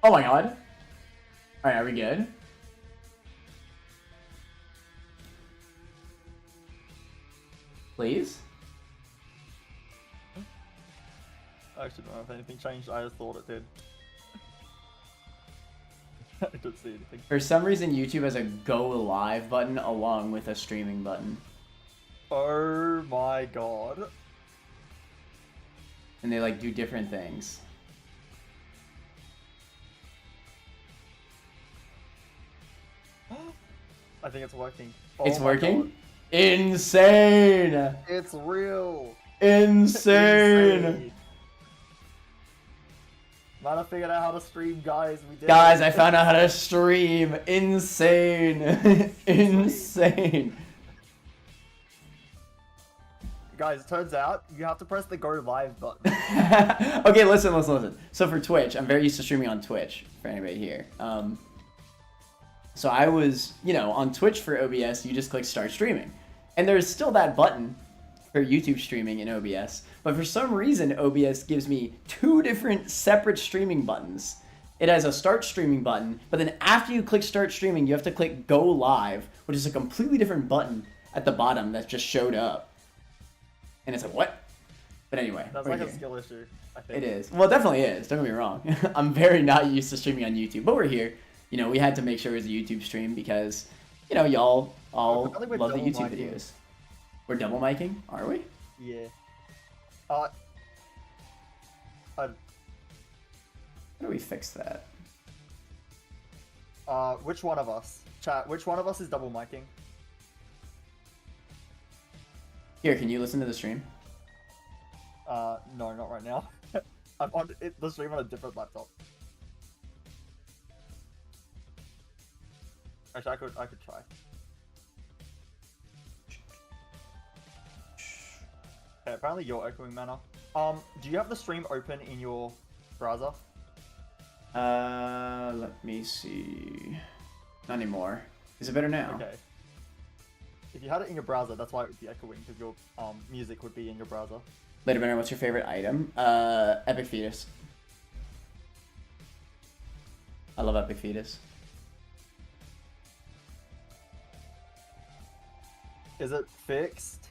Oh my god. Alright, are we good? Please? I actually don't know if anything changed. I just thought it did. I didn't see anything. For some reason, YouTube has a go live button along with a streaming button. Oh my god. And they like do different things. I think it's working. It's my working? God. Insane! It's real. Insane! Man, I figured out how to stream, guys. We did. Guys, I found out how to stream. Insane. Insane. Guys, it turns out you have to press the go live button. Okay, listen. So for Twitch, I'm very used to streaming on Twitch, for anybody here. So I was, on Twitch for OBS, you just click start streaming. And there's still that button for YouTube streaming in OBS. But for some reason, OBS gives me 2 different separate streaming buttons. It has a start streaming button, but then after you click start streaming, you have to click go live, which is a completely different button at the bottom that just showed up. And it's like, what? But anyway. That's like a skill issue, I think. It is. Well, it definitely is. Don't get me wrong. I'm very not used to streaming on YouTube, but we're here. We had to make sure it was a YouTube stream because, y'all all love the YouTube videos. We're double miking, are we? Yeah. How do we fix that? Which one of us? Chat, which one of us is double miking? Here, can you listen to the stream? No, not right now. I'm on the stream on a different laptop. Actually, I could try. Okay, apparently you're echoing, Mana. Do you have the stream open in your browser? Let me see. Not anymore. Is it better now? Okay. If you had it in your browser, that's why it would be echoing, because your music would be in your browser. Later, Banner, what's your favorite item? Epic Fetus. I love Epic Fetus. Is it fixed?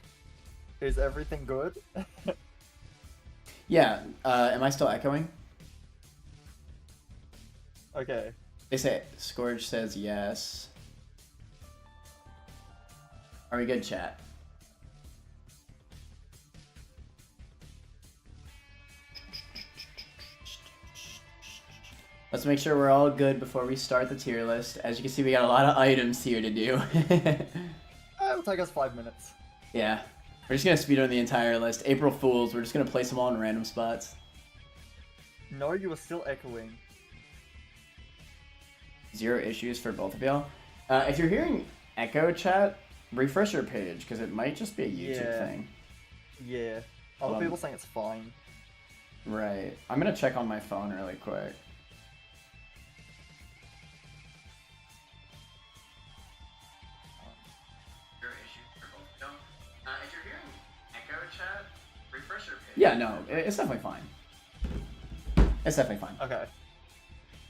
Is everything good? Yeah, am I still echoing? Okay. They say, Scourge says yes. Are we good, chat? Let's make sure we're all good before we start the tier list. As you can see, we got a lot of items here to do. It'll take us 5 minutes. Yeah. We're just going to speedrun the entire list. April Fools, we're just going to place them all in random spots. No, you were still echoing. 0 issues for both of y'all. If you're hearing echo, chat, refresh your page, because it might just be a YouTube thing. Yeah. Other people saying it's fine. Right. I'm going to check on my phone really quick. If you're hearing echo, chat, refresh your page. Yeah, no, it's definitely fine. It's definitely fine. Okay.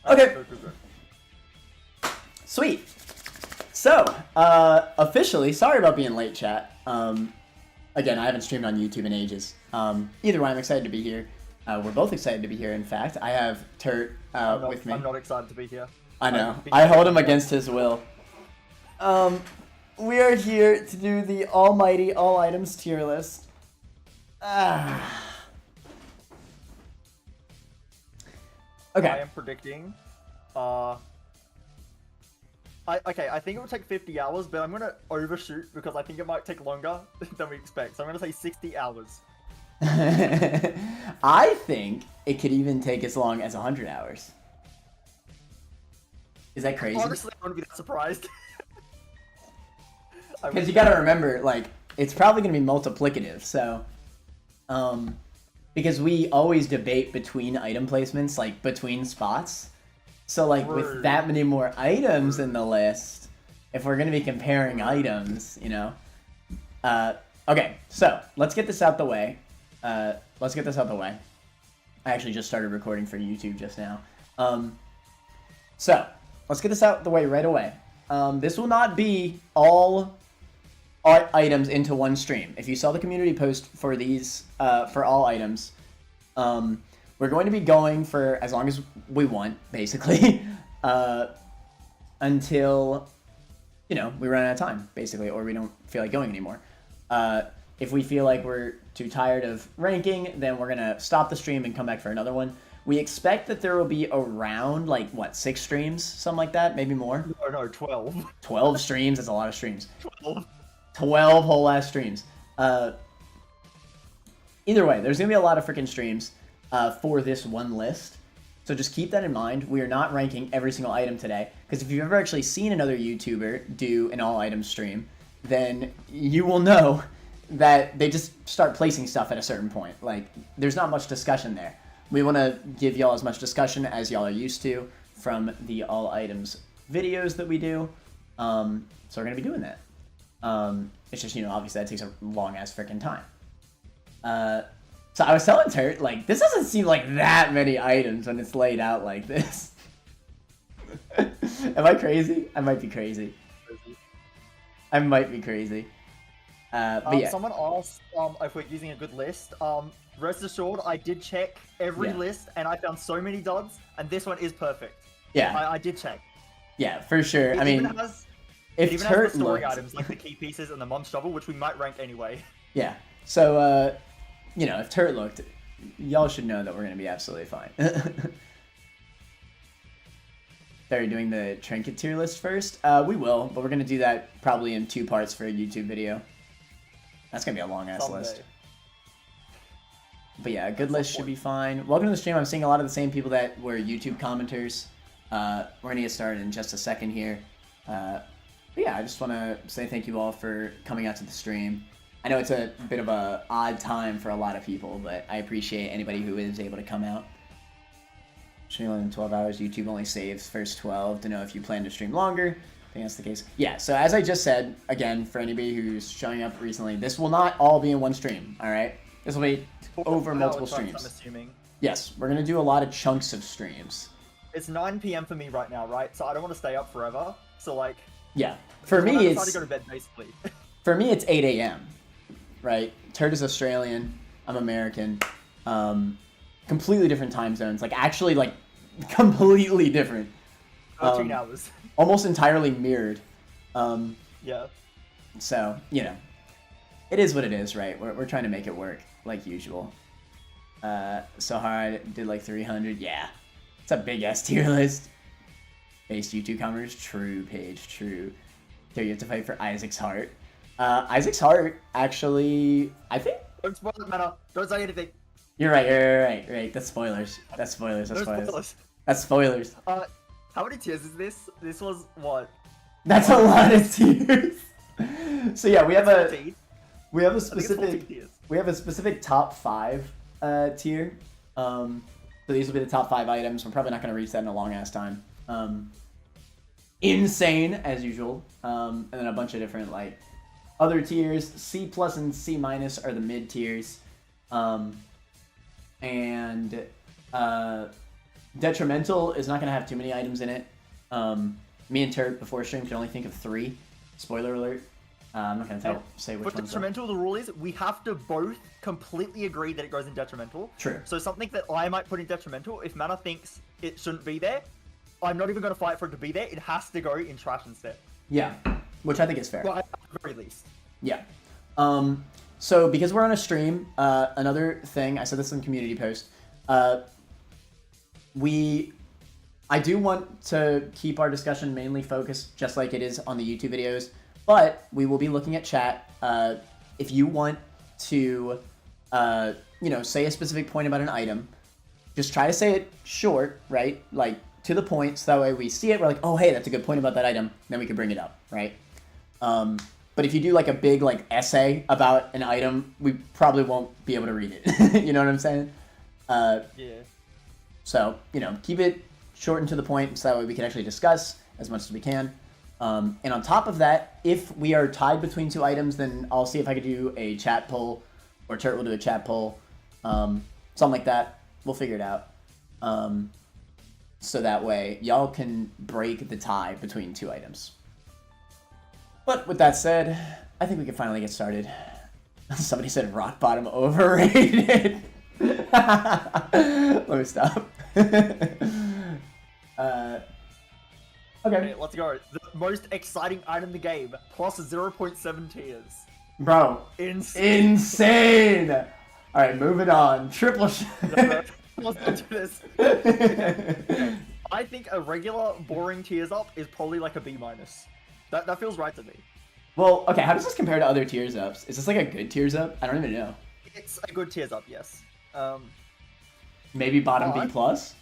Okay. Good. Sweet. So, officially, sorry about being late, chat. Again, I haven't streamed on YouTube in ages. Either way, I'm excited to be here. We're both excited to be here, in fact. I have Turt with me. I'm not excited to be here. I know. I hold him against his will. We are here to do the almighty all items tier list. Okay. I am predicting. I think it will take 50 hours, but I'm gonna overshoot because I think it might take longer than we expect. So I'm gonna say 60 hours. I think it could even take as long as 100 hours. Is that crazy? Honestly, I wouldn't be that surprised. Because you gotta remember, like, it's probably gonna be multiplicative, so... because we always debate between item placements, like, between spots. So, like, with that many more items in the list, if we're gonna be comparing items, okay, so, let's get this out the way. I actually just started recording for YouTube just now. So let's get this out the way right away. This will not be all items into one stream. If you saw the community post for these, for all items, we're going to be going for as long as we want, basically, until, you know, we run out of time, basically, or we don't feel like going anymore. If we feel like we're too tired of ranking, then we're going to stop the stream and come back for another one. We expect that there will be around, like, what, 6 streams? Something like that? Maybe more? No, 12. 12 streams? That's a lot of streams. 12. 12 whole ass streams. Either way, there's going to be a lot of freaking streams for this one list. So just keep that in mind. We are not ranking every single item today. Because if you've ever actually seen another YouTuber do an all-item stream, then you will know that they just start placing stuff at a certain point. Like, there's not much discussion there. We want to give y'all as much discussion as y'all are used to from the all items videos that we do. So we're going to be doing that. It's just, you know, obviously that takes a long ass freaking time. So I was telling Turt, like, this doesn't seem like that many items when it's laid out like this. Am I crazy? I might be crazy. I might be crazy. But yeah. Someone asked if we're using a good list. Rest assured, I did check every list, and I found so many duds, and this one is perfect. Yeah. I did check. Yeah, for sure. I mean, it even has the story items, like the key pieces and the mom's shovel, which we might rank anyway. Yeah. So, you know, if Turt looked, y'all should know that we're going to be absolutely fine. Are you doing the trinket tier list first? We will, but we're going to do that probably in 2 parts for a YouTube video. That's going to be a long-ass list. But yeah, a good list should be fine. Welcome to the stream. I'm seeing a lot of the same people that were YouTube commenters. We're going to get started in just a second here. But yeah, I just want to say thank you all for coming out to the stream. I know it's a bit of an odd time for a lot of people, but I appreciate anybody who is able to come out. Stream in 12 hours. YouTube only saves first 12 to know if you plan to stream longer. I think that's the case. Yeah, so as I just said, again, for anybody who's showing up recently, this will not all be in one stream, all right? This will be over multiple streams. I'm assuming. Yes, we're going to do a lot of chunks of streams. It's 9 p.m. for me right now, right? So I don't want to stay up forever. So, like... Yeah. For me, it's... I to go to bed, basically. For me, it's 8 a.m., right? Turt is Australian. I'm American. Completely different time zones. Like, actually, like, completely different. 13 hours. Almost entirely mirrored. Yeah. So, you know. It is what it is, right? We're trying to make it work, like usual. So hard, did like 300. Yeah. It's a big-ass tier list. Base YouTube commenters. True, Paige. True. There you have to fight for Isaac's heart. Isaac's heart, actually, I think... Don't spoil it, Mana. Don't say anything. You're right. That's spoilers. That's spoilers. That's spoilers. How many tiers is this? This was what? That's a lot of tiers. So yeah, we have a 14. we have a specific top 5 tier. So these will be the top 5 items. We're probably not going to reach that in a long ass time. Insane as usual. And then a bunch of different like other tiers. C+ and C- are the mid tiers. And detrimental is not going to have too many items in it. Me and Turt before stream could only think of 3. Spoiler alert. I'm not going to say which ones. For detrimental, the rule is we have to both completely agree that it goes in detrimental. True. So something that I might put in detrimental, if Mana thinks it shouldn't be there, I'm not even going to fight for it to be there. It has to go in trash instead. Yeah, which I think is fair. Well, at the very least. Yeah. So because we're on a stream, another thing, I said this in the community post, I do want to keep our discussion mainly focused just like it is on the YouTube videos, but we will be looking at chat. If you want to, say a specific point about an item, just try to say it short, right? Like, to the point, so that way we see it, we're like, oh, hey, that's a good point about that item, then we can bring it up, right? But if you do, like, a big, like, essay about an item, we probably won't be able to read it. You know what I'm saying? Yeah. So, keep it short and to the point, so that way we can actually discuss as much as we can. And on top of that, if we are tied between 2 items, then I'll see if I could do a chat poll, or Turt will do a chat poll, something like that. We'll figure it out. so that way y'all can break the tie between two items. But with that said, I think we can finally get started. Somebody said rock bottom overrated. Let me stop. Okay, let's go. The most exciting item in the game, plus 0.7 tiers. Bro, insane. All right, moving on. Triple shot. Let's get to this. Okay. I think a regular boring tiers up is probably like a B minus. That feels right to me. Well, okay, how does this compare to other tiers ups? Is this like a good tiers up? I don't even know. It's a good tiers up, yes. Maybe bottom B plus?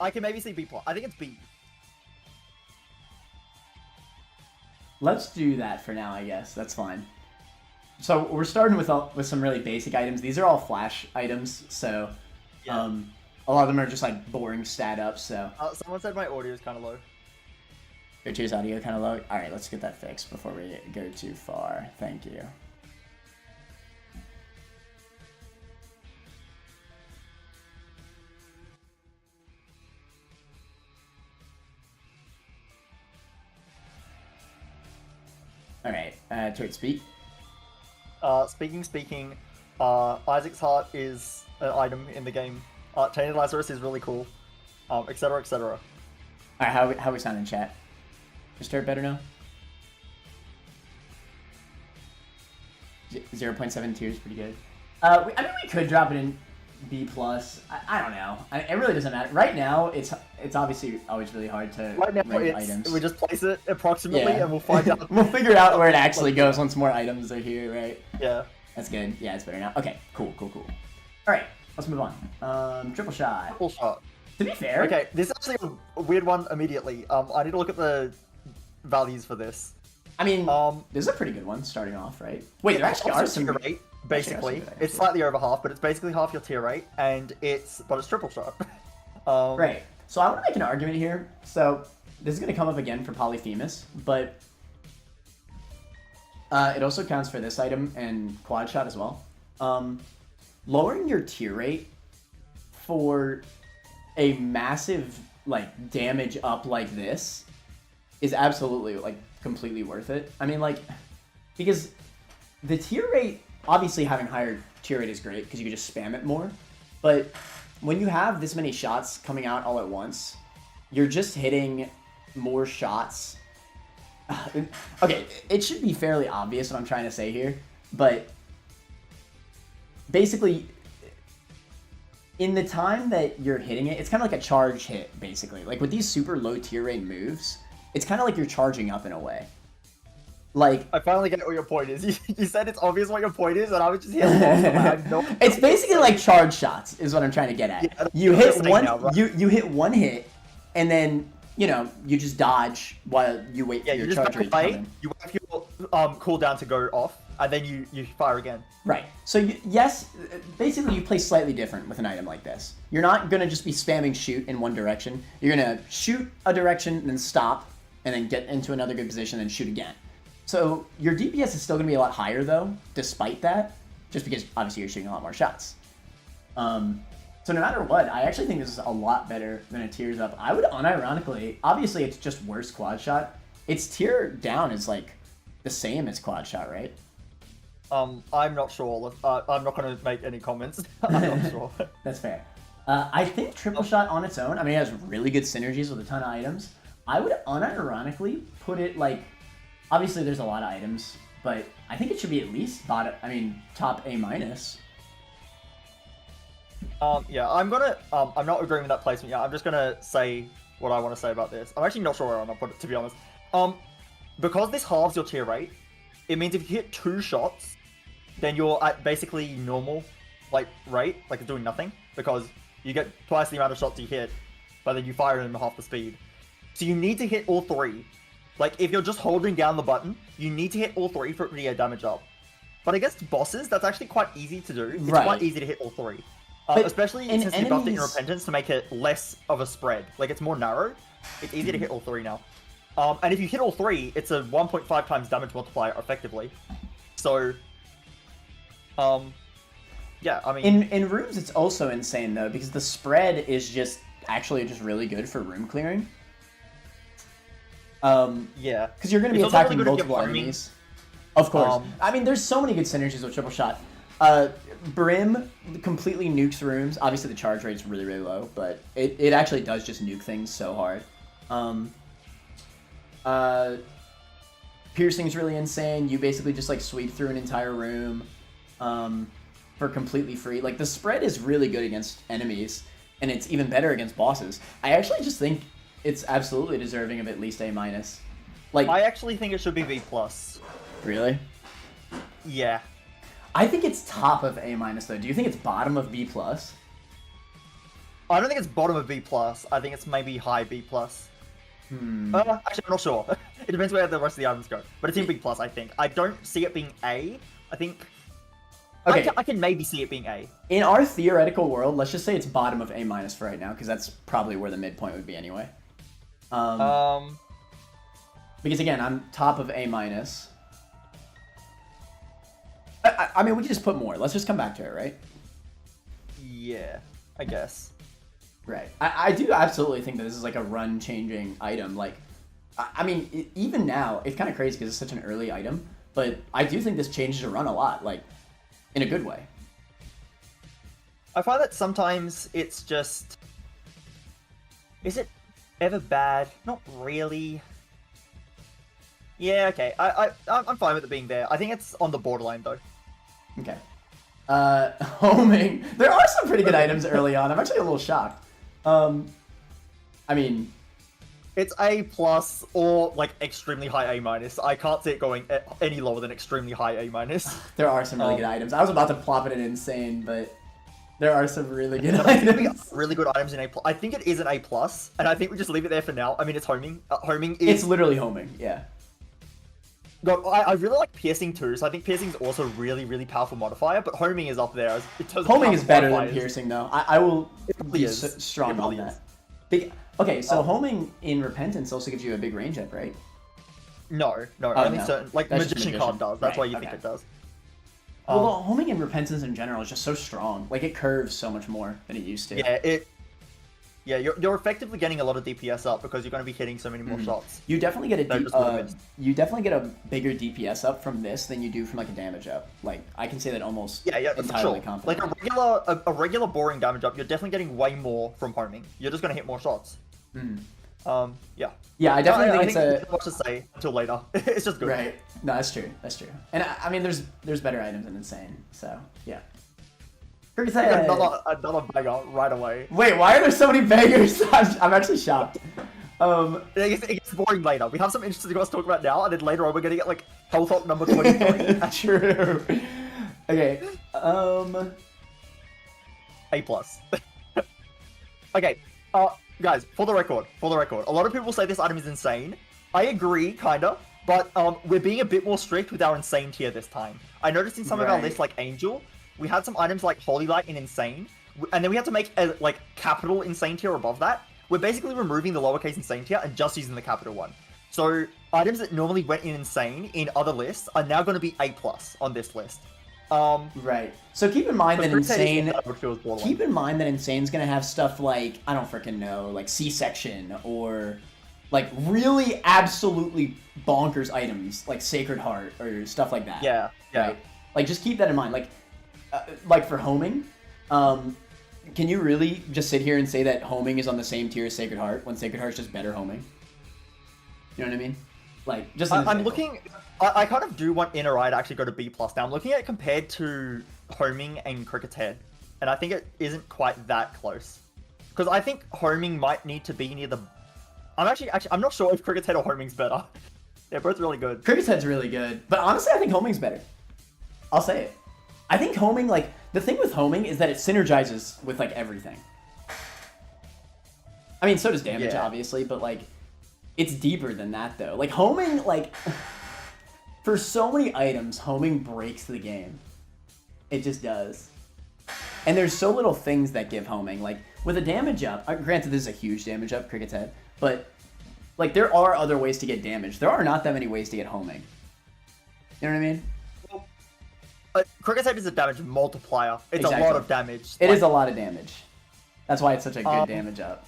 I can maybe say B plus. I think it's B. Let's do that for now, I guess. That's fine. So we're starting with some really basic items. These are all flash items, so Yeah. a lot of them are just like boring stat ups. So Someone said my audio is kind of low. your tiers audio kind of low. All right, let's get that fixed before we go too far. Thank you. All right, Turt, speak. Speaking, Isaac's Heart is an item in the game. Tainted Lazarus is really cool, etc, etc. All right, how we sound in chat? Is Turt better now? 0.7 tiers, pretty good. I mean, we could drop it in B plus. I don't know. It really doesn't matter. Right now, it's obviously always really hard to rank items. We just place it approximately, and we'll find out. We'll figure out where it actually goes once more items are here, right? Yeah. That's good. Yeah, it's better now. Okay, cool. All right, let's move on. Triple shot. Triple shot. To be fair. Okay, this is actually a weird one immediately. I need to look at the values for this. I mean, this is a pretty good one starting off, right? Wait, there actually are some. Tier rate, basically, it's slightly over half, but it's basically half your tier rate, and it's triple shot. Right. So I want to make an argument here. So this is going to come up again for Polyphemus, but it also counts for this item and quad shot as well. Lowering your tier rate for a massive like damage up like this is absolutely like completely worth it. I mean, like, because the tier rate, obviously having higher tier rate is great because you can just spam it more, but when you have this many shots coming out all at once, you're just hitting more shots. Okay, it should be fairly obvious what I'm trying to say here, but basically, in the time that you're hitting it, it's kind of like a charge hit, basically. Like, with these super low tier rate moves, it's kind of like you're charging up in a way. Like, I finally get what your point is. You said it's obvious what your point is, and I was just here. It's basically like charge shots, is what I'm trying to get at. Yeah, you hit one, now, right? you hit one hit, and then you just dodge while you wait for your charge rate to come in. You wait for your cooldown to go off, and then you fire again. Right. So yes, basically you play slightly different with an item like this. You're not gonna just be spamming shoot in one direction. You're gonna shoot a direction, then stop, and then get into another good position, and shoot again. So your DPS is still going to be a lot higher, though, despite that, just because, obviously, you're shooting a lot more shots. So no matter what, I actually think this is a lot better than a tiers up. I would unironically, obviously, it's just worse quad shot. Its tier down is, like, the same as quad shot, right? I'm not sure. I'm not going to make any comments. I'm not sure. That's fair. I think triple shot on its own, I mean, it has really good synergies with a ton of items. I would unironically put it, like, obviously, there's a lot of items, but I think it should be at least top A minus. Yeah, I'm not agreeing with that placement yet. I'm just gonna say what I want to say about this. I'm actually not sure where I'm gonna put it, to be honest. Because this halves your tier rate, it means if you hit 2 shots, then you're at basically normal, like, rate, like it's doing nothing, because you get twice the amount of shots you hit, but then you fire them half the speed. So you need to hit all 3. Like, if you're just holding down the button, you need to hit all 3 for it to get damage up. But against bosses, that's actually quite easy to do. It's quite easy to hit all 3. Especially since you buffed it in Repentance to make it less of a spread. Like, it's more narrow. It's easy to hit all 3 now. And if you hit all 3, it's a 1.5 times damage multiplier, effectively. So, yeah, I mean... In rooms, it's also insane, though, because the spread is just actually just really good for room clearing. Yeah. Because you're going to be It's also attacking really good at multiple farming. enemies. Of course. I mean, there's so many good synergies with triple shot. Brim completely nukes rooms. Obviously, the charge rate's really, really low, but it actually does just nuke things so hard. Piercing's really insane. You basically just like sweep through an entire room for completely free. Like, the spread is really good against enemies, and it's even better against bosses. I actually just think it's absolutely deserving of at least A-. Like, I actually think it should be B+. Really? Yeah. I think it's top of A- though. Do you think it's bottom of B+? I don't think it's bottom of B+. I think it's maybe high B+. Actually, I'm not sure. It depends where the rest of the items go. But it's in B+, I think. I don't see it being A. I think... Okay. I can maybe see it being A. In our theoretical world, let's just say it's bottom of A- for right now, because that's probably where the midpoint would be anyway. Because again, I'm top of A-. I mean, we can just put more. Let's just come back to it, right? Yeah, I guess. Right. I do absolutely think that this is like a run-changing item. Like, I mean, even now, it's kind of crazy because it's such an early item, but I do think this changes a run a lot, like, in a good way. I find that sometimes it's just... Is it ever bad? Not really. Yeah, okay. I'm fine with it being there. I think it's on the borderline, though. Okay. Homing. There are some pretty good items early on. I'm actually a little shocked. I mean... It's A+ or, like, extremely high A-. I can't see it going any lower than extremely high A-. There are some really good items. I was about to plop it in insane, but there are some really good items. Really good items in A+. I think it is an A+, and I think we just leave it there for now. I mean, it's homing. Homing is... It's literally homing, yeah. God, I really like piercing too, so I think piercing is also really, really powerful modifier, but homing is up there. Homing is better than piercing, though. I will be is. strong on that. Okay, so homing in Repentance also gives you a big range up, right? No, Oh, only no. certain... Like, That's just Magician card does. That's why you think it does. Well, homing in Repentance in general is just so strong. Like, it curves so much more than it used to. Yeah, you're effectively getting a lot of DPS up because you're going to be hitting so many more shots. You definitely get No, you definitely get a bigger DPS up from this than you do from like a damage up. Like, I can say that almost entirely confident. Like a regular boring damage up, you're definitely getting way more from homing. You're just going to hit more shots. Yeah. Yeah, I definitely think it's there's not much to say until later. It's just good. Right. No, that's true. That's true. And I mean, there's better items than Insane. So yeah. Another banger right away. Wait, why are there so many bangers? I'm actually shocked. It gets boring later. We have some interesting things to talk about now, and then later on we're gonna get like health up number 23. True. Okay. A+. Okay. Guys, for the record, a lot of people say this item is insane. I agree, kinda, but we're being a bit more strict with our insane tier this time. I noticed in some of our lists, like Angel, we had some items like Holy Light and Insane, and then we had to make a like capital Insane tier above that. We're basically removing the lowercase Insane tier and just using the capital one. So items that normally went in Insane in other lists are now going to be A+ on this list. Right. So keep in mind that Insane. Keep in mind that Insane's gonna have stuff like, I don't freaking know, like C-section or like really absolutely bonkers items like Sacred Heart or stuff like that. Yeah. Right? Like, just keep that in mind. Like for homing, can you really just sit here and say that homing is on the same tier as Sacred Heart when Sacred Heart's just better homing? You know what I mean? Like, just I'm looking. I kind of do want Inner Eye to actually go to B+ now. I'm looking at it compared to homing and Cricket's Head, and I think it isn't quite that close. Because I think homing might need to be near the... I'm not sure if Cricket's Head or homing's better. They're both really good. Cricket's Head's really good, but honestly, I think homing's better. I'll say it. I think homing, like, the thing with homing is that it synergizes with, like, everything. I mean, so does damage, obviously, but, like, it's deeper than that, though. Like, homing, like... For so many items, homing breaks the game. It just does. And there's so little things that give homing. Like, with a damage up, granted this is a huge damage up, Cricket's Head, but, like, there are other ways to get damage. There are not that many ways to get homing. You know what I mean? Cricket's Head is a damage multiplier. It's a lot of damage. It is a lot of damage. That's why it's such a good damage up.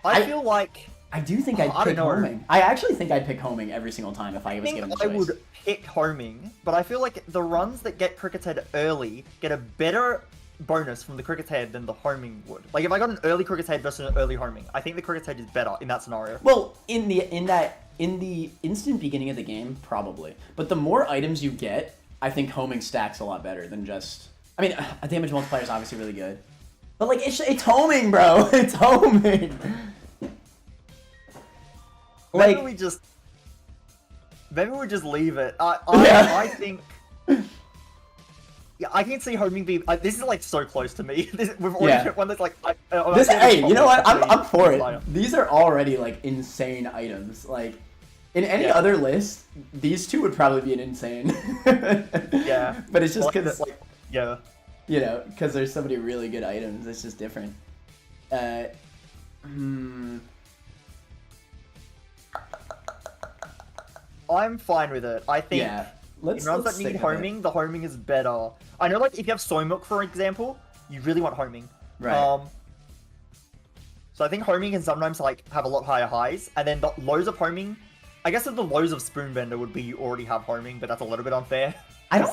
I feel like I do think I'd pick homing. I actually think I'd pick homing every single time if I was given the choice. I would pick homing, but I feel like the runs that get Cricket's Head early get a better bonus from the Cricket's Head than the homing would. Like if I got an early Cricket's Head versus an early homing, I think the Cricket's Head is better in that scenario. Well, in the instant beginning of the game, probably. But the more items you get, I think homing stacks a lot better than just. I mean, a damage multiplier is obviously really good, but like it's homing, bro. It's homing. Maybe we just leave it. I think. Yeah, I can see homing be. This is like so close to me. We've already hit one that's like. Hey, you know what? I'm for it. These are already like insane items. Like in any other list, these two would probably be an insane. Yeah. But it's just because, yeah. You know, because there's so many really good items. It's just different. I'm fine with it. I think in runs that need homing, the homing is better. I know, like, if you have soy milk, for example, you really want homing. Right. So I think homing can sometimes, like, have a lot higher highs, and then the lows of homing, I guess that the lows of Spoonbender would be you already have homing, but that's a little bit unfair. I don't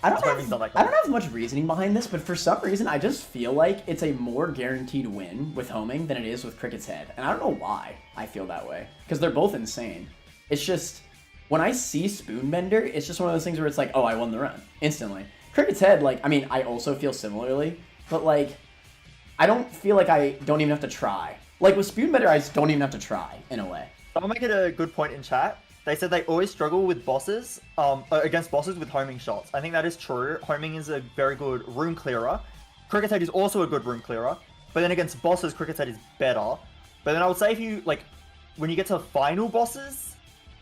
have much reasoning behind this, but for some reason, I just feel like it's a more guaranteed win with homing than it is with Cricket's Head. And I don't know why I feel that way, because they're both insane. It's just, when I see Spoonbender, it's just one of those things where it's like, oh, I won the run, instantly. Cricket's Head, like, I mean, I also feel similarly, but, like, I don't feel like I don't even have to try. Like, with Spoonbender, I just don't even have to try, in a way. Someone make it a good point in chat. They said they always struggle with bosses, against bosses with homing shots. I think that is true. Homing is a very good room clearer. Cricket's Head is also a good room clearer, but then against bosses, Cricket's Head is better. But then I would say if you, like, when you get to final bosses,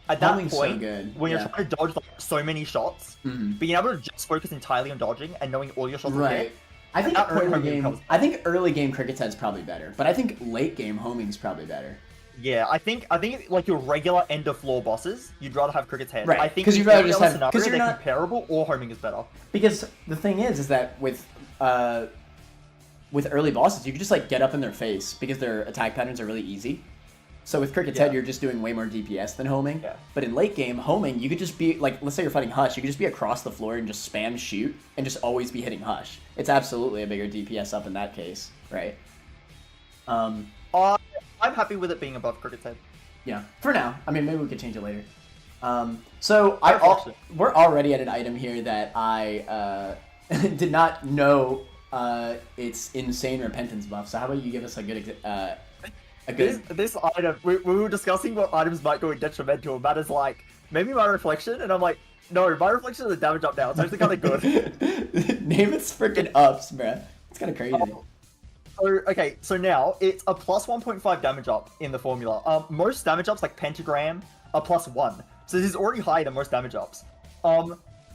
at that point, when you're trying to dodge like, so many shots, being able to just focus entirely on dodging and knowing all your shots will hit. I think early game Cricket's Head's probably better, but I think late game homing's probably better. Yeah, I think like your regular end of floor bosses, you'd rather have Cricket's Head. Right. I think because you'd rather just have because they're not comparable or homing is better. Because the thing is that with early bosses, you can just like get up in their face because their attack patterns are really easy. So with Cricket's Head, you're just doing way more DPS than homing. Yeah. But in late game, homing, you could just be, like, let's say you're fighting Hush, you could just be across the floor and just spam shoot and just always be hitting Hush. It's absolutely a bigger DPS up in that case, right? I'm happy with it being above Cricket's Head. Yeah, for now. I mean, maybe we could change it later. So we're already at an item here that I did not know its insane repentance buff. So how about you give us a good This item, we were discussing what items might go in detrimental, and Matt is like, maybe my reflection, and I'm like, no, my reflection is a damage up now, it's actually kind of good. Name its freaking ups, bruh. It's kind of crazy. So now, it's a plus 1.5 damage up in the formula. Most damage ups, like Pentagram, are plus 1. So this is already higher than most damage ups.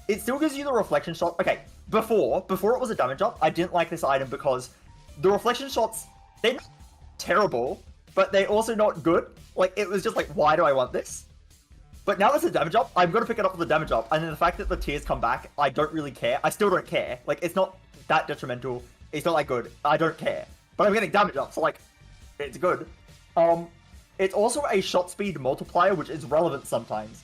It still gives you the reflection shot. Okay, before it was a damage up, I didn't like this item because the reflection shots, they're not terrible, but they're also not good. Like, it was just like, why do I want this? But now there's a damage up, I'm gonna pick it up with the damage up, and then the fact that the tiers come back, I don't really care. I still don't care. Like, it's not that detrimental, it's not that good, I don't care. But I'm getting damage up, so like, it's good. It's also a shot speed multiplier, which is relevant sometimes.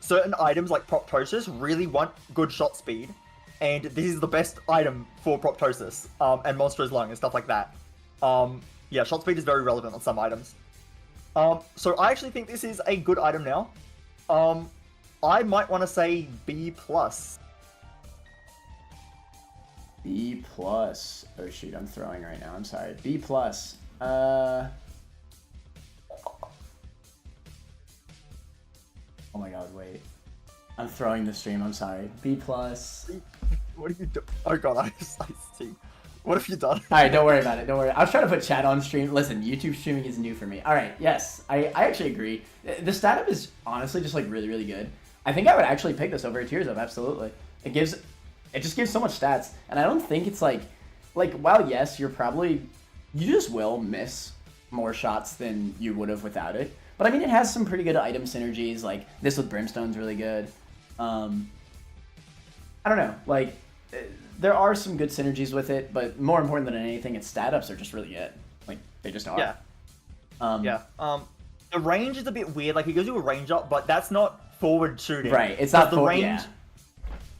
Certain items like Proptosis really want good shot speed, and this is the best item for Proptosis, and Monstrous Lung and stuff like that. Yeah, shot speed is very relevant on some items. So I actually think this is a good item now. I might want to say B+. B+. Oh shoot, I'm throwing right now. I'm sorry. B+. Oh my god, wait. I'm throwing the stream, I'm sorry. B+. What have you done? Oh god, I see. What have you done? Alright, don't worry about it, don't worry. I was trying to put chat on stream. Listen, YouTube streaming is new for me. Alright, yes, I actually agree. The stat up is honestly just like really, really good. I think I would actually pick this over a Tears Up, absolutely. It just gives so much stats, and I don't think it's like, while yes, you just will miss more shots than you would have without it. But I mean, it has some pretty good item synergies, like this with Brimstone's really good. I don't know, like, there are some good synergies with it, but more important than anything, its stat ups are just really good. Like they just are. Yeah. The range is a bit weird. Like it gives you a range up, but that's not forward shooting. Right. It's not the range. Yeah.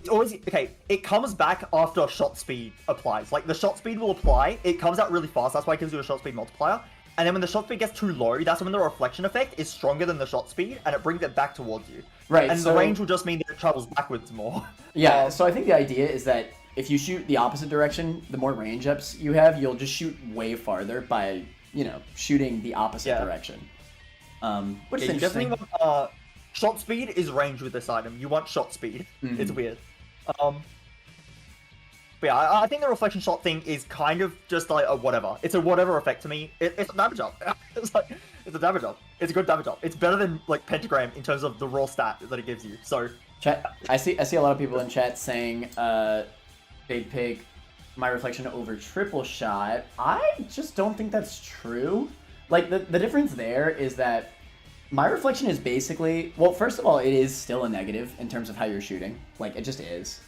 It's always okay. It comes back after shot speed applies. Like the shot speed will apply. It comes out really fast. That's why it gives you a shot speed multiplier. And then when the shot speed gets too low, that's when the reflection effect is stronger than the shot speed, and it brings it back towards you. Right. And the range will just mean that it travels backwards more. Yeah. So I think the idea is that if you shoot the opposite direction, the more range ups you have, you'll just shoot way farther by shooting the opposite direction. Which is interesting. Shot speed is range with this item. You want shot speed. Mm-hmm. It's weird. But yeah, I think the reflection shot thing is kind of just like a whatever. It's a whatever effect to me. It's a damage up. It's a damage up. It's a good damage up. It's better than like pentagram in terms of the raw stat that it gives you. So chat, I see a lot of people in chat saying they'd pick my reflection over triple shot. I just don't think that's true. Like the difference there is that my reflection is basically, well, first of all, it is still a negative in terms of how you're shooting. Like it just is.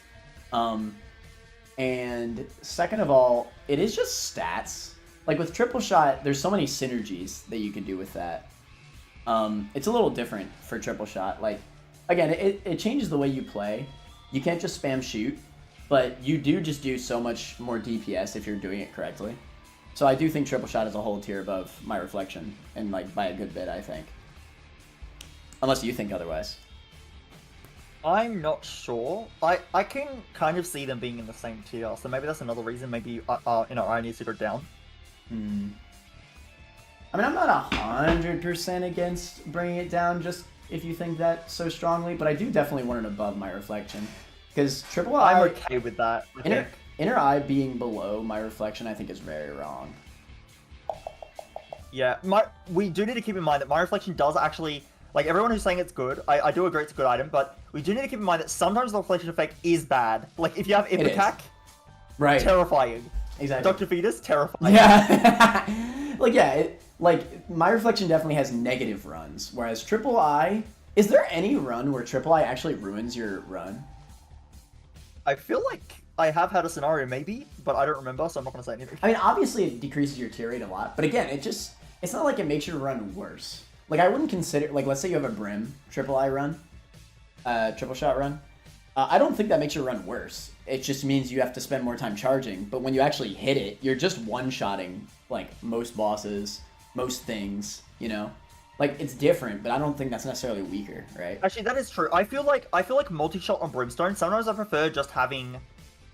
And second of all, it is just stats. Like with triple shot, there's so many synergies that you can do with that. It's a little different for triple shot. Like, again, it changes the way you play. You can't just spam shoot, but you do just do so much more DPS if you're doing it correctly. So I do think triple shot is a whole tier above my reflection, and like by a good bit, I think. Unless you think otherwise. I'm not sure. I can kind of see them being in the same tier, so maybe that's another reason. Maybe I need to go down. I mean, I'm not 100% against bringing it down just if you think that so strongly, but I do definitely want it above my reflection. Because triple eye... I'm okay with that. Inner eye being below my reflection, I think is very wrong. Yeah, we do need to keep in mind that my reflection does actually... Like, everyone who's saying it's good, I do agree it's a good item, but we do need to keep in mind that sometimes the reflection effect is bad. Like, if you have Ipecac, right, terrifying. Exactly. Dr. Fetus, terrifying. Yeah. Like, my reflection definitely has negative runs, whereas triple eye... Is there any run where triple eye actually ruins your run? I feel like I have had a scenario, maybe, but I don't remember, so I'm not going to say anything. I mean, obviously it decreases your tier rate a lot, but again, it's not like it makes your run worse. Like, I wouldn't consider, like, let's say you have a Brim triple eye run, triple shot run. I don't think that makes your run worse. It just means you have to spend more time charging, but when you actually hit it, you're just one-shotting, like, most bosses, most things, Like, it's different, but I don't think that's necessarily weaker, right? Actually, that is true. I feel like multi-shot on Brimstone, sometimes I prefer just having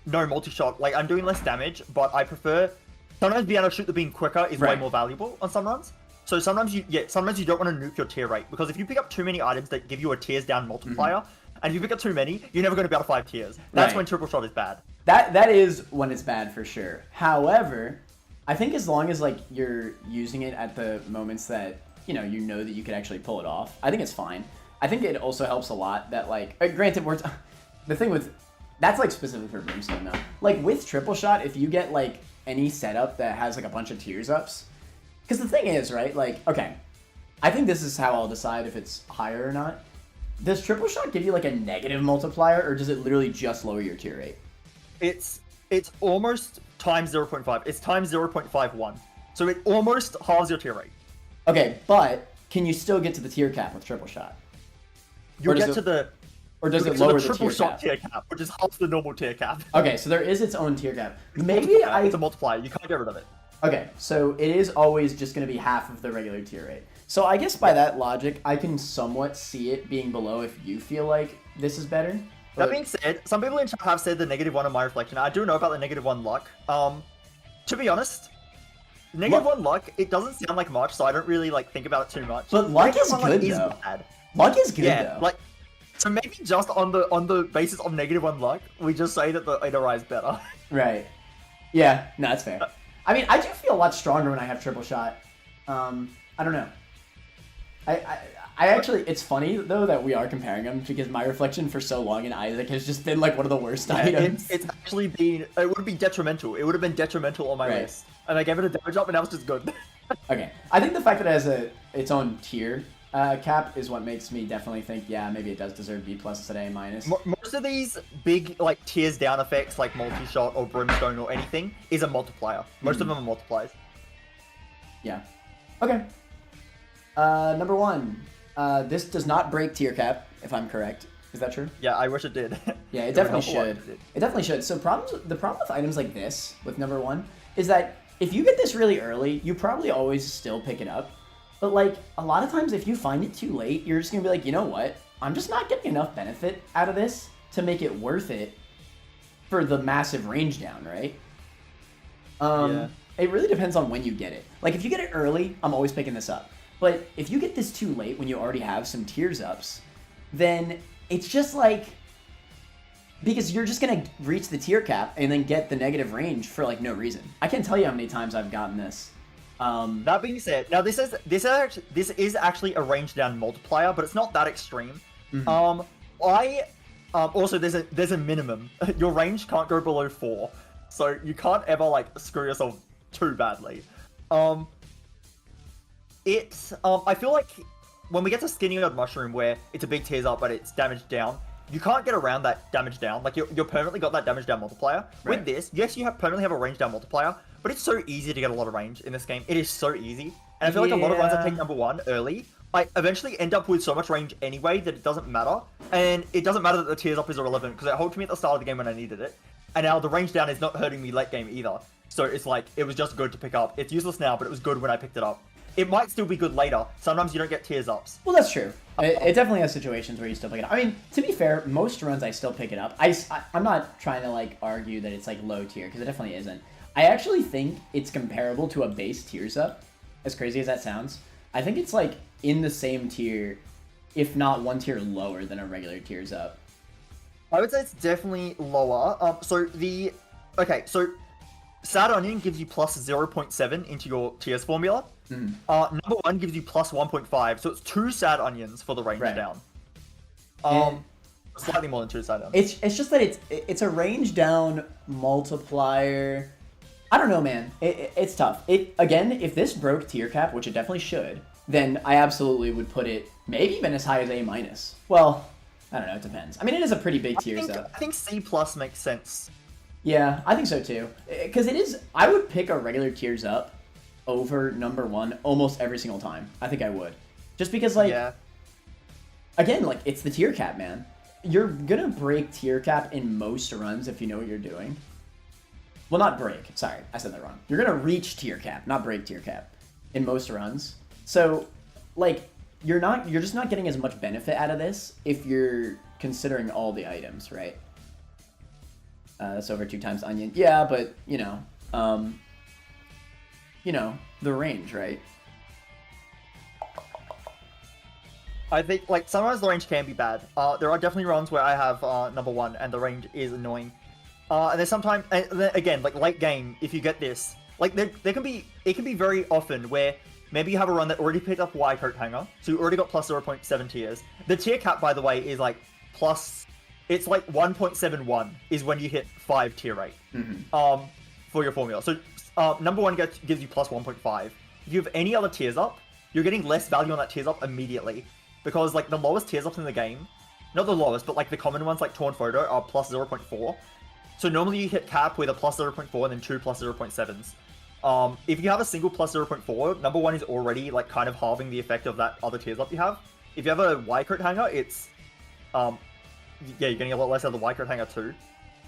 no multi-shot. Like, I'm doing less damage, but I prefer... Sometimes being able to shoot the beam quicker is way more valuable on some runs. So sometimes you don't want to nuke your tier rate, because if you pick up too many items that give you a tiers down multiplier, and if you pick up too many, you're never going to be able to 5 tiers. That's when triple shot is bad. That is when it's bad for sure. However, I think as long as like you're using it at the moments that you know that you could actually pull it off, I think it's fine. I think it also helps a lot that like, granted, the thing with that's like specific for Brimstone though. Like with triple shot, if you get like any setup that has like a bunch of tiers ups. Because the thing is, right, like, okay, I think this is how I'll decide if it's higher or not. Does triple shot give you, like, a negative multiplier, or does it literally just lower your tier rate? It's almost times 0.5. It's times 0.51. So it almost halves your tier rate. Okay, but can you still get to the tier cap with triple shot? You'll get to the... Or does it lower the triple tier shot cap? tier cap, which is half the normal tier cap. Okay, so there is its own tier cap. Maybe It's a multiplier. You can't get rid of it. Okay, so it is always just going to be half of the regular tier rate. So I guess by that logic, I can somewhat see it being below if you feel like this is better. That being said, some people in chat have said the -1 on my reflection. I do know about the -1 luck. To be honest, -1 luck, it doesn't sound like much, so I don't really like think about it too much. But luck is good though. Bad. Luck is good though. Like, so maybe just on the basis of -1 luck, we just say that the inner eye is better. Right. Yeah, no, that's fair. I mean, I do feel a lot stronger when I have triple shot. I don't know. I actually, it's funny though that we are comparing them because my reflection for so long in Isaac has just been like one of the worst items. It's actually been, it would be detrimental. It would have been detrimental on my list. And I gave it a damage up and that was just good. Okay. I think the fact that it has its own tier Cap is what makes me definitely think, yeah, maybe it does deserve B+ instead of A-. Most of these big like tears down effects, like multi-shot or brimstone or anything, is a multiplier. Most of them are multipliers. Yeah. Okay. Number 1. This does not break tier cap, if I'm correct. Is that true? Yeah, I wish it did. Yeah, it definitely should. It definitely should. So the problem with items like this, with number 1, is that if you get this really early, you probably always still pick it up. But like, a lot of times if you find it too late, you're just gonna be like, you know what? I'm just not getting enough benefit out of this to make it worth it for the massive range down, right? Yeah. It really depends on when you get it. Like, if you get it early, I'm always picking this up. But if you get this too late when you already have some tiers ups, then it's just like, because you're just gonna reach the tier cap and then get the negative range for like no reason. I can't tell you how many times I've gotten this. That being said, now this is actually a range down multiplier, but it's not that extreme. Also there's a minimum. Your range can't go below 4, so you can't ever like screw yourself too badly. I feel like when we get to Skinny Old Mushroom, where it's a big tears up but it's damage down, you can't get around that damage down. Like you're permanently got that damage down multiplier. Right. With this, yes, you permanently have a range down multiplier, but it's so easy to get a lot of range in this game. It is so easy. And I feel like a lot of runs that take number 1 early, I eventually end up with so much range anyway that it doesn't matter. And it doesn't matter that the tears up is irrelevant, because it helped me at the start of the game when I needed it. And now the range down is not hurting me late game either. So it's like, it was just good to pick up. It's useless now, but it was good when I picked it up. It might still be good later. Sometimes you don't get tears ups. Well, that's true. It definitely has situations where you still pick it up. I mean, to be fair, most runs I still pick it up. I'm not trying to like argue that it's like low tier, because it definitely isn't. I actually think it's comparable to a base tears up, as crazy as that sounds. I think it's like in the same tier, if not 1 tier lower than a regular tears up. I would say it's definitely lower. So Sad Onion gives you plus 0.7 into your tiers formula. Number 1 gives you plus 1.5, so it's 2 Sad Onions for the range down. Slightly more than 2 Sad Onions. It's just that it's a range down multiplier. I don't know, man. It's tough. Again, if this broke tier cap, which it definitely should, then I absolutely would put it maybe even as high as A-. Well, I don't know. It depends. I mean, it is a pretty big tiers up. I think C+ makes sense. Yeah, I think so too. Because it is. I would pick a regular tiers up over number 1 almost every single time. I think I would. Just because, like, again, like, it's the tier cap, man. You're gonna break tier cap in most runs if you know what you're doing. Well, not break. Sorry, I said that wrong. You're gonna reach tier cap, not break tier cap, in most runs. So, like, you're just not getting as much benefit out of this if you're considering all the items, right? That's over 2 times onion. Yeah, but the range, right? I think like sometimes the range can be bad. There are definitely runs where I have number 1 and the range is annoying. And there's sometimes, and then again, like late game, if you get this, like it can be very often where maybe you have a run that already picked up Y coat hanger, so you already got plus 0.7 tiers. The tier cap, by the way, is like plus, it's like 1.71 is when you hit 5 tier rate for your formula. So number 1 gives you plus 1.5. If you have any other tiers up, you're getting less value on that tiers up immediately, because like the lowest tiers ups in the game, not the lowest, but like the common ones like Torn Photo are plus 0.4. So normally you hit cap with a plus 0.4 and then 2 plus 0.7s. If you have a single plus 0.4, number 1 is already like kind of halving the effect of that other tiers up you have. If you have a Y coat hanger, it's you're getting a lot less out of the Y coat hanger too.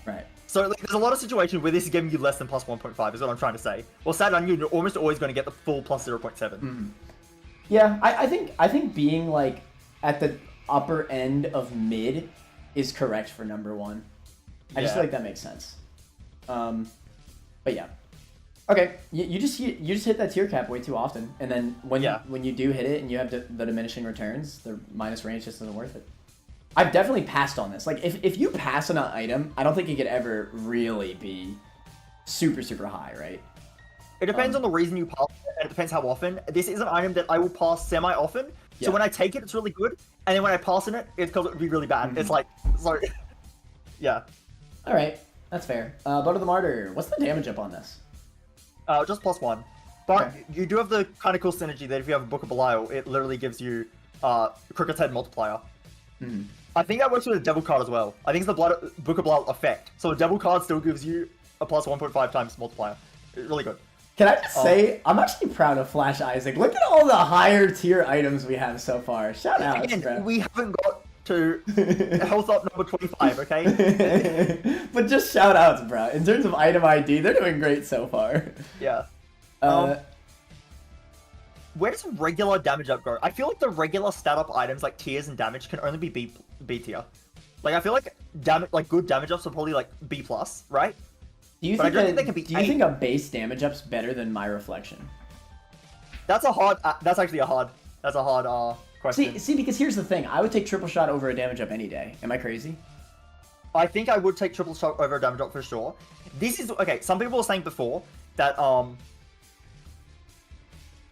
Right. So like, there's a lot of situations where this is giving you less than plus 1.5 is what I'm trying to say. Well, Sad Onion, you're almost always going to get the full plus 0.7. Yeah, I think being like at the upper end of mid is correct for number 1. I just feel like that makes sense. But yeah. Okay, you just hit that tier cap way too often, and then when you do hit it and you have the diminishing returns, the minus range just isn't worth it. I've definitely passed on this. Like if you pass on an item, I don't think it could ever really be super high, right? It depends on the reason you pass it, and it depends how often. This is an item that I will pass semi-often, so when I take it, it's really good, and then when I pass in it, it's because it would be really bad. It's like, so, yeah. All right, that's fair. Blood of the Martyr, what's the damage up on this? Just plus 1. But you do have the kind of cool synergy that if you have a Book of Belial, it literally gives you Cricket's Head multiplier. Hmm. I think that works with a devil card as well. I think it's the Book of Blood effect. So a devil card still gives you a plus 1.5 times multiplier. It's really good. Can I just say, I'm actually proud of Flash Isaac. Look at all the higher tier items we have so far. Shout out, Again, bro. we haven't got to health up number 25, okay? But just shout outs, bro. In terms of item ID, they're doing great so far. Yeah. Where does regular damage up go? I feel like the regular stat up items like tiers and damage can only be B tier. Like I feel like good damage ups are probably like B plus, right? Do you But I think don't think they can be do you think a base damage up's better than my reflection? That's a hard. That's actually a hard. That's a hard question. See, because here's the thing. I would take triple shot over a damage up any day. Am I crazy? I think I would take triple shot over a damage up for sure. This is okay. Some people were saying before that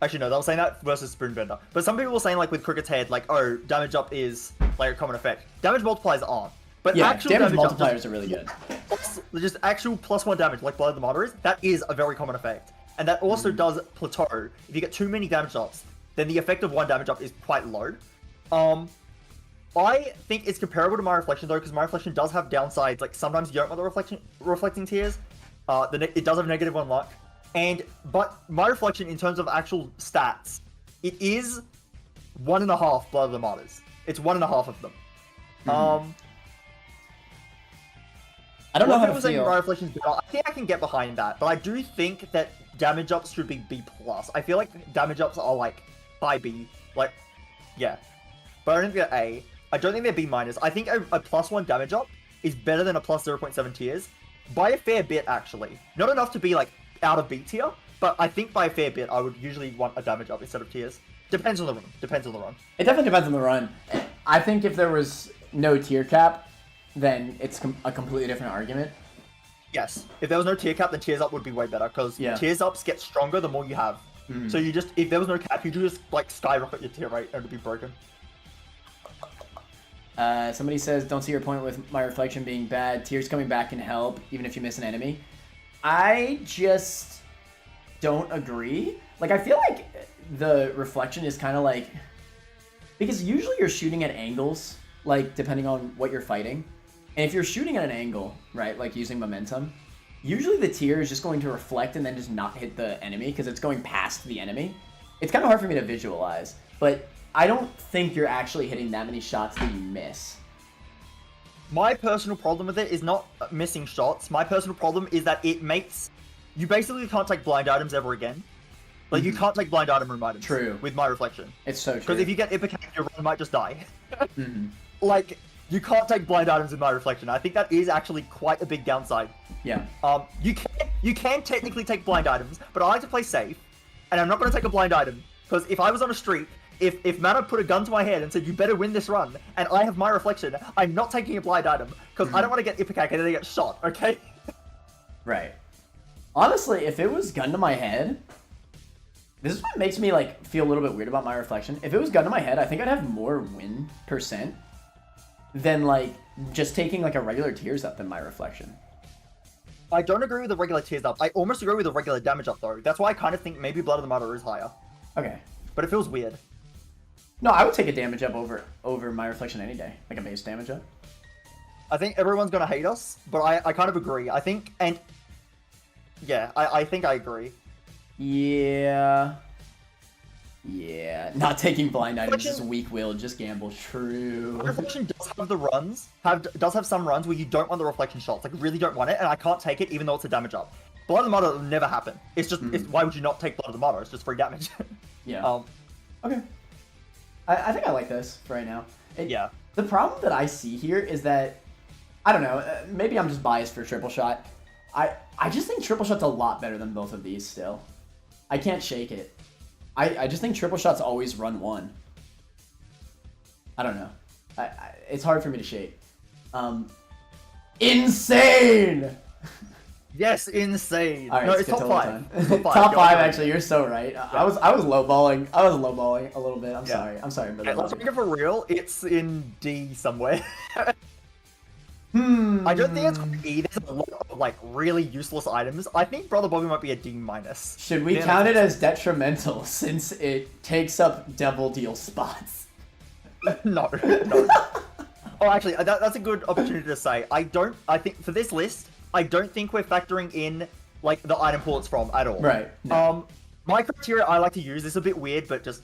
Actually, no, they were saying that versus Spoonbender. But some people were saying like with Cricket's Head, like oh, damage up is like a common effect. Damage multipliers aren't. But Yeah, actual damage up multipliers are really good. just actual +1 damage, like Blood of the Martyr is, that is a very common effect. And that also does plateau. If you get too many damage ups, then the effect of 1 damage up is quite low. I think it's comparable to My Reflection though, because My Reflection does have downsides. Like sometimes you don't want the reflecting tears. It does have -1 luck. But My Reflection, in terms of actual stats, it is 1.5 Blood of the Martyrs. It's 1.5 of them. I don't know how to feel. My Reflection's better. I think I can get behind that, but I do think that damage ups should be B+. I feel like damage ups are like high B, like yeah. But I don't think they're A. I don't think they're B-. I think a +1 damage up is better than a +0.7 tiers by a fair bit actually. Not enough to be like out of B tier, but I think by a fair bit I would usually want a damage up instead of tiers. Depends on the run. Depends on the run. It definitely depends on the run. I think if there was no tier cap, then it's a completely different argument. Yes. If there was no tier cap, then tiers up would be way better, because tiers ups get stronger the more you have. So you just, if there was no cap, you just like skyrocket your tier rate and it'd be broken. Somebody says, don't see your point with My Reflection being bad. Tiers coming back can help, even if you miss an enemy. I just don't agree. Like, I feel like the reflection is kind of like, because usually you're shooting at angles, like depending on what you're fighting. And if you're shooting at an angle, right, like using momentum, usually the tier is just going to reflect and then just not hit the enemy because it's going past the enemy. It's kind of hard for me to visualize, but I don't think you're actually hitting that many shots that you miss. My personal problem with it is not missing shots. My personal problem is that it makes... You basically can't take blind items ever again. Like, you can't take blind item room items. True. With My Reflection. It's so true. Because if you get Ipecac, your run might just die. Like, you can't take blind items in My Reflection. I think that is actually quite a big downside. Yeah. You can technically take blind items, but I like to play safe, and I'm not going to take a blind item, because if I was on a streak, if Mana put a gun to my head and said, you better win this run, and I have My Reflection, I'm not taking a blind item, because I don't want to get Ipecac and then get shot, okay? Right. Honestly, if it was gun to my head, this is what makes me like feel a little bit weird about My Reflection. If it was gun to my head, I think I'd have more win % than like just taking like a regular tiers up than My Reflection. I don't agree with the regular tiers up. I almost agree with the regular damage up though. That's why I kind of think maybe Blood of the Martyr is higher. Okay. But it feels weird. No, I would take a damage up over My Reflection any day. Like a base damage up. I think everyone's gonna hate us, but I kind of agree. I think, and yeah, I think I agree. Yeah. Yeah. Not taking blind items is weak-willed, just gamble. True. Reflection does have the runs, does have some runs where you don't want the reflection shots, like really don't want it, and I can't take it even though it's a damage up. Blood of the Martyr will never happen. It's just, why would you not take Blood of the Martyr? It's just free damage. Yeah. Okay. I think I like this for right now. Yeah. The problem that I see here is that, I don't know, maybe I'm just biased for triple shot. I just think triple shot's a lot better than both of these still. I can't shake it. I just think triple shots always run 1. I don't know. It's hard for me to shake. Insane! Yes, insane. All right, No, it's top 5. It's top 5. Top 5, actually. You're so right. Yeah. I was lowballing. I was lowballing a little bit. I'm sorry. I'm sorry. Okay, let's make it for real. It's in D somewhere. I don't think it's E. There's a lot of like really useless items. I think Brother Bobby might be a D-. Should we count it as detrimental since it takes up devil deal spots? No, no. Oh, actually, that's a good opportunity to say. I think for this list, I don't think we're factoring in like the item pool it's from at all. Right. No. My criteria I like to use, this is a bit weird, but just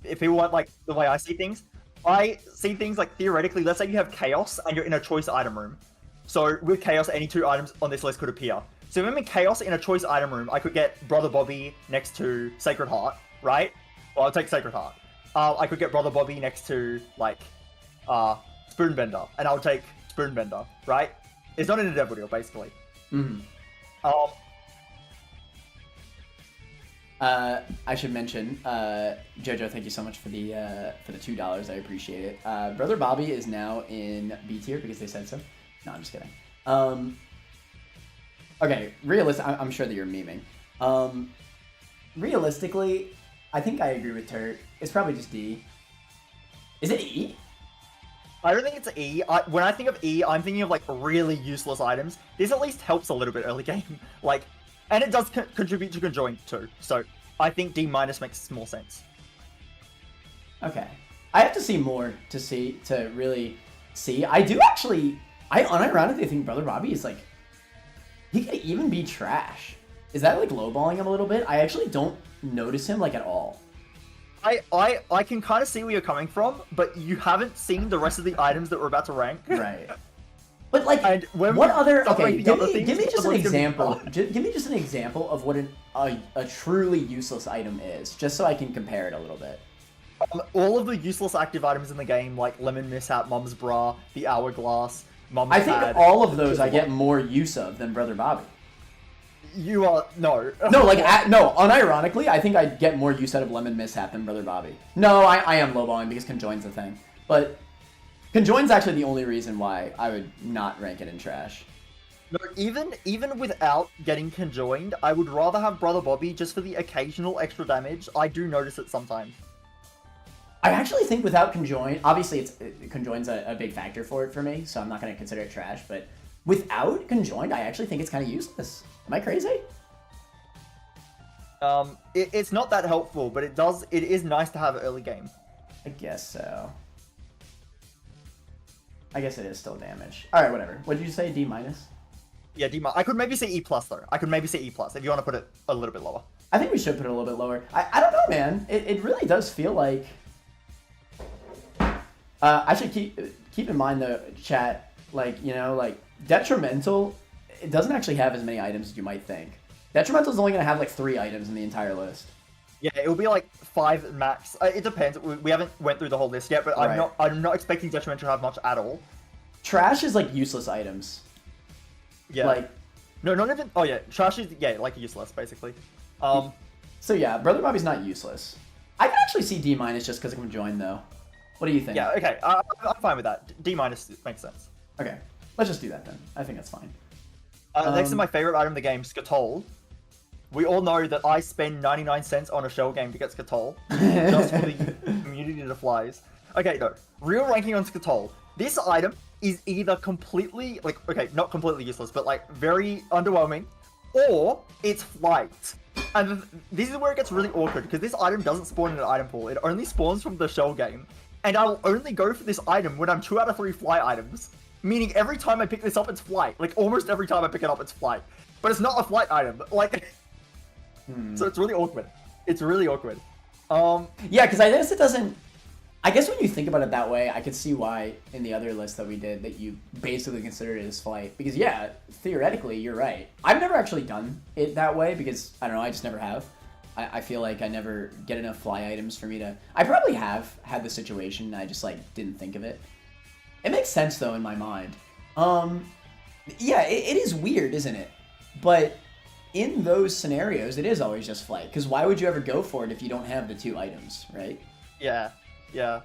if people want like the way I see things like theoretically, let's say you have Chaos and you're in a choice item room. So with Chaos, any 2 items on this list could appear. So if I'm in Chaos in a choice item room, I could get Brother Bobby next to Sacred Heart, right? Well, I'll take Sacred Heart. I could get Brother Bobby next to like Spoonbender, and I'll take Spoonbender, right? It's not in a devil deal, basically. Mm-hmm. I should mention, Jojo, thank you so much for the $2. I appreciate it. Brother Bobby is now in B tier because they said so. No, I'm just kidding. Okay, I'm sure that you're memeing. Realistically, I think I agree with Turt. It's probably just D. Is it E? I don't think it's E. When I think of E, I'm thinking of like really useless items. This at least helps a little bit early game. Like, and it does contribute to conjoin too. So I think D- makes more sense. Okay. I have to see more to really see. I do actually, I unironically think Brother Bobby is like, he could even be trash. Is that like lowballing him a little bit? I actually don't notice him like at all. I can kind of see where you're coming from, but you haven't seen the rest of the items that we're about to rank. Right. But like, and what other? Okay, give me just an example. Give me just an example of what a truly useless item is, just so I can compare it a little bit. All of the useless active items in the game, like Lemon Mishap, Mum's Bra, the Hourglass, Mum's I think Pad, all of those I get more use of than Brother Bobby. You are no. No, like no. Unironically, I think I get more use out of Lemon Mishap than Brother Bobby. No, I am lowballing because conjoin's the thing, but conjoin's actually the only reason why I would not rank it in trash. No, even without getting conjoined, I would rather have Brother Bobby just for the occasional extra damage. I do notice it sometimes. I actually think without conjoin, obviously conjoin's a big factor for it for me, so I'm not going to consider it trash, but without conjoined, I actually think it's kind of useless. Am I crazy? It's not that helpful, but it is nice to have early game. I guess so. I guess it is still damage. Alright, whatever. What did you say, D-? Yeah, D-. I could maybe say E+, though. I could maybe say E+, if you want to put it a little bit lower. I think we should put it a little bit lower. I don't know, man. It really does feel like... I should keep in mind, though, chat, like, you know, like, Detrimental, it doesn't actually have as many items as you might think. Detrimental is only going to have, like, 3 items in the entire list. Yeah, it'll be like 5 max. It depends. We haven't went through the whole list yet, but Right. I'm not expecting Detrimental to have much at all. Trash is, like, useless items. Yeah. Like... No, not even... Oh, yeah. Trash is, yeah, like, useless, basically. So, yeah, Brother Bobby's not useless. I can actually see D- just because of conjoined, though. What do you think? Yeah, okay. I'm fine with that. D- makes sense. Okay. Let's just do that, then. I think that's fine. Next to my favorite item in the game, Skatol. We all know that I spend 99 cents on a shell game to get Skatol, just for the immunity to flies. Okay, no. Real ranking on Skatol. This item is either completely, like, okay, not completely useless, but, like, very underwhelming, or it's flight. And this is where it gets really awkward, because this item doesn't spawn in an item pool. It only spawns from the shell game. And I'll only go for this item when I'm 2 out of 3 fly items. Meaning every time I pick this up, it's flight. Like, almost every time I pick it up, it's flight. But it's not a flight item. Like, so it's really awkward. It's really awkward. Yeah, because I guess it doesn't... I guess when you think about it that way, I could see why in the other list that we did that you basically considered it as flight. Because, yeah, theoretically, you're right. I've never actually done it that way because, I don't know, I just never have. I feel like I never get enough fly items for me to... I probably have had the situation, and I just, like, didn't think of it. It makes sense, though, in my mind. Yeah, it is weird, isn't it? But in those scenarios, it is always just flight. Because why would you ever go for it if you don't have the 2 items, right? Yeah, yeah.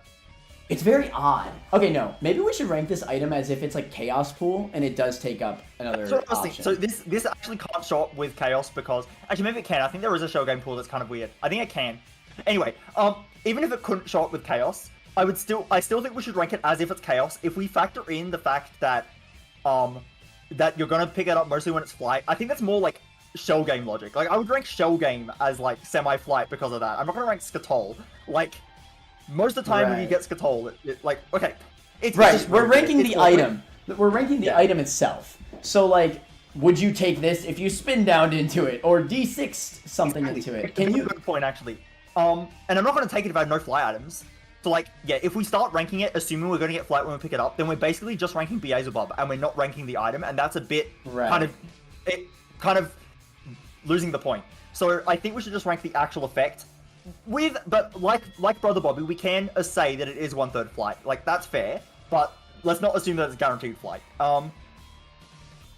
It's very odd. Okay, no. Maybe we should rank this item as if it's like Chaos Pool, and it does take up another option. So this actually can't show up with Chaos because... Actually, maybe it can. I think there is a shell game pool that's kind of weird. I think it can. Anyway, even if it couldn't show up with Chaos, I still think we should rank it as if it's Chaos. If we factor in the fact that that you're gonna pick it up mostly when it's flight, I think that's more like shell game logic. Like, I would rank shell game as like semi-flight because of that. I'm not gonna rank Skatol. Like, Most of the time when you Right. get Skatol, like, okay. It's Right, just we're really good. ranking It's the all good. item. We're ranking the Yeah. item itself. So, like, would you take this if you spin down into it, or D6 something into it? It's a Can very you? good point, actually. And I'm not going to take it if I have no fly items. So, like, yeah, if we start ranking it, assuming we're going to get flight when we pick it up, then we're basically just ranking BAs above, and we're not ranking the item, and that's a bit Right. kind of losing the point. So I think we should just rank the actual effect. But like Brother Bobby, we can say that it is 1/3 flight. Like, that's fair, but let's not assume that it's guaranteed flight.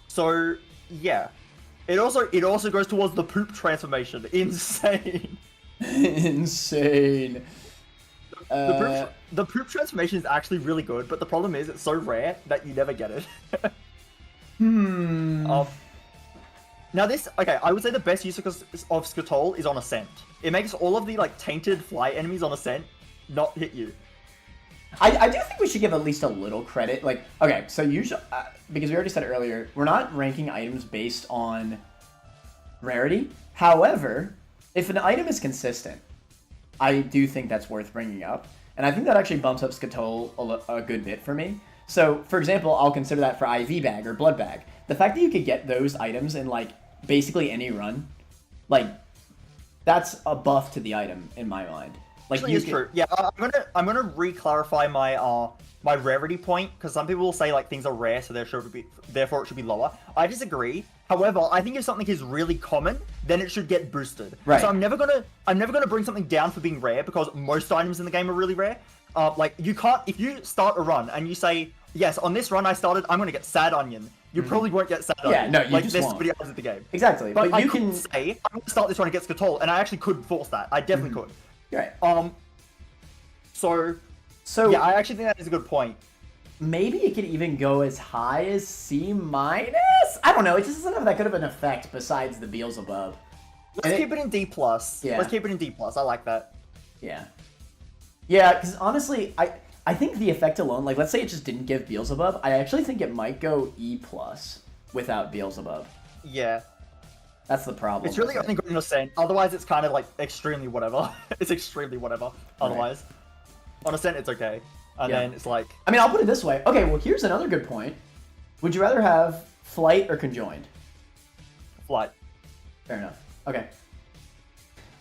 So yeah, it also goes towards the poop transformation. Insane. Insane. The poop transformation is actually really good, but the problem is it's so rare that you never get it. Now this, okay, I would say the best use of Skatol is on Ascent. It makes all of the, like, tainted fly enemies on Ascent not hit you. I do think we should give at least a little credit. Like, okay, so usually, because we already said it earlier, we're not ranking items based on rarity. However, if an item is consistent, I do think that's worth bringing up. And I think that actually bumps up Skatol a good bit for me. So, for example, I'll consider that for IV Bag or Blood Bag. The fact that you could get those items in, like, basically any run, like, that's a buff to the item in my mind. Like, Actually, it's true. Yeah, I'm gonna re-clarify my my rarity point, because some people will say, like, things are rare, so therefore it should be lower. I disagree. However, I think if something is really common, then it should get boosted. Right. So I'm never gonna bring something down for being rare, because most items in the game are really rare. Like, you can't, if you start a run and you say, yes, on this run I'm gonna get Sad Onion. You probably won't get Sad Onion. Yeah, no, you like, just there's won't. somebody else in the game. Exactly, but I you could can say, I'm gonna start this run and get Skatol, and I actually could force that. I definitely could. Right. So yeah, I actually think that is a good point. Maybe it could even go as high as C-. I don't know. It just doesn't have that good of an effect besides the Beelzebub. Let's keep it in D+. Yeah. Let's keep it in D+. I like that. Yeah. Yeah, because honestly, I think the effect alone, like, let's say it just didn't give Beelzebub, I actually think it might go E+ without Beelzebub. Yeah. That's the problem. It's really only good in Ascent. Otherwise, it's kind of, like, extremely whatever. It's extremely whatever. Otherwise. Right. On Ascent, it's okay. And then it's like... I mean, I'll put it this way. Okay, well, here's another good point. Would you rather have Flight or Conjoined? Flight. Fair enough. Okay.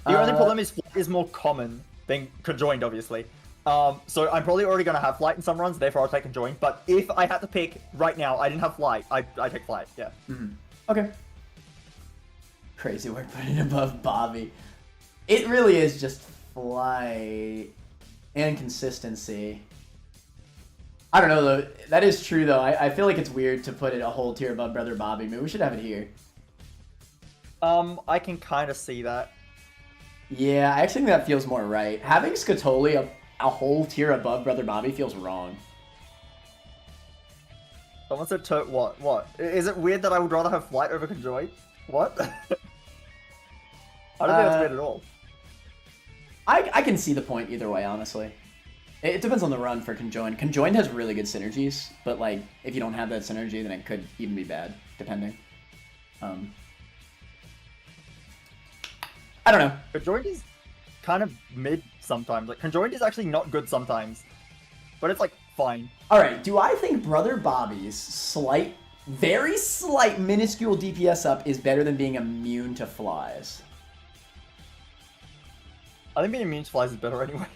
The only problem is Flight is more common than Conjoined, obviously. So I'm probably already going to have Flight in some runs, therefore I'll take Conjoined. But if I had to pick right now, I didn't have Flight, I take Flight, yeah. Mm-hmm. Okay. Crazy we're putting it above Bobby. It really is just Flight and consistency. I don't know, though. That is true, though. I feel like it's weird to put it a whole tier above Brother Bobby. Maybe we should have it here. I can kind of see that. Yeah, I actually think that feels more right. Having Skatoli a whole tier above Brother Bobby feels wrong. Someone said Turt what? What? Is it weird that I would rather have Flight over Conjoined? What? I don't think that's weird at all. I can see the point either way, honestly. It depends on the run for Conjoined. Conjoined has really good synergies, but, like, if you don't have that synergy, then it could even be bad, depending. I don't know. Conjoined is kind of mid sometimes. Like, Conjoined is actually not good sometimes. But it's, like, fine. Alright, do I think Brother Bobby's very slight, minuscule DPS up is better than being immune to flies? I think being immune to flies is better anyway.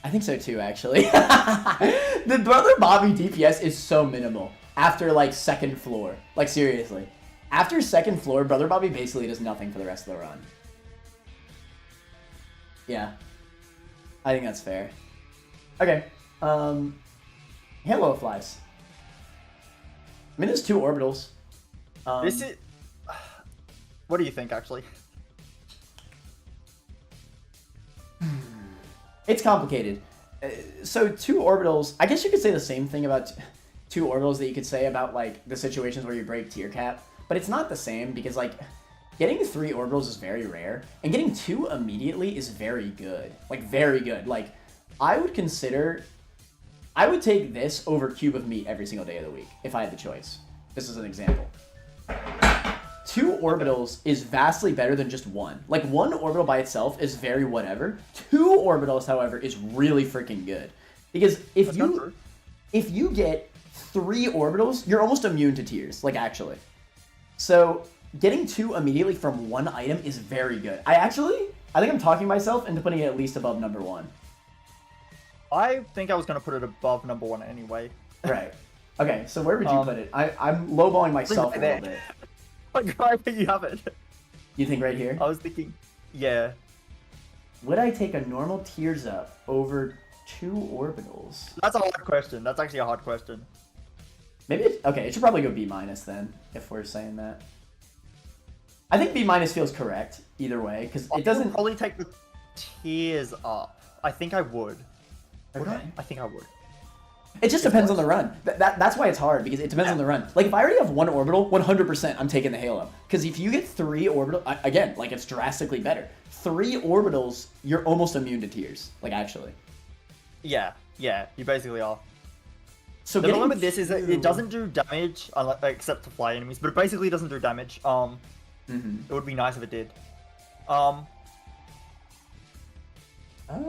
I think so too, actually. The Brother Bobby DPS is so minimal after, like, second floor. Like, seriously. After second floor, Brother Bobby basically does nothing for the rest of the run. Yeah. I think that's fair. Okay. Halo flies. I mean, there's 2 orbitals. This is... What do you think, actually? It's complicated. So 2 orbitals, I guess you could say the same thing about 2 orbitals that you could say about, like, the situations where you break tier cap, but it's not the same because, like, getting 3 orbitals is very rare, and getting 2 immediately is very good. Like, very good. Like, I would take this over Cube of Meat every single day of the week if I had the choice. This is an example. 2 orbitals is vastly better than just 1. Like, 1 orbital by itself is very whatever. 2 orbitals, however, is really freaking good. Because if you get 3 orbitals, you're almost immune to tears, like, actually. So, getting 2 immediately from 1 item is very good. I think I'm talking myself into putting it at least above number 1. I think I was going to put it above number 1 anyway. Right. Okay, so where would you put it? I'm lowballing myself a little bit. Like, right where you have it. You think right here? I was thinking, yeah. Would I take a normal tears up over 2 orbitals? That's a hard question. That's actually a hard question. Maybe it should probably go B- then, if we're saying that. I think B- feels correct either way, because it doesn't... I'd probably take the tears up. I think I would. Okay. I think I would. It just depends on the run. That's why it's hard, because it depends on the run. Like, if I already have 1 orbital, 100% I'm taking the Halo. Because if you get 3 orbital, again, like, it's drastically better. 3 orbitals, you're almost immune to tears. Like, actually. Yeah, you basically are. So the problem with this is that it doesn't do damage, except to fly enemies, but it basically doesn't do damage. It would be nice if it did.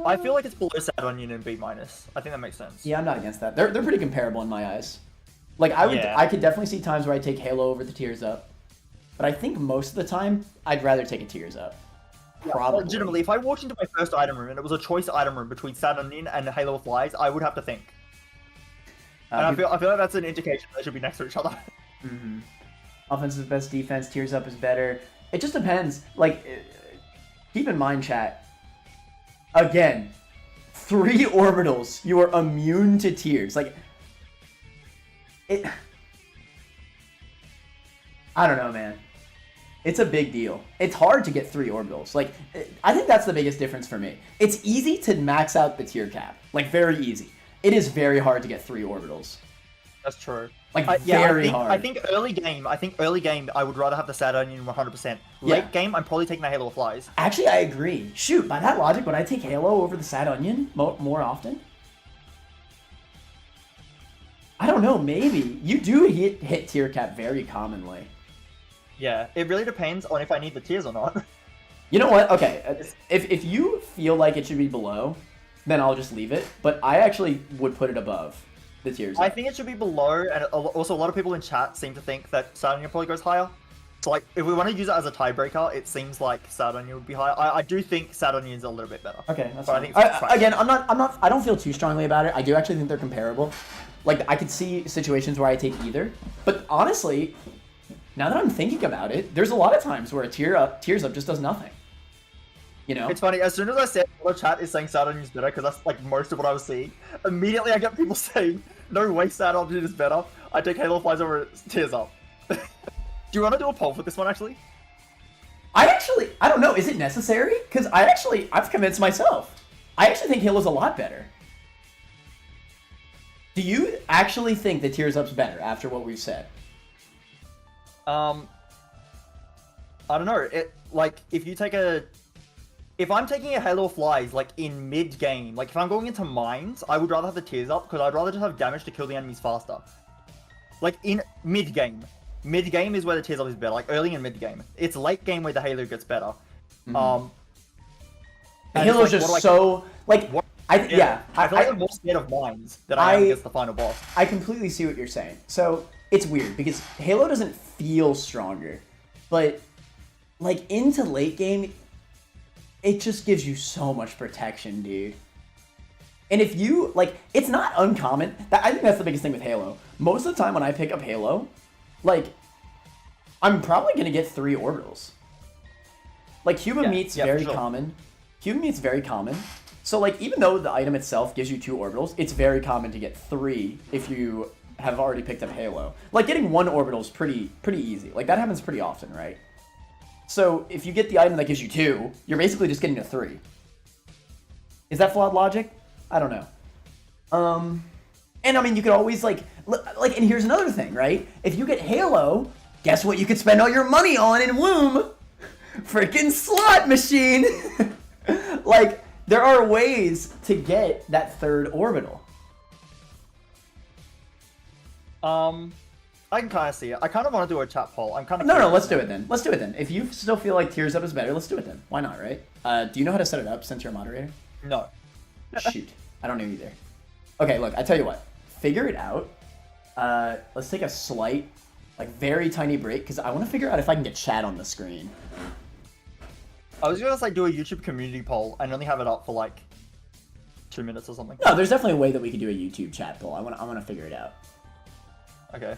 I feel like it's below Sad Onion and B-. I think that makes sense. Yeah, I'm not against that. They're pretty comparable in my eyes. Like, I could definitely see times where I take Halo over the tears up. But I think most of the time, I'd rather take a tears up. Probably. Legitimately, if I walked into my first item room and it was a choice item room between Sad Onion and Halo of Flies, I would have to think. And I feel like that's an indication they should be next to each other. Offense is best defense, tears up is better. It just depends. Like, keep in mind, chat. Again, 3 orbitals, you are immune to tears. Like, I don't know, man. It's a big deal. It's hard to get 3 orbitals. Like, I think that's the biggest difference for me. It's easy to max out the tier cap. Like, very easy. It is very hard to get 3 orbitals. That's true. Like, very hard. I think early game, I would rather have the Sad Onion 100%. Late game, I'm probably taking the Halo of Flies. Actually, I agree. Shoot, by that logic, would I take Halo over the Sad Onion more often? I don't know, maybe. You do hit tier cap very commonly. Yeah, it really depends on if I need the tears or not. You know what? Okay, if you feel like it should be below, then I'll just leave it. But I actually would put it above the tiers. I think it should be below, and also a lot of people in chat seem to think that Sad Onion probably goes higher. So, like, if we want to use it as a tiebreaker, it seems like Sad Onion would be higher. I do think Sad Onion's a little bit better. Okay, that's fine. fine. Again, I don't feel too strongly about it. I do actually think they're comparable. Like, I could see situations where I take either. But honestly, now that I'm thinking about it, there's a lot of times where a tears up just does nothing. You know? It's funny, as soon as I said the chat is saying Sad Onion's better, because that's like most of what I was seeing, immediately I get people saying, no way Sad Onion is better. I take Halo Flies over Tears Up. Do you want to do a poll for this one, actually? I don't know, is it necessary? Because I've convinced myself. I actually think Halo's a lot better. Do you actually think that Tears Up's better after what we've said? I don't know. If I'm taking a Halo Flies, like, in mid-game, like, if I'm going into mines, I would rather have the Tears Up, because I'd rather just have damage to kill the enemies faster. Like, in mid-game. Mid-game is where the Tears Up is better, like, early and mid-game. It's late game where the Halo gets better. Halo's just so... Like, I feel like I'm more scared of mines than I am against the final boss. I completely see what you're saying. So, it's weird, because Halo doesn't feel stronger. But, like, into late game... It just gives you so much protection, dude. And if you, like, it's not uncommon. I think that's the biggest thing with Halo. Most of the time when I pick up Halo, like, I'm probably going to get 3 orbitals. Like, Human Meat's very common. Human Meat's very common. So, like, even though the item itself gives you 2 orbitals, it's very common to get 3 if you have already picked up Halo. Like, getting 1 orbital is pretty easy. Like, that happens pretty often, right? So, if you get the item that gives you 2, you're basically just getting a 3. Is that flawed logic? I don't know. And I mean, you could always, and here's another thing, right? If you get Halo, guess what you could spend all your money on in Womb? Freaking slot machine! Like, there are ways to get that 3rd orbital. I can kind of see it. I kind of want to do a chat poll. I'm kind of No, let's do it then. Let's do it then. If you still feel like Tears Up is better, let's do it then. Why not, right? Do you know how to set it up since you're a moderator? No. Shoot. I don't know either. Okay, look, I tell you what. Figure it out. Let's take a slight, like, very tiny break, because I want to figure out if I can get chat on the screen. I was gonna say do a YouTube community poll and only have it up for like 2 minutes or something. No, there's definitely a way that we could do a YouTube chat poll. I want to figure it out. Okay.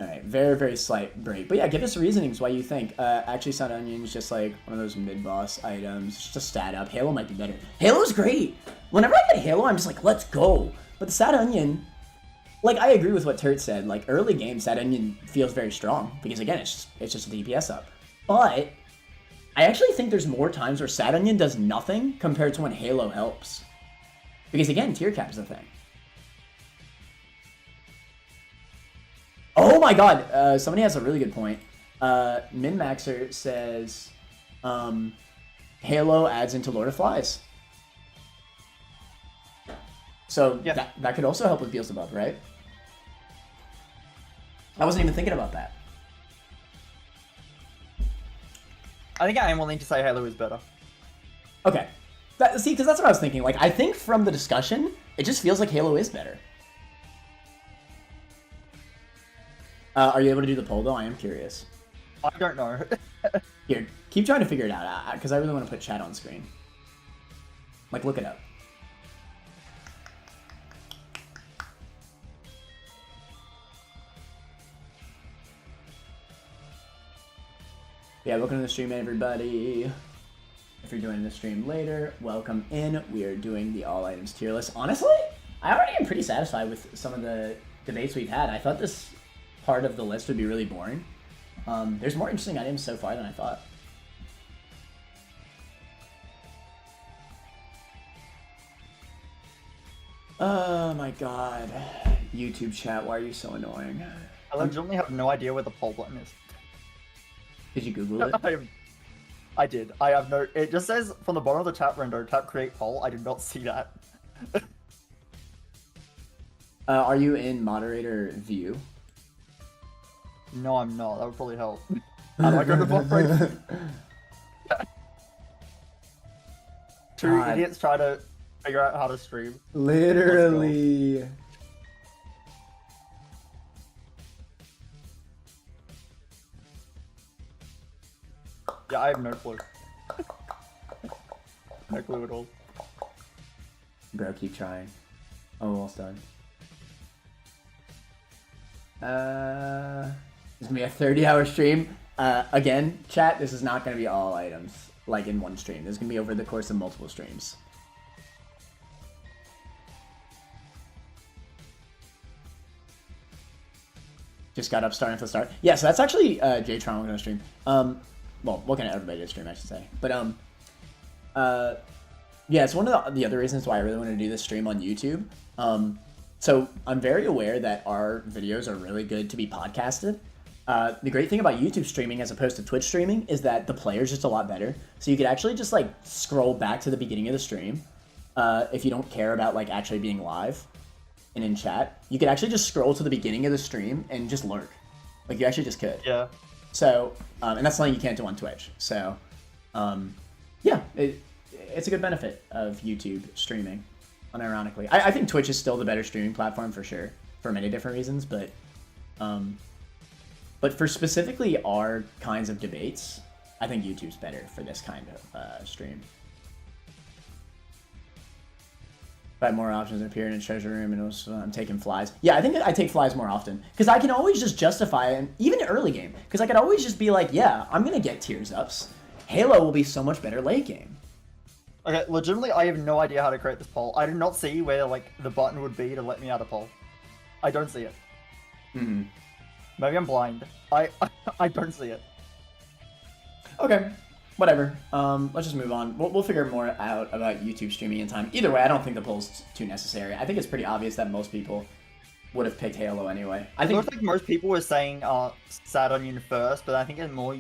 Alright, very, very slight break. But yeah, give us reasonings why you think. Actually, Sun Onion is just like one of those mid-boss items. It's just a stat up. Halo might be better. Halo's great! Whenever I get Halo, I'm just like, let's go! But the Sad Onion, like, I agree with what Turt said. Like, early game, Sad Onion feels very strong. Because, again, it's just a DPS up. But I actually think there's more times where Sad Onion does nothing compared to when Halo helps. Because, again, tier cap's the thing. Oh my god, somebody has a really good point. Min-Maxer says, Halo adds into Lord of Flies. So yeah. that could also help with Beelzebub, right? I wasn't even thinking about that. I think I am willing to say Halo is better. Okay. See, because that's what I was thinking. Like, I think from the discussion, it just feels like Halo is better. Are you able to do the poll, though? I am curious. I don't know. Here, keep trying to figure it out, because I really want to put chat on screen. Like, look it up. Yeah, welcome to the stream, everybody. If you're joining the stream later, welcome in. We are doing the all items tier list. Honestly, I already am pretty satisfied with some of the debates we've had. I thought this part of the list would be really boring. There's more interesting items so far than I thought. Oh my god. YouTube chat, why are you so annoying? I legitimately have no idea where the poll button is. Did you Google it? I did. I have no... It just says from the bottom of the chat window, tap create poll. I did not see that. Are you in moderator view? No, I'm not. That would probably help. How do I go to bot break? Two idiots try to figure out how to stream. Literally. Yeah, I have no clue. No clue at all. Bro, keep trying. Oh, almost done. It's gonna be a 30-hour stream. Again, chat, this is not gonna be all items, like in one stream. This is gonna be over the course of multiple streams. Just got up starting from the start. Yeah, so that's actually J-Tron gonna stream. Well, looking at everybody to stream, I should say. But yeah, it's one of the other reasons why I really want to do this stream on YouTube. So I'm very aware that our videos are really good to be podcasted. The great thing about YouTube streaming as opposed to Twitch streaming is that the player's just a lot better. So you could actually just like scroll back to the beginning of the stream if you don't care about like actually being live and in chat. You could actually just scroll to the beginning of the stream and just lurk. Like you actually just could. Yeah. So, and that's something you can't do on Twitch. So, yeah, it's a good benefit of YouTube streaming, unironically. I think Twitch is still the better streaming platform for sure, for many different reasons, but for specifically our kinds of debates, I think YouTube's better for this kind of stream. If I have more options appear in a treasure room and also I'm taking flies. Yeah, I think I take flies more often. Because I can always just justify it, even early game. Because I could always just be like, yeah, I'm going to get tears ups. Halo will be so much better late game. Okay, legitimately, I have no idea how to create this poll. I do not see where like the button would be to let me out a poll. I don't see it. Mm-hmm. Maybe I'm blind. I don't see it. Okay. Whatever. Let's just move on. We'll figure more out about YouTube streaming in time. Either way, I don't think the poll's too necessary. I think it's pretty obvious that most people would have picked Halo anyway. I think most people were saying Sad Onion first, but I think the more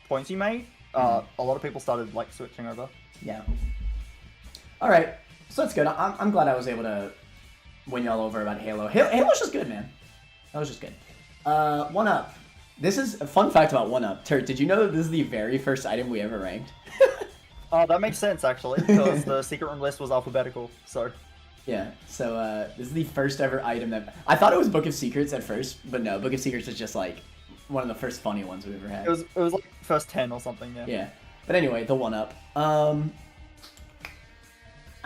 points you made, a lot of people started like switching over. Yeah. All right. So that's good. I'm glad I was able to win y'all over about Halo. Halo's just good, man. That was just good. 1-up. This is a fun fact about 1-up. Turt, did you know that this is the very first item we ever ranked? That makes sense, actually, because the secret room list was alphabetical, so... Yeah, so this is the first ever item that... I thought it was Book of Secrets at first, but no, Book of Secrets is just, like, one of the first funny ones we've ever had. It was like, first 10 or something, yeah. Yeah, but anyway, the 1-up. I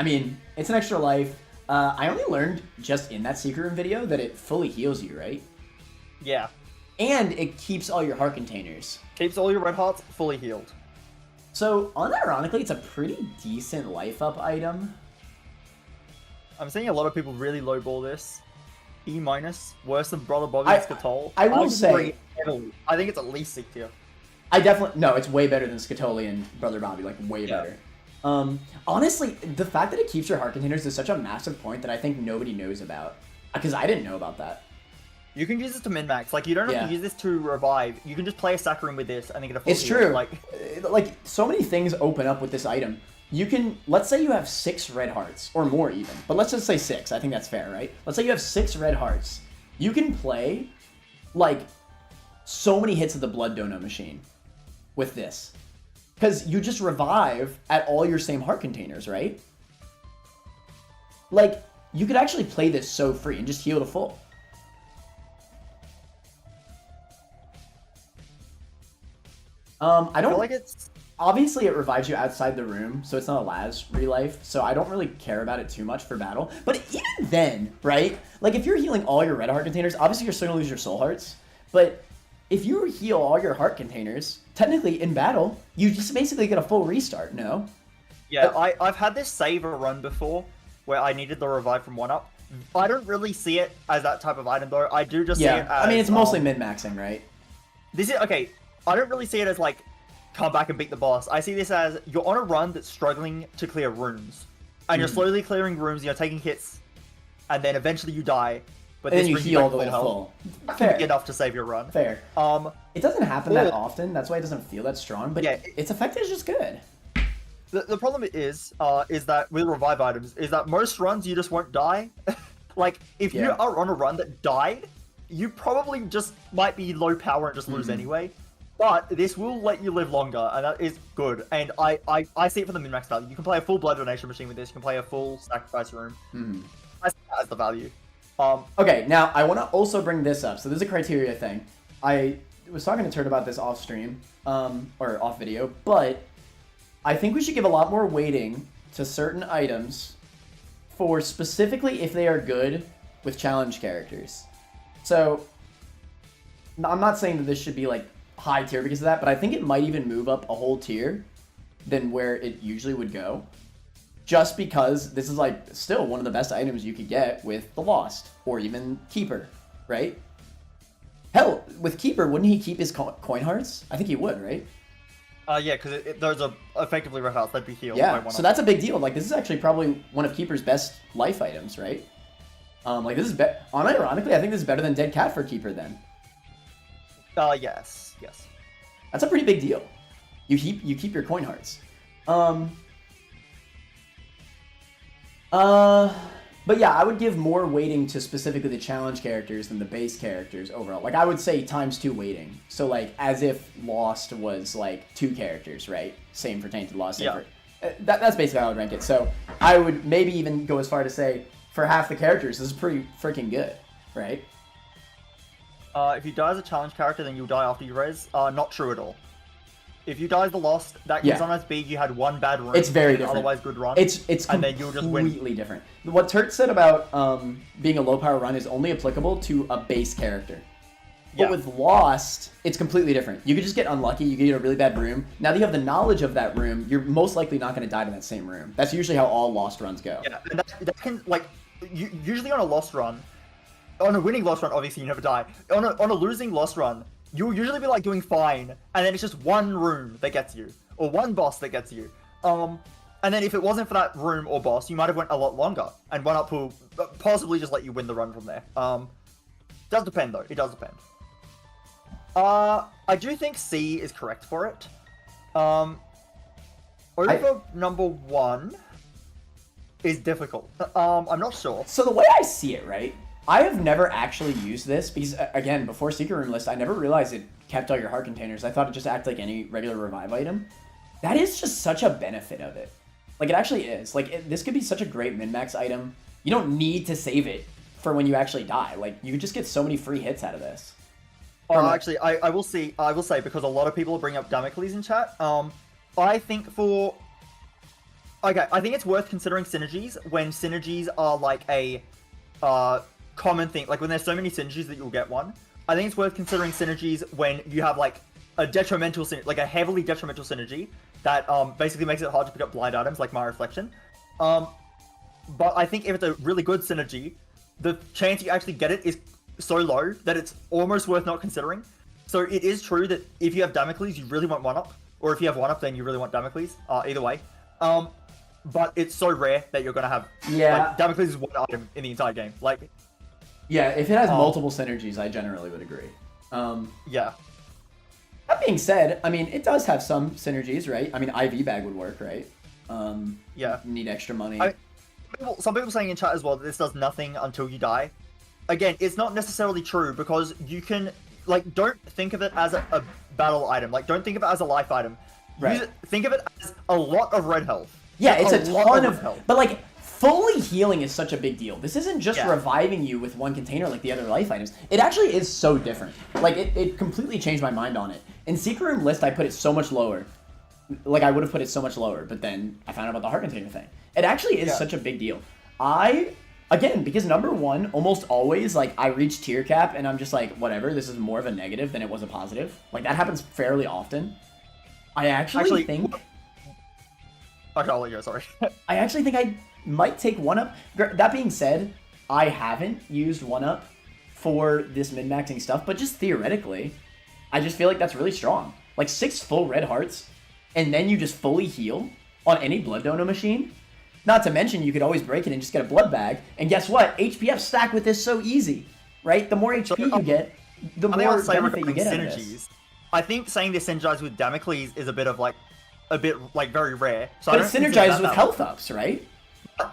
mean, it's an extra life. I only learned just in that secret room video that it fully heals you, right? Yeah. And it keeps all your heart containers. Keeps all your red hearts fully healed. So, unironically, it's a pretty decent life up item. I'm seeing a lot of people really lowball this. E-, worse than Brother Bobby and Skatol. I will say... I think it's at least C tier. No, it's way better than Skatoli and Brother Bobby, like, way better. Honestly, the fact that it keeps your heart containers is such a massive point that I think nobody knows about. Because I didn't know about that. You can use this to min-max. Like, you don't have to use this to revive. You can just play a sack room with this and then get a full It's heal. true. Like, so many things open up with this item. You can, let's say you have 6 red hearts, or more even. But let's just say 6. I think that's fair, right? Let's say you have 6 red hearts. You can play, like, so many hits of the Blood Dono machine with this. Because you just revive at all your same heart containers, right? Like, you could actually play this so free and just heal to full. I don't... feel like it's... Obviously, it revives you outside the room, so it's not a Laz relife, so I don't really care about it too much for battle. But even then, right? Like, if you're healing all your red heart containers, obviously you're still going to lose your soul hearts. But if you heal all your heart containers, technically, in battle, you just basically get a full restart, no? Yeah, I've had this save a run before, where I needed the revive from 1-up. I don't really see it as that type of item, though. I do just see it as... I mean, it's mostly min-maxing, right? This is... Okay, I don't really see it as, like, come back and beat the boss. I see this as you're on a run that's struggling to clear rooms. And you're slowly clearing rooms, you're taking hits, and then eventually you die. But and this then you brings heal back all the way to full. Fair. Enough to save your run. Fair. It doesn't happen that often, that's why it doesn't feel that strong, but yeah, its effect is just good. The problem is that with revive items, is that most runs you just won't die. Like, if you are on a run that died, you probably just might be low power and just lose anyway. But this will let you live longer, and that is good. And I see it for the min-max value. You can play a full blood donation machine with this. You can play a full sacrifice room. I see that as the value. Okay, now I want to also bring this up. So this is a criteria thing. I was talking to Turt about this off stream, or off video, but I think we should give a lot more weighting to certain items for specifically if they are good with challenge characters. So I'm not saying that this should be like high tier because of that, but I think it might even move up a whole tier than where it usually would go. Just because this is like still one of the best items you could get with the Lost or even Keeper, right? Hell, with Keeper, wouldn't he keep his coin hearts? I think he would, right? Yeah, because those are effectively red hearts that'd be healed. Yeah, so that's a big deal. Like, this is actually probably one of Keeper's best life items, right? Like, this is unironically, I think this is better than Dead Cat for Keeper then. Yes. That's a pretty big deal. You keep your coin hearts. But yeah, I would give more weighting to specifically the challenge characters than the base characters overall. Like, I would say ×2 weighting. So, like, as if Lost was, like, 2 characters, right? Same for Tainted Lost. Yeah. That's basically how I would rank it. So, I would maybe even go as far to say, for half the characters, this is pretty freaking good, right? If you die as a challenge character, then you'll die after you res. Not true at all. If you die as the Lost, that can sometimes be you had one bad run. It's very different. Otherwise good run. It's and then you'll just win. Completely different. What Turt said about being a low power run is only applicable to a base character. But with Lost, it's completely different. You could just get unlucky, you could get a really bad room. Now that you have the knowledge of that room, you're most likely not going to die in that same room. That's usually how all Lost runs go. Yeah, and that can, like, usually on a Lost run, on a winning Lost run, obviously you never die. On a losing Lost run, you'll usually be like doing fine, and then it's just one room that gets you, or one boss that gets you. And then if it wasn't for that room or boss, you might have went a lot longer, and 1-up will possibly just let you win the run from there. Does depend though, it does depend. I do think C is correct for it. Over number 1, is difficult. I'm not sure. So the way I see it, right? I have never actually used this because, again, before Secret Room List, I never realized it kept all your heart containers. I thought it just acted like any regular revive item. That is just such a benefit of it. Like, it actually is. Like, this could be such a great min-max item. You don't need to save it for when you actually die. Like, you just get so many free hits out of this. Actually, I will say, because a lot of people bring up Damocles in chat, I think I think it's worth considering synergies when synergies are like a common thing. Like when there's so many synergies that you'll get one. I think it's worth considering synergies when you have like a detrimental like a heavily detrimental synergy that basically makes it hard to pick up blind items like my reflection. But I think if it's a really good synergy, the chance you actually get it is so low that it's almost worth not considering. So it is true that if you have Damocles, you really want 1-up, or if you have 1-up, then you really want Damocles. Either way. But it's so rare that you're gonna have. Yeah. Like, Damocles is one item in the entire game. Like. Yeah, if it has multiple synergies, I generally would agree. Yeah. That being said, I mean, it does have some synergies, right? I mean, IV bag would work, right? Yeah. You need extra money. Some people saying in chat as well that this does nothing until you die. Again, it's not necessarily true because you can, like, don't think of it as a battle item. Like, don't think of it as a life item. Right. Think of it as a lot of red health. Yeah, it's a ton of health. But, like, fully healing is such a big deal. This isn't just reviving you with one container like the other life items. It actually is so different. Like, it completely changed my mind on it. In Secret Room List, I put it so much lower. Like, I would have put it so much lower, but then I found out about the heart container thing. It actually is such a big deal. Again, because number one, almost always, like, I reach tier cap and I'm just like, whatever, this is more of a negative than it was a positive. Like, that happens fairly often. I actually think... Okay, I'll let you go, sorry. I actually think I might take 1-up. That being said, I haven't used 1-up for this min-maxing stuff, but just theoretically, I just feel like that's really strong. Like, 6 full red hearts, and then you just fully heal on any blood donor machine. Not to mention, you could always break it and just get a blood bag. And guess what? HPF stack with this so easy, right? The more HP you get, the more benefit you get out of this. I think saying this synergizes with Damocles is a bit very rare. So but it synergizes with health ups, right?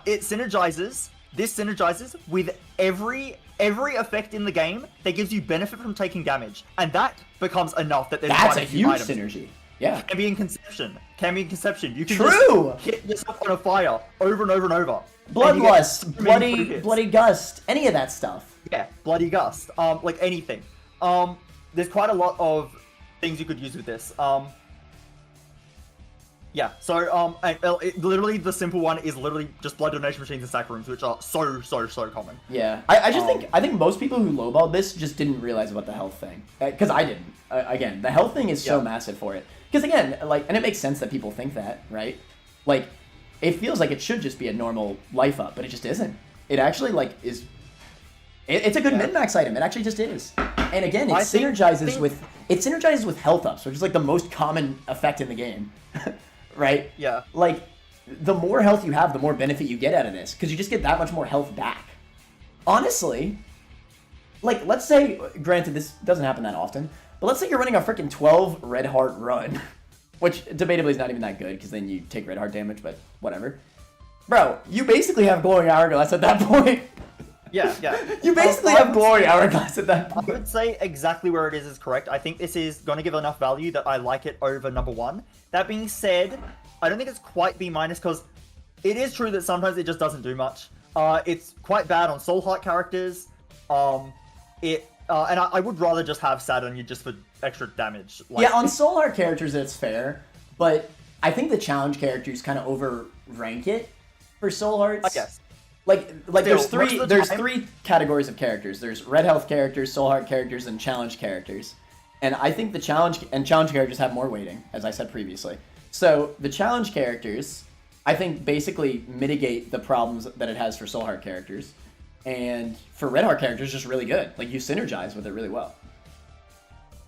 It synergizes. This synergizes with every effect in the game that gives you benefit from taking damage, and that becomes enough that there's that's a huge synergy. Yeah. Can be in Conception. You can just hit yourself on a fire over and over and over. Bloodlust, bloody gust, any of that stuff. Yeah, bloody gust. Like anything. There's quite a lot of things you could use with this. Yeah, so, literally the simple one is literally just blood donation machines and sack rooms, which are so common. Yeah, I just think most people who lowballed this just didn't realize about the health thing. Because I didn't. Again, the health thing is so massive for it. Because again, like, and it makes sense that people think that, right? Like, it feels like it should just be a normal life up, but it just isn't. It actually, like, is... It's a good min-max item. It actually just is. And again, it synergizes with health ups, which is, like, the most common effect in the game. Right? Yeah. Like, the more health you have, the more benefit you get out of this, because you just get that much more health back. Honestly, like, let's say, granted, this doesn't happen that often, but let's say you're running a freaking 12 red heart run, which debatably is not even that good, because then you take red heart damage, but whatever. Bro, you basically have glowing hourglass at that point. Yeah. You basically have glowing hourglass at that point. I would say exactly where it is correct. I think this is going to give enough value that I like it over number one. That being said, I don't think it's quite B- because it is true that sometimes it just doesn't do much. It's quite bad on soul heart characters. And I would rather just have Sad on you just for extra damage. Like, yeah, on soul heart characters it's fair, but I think the challenge characters kind of overrank it for soul hearts. I guess. Like Still, there's three categories of characters. There's red health characters, soul heart characters, and challenge characters. And I think the challenge characters have more weighting, as I said previously. So the challenge characters, I think, basically mitigate the problems that it has for soul heart characters. And for red heart characters, just really good. Like, you synergize with it really well.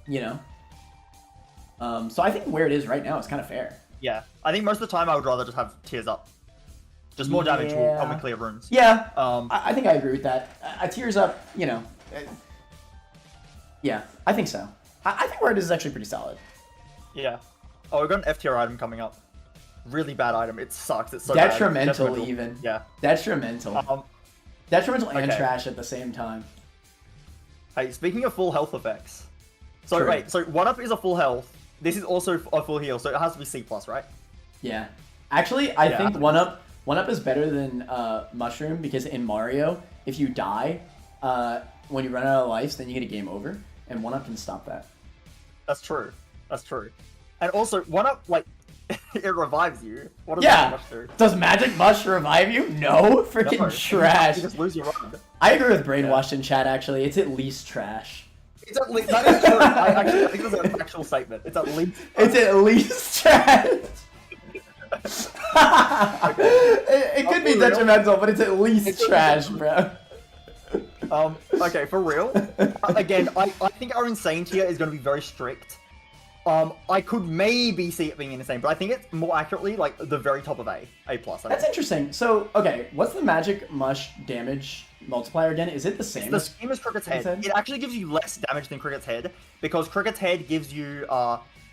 You know? So I think where it is right now is kind of fair. Yeah. I think most of the time I would rather just have tears up. Just more damage will help me clear runes. Yeah, I think I agree with that. Tears up, you know. Yeah, I think so. I think where it is actually pretty solid. Yeah. Oh, we've got an F tier item coming up. really bad item. It sucks. It's so bad. Detrimental even. Yeah. Detrimental. Detrimental and okay. trash at the same time. Hey, speaking of full health effects. So True. wait, so 1-up is a full health. This is also a full heal, so it has to be C+, right? Yeah. Actually, I think 1-up is better than Mushroom because in Mario, if you die, when you run out of lives, then you get a game over, and 1-up can stop that. That's true. That's true. And also, 1-up, like, it revives you. What does Yeah. Magic Mush do? Does Magic Mush revive you? No. Freaking No, trash. You just lose your run. I agree with Brainwashed in chat, actually. It's at least trash. It's at least, that is true. I think that's an actual statement. It's at least... It's at least trash. It could be detrimental, but it's at least trash, bro. Okay, for real. Again, I think our insane tier is going to be very strict. I could maybe see it being insane, but I think it's more accurately like the very top of A+. That's interesting. So, okay, what's the Magic Mush damage multiplier again? Is it the same? The same as Cricket's Head. It actually gives you less damage than Cricket's Head because Cricket's Head gives you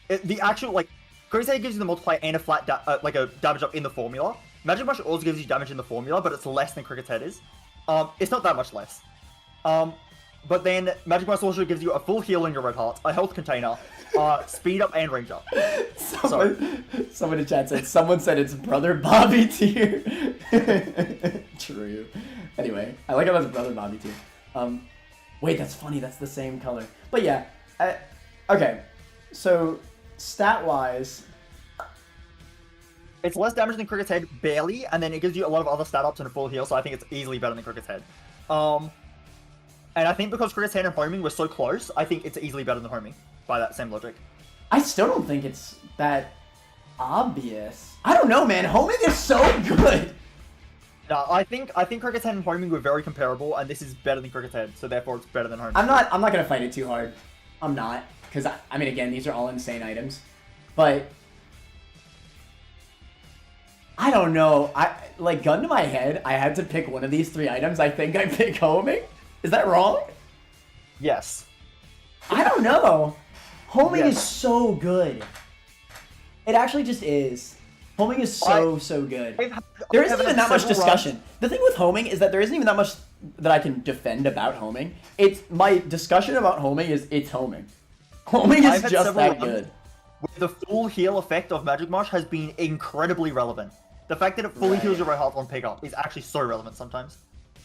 the actual like Cricket's Head gives you the multiplier and a flat damage up in the formula. Magic Mush also gives you damage in the formula, but it's less than Cricket's Head is. It's not that much less. But then Magic Mush also gives you a full heal in your red heart, a health container, speed up and range up. Someone in chat said, someone said it's Brother Bobby tier. True. Anyway, I like how that's Brother Bobby tier. Wait, that's funny, that's the same color. But yeah, okay. So, stat-wise... It's less damage than Cricket's Head, barely, and then it gives you a lot of other stat ups and a full heal, so I think it's easily better than Cricket's Head. And I think because Cricket's Head and homing were so close, I think it's easily better than homing, by that same logic. I still don't think it's that obvious. I don't know, man. Homing is so good. No, I think Cricket's Head and homing were very comparable, and this is better than Cricket's Head, so therefore it's better than homing. I'm not gonna fight it too hard. I'm not, because I mean, again, these are all insane items, but I don't know. Like, gun to my head, I had to pick one of these 3 items. I think I pick homing. Is that wrong? Yes. I don't know. Homing Yes. is so good. It actually just is. Homing is so good. There isn't even that much discussion. The thing with homing is that there isn't even that much that I can defend about homing. It's my discussion about homing is it's homing. Homing is just that good. Where the full heal effect of Magic Mush has been incredibly relevant. The fact that it fully heals your red heart on pickup is actually so relevant sometimes.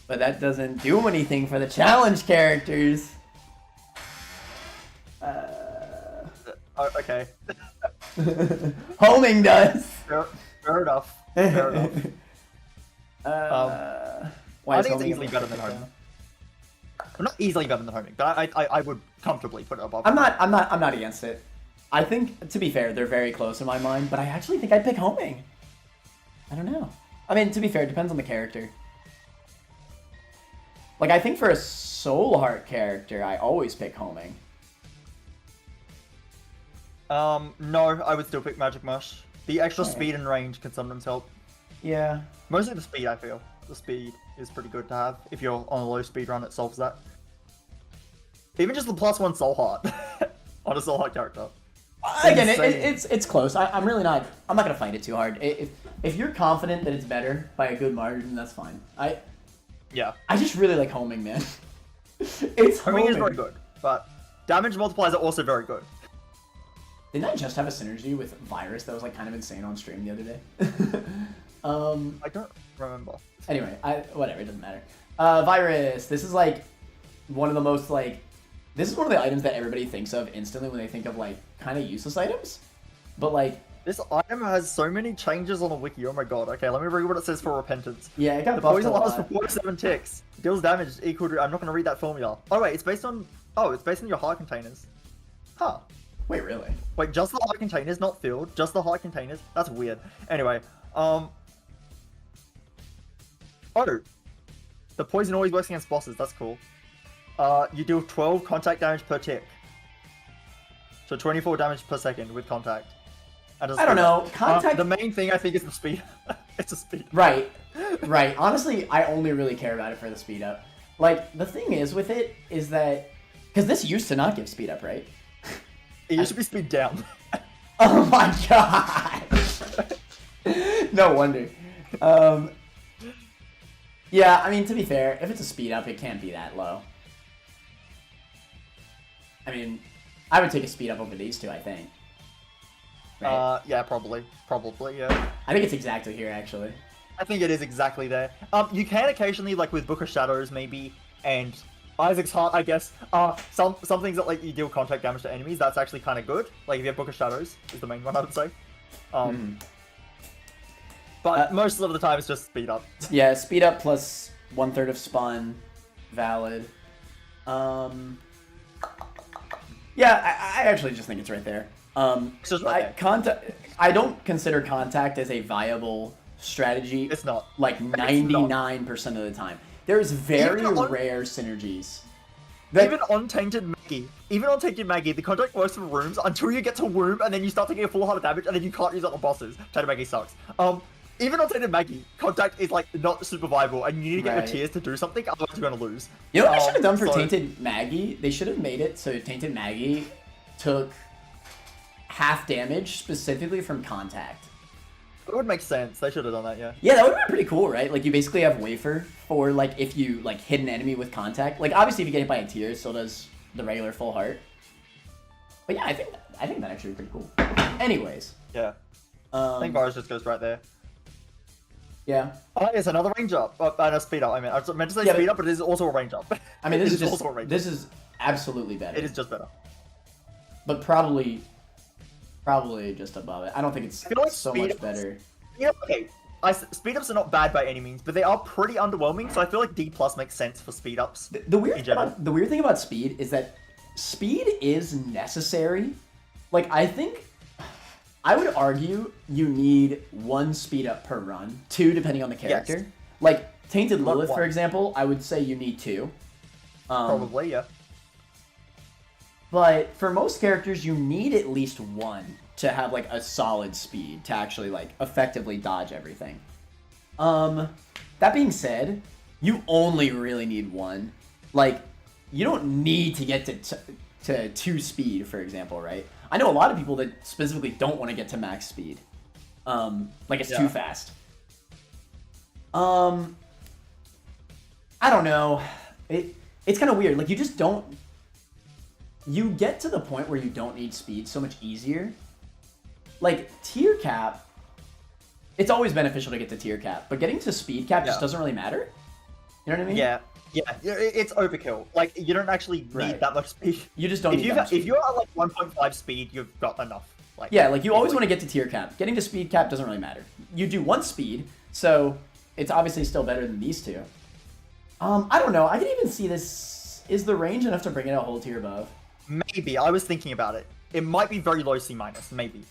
But that doesn't do anything for the challenge characters. Okay. Homing does. Fair enough. Fair enough. Why I is think it's homing easily better than homing. Well, not easily better than homing, but I would comfortably put it above. I'm not against it. I think, to be fair, they're very close in my mind, but I actually think I'd pick homing. I don't know. I mean, to be fair, it depends on the character. Like, I think for a Soul Heart character, I always pick homing. No, I would still pick Magic Mush. The extra speed and range can sometimes help. Yeah. Mostly the speed, I feel. The speed is pretty good to have. If you're on a low speed run, it solves that. Even just the +1 Soul Heart on a Soul Heart character. Again, it's close. I'm really not. I'm not gonna fight it too hard. If you're confident that it's better by a good margin, that's fine. I just really like homing, man. Homing is very good, but damage multipliers are also very good. Didn't I just have a synergy with Virus that was like kind of insane on stream the other day? I don't remember. Anyway, whatever. It doesn't matter. Virus. This is like one of the most like. This is one of the items that everybody thinks of instantly when they think of, like, kind of useless items. But, like... This item has so many changes on the wiki, oh my god. Okay, let me read what it says for Repentance. Yeah, it got the buffed poison a lot. lasts for 47 ticks. Deals damage equal to... I'm not going to read that formula. Oh, wait, it's based on... Oh, it's based on your heart containers. Huh. Wait, really? Wait, just the heart containers, not filled. Just the heart containers? That's weird. Anyway, Oh! The poison always works against bosses, that's cool. You deal 12 contact damage per tick. So 24 damage per second with contact. I don't know. Contact... the main thing I think is the speed. It's a speed. Right. Right. Honestly, I only really care about it for the speed up. Like, the thing is with it is that... Because this used to not give speed up, right? It used to be speed down. Oh my god! No wonder. Yeah, I mean, to be fair, if it's a speed up, it can't be that low. I mean, I would take a speed up over these two, I think. Right? Yeah, probably, yeah. I think it's exactly here, actually. I think it is exactly there. You can occasionally, like with Book of Shadows, maybe, and Isaac's Heart, I guess. Some things that like you deal contact damage to enemies. That's actually kind of good. Like if you have Book of Shadows, is the main one I would say. But most of the time it's just speed up. Yeah, speed up plus 1/3 of spun, valid. Yeah, I actually just think it's right there. It's just right there. I don't consider contact as a viable strategy. It's not. Like 99% of the time. There's very rare synergies. Even on Tainted Maggie, the contact works for rooms until you get to Womb, and then you start taking a full heart of damage, and then you can't use it on bosses. Tainted Maggie sucks. Even on Tainted Maggie, contact is like not super viable, and you need to get your tears to do something, otherwise you're gonna lose. You know what they should have done for Tainted Maggie? They should have made it so Tainted Maggie took half damage specifically from contact. It would make sense. They should have done that, yeah. Yeah, that would have been pretty cool, right? Like you basically have wafer for like if you like hit an enemy with contact. Like obviously if you get hit by a tear, so does the regular full heart. But yeah, I think that actually pretty cool. Anyways. Yeah. I think Virus just goes right there. Yeah. Oh, it's another range up. And a speed up. I mean, I was meant to say speed up, but it is also a range up. I mean, this is absolutely better. It is just better. But probably just above it. I don't think it's like so much better. Yeah, okay. Speed ups are not bad by any means, but they are pretty underwhelming. So I feel like D+ makes sense for speed ups. The weird thing about speed is that speed is necessary. Like I would argue you need 1 speed up per run, 2 depending on the character. Yes. Like Tainted Lilith, for example, I would say you need 2. Probably, yeah. But for most characters, you need at least 1 to have like a solid speed to actually like effectively dodge everything. That being said, you only really need 1. Like you don't need to get to 2 speed, for example, right? I know a lot of people that specifically don't want to get to max speed. Like it's too fast. I don't know. It's kind of weird. Like you just don't. You get to the point where you don't need speed so much easier. Like tier cap, it's always beneficial to get to tier cap, but getting to speed cap just doesn't really matter. You know what I mean? Yeah. Yeah, it's overkill. Like, you don't actually need that much speed. You just don't need that much speed. If you're at, like, 1.5 speed, you've got enough. Like, yeah, like, you always want to get to tier cap. Getting to speed cap doesn't really matter. You do 1 speed, so it's obviously still better than these two. I don't know. I can even see this. Is the range enough to bring it a whole tier above? Maybe. I was thinking about it. It might be very low C-, maybe.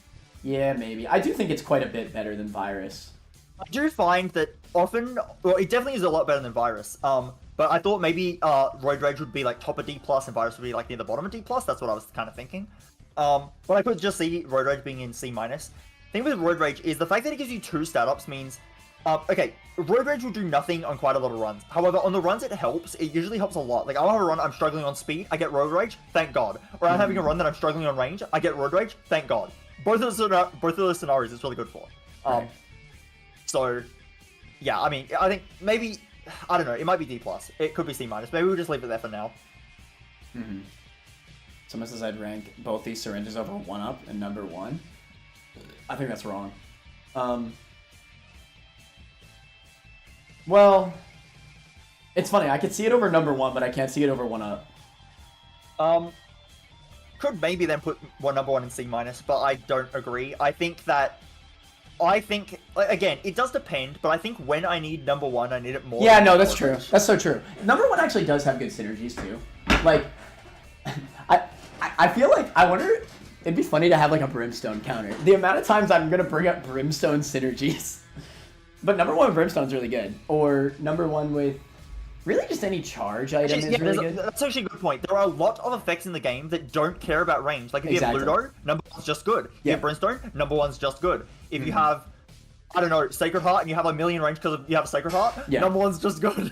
Yeah, maybe. I do think it's quite a bit better than Virus. I do find that often... Well, it definitely is a lot better than Virus. But I thought maybe Road Rage would be like top of D+, and Virus would be like near the bottom of D+. That's what I was kind of thinking. But I could just see Road Rage being in C-. The thing with Road Rage is the fact that it gives you 2 stat ups means... okay, Road Rage will do nothing on quite a lot of runs. However, on the runs it helps. It usually helps a lot. Like, I'll have a run, I'm struggling on speed, I get Road Rage, thank God. Or I'm having a run that I'm struggling on range, I get Road Rage, thank God. Both of those scenarios it's really good for. So, yeah, I mean, I think maybe... I don't know, it might be D+. It could be C-. Maybe we'll just leave it there for now. Someone says I'd rank both these syringes over 1-up and number 1. I think that's wrong. Well, it's funny. I could see it over number 1, but I can't see it over 1-up. Could maybe then put number 1 in C-, but I don't agree. I think, again, it does depend, but I think when I need number 1, I need it more. Yeah, no, that's true. That's so true. Number 1 actually does have good synergies, too. Like, I feel like, I wonder, it'd be funny to have, like, a Brimstone counter. The amount of times I'm going to bring up Brimstone synergies. But number 1 with Brimstone's really good. Or number 1 with, really just any charge item is really good. That's actually a good point. There are a lot of effects in the game that don't care about range. Like, if you have Ludo, number 1's just good. If you have Brimstone, number 1's just good. If you have, I don't know, Sacred Heart, and you have a million range because you have a Sacred Heart, number 1's just good.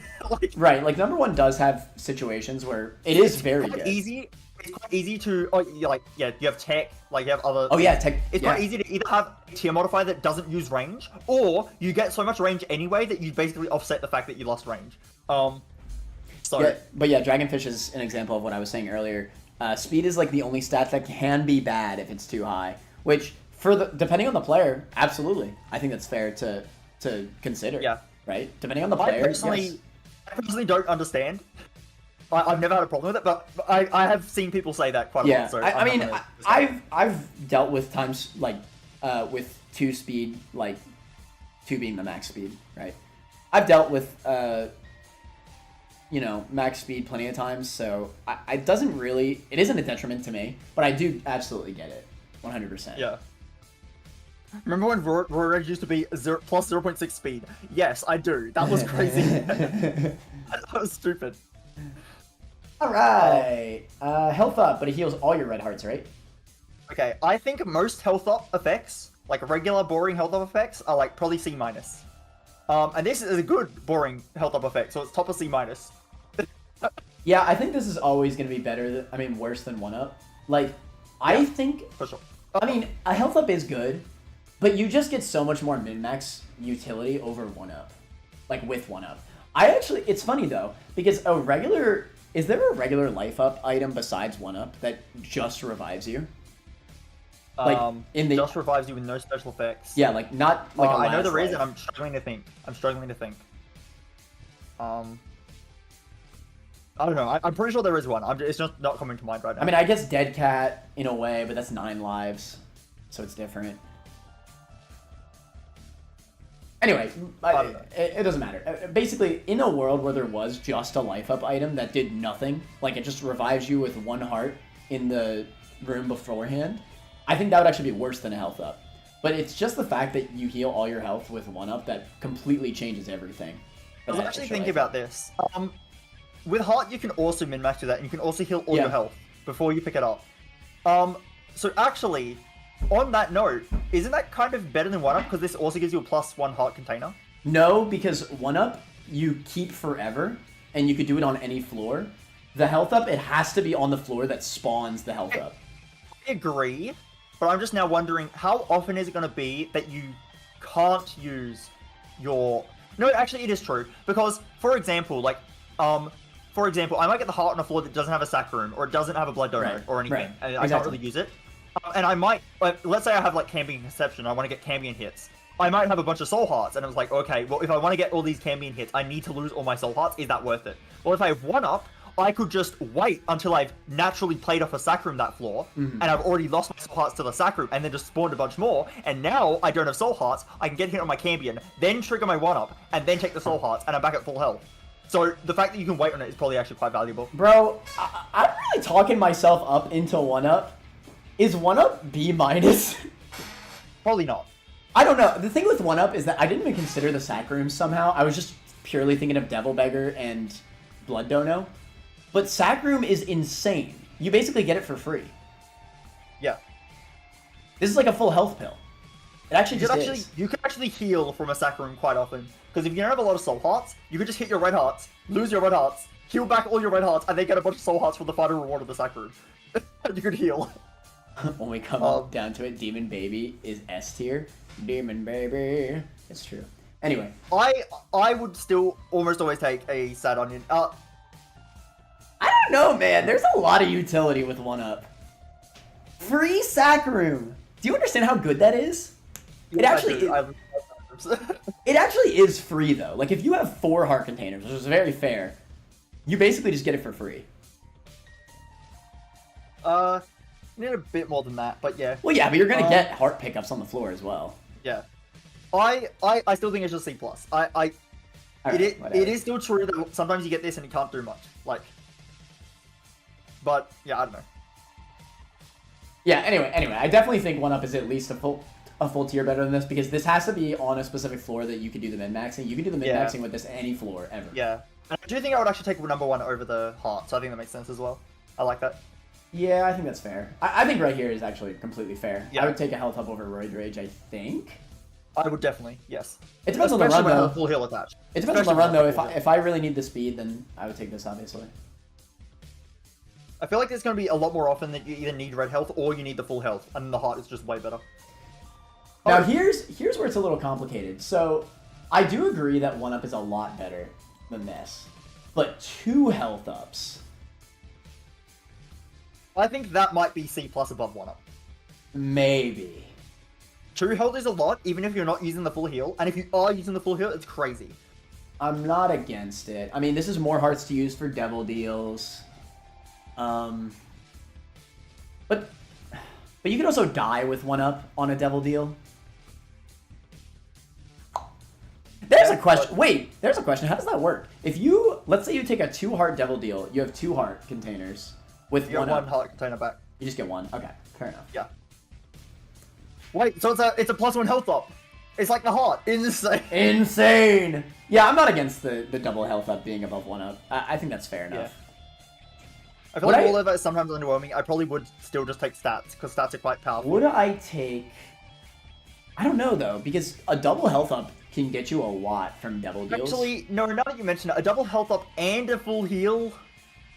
Right, like number 1 does have situations where it is very good. it's quite easy to, you have tech, like you have other. Oh yeah, tech. It's quite easy to either have a tier modifier that doesn't use range, or you get so much range anyway that you basically offset the fact that you lost range. So. Yeah, but yeah, Dragonfish is an example of what I was saying earlier. Speed is like the only stat that can be bad if it's too high, which depending on the player, absolutely, I think that's fair to consider. Yeah. Right. Depending on the player. I personally don't understand. I've never had a problem with it, but I have seen people say that quite a lot. So I mean, I've dealt with times like with 2 speed, like 2 being the max speed, right? I've dealt with max speed plenty of times, so it isn't a detriment to me, but I do absolutely get it, 100%. Yeah. Remember when Road used to be plus 0.6 speed? Yes, I do. That was crazy. That was stupid. Alright. Health up, but it heals all your red hearts, right? Okay, I think most health up effects, like regular boring health up effects, are like probably C-. And this is a good boring health up effect, so it's top of C-. Yeah, I think this is always going to be worse than 1-up. Like, I think... For sure. I mean, a health up is good, but you just get so much more min-max utility over 1-up. Like, with 1-up. It's funny, though, because is there a regular life up item besides 1-up that just revives you? Like, just revives you with no special effects. Yeah, like, not like a I know the life. reason, I'm struggling to think. I don't know, I'm pretty sure there is one. It's just not coming to mind right now. I mean, I guess Dead Cat, in a way, but that's 9 lives, so it's different. Anyway, it doesn't matter. Basically, in a world where there was just a life-up item that did nothing, like it just revives you with 1 heart in the room beforehand, I think that would actually be worse than a health up. But it's just the fact that you heal all your health with 1-up that completely changes everything. I was actually thinking about this. With heart, you can also min-max to that, and you can also heal all your health before you pick it up. So actually... On that note, isn't that kind of better than 1-up because this also gives you a +1 heart container? No, because 1-up you keep forever, and you could do it on any floor. The health up, it has to be on the floor that spawns the health up. I agree, but I'm just now wondering how often is it going to be that you can't use your... No, actually it is true, because for example, I might get the heart on a floor that doesn't have a sack room, or it doesn't have a blood donor, or anything, and I can't really use it. And I might, let's say I have like Cambion Conception, I want to get Cambion hits. I might have a bunch of soul hearts, and I was like, okay, well, if I want to get all these Cambion hits, I need to lose all my soul hearts. Is that worth it? Well, if I have 1-up, I could just wait until I've naturally played off a sack room that floor, and I've already lost my soul hearts to the sack room, and then just spawned a bunch more, and now I don't have soul hearts, I can get hit on my Cambion, then trigger my 1-up, and then take the soul hearts, and I'm back at full health. So the fact that you can wait on it is probably actually quite valuable. Bro, I'm really talking myself up into 1-up. Is 1-up B-? Probably not. I don't know. The thing with 1-up is that I didn't even consider the sack rooms somehow. I was just purely thinking of Devil Beggar and Blood Dono. But sack room is insane. You basically get it for free. Yeah. This is like a full health pill. It actually just is. You can actually heal from a sack room quite often. Because if you don't have a lot of soul hearts, you could just hit your red hearts, lose your red hearts, heal back all your red hearts, and then get a bunch of soul hearts for the final reward of the sack room. You could heal. When we come down to it, Demon Baby is S tier. Demon Baby. It's true. Anyway. I would still almost always take a sad onion. I don't know, man. There's a lot of utility with 1-up. Free sack room. Do you understand how good that is? It actually it actually is free though. Like if you have 4 heart containers, which is very fair, you basically just get it for free. You need a bit more than that, but yeah. Well, yeah, but you're gonna get heart pickups on the floor as well. Yeah. I still think it's just C+. It is still true that sometimes you get this and you can't do much. Like, but yeah, I don't know. Yeah. Anyway, I definitely think 1-up is at least a full tier better than this because this has to be on a specific floor that you can do the min-maxing. You can do the min-maxing with this any floor ever. Yeah. And I do think I would actually take number 1 over the heart, so I think that makes sense as well. I like that. Yeah, I think that's fair. I think right here is actually completely fair. Yeah. I would take a health up over Roid Rage, I think. I would definitely, yes. It depends on the run, though. Full heal attached. It depends on the run, though. If I really need the speed, then I would take this, obviously. I feel like there's going to be a lot more often that you either need red health or you need the full health, and the heart is just way better. Now here's where it's a little complicated. So I do agree that 1-up is a lot better than this, but 2 health ups. I think that might be C+ above 1-up. Maybe. 2 health is a lot, even if you're not using the full heal, and if you are using the full heal, it's crazy. I'm not against it. I mean, this is more hearts to use for devil deals. But you can also die with 1-up on a devil deal. There's a question. Wait, there's a question. How does that work? If you, let's say you take a 2-heart devil deal, you have 2 heart containers with You get 1-up. 1 heart container back. You just get 1. Okay, fair enough. Yeah. Wait, so it's a +1 health up. It's like the heart. Insane. Insane. Yeah, I'm not against the double health up being above 1-up. I think that's fair enough. I feel like rollover is sometimes underwhelming. I probably would still just take stats, because stats are quite powerful. Would I take... I don't know, though, because a double health up can get you a lot from devil deals. Actually, no, now that you mention it, a double health up and a full heal...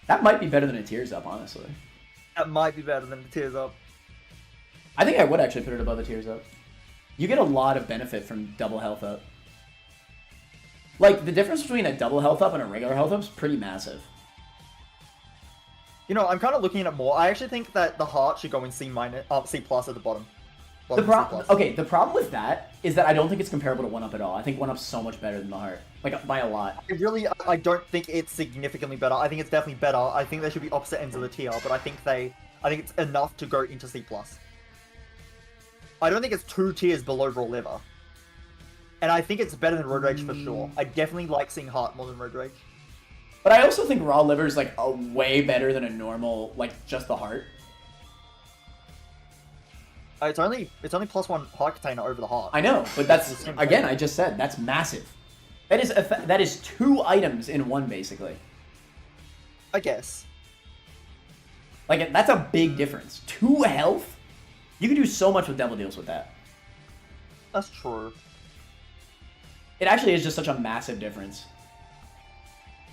That might be better than a tears up, honestly. That might be better than a tears up. I think I would actually put it above a tears up. You get a lot of benefit from double health up. Like, the difference between a double health up and a regular health up is pretty massive. You know, I'm kind of looking at it more. I actually think that the heart should go in C+, C+ at the bottom. The problem with that is that I don't think it's comparable to 1-up at all. I think 1-up's so much better than the heart. Like, by a lot. I don't think it's significantly better. I think it's definitely better. I think they should be opposite ends of the tier, but I think it's enough to go into C+. I don't think it's 2 tiers below Raw Liver. And I think it's better than Road Rage for sure. I definitely like seeing Heart more than Road Rage. But I also think Raw Liver is, like, a way better than a normal, like, just the heart. It's only +1 heart container over the heart. I know, but that's, again, I just said, that's massive. That is 2 items in 1, basically. I guess. Like, that's a big difference. 2 health? You can do so much with devil deals with that. That's true. It actually is just such a massive difference.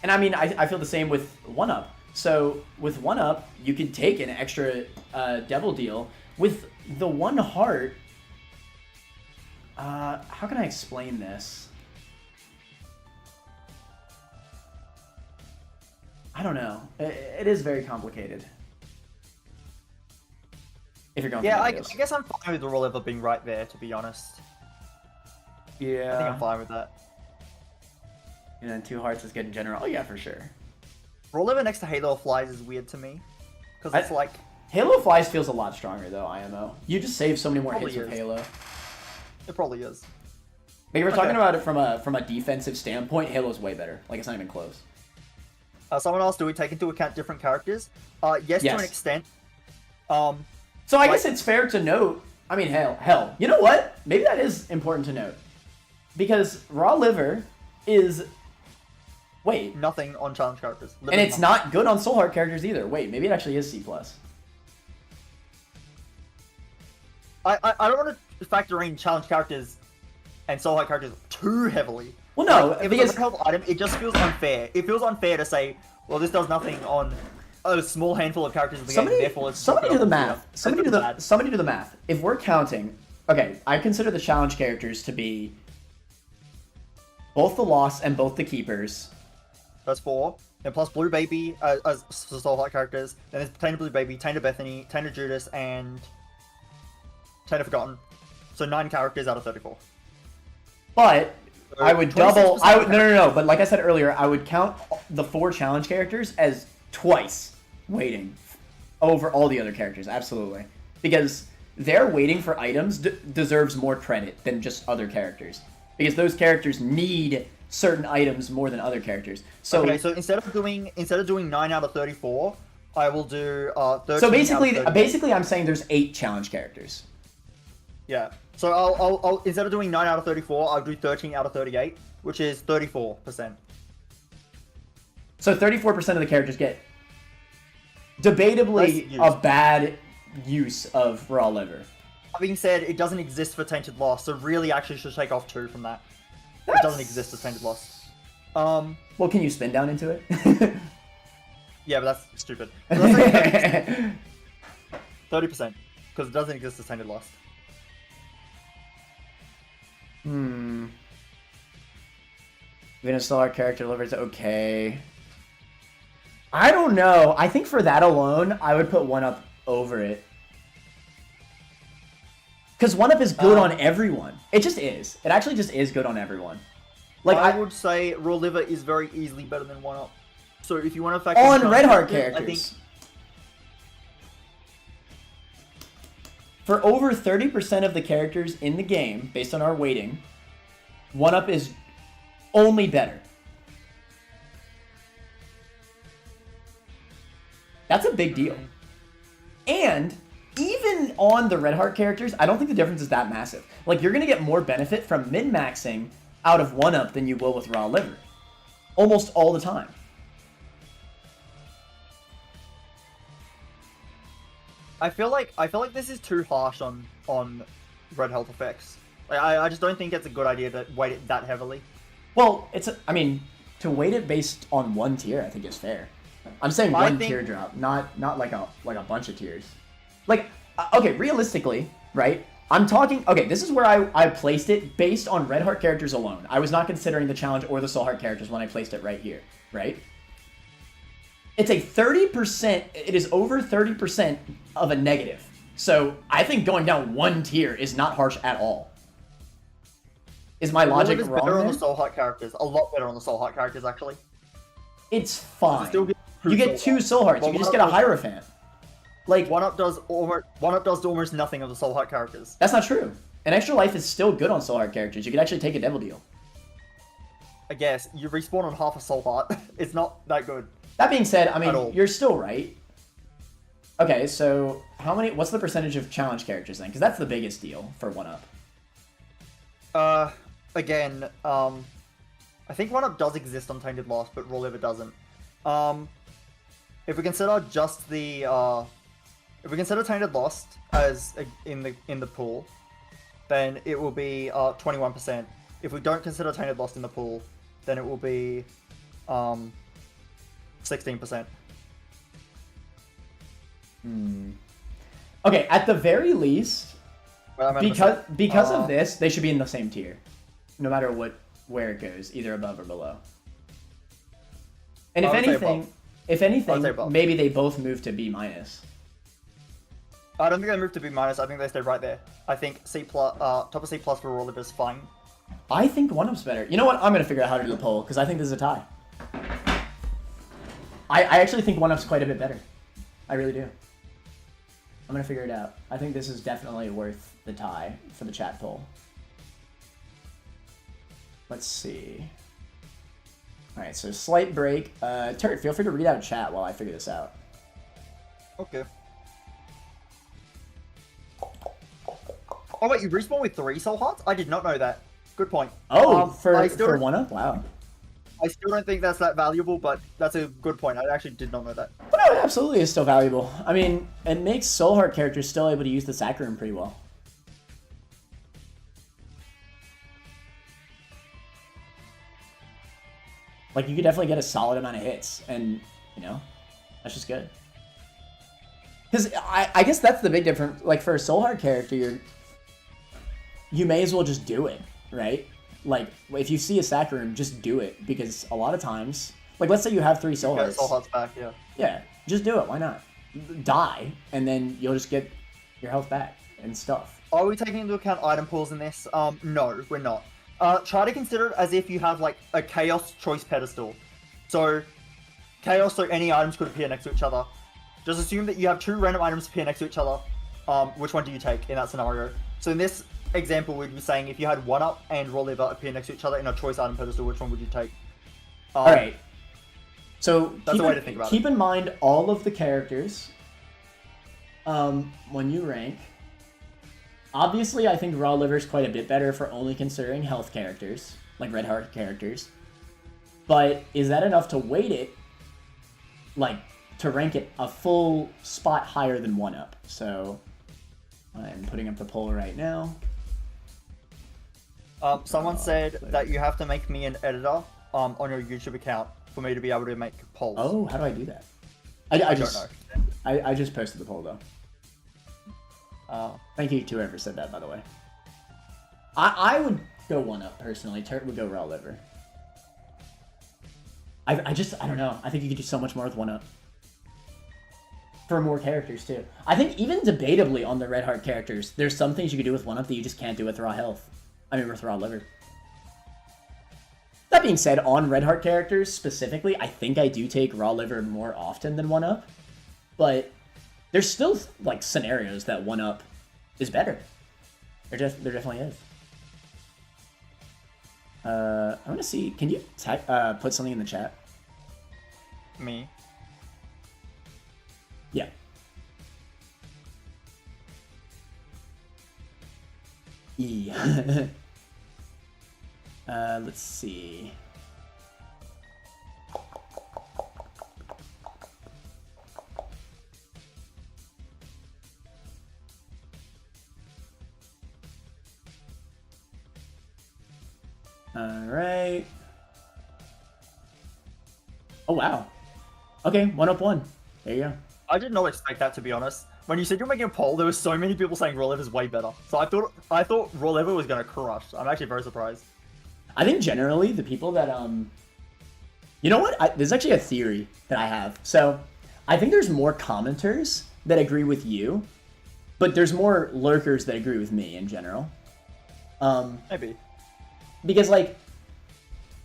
And I mean, I feel the same with 1-up. So with 1-up, you can take an extra devil deal. With the 1 heart, how can I explain this? I don't know. It is very complicated. If you're going I guess I'm fine with the roll level being right there, to be honest. Yeah. I think I'm fine with that. And then 2 hearts is good in general. Oh yeah, for sure. Roll level next to Halo of Flies is weird to me. Because it's like... Halo of Flies feels a lot stronger though, IMO. You just save so many more hits with Halo. It probably is. But if we're talking about it from a defensive standpoint, Halo's way better. Like, it's not even close. Someone else, do we take into account different characters? Yes, to an extent. So I guess it's fair to note, I mean, hell, you know what? Maybe that is important to note. Because Raw Liver is... Wait. Nothing on challenge characters. And it's not good on Soul Heart characters either. Wait, maybe it actually is C+. I don't want to factor in challenge characters and Soul Heart characters too heavily. Well, no, like, if because... it's a health item, it just feels unfair. It feels unfair to say, well, this does nothing on a small handful of characters in the game, therefore it's... Somebody do the math. Somebody do the math. If we're counting... Okay, I consider the challenge characters to be both the Lost and both the Keepers. That's 4. And plus Blue Baby as Soul Heart characters. Then there's Tainted Blue Baby, Tainted Bethany, Tainted Judas, and Tainted Forgotten. So 9 characters out of 34. But I would double... No. But like I said earlier, I would count the 4 challenge characters as twice waiting over all the other characters. Absolutely. Because their waiting for items deserves more credit than just other characters. Because those characters need certain items more than other characters. So okay, so instead of doing 9 out of 34, I will do 13. So basically I'm saying there's 8 challenge characters. Yeah. So I'll instead of doing 9 out of 34, I'll do 13 out of 38, which is 34%. So 34% of the characters get debatably a bad use of Raw Liver. That being said, it doesn't exist for Tainted Lost, so really actually should take off 2 from that. It doesn't exist as Tainted Lost. Well, can you spin down into it? Yeah, but that's stupid. So let's say 30%, because it doesn't exist as tainted lust. Venus Solar character delivers okay. I don't know. I think for that alone, I would put 1-Up over it. Because 1-Up is good on everyone. It just is. It actually just is good on everyone. Like I would say Raw Liver is very easily better than 1-Up. So if you want to factor on in Red Heart characters, characters. I think for over 30% of the characters in the game, based on our weighting, 1-Up is only better. That's a big deal. And even on the Red Heart characters, I don't think the difference is that massive. Like, you're going to get more benefit from min-maxing out of 1-Up than you will with Raw Liver. Almost all the time. I feel like this is too harsh on red health effects. Like, I just don't think it's a good idea to weight it that heavily. Well, I mean, to weight it based on one tier, I think is fair. I'm saying one tier drop, not like a bunch of tiers. Like, okay, realistically, right? I'm talking. Okay, this is where I placed it based on Red Heart characters alone. I was not considering the challenge or the Soul Heart characters when I placed it right here, right? It's a 30%. It is over 30% of a negative. So I think going down one tier is not harsh at all. Is my logic wrong? Better on the Soul Heart characters. A lot better on the Soul Heart characters, actually. It's fine. You get two Soul Hearts. You can just get a Hierophant. Like 1-Up does almost nothing of the Soul Heart characters. That's not true. An extra life is still good on Soul Heart characters. You could actually take a Devil Deal. I guess you respawn on half a Soul Heart. It's not that good. That being said, I mean, you're still right. Okay, so what's the percentage of challenge characters then? Because that's the biggest deal for 1-Up. Again, I think 1-Up does exist on Tainted Lost, but Raw Liver doesn't. If we consider just the, if we consider Tainted Lost as in the pool, then it will be 21%. If we don't consider Tainted Lost in the pool, then it will be 16%. Okay, at the very least, because of this, they should be in the same tier, no matter where it goes, either above or below. And if anything, maybe they both move to B-. I don't think they move to B-. I think they stay right there. I think C+, top of C+ for Raw Liver is fine. I think 1-Up's better. You know what? I'm gonna figure out how to do the poll because I think this is a tie. I actually think 1-Up's quite a bit better. I really do. I'm gonna figure it out. I think this is definitely worth the tie for the chat poll. Let's see. All right, so slight break. Turt, feel free to read out chat while I figure this out. Okay. Oh wait, you respawn with 3 Soul Hearts? I did not know that. Good point. Oh, for 1-Up? Wow. I still don't think that's that valuable, but that's a good point. I actually did not know that. But no, it absolutely is still valuable. I mean, it makes Soul Heart characters still able to use the Sac Room pretty well. Like, you could definitely get a solid amount of hits, and, you know, that's just good. Because I guess that's the big difference. Like, for a Soul Heart character, you may as well just do it, right? Like, if you see a Sac Room, just do it, because a lot of times, like, let's say you have 3 Soul Hearts. Soul Hearts back, yeah. Yeah, just do it. Why not? Die, and then you'll just get your health back and stuff. Are we taking into account item pools in this? No, we're not. Try to consider it as if you have, like, a Chaos choice pedestal. So, Chaos, so any items could appear next to each other. Just assume that you have 2 random items appear next to each other. Which one do you take in that scenario? So in this example, we'd be saying if you had 1-Up and Raw Liver appear next to each other in a choice item pedestal, which one would you take? Alright. So that's a way to think about it. Keep in mind all of the characters when you rank. Obviously, I think Raw Liver is quite a bit better for only considering health characters, like Red Heart characters. But is that enough to weight it, like, to rank it a full spot higher than 1-Up? So, I'm putting up the poll right now. Someone said that you have to make me an editor on your YouTube account for me to be able to make polls. Oh, how do I do that? I don't just know. I just posted the poll though. Thank you to whoever said that, by the way. I would go 1-up personally. Turt would go raw liver. I don't know. I think you could do so much more with 1-up. For more characters too. I think even debatably on the red heart characters, there's some things you could do with 1-up that you just can't do with raw health. I mean with raw liver. That being said, on red heart characters specifically, I think I do take raw liver more often than 1-up. But there's still like scenarios that 1-up is better. There definitely is. I want to see. Can you put something in the chat? Me. Yeah. Yeah. Let's see. All right. Oh wow. Okay, 1-up 1. There you go. I did not expect that, to be honest. When you said you're making a poll, there were so many people saying raw liver is way better. So I thought raw liver was gonna crush. I'm actually very surprised. I think generally the people that you know what? There's actually a theory that I have. So I think there's more commenters that agree with you, but there's more lurkers that agree with me in general. Maybe. Because like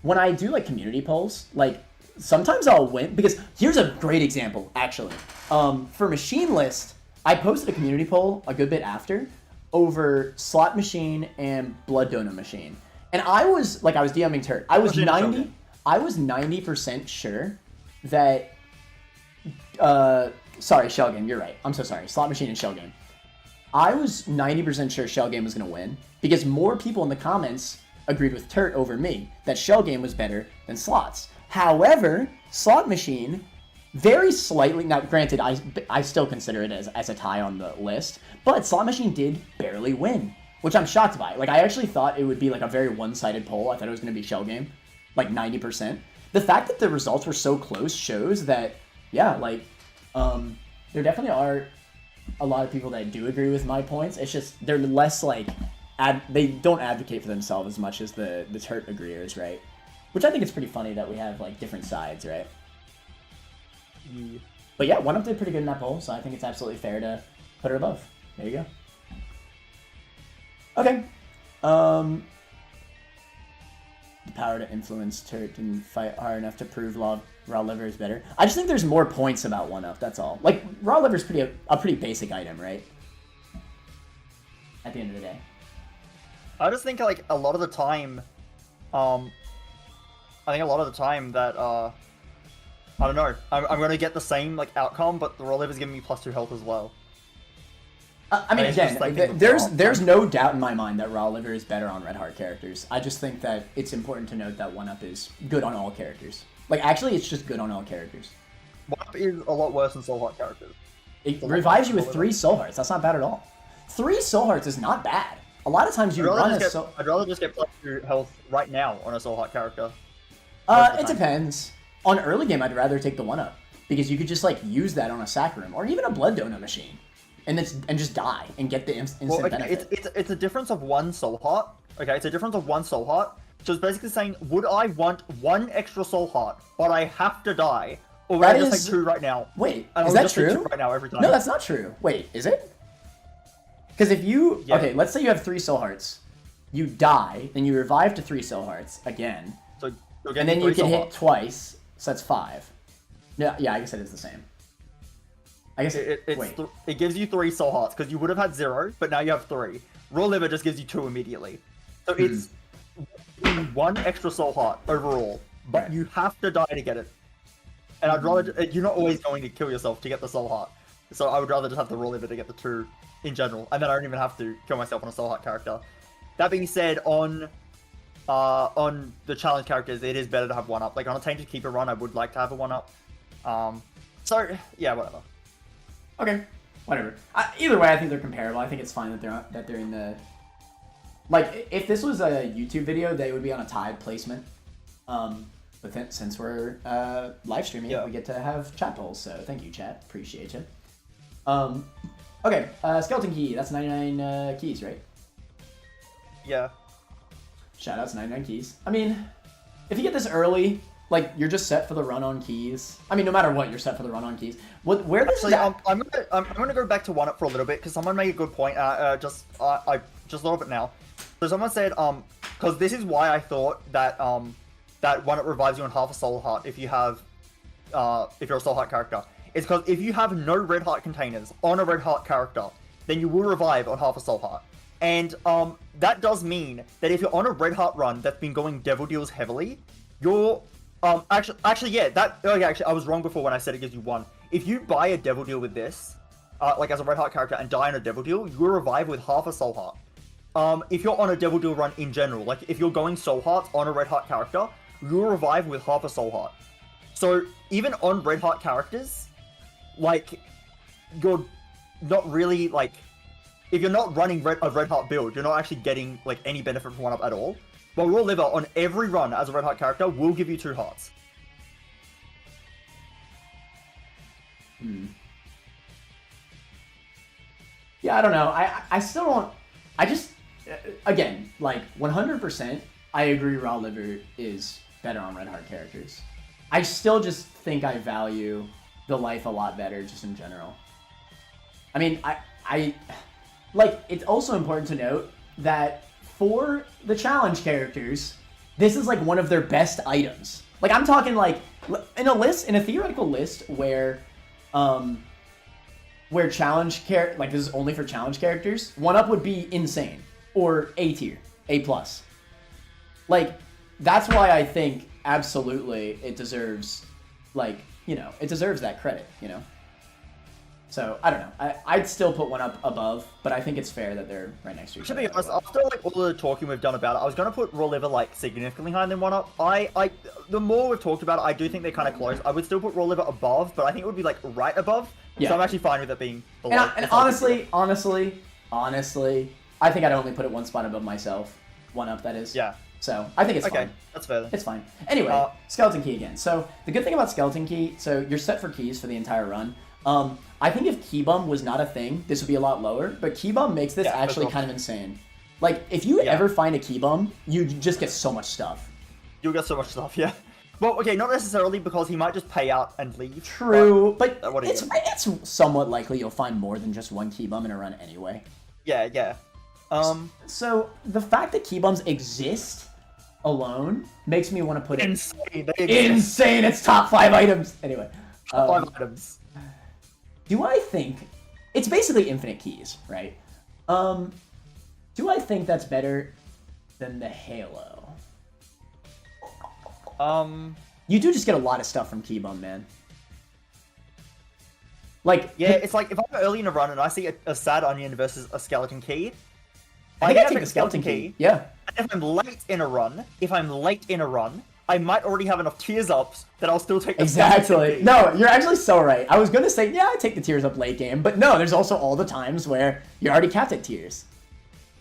when I do like community polls, like sometimes I'll win because here's a great example actually. For Machine List, I posted a community poll a good bit after over Slot Machine and Blood Donor Machine. And I was DMing Turt. I was 90% sure that sorry, Shell Game, you're right. I'm so sorry. Slot Machine and Shell Game. I was 90% sure Shell Game was gonna win because more people in the comments agreed with Turt over me that Shell Game was better than Slots. However, Slot Machine, very slightly, now granted, I still consider it as a tie on the list, but Slot Machine did barely win, which I'm shocked by. Like, I actually thought it would be like a very one-sided poll. I thought it was going to be Shell Game, like 90%. The fact that the results were so close shows that, yeah, like, there definitely are a lot of people that do agree with my points. It's just, they're less like, they don't advocate for themselves as much as the Turt agreeers, right? Which I think it's pretty funny that we have like different sides, right? Yeah. But yeah, 1-up did pretty good in that poll, so I think it's absolutely fair to put her above. There you go. Okay. The power to influence Turt and fight hard enough to prove raw liver is better. I just think there's more points about 1-up, that's all. Like, raw liver is a pretty basic item, right? At the end of the day. I just think like a lot of the time, that I don't know, I'm gonna get the same like outcome, but the raw liver is giving me +2 health as well. I mean, again, like, there's no doubt in my mind that raw liver is better on red heart characters. I just think that it's important to note that 1-up is good on all characters. Like, actually, it's just good on all characters. 1-up is a lot worse than soul heart characters. It revives you with 3 soul hearts. That's not bad at all. 3 soul hearts is not bad. A lot of times you run a soul... I'd rather just get +2 health right now on a soul heart character. It depends. On early game, I'd rather take the 1-up. Because you could just, like, use that on a sack room. Or even a blood donor machine. And just die and get the instant benefit. It's a difference of 1 soul heart. Okay, it's a difference of 1 soul heart. So it's basically saying, would I want 1 extra soul heart, but I have to die, or would I just take 2 right now? Wait, is that true? Take 2 right now every time. No, that's not true. Wait, is it? Because if you okay, let's say you have 3 soul hearts, you die, then you revive to 3 soul hearts again, so and then you can hit twice, so that's 5. Yeah, I guess it is the same. I guess it gives you 3 soul hearts because you would have had 0, but now you have 3. Raw liver just gives you 2 immediately, so it's 1 extra soul heart overall, but you have to die to get it. And I'd rather you're not always going to kill yourself to get the soul heart, so I would rather just have the raw liver to get the 2 in general, and then I don't even have to kill myself on a soul heart character. That being said, on the challenge characters, it is better to have 1-up. Like on a Tainted Keeper run, I would like to have a 1-up. So yeah, whatever. Okay, whatever. Either way, I think they're comparable. I think it's fine that they're in the... Like, if this was a YouTube video, they would be on a tied placement. But since we're live streaming, Yeah. we get to have chat polls. So thank you, chat. Appreciate you. Okay, skeleton key. That's 99 keys, right? Yeah. Shout out to 99 keys. I mean, if you get this early, like you're just set for the run on keys. I mean, no matter what, you're set for the run on keys. Where does Actually, that... I'm gonna go back to 1-up for a little bit because someone made a good point. I just thought of it now. So someone said because this is why I thought that that 1-up revives you on half a soul heart if you have if you're a soul heart character. It's because if you have no red heart containers on a red heart character, then you will revive on half a soul heart. And that does mean that if you're on a red heart run that's been going devil deals heavily, you're actually yeah, that actually I was wrong before when I said it gives you 1. If you buy a devil deal with this, like as a red heart character and die on a devil deal, you will revive with half a soul heart. If you're on a devil deal run in general, like if you're going soul hearts on a red heart character, you will revive with half a soul heart. So even on red heart characters, like you're not really like, if you're not running a red heart build, you're not actually getting like any benefit from 1-up at all. But Raw Liver on every run as a red heart character will give you 2 hearts. Yeah, I don't know. I still don't... I just... Again, like, 100%, I agree Raw Liver is better on red heart characters. I still just think I value the life a lot better just in general. I mean, I like, it's also important to note that for the challenge characters, this is like one of their best items. Like, I'm talking like in a theoretical list where challenge like this is only for challenge characters, 1-up would be insane, or A tier, A+. Like, that's why I think absolutely it deserves, like, you know, it deserves that credit, you know? So, I don't know. I'd still put 1-up above, but I think it's fair that they're right next to each other. To be honest, after like all the talking we've done about it, I was gonna put Raw Liver like significantly higher than 1-up. The more we've talked about it, I do think they're kind of close. I would still put Raw Liver above, but I think it would be like right above. Yeah. So I'm actually fine with it being below. And honestly, I think I'd only put it one spot above myself. 1-up, that is. Yeah. So, I think it's fine. That's fair then. It's fine. Anyway, Skeleton Key again. So, the good thing about Skeleton Key, so you're set for keys for the entire run. I think if Key Bum was not a thing, this would be a lot lower, but Key Bum makes this actually kind of insane. Like, if you ever find a Key Bum, you just get so much stuff. You'll get so much stuff, yeah. Well, okay, not necessarily, because he might just pay out and leave. True, but it's somewhat likely you'll find more than just one Key Bum in a run anyway. Yeah, yeah. So, the fact that Key Bums exist alone makes me want to put it... Insane! Insane! It's top 5 items! Anyway. Top 5 items. Do I think... It's basically infinite keys, right? Do I think that's better than the Halo? You do just get a lot of stuff from Key Bum, man. Like... Yeah, it's like, if I'm early in a run and I see a sad onion versus a skeleton key... I think I take the skeleton key. Yeah. And if I'm late in a run, I might already have enough tears ups that I'll still take the Exactly. No, you're actually so right. I was going to say, yeah, I take the tears up late game, but no, there's also all the times where you're already capped at tears.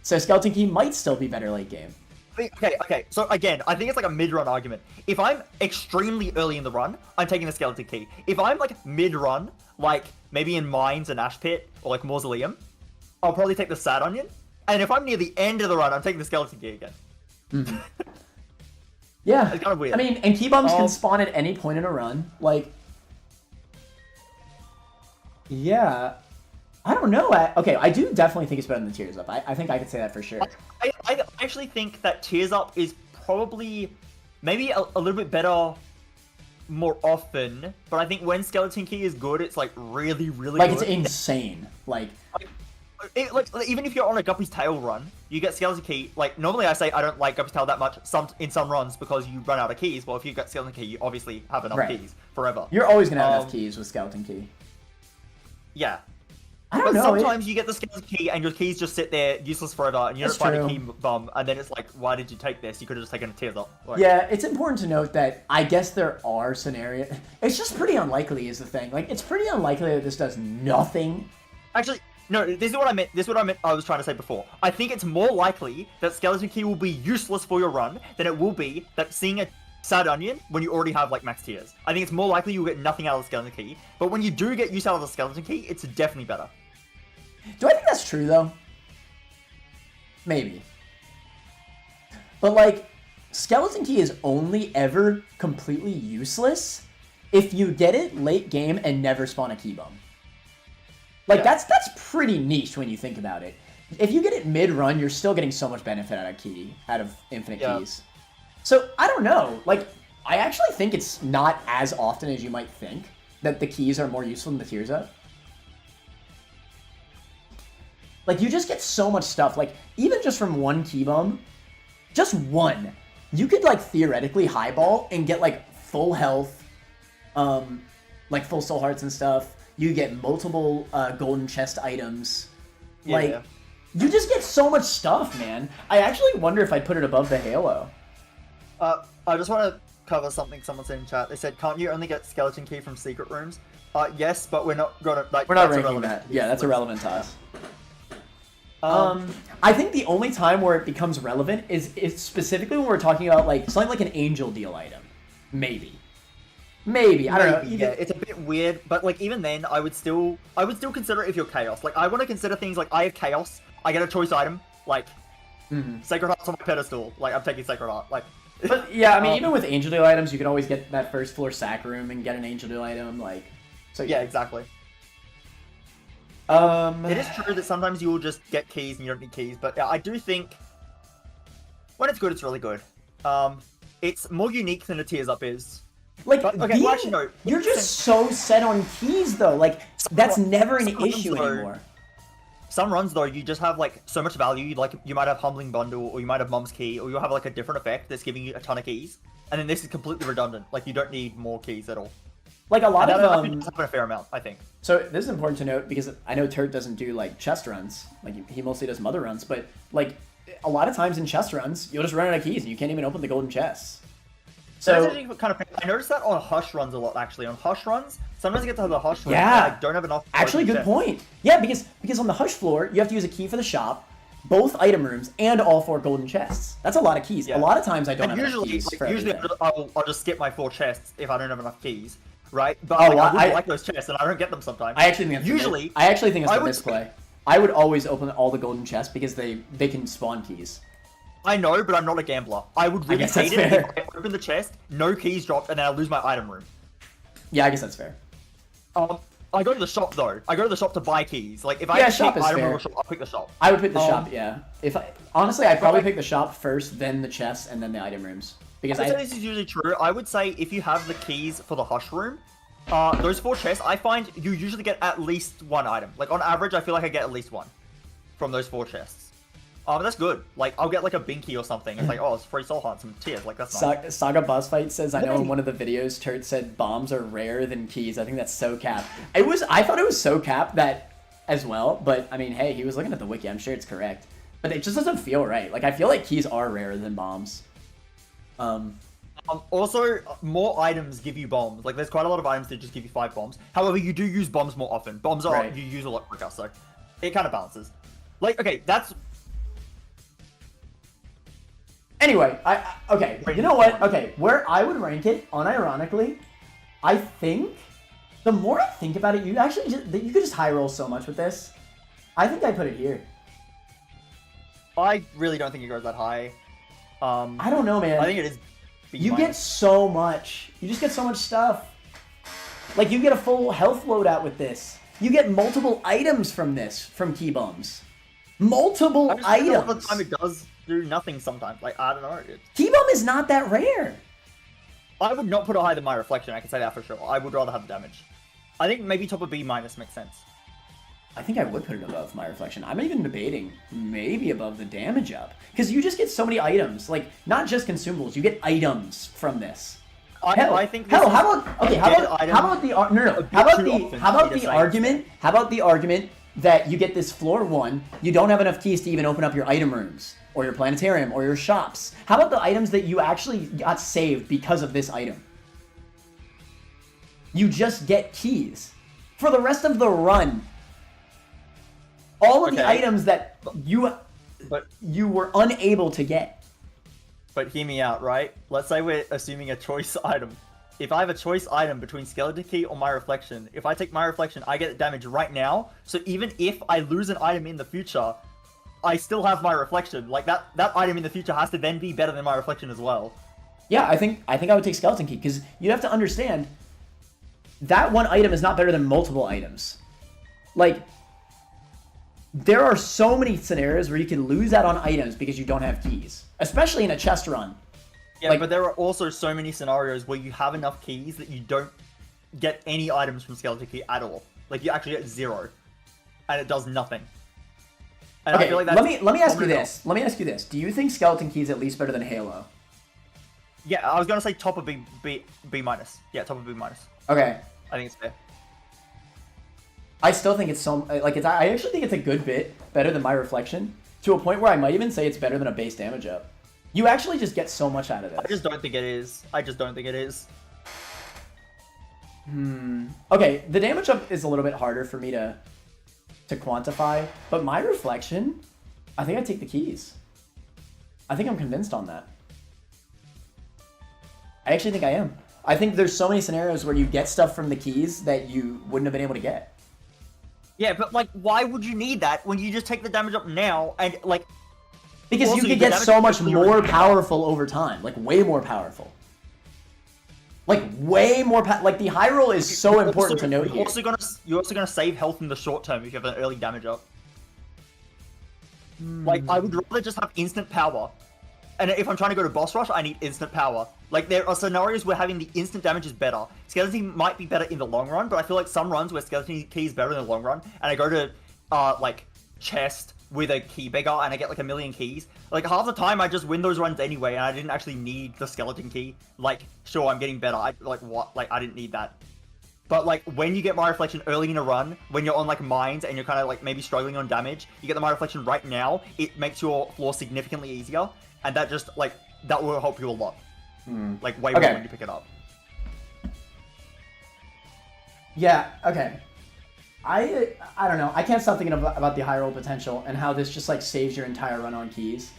So skeleton key might still be better late game. Okay. So again, I think it's like a mid-run argument. If I'm extremely early in the run, I'm taking the skeleton key. If I'm like mid-run, like maybe in Mines and Ash Pit or like Mausoleum, I'll probably take the sad onion. And if I'm near the end of the run, I'm taking the skeleton key again. Mm-hmm. Yeah. It's kind of weird. I mean, and Key Bums can spawn at any point in a run. Like, yeah. I don't know. Okay, I do definitely think it's better than the Tears Up. I think I could say that for sure. I actually think that Tears Up is probably maybe a little bit better more often, but I think when Skeleton Key is good, it's like really, really like good. It's insane. Like even if you're on a Guppy's Tail run, you get Skeleton Key. Like, normally I say I don't like Guppy's Tail that much in some runs because you run out of keys. Well, if you get Skeleton Key, you obviously have enough keys forever. You're always going to have enough keys with Skeleton Key. Yeah. I don't know. Sometimes you get the Skeleton Key and your keys just sit there useless forever and you don't find a key bum, and then it's like, why did you take this? You could have just taken a Tears Up. Like, yeah, it's important to note that I guess there are scenarios. It's just pretty unlikely is the thing. Like, it's pretty unlikely that this does nothing. Actually, no, this is what I meant. I was trying to say before. I think it's more likely that Skeleton Key will be useless for your run than it will be that seeing a Sad Onion when you already have like max tiers. I think it's more likely you'll get nothing out of the skeleton key, but when you do get use out of the skeleton key, it's definitely better. Do I think that's true though? Maybe. But like, skeleton key is only ever completely useless if you get it late game and never spawn a key bomb. Like that's pretty niche when you think about it. If you get it mid-run, you're still getting so much benefit out of infinite keys. So, I don't know. Like, I actually think it's not as often as you might think that the keys are more useful than the tears up. Like, you just get so much stuff. Like, even just from one key bomb, just one, you could, like, theoretically highball and get, like, full health, like, full soul hearts and stuff. You get multiple golden chest items. Like, you just get so much stuff, man. I actually wonder if I'd put it above the Halo. I just want to cover something someone said in chat. They said, can't you only get skeleton key from secret rooms? Yes, but we're not gonna, like, we're not ranking that. Yeah, that's irrelevant to us. I think the only time where it becomes relevant is specifically when we're talking about, like, something like an angel deal item. Maybe, I don't know. Yeah, it's a bit weird, but, like, even then, I would still consider it if you're chaos. Like, I want to consider things like, I have chaos, I get a choice item, like, Sacred Heart's on my pedestal, like, I'm taking Sacred Heart, like... But, yeah, I mean, even with angel deal items, you can always get that first floor sack room and get an angel deal item, like... So yeah, exactly. It is true that sometimes you will just get keys and you don't need keys, but yeah, I do think when it's good, it's really good. It's more unique than a tears up is. Like, well, actually, no. You're just so set on keys, though. Like, that's never an issue anymore. Some runs, though, you just have, like, so much value. Like, you might have Humbling Bundle, or you might have Mum's Key, or you'll have, like, a different effect that's giving you a ton of keys. And then this is completely redundant. Like, you don't need more keys at all. Like, a lot of a fair amount, I think. So, this is important to note, because I know Turt doesn't do, like, chest runs. Like, he mostly does mother runs. But, like, a lot of times in chest runs, you'll just run out of keys, and you can't even open the golden chests. So kind of, I noticed that on Hush runs a lot, actually. On Hush runs, sometimes I get to the Hush run, I don't have enough. Actually, good point. Yeah, because on the Hush floor, you have to use a key for the shop, both item rooms, and all 4 golden chests. That's a lot of keys. Yeah. A lot of times I don't have enough keys. Usually I'll just skip my 4 chests if I don't have enough keys, right? But I really like those chests, and I don't get them sometimes. I actually think it's a misplay. I would always open all the golden chests because they can spawn keys. I know, but I'm not a gambler. I would really hate it if I open the chest, no keys dropped, and then I lose my item room. Yeah, I guess that's fair. I go to the shop, though. I go to the shop to buy keys. Like, if I pick item room or shop, I'll pick the shop. I would pick the shop, yeah. Honestly, I'd probably pick the shop first, then the chests, and then the item rooms. Because I would say this is usually true. I would say if you have the keys for the Hush room, those 4 chests, I find you usually get at least 1 item. Like, on average, I feel like I get at least 1 from those 4 chests. That's good. Like, I'll get like a Binky or something. It's like, oh, it's free soul hearts and tears. Like, that's nice. Saga Boss Fight says, I know in one of the videos, Turt said bombs are rarer than keys. I think that's so cap. I thought it was so cap that as well, but I mean, hey, he was looking at the wiki. I'm sure it's correct. But it just doesn't feel right. Like, I feel like keys are rarer than bombs. Also, more items give you bombs. Like, there's quite a lot of items that just give you 5 bombs. However, you do use bombs more often. Bombs are you use a lot quicker, so it kind of balances. Like, okay, that's... Anyway, okay, you know what? Okay, where I would rank it, unironically, I think, the more I think about it, you could just high roll so much with this. I think I put it here. I really don't think it goes that high. I don't know, man. I think it is B-. You get so much. You just get so much stuff. Like, you get a full health loadout with this. You get multiple items from this, from key bombs. Multiple items. All the time it does do nothing sometimes. Like, I don't know. Key bomb is not that rare. I would not put it higher than my reflection, I can say that for sure. I would rather have the damage. I think maybe top of B- makes sense. I think I would put it above my reflection. I'm even debating maybe above the damage up. Because you just get so many items. Like, not just consumables, you get items from this. I think how about the argument that you get this floor 1, you don't have enough keys to even open up your item rooms, or your planetarium, or your shops. How about the items that you actually got saved because of this item? You just get keys. For the rest of the run, all of the items that you were unable to get. But hear me out, right? Let's say we're assuming a choice item. If I have a choice item between Skeleton Key or my reflection, if I take my reflection, I get damage right now. So even if I lose an item in the future, I still have my reflection. Like that item in the future has to then be better than my reflection as well. Yeah, I think I would take Skeleton Key, because you have to understand that one item is not better than multiple items. Like, there are so many scenarios where you can lose out on items because you don't have keys, especially in a chest run. Yeah, like, but there are also so many scenarios where you have enough keys that you don't get any items from Skeleton Key at all. Like, you actually get 0, and it does nothing. And Okay, I feel like let me ask you this. Let me ask you this. Do you think Skeleton Key is at least better than Halo? Yeah, I was gonna say top of B minus. Yeah, top of B minus. Okay. I think it's fair. I still think it's I actually think it's a good bit better than my reflection, to a point where I might even say it's better than a base damage up. You actually just get so much out of this. I just don't think it is. I just don't think it is. Okay, the damage up is a little bit harder for me to quantify, but my reflection, I think I take the keys. I think I'm convinced on that. I actually think I am. I think there's so many scenarios where you get stuff from the keys that you wouldn't have been able to get. Yeah, but like, why would you need that when you just take the damage up now and like? Because also, you could get so much more powerful over time, like way more powerful. Like way more, like the high roll is so important to note here. You're also gonna save health in the short term if you have an early damage up. Like, I would rather just have instant power. And if I'm trying to go to boss rush, I need instant power. Like, there are scenarios where having the instant damage is better. Skeleton Key might be better in the long run, but I feel like some runs where Skeleton Key is better in the long run, and I go to, like, chest with a key bigger, and I get, like, 1,000,000 keys. Like, half the time, I just win those runs anyway, and I didn't actually need the Skeleton Key. Like, sure, I'm getting better. I didn't need that. But, like, when you get my reflection early in a run, when you're on, like, mines, and you're kind of, like, maybe struggling on damage, you get the my reflection right now, it makes your floor significantly easier. And that just, like, that will help you a lot. Like, way more when you pick it up. Yeah, okay. I don't know. I can't stop thinking about the high roll potential and how this just, like, saves your entire run on keys.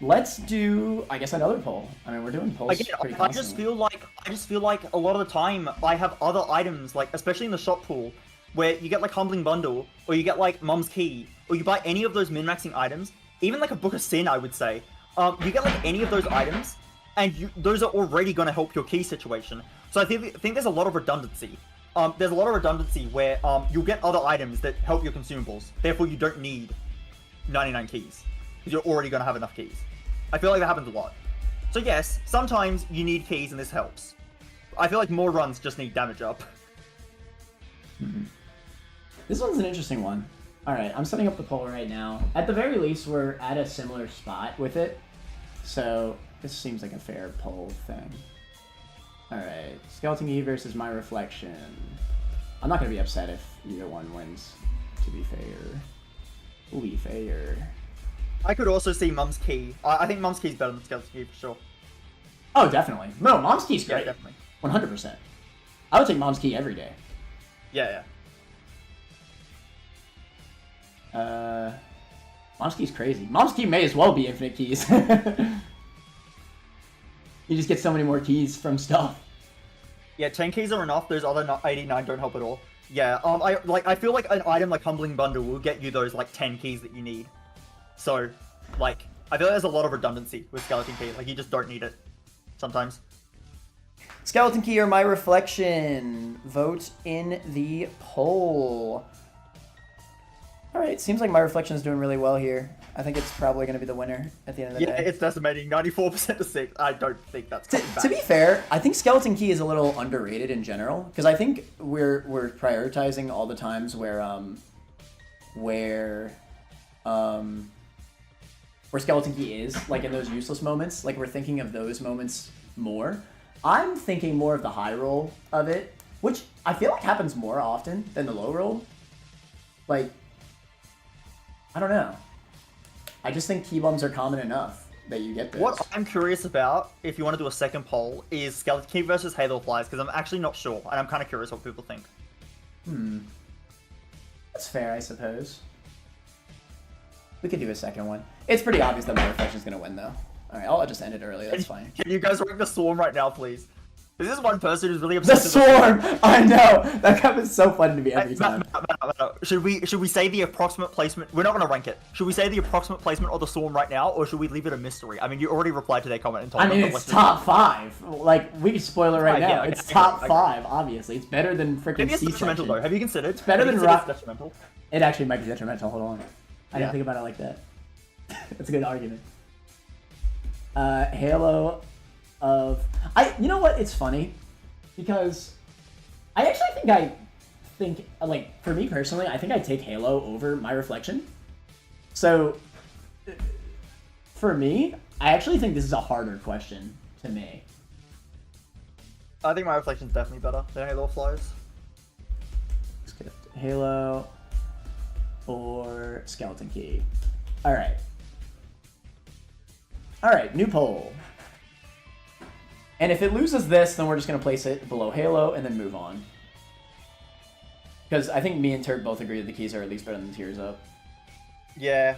Let's do, I guess, another poll. I mean, we're doing polls Again, pretty I constantly. just feel like a lot of the time I have other items, like, especially in the shop pool, where you get, like, Humbling Bundle, or you get, like, Mum's Key, or you buy any of those min-maxing items, even, like, a Book of Sin, I would say. You get, like, any of those items, and those are already going to help your key situation. So I think there's a lot of redundancy. There's a lot of redundancy where you'll get other items that help your consumables. Therefore, you don't need 99 keys, because you're already going to have enough keys. I feel like that happens a lot. So yes, sometimes you need keys, and this helps. I feel like more runs just need damage up. This one's an interesting one. Alright, I'm setting up the poll right now. At the very least, we're at a similar spot with it. So, this seems like a fair poll thing. Alright, Skeleton Key versus my reflection. I'm not going to be upset if either one wins, to be fair. We'll be fair. I could also see Mum's Key. I think Mum's Key is better than Skeleton Key for sure. Oh, definitely. No, Mom's Key's great. Yeah, definitely. 100%. I would take Mom's Key every day. Yeah. Mom's Key's crazy. Mom's Key may as well be infinite keys. You just get so many more keys from stuff. Yeah, 10 keys are enough. Those other 89 don't help at all. Yeah, I feel like an item like Humbling Bundle will get you those, like, 10 keys that you need. So, like, I feel like there's a lot of redundancy with Skeleton Key. Like, you just don't need it sometimes. Skeleton Key or my reflection? Vote in the poll. Alright, seems like my reflection is doing really well here. I think it's probably going to be the winner at the end of the day. Yeah, it's decimating. 94% to 6. I don't think that's coming back. To be fair, I think Skeleton Key is a little underrated in general, because I think we're prioritizing all the times where Skeleton Key is, like, in those useless moments. Like, we're thinking of those moments more. I'm thinking more of the high roll of it, which I feel like happens more often than the low roll. Like, I don't know. I just think key bums are common enough that you get this. What I'm curious about, if you want to do a second poll, is Skeleton Key versus Halo Flies, because I'm actually not sure, and I'm kind of curious what people think. That's fair, I suppose. We could do a second one. It's pretty obvious that my reflection's going to win, though. All right, I'll just end it early. That's fine. Can you guys rank the Swarm right now, please? This is one person who's really The obsessed with Swarm! I know! That cup is so funny to me every time. Should we say the approximate placement? We're not going to rank it. Should we say the approximate placement of the Swarm right now, or should we leave it a mystery? I mean, you already replied to their comment and told I mean, it's top 5. Like, we can spoil it right now. Yeah, okay, it's top 5, obviously. It's better than freaking Maybe it's C detrimental, section. though. Have you considered? It's better than Rock. Detrimental? It actually might be detrimental. Hold on. I didn't think about it like that. That's a good argument. Halo of... You know what? It's funny. Because I actually think, like, for me personally, I think I take Halo over my Reflection. So, for me, I actually think this is a harder question to me. I think my Reflection's definitely better than Halo Flies. Halo or Skeleton Key. Alright. Alright, new poll. And if it loses this, then we're just going to place it below Halo and then move on. Because I think me and Turt both agree that the keys are at least better than the tiers up. Yeah.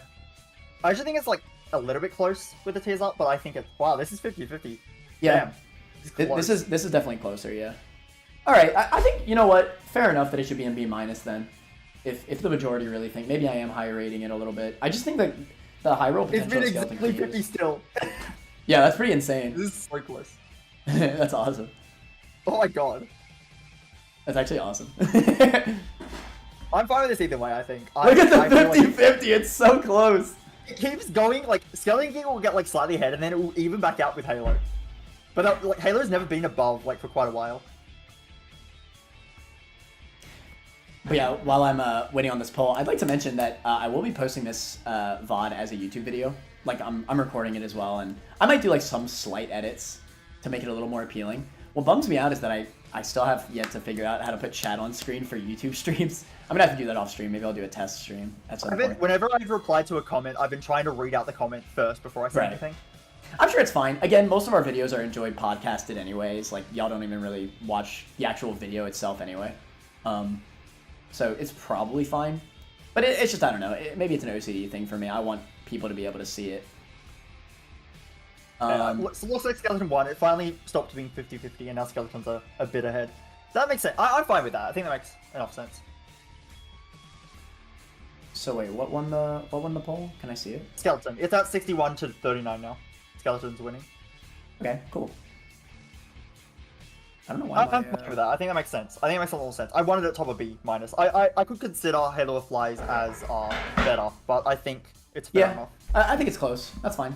I actually think it's like a little bit close with the tiers up, but I think it's... Wow, this is 50-50. Yeah. This is definitely closer, yeah. Alright, I think, you know what? Fair enough that it should be in B- then. If the majority really think. Maybe I am high rating it a little bit. I just think that the high roll potential It's of been Skeleton exactly Key 50 is... still. Yeah, that's pretty insane. This is so close. That's awesome. Oh my god. That's actually awesome. I'm fine with this either way, I think. Look at the feel 50-50, it's so close. It keeps going, like, Skeleton King will get, like, slightly ahead, and then it will even back out with Halo. But, like, Halo's never been above, like, for quite a while. But yeah, while I'm waiting on this poll, I'd like to mention that I will be posting this VOD as a YouTube video. Like, I'm recording it as well, and I might do, like, some slight edits to make it a little more appealing. What bums me out is that I still have yet to figure out how to put chat on screen for YouTube streams. I'm gonna have to do that off stream. Maybe I'll do a test stream at some point. Whenever I've replied to a comment, I've been trying to read out the comment first before I say anything. I'm sure it's fine. Again, most of our videos are enjoyed podcasted anyways. Like, y'all don't even really watch the actual video itself anyway. So it's probably fine. But it's just, I don't know. Maybe it's an OCD thing for me. I want people to be able to see it. So looks like Skeleton won. It finally stopped being 50-50, and now Skeleton's a bit ahead. That makes sense. I'm fine with that. I think that makes enough sense. So wait, what won the poll? Can I see it? Skeleton. It's at 61-39 now. Skeleton's winning. Okay, cool. I don't know why. I'm fine with that. I think that makes sense. I think it makes a little sense. I wanted it top of B-. I could consider Halo of Flies as better, but I think it's fair enough. I think it's close. That's fine.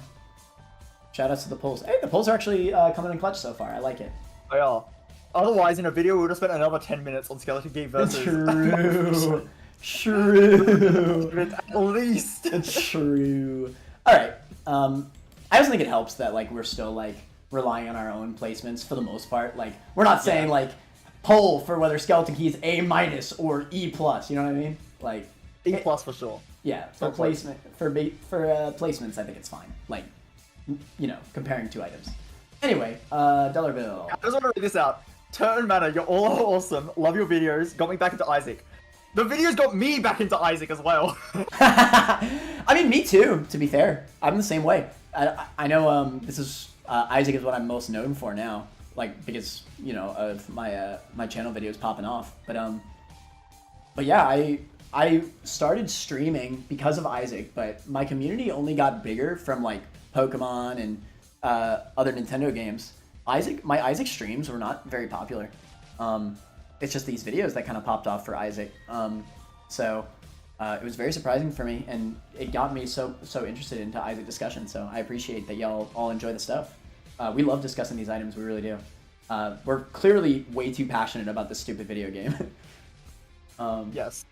Shout outs to the polls. Hey, the polls are actually coming in clutch so far. I like it. They are. Otherwise, in a video, we would have spent another 10 minutes on Skeleton Key versus... True. True. At least. True. Alright. I also think it helps that, like, we're still, like, relying on our own placements for the most part. Like, we're not saying, like, poll for whether Skeleton Key is A- or E+. You know what I mean? Like... E+ for sure. Yeah. For placement... For placements, I think it's fine. Like... You know, comparing two items. Anyway, dollar bill. I just want to read this out. Turt and Manor, you're all awesome. Love your videos. Got me back into Isaac. The videos got me back into Isaac as well. I mean, me too, to be fair. I'm the same way. I know this is Isaac is what I'm most known for now. Like, because, you know, of my my channel videos popping off. But yeah, I started streaming because of Isaac, but my community only got bigger from, like, Pokemon and other Nintendo games. My Isaac streams were not very popular. It's just these videos that kind of popped off for Isaac. So it was very surprising for me, and it got me so interested into Isaac discussion. So I appreciate that y'all all enjoy the stuff. We love discussing these items, we really do. We're clearly way too passionate about this stupid video game. Yes.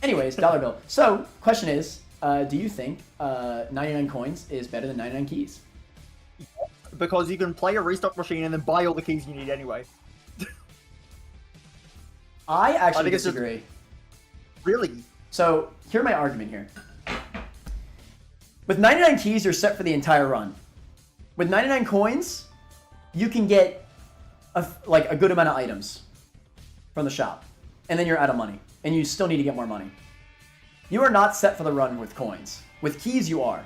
Anyways, dollar bill. So, question is, do you think 99 coins is better than 99 keys? Because you can play a restock machine and then buy all the keys you need anyway. I actually disagree. Really? So, here's my argument here. With 99 keys, you're set for the entire run. With 99 coins, you can get a good amount of items from the shop. And then you're out of money. And you still need to get more money. You are not set for the run with coins. With keys, you are.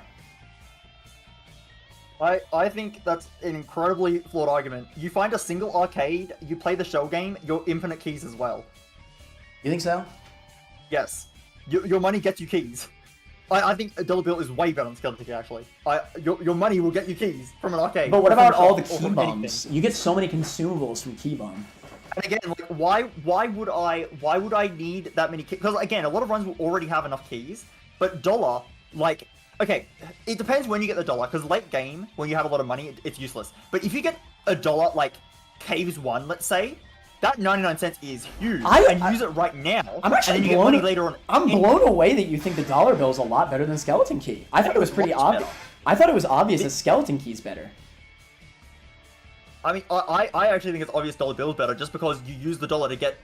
I think that's an incredibly flawed argument. You find a single arcade, you play the shell game, you're infinite keys as well. You think so? Yes. Your money gets you keys. I think a dollar bill is way better than skeleton key, actually. Your money will get you keys from an arcade. But what about all the or key from bombs? anything. You get so many consumables from key bomb. And again, like, why would I need that many keys? Because again, a lot of runs will already have enough keys. But dollar, like, okay, it depends when you get the dollar. Because late game, when you have a lot of money, it's useless. But if you get a dollar, like Caves 1, let's say, that 99 cents is huge. And use it right now. I'm actually and then you get money later on. I'm blown away that you think the dollar bill is a lot better than skeleton key. I thought it was pretty obvious. I thought it was obvious that skeleton key is better. I mean, I actually think it's obvious dollar bill is better just because you use the dollar to get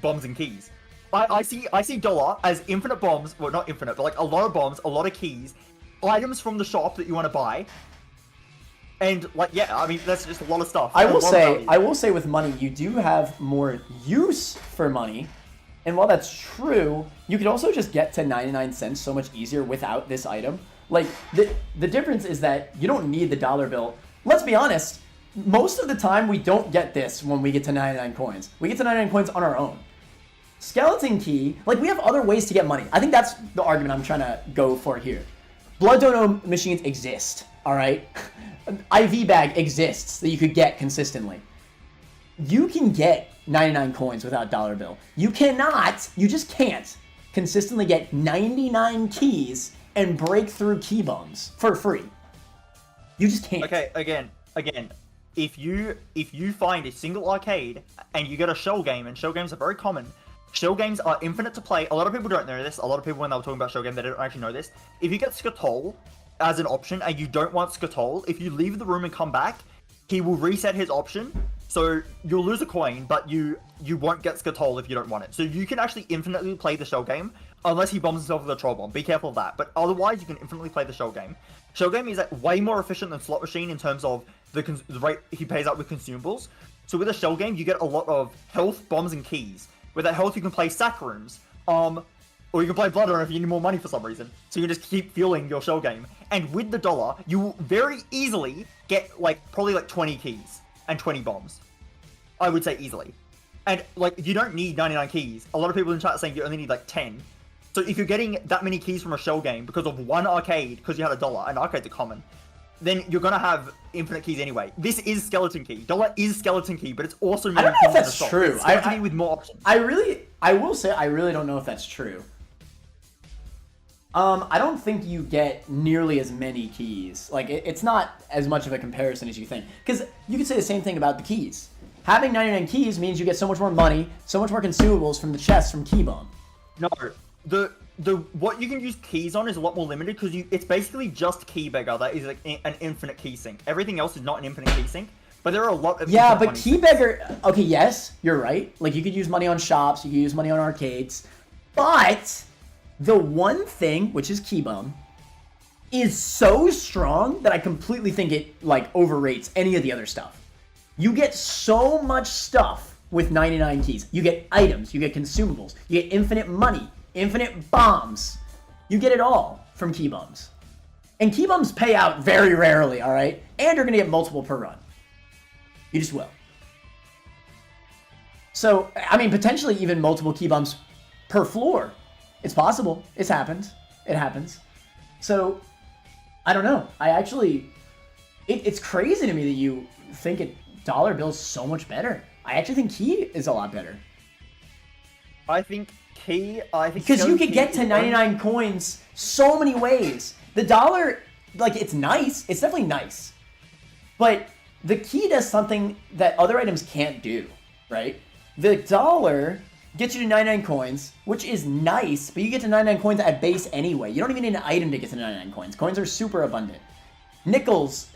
bombs and keys. I see dollar as infinite bombs, well not infinite, but like a lot of bombs, a lot of keys, items from the shop that you want to buy, and like yeah, I mean that's just a lot of stuff. I will say with money you do have more use for money, and while that's true, you could also just get to 99 cents so much easier without this item. Like the difference is that you don't need the dollar bill. Let's be honest. Most of the time, we don't get this when we get to 99 coins. We get to 99 coins on our own. Skeleton key, like, we have other ways to get money. I think that's the argument I'm trying to go for here. Blood dono machines exist, all right? IV bag exists that you could get consistently. You can get 99 coins without dollar bill. You cannot, you just can't consistently get 99 keys and break through key bombs for free. You just can't. Okay, again, if you find a single arcade and you get a shell game, and shell games are very common, shell games are infinite to play. A lot of people don't know this. A lot of people, when they were talking about shell game, they don't actually know this. If you get Skatol as an option and you don't want Skatol, if you leave the room and come back, he will reset his option. So you'll lose a coin, but you won't get Skatol if you don't want it. So you can actually infinitely play the shell game, unless he bombs himself with a troll bomb. Be careful of that. But otherwise, you can infinitely play the shell game. Shell game is way more efficient than slot machine in terms of the rate he pays out with consumables. So with a shell game, you get a lot of health, bombs, and keys. With that health, you can play sack rooms, or you can play blood runner if you need more money for some reason. So you can just keep fueling your shell game. And with the dollar, you will very easily get probably 20 keys and 20 bombs. I would say easily. And you don't need 99 keys. A lot of people in chat are saying you only need 10. So if you're getting that many keys from a shell game because of one arcade, because you had a dollar, and arcades are common, then you're gonna have infinite keys anyway. This is skeleton key. Dollar is skeleton key, but it's also I don't know if that's true. Skeleton key with more options. I will say I really don't know if that's true. I don't think you get nearly as many keys. It's not as much of a comparison as you think. Because you could say the same thing about the keys. Having 99 keys means you get so much more money, so much more consumables from the chests from Key Bomb. No, the what you can use keys on is a lot more limited because it's basically just Key Beggar that is an infinite key sync. Everything else is not an infinite key sync, but there are a lot of but Key Beggar. Okay, yes, you're right. You could use money on shops, you could use money on arcades, but the one thing, which is Key Bomb, is so strong that I completely think it overrates any of the other stuff. You get so much stuff with 99 keys. You get items, you get consumables, you get infinite money, infinite bombs. You get it all from key bombs. And key bombs pay out very rarely, all right? And you're going to get multiple per run. You just will. So, I mean, potentially even multiple key bombs per floor. It's possible. It's happened. It happens. So, I don't know. I actually... It's crazy to me that you think dollar bill's so much better. I actually think key is a lot better. I think because you could get to 99 coins so many ways. The dollar, it's nice. It's definitely nice. But the key does something that other items can't do, right? The dollar gets you to 99 coins, which is nice, but you get to 99 coins at base anyway. You don't even need an item to get to 99 coins. Coins are super abundant. Nickels,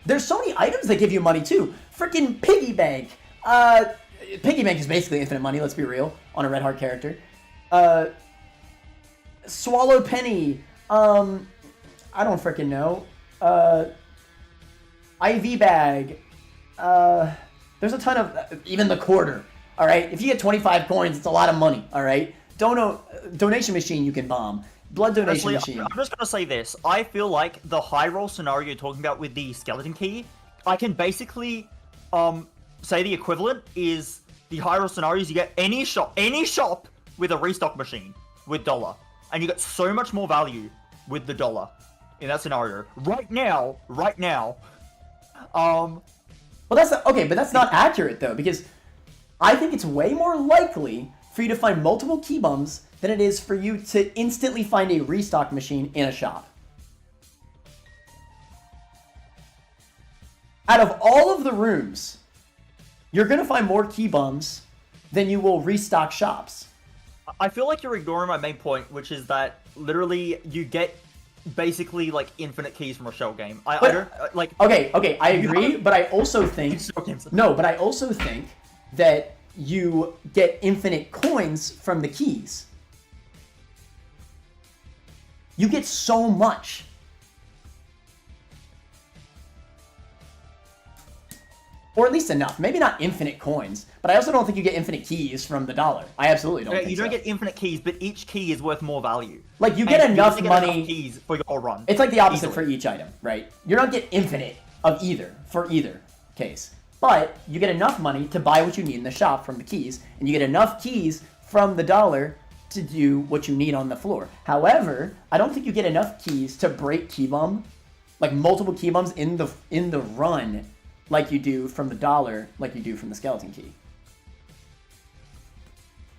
there's so many items that give you money too. Freaking piggy bank. Piggy bank is basically infinite money, let's be real, on a Red Heart character. Swallow penny. I don't freaking know. IV bag. There's a ton of, even the quarter. All right, if you get 25 coins, it's a lot of money. All right, donation machine you can bomb. blood donation Honestly, machine. I'm just gonna say this. I feel like the high roll scenario you're talking about with the skeleton key, I can basically, say the equivalent is the high roll scenarios. You get any shop with a restock machine with dollar, and you get so much more value with the dollar in that scenario. Right now. Well, that's okay, but that's not accurate though, because I think it's way more likely for you to find multiple key bums than it is for you to instantly find a restock machine in a shop. Out of all of the rooms, you're gonna find more key bums than you will restock shops. I feel like you're ignoring my main point, which is that literally you get basically like infinite keys from a shell game. I don't like. Okay, I agree, but I also think but I also think that you get infinite coins from the keys. You get so much. Or at least enough. Maybe not infinite coins, but I also don't think you get infinite keys from the dollar. I absolutely don't think you don't so. get infinite keys, but each key is worth more value. Like, you get enough money... enough keys for your whole run. It's like the opposite for each item, right? You don't get infinite of either, for either case. But you get enough money to buy what you need in the shop from the keys, and you get enough keys from the dollar to do what you need on the floor. However, I don't think you get enough keys to break key bum, like multiple key bums in the run, like you do from the dollar, like you do from the skeleton key.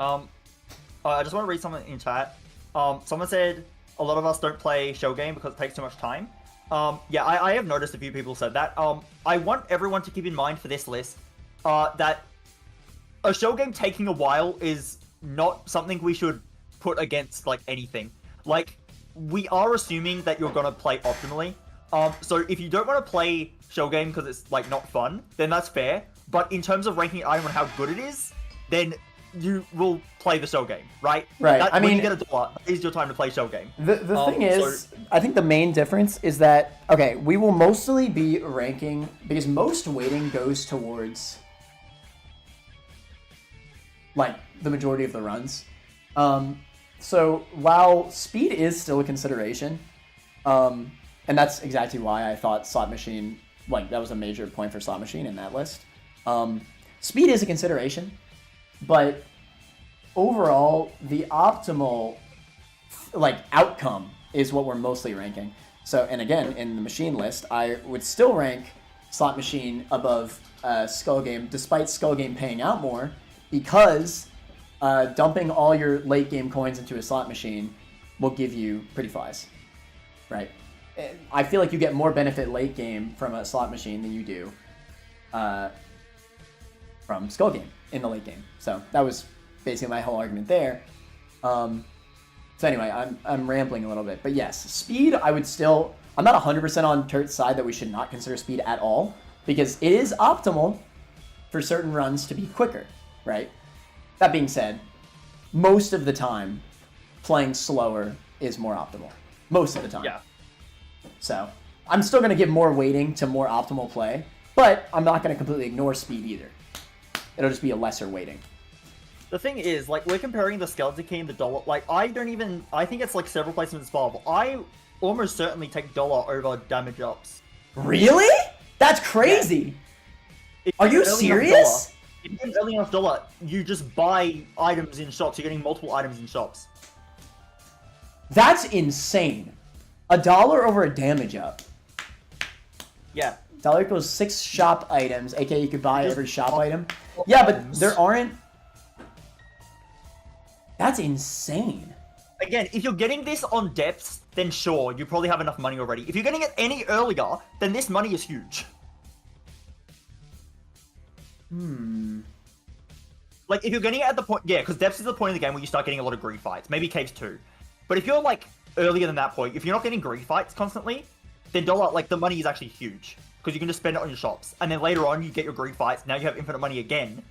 I just want to read something in chat. Someone said a lot of us don't play show game because it takes too much time. Yeah, I have noticed a few people said that. I want everyone to keep in mind for this list that a show game taking a while is not something we should put against like anything. Like, we are assuming that you're gonna play optimally. So if you don't want to play show game because it's like not fun, then that's fair. But in terms of ranking an item on how good it is, then you will play the show game, right? Right. I mean, when you get a dollar, is your time to play show game. The thing is, I think the main difference is that, okay, we will mostly be ranking, because most weighting goes towards, like, the majority of the runs. So while speed is still a consideration, and that's exactly why I thought Slot Machine, like, that was a major point for Slot Machine in that list. Speed is a consideration, but overall, the optimal, like, outcome is what we're mostly ranking. So, and again, in the machine list, I would still rank Slot Machine above Skull Game, despite Skull Game paying out more, because dumping all your late game coins into a slot machine will give you pretty flies, right? I feel like you get more benefit late game from a slot machine than you do from Skull Game in the late game. So that was basically my whole argument there. So anyway, I'm rambling a little bit, but yes, speed, I would still, I'm not 100% on Turt's side that we should not consider speed at all, because it is optimal for certain runs to be quicker, right? That being said, most of the time, playing slower is more optimal. Most of the time. Yeah. So, I'm still going to give more weighting to more optimal play, but I'm not going to completely ignore speed either. It'll just be a lesser weighting. The thing is, like, we're comparing the skeleton key and the dollar. Like, I think it's like several placements above. I almost certainly take dollar over damage ups. Really? That's crazy. Yeah. Are you serious? If you get early enough dollar, you just buy items in shops. You're getting multiple items in shops. That's insane. $1 over a damage up. Yeah. $1 equals 6 shop items, aka you could buy every shop item. Yeah, but there aren't... That's insane. Again, if you're getting this on depths, then sure, you probably have enough money already. If you're getting it any earlier, then this money is huge. Like, if you're getting it at the point... Yeah, because depths is the point of the game where you start getting a lot of greed fights. Maybe caves too. But if you're, like, earlier than that point, if you're not getting greed fights constantly, then dollar, like, the money is actually huge. Because you can just spend it on your shops. And then later on, you get your greed fights. Now you have infinite money again.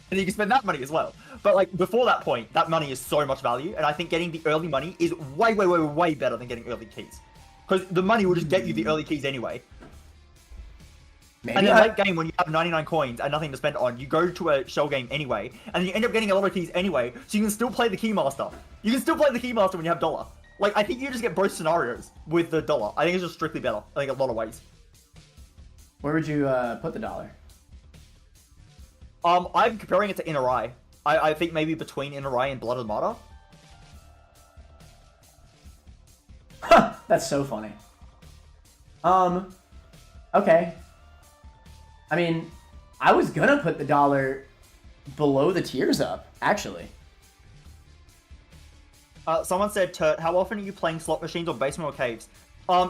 And you can spend that money as well. But, like, before that point, that money is so much value. And I think getting the early money is way, way, way, way better than getting early keys. Because the money will just get you the early keys anyway. Maybe and then late game, when you have 99 coins and nothing to spend on, you go to a shell game anyway, and you end up getting a lot of keys anyway, so you can still play the Keymaster. You can still play the Keymaster when you have dollar. Like, I think you just get both scenarios with the dollar. I think it's just strictly better. I think a lot of ways. Where would you put the dollar? I'm comparing it to Inner Eye. I think maybe between Inner Eye and Blood of the Martyr. Huh, that's so funny. Okay. I mean, I was gonna put the dollar below the tiers up, actually. Someone said, Turt, how often are you playing slot machines or basement or caves?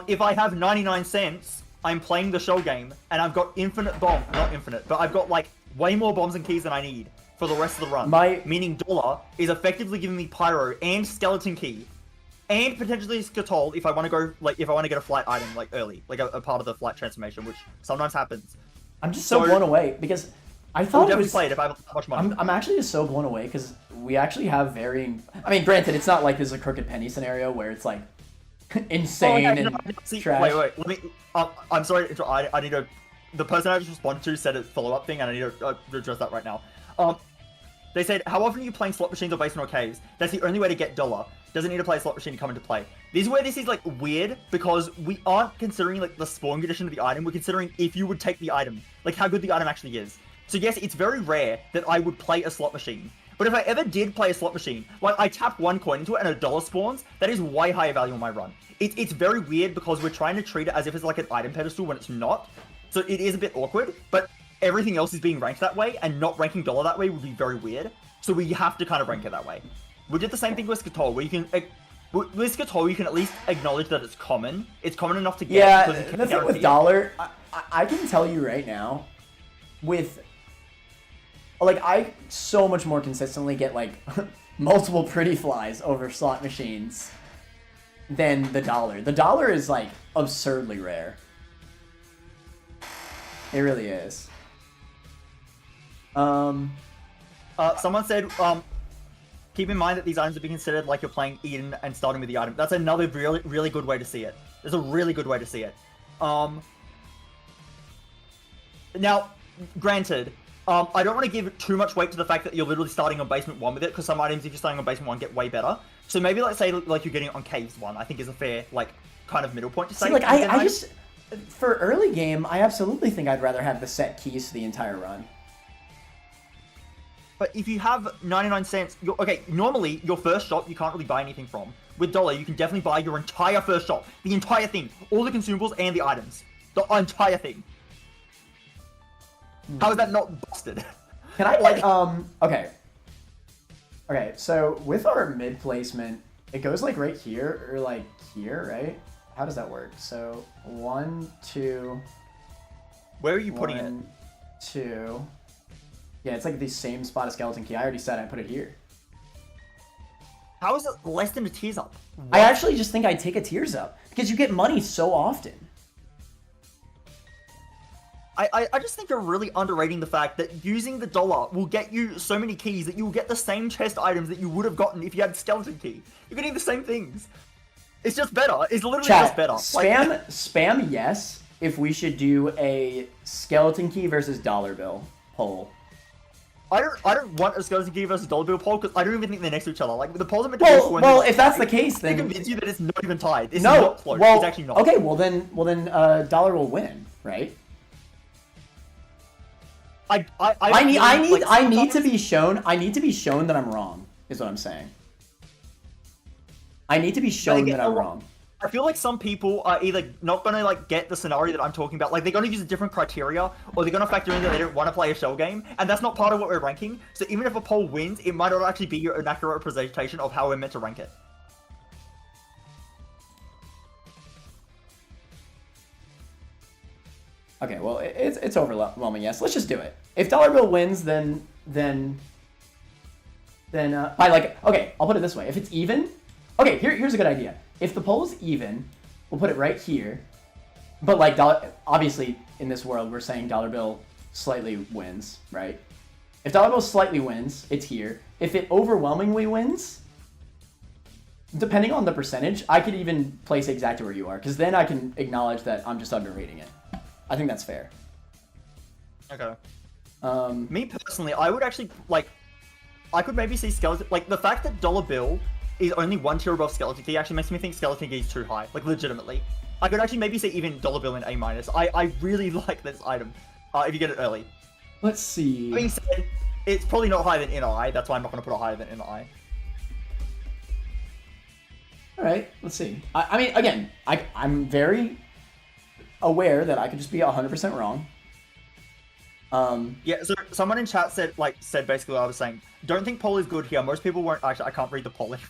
If I have 99 cents, I'm playing the shell game, and I've got infinite bomb. Not infinite, but I've got, like, way more bombs and keys than I need for the rest of the run. Meaning dollar is effectively giving me pyro and skeleton key. And potentially Skatol if I want to go, like, if I want to get a flight item, like, early. Like, a part of the flight transformation, which sometimes happens. I'm just so blown away, because I thought it was... play it if I have that much money. I'm actually just so blown away, because we actually have varying... I mean, granted, it's not like this is a crooked penny scenario where it's, like, insane and trash. Wait, let me... I'm sorry, I need to... The person I just responded to said a follow-up thing, and I need to address that right now. They said, how often are you playing slot machines or basement or caves? That's the only way to get dollar. Doesn't need to play a slot machine to come into play. This is where this is, like, weird, because we aren't considering, like, the spawn condition of the item. We're considering if you would take the item. Like, how good the item actually is. So yes, it's very rare that I would play a slot machine. But if I ever did play a slot machine, like, I tap one coin into it and a dollar spawns, that is way higher value on my run. It's very weird because we're trying to treat it as if it's like an item pedestal when it's not. So it is a bit awkward, but everything else is being ranked that way, and not ranking dollar that way would be very weird. So we have to kind of rank it that way. We did the same thing with Skatol, where you can... With Skatol, you can at least acknowledge that it's common. It's common enough to get. Yeah, the thing with dollar, I can tell you right now, with... Like, I so much more consistently get, like, multiple pretty flies over slot machines than the dollar. The dollar is, like, absurdly rare. It really is. Someone said, keep in mind that these items are being considered like you're playing Eden and starting with the item. That's another really, really good way to see it. There's a really good way to see it. Now, granted, I don't want to give too much weight to the fact that you're literally starting on basement 1 with it, because some items, if you're starting on basement 1, get way better. So maybe, let's say, like, you're getting it on caves 1, I think is a fair, like, kind of middle point to say. See, like, I just... For early game, I absolutely think I'd rather have the set keys to the entire run. But if you have 99 cents, okay, normally, your first shop, you can't really buy anything from. With dollar, you can definitely buy your entire first shop. The entire thing. All the consumables and the items. The entire thing. How is that not busted? Can I, like, okay. Okay, so with our mid placement, it goes, like, right here, or, like, here, right? How does that work? So, 1, 2... Where are you putting it? 1, 2... Yeah, it's like the same spot as skeleton key. I already said I put it here. How is it less than a tears up? What? I actually just think I'd take a tears up, because you get money so often. I just think you're really underrating the fact that using the dollar will get you so many keys that you will get the same chest items that you would have gotten if you had skeleton key. You're getting the same things. It's just better. It's literally just better. Spam yes if we should do a skeleton key versus dollar bill poll. I don't want a skeleton key versus dollar bill poll because I don't even think they're next to each other. Like the polls are meant to be well, if that's the case, then I convince you that it's not even tied. It's not close. Well, it's actually not. Okay, well then, dollar will win, right? I need to be shown. I need to be shown that I'm wrong. Is what I'm saying. I need to be shown that I'm wrong. I feel like some people are either not gonna like get the scenario that I'm talking about, like they're gonna use a different criteria, or they're gonna factor in that they don't want to play a shell game, and that's not part of what we're ranking. So even if a poll wins, it might not actually be an accurate representation of how we're meant to rank it. Okay, well it's overwhelming. Yes, let's just do it. If dollar bill wins, then I like. Okay, I'll put it this way: if it's even. Okay, here's a good idea. If the poll is even, we'll put it right here. But like obviously in this world we're saying dollar bill slightly wins, right? If dollar bill slightly wins, it's here. If it overwhelmingly wins, depending on the percentage, I could even place it exactly where you are, because then I can acknowledge that I'm just underrating it. I think that's fair. Okay. Me personally, I would actually like. I could maybe see skeleton. Like the fact that dollar bill is only one tier above Skeleton Key actually makes me think Skeleton Key is too high. Like, legitimately. I could actually maybe say even Dollar Bill in A-. I really like this item, if you get it early. Let's see. That being said, it's probably not higher than Inner Eye. That's why I'm not going to put it higher than Inner Eye. Alright, let's see. I mean, again, I'm very aware that I could just be 100% wrong. Yeah, so someone in chat said basically what I was saying. Don't think poll is good here. Most people won't. Actually, I can't read the poll. Wait.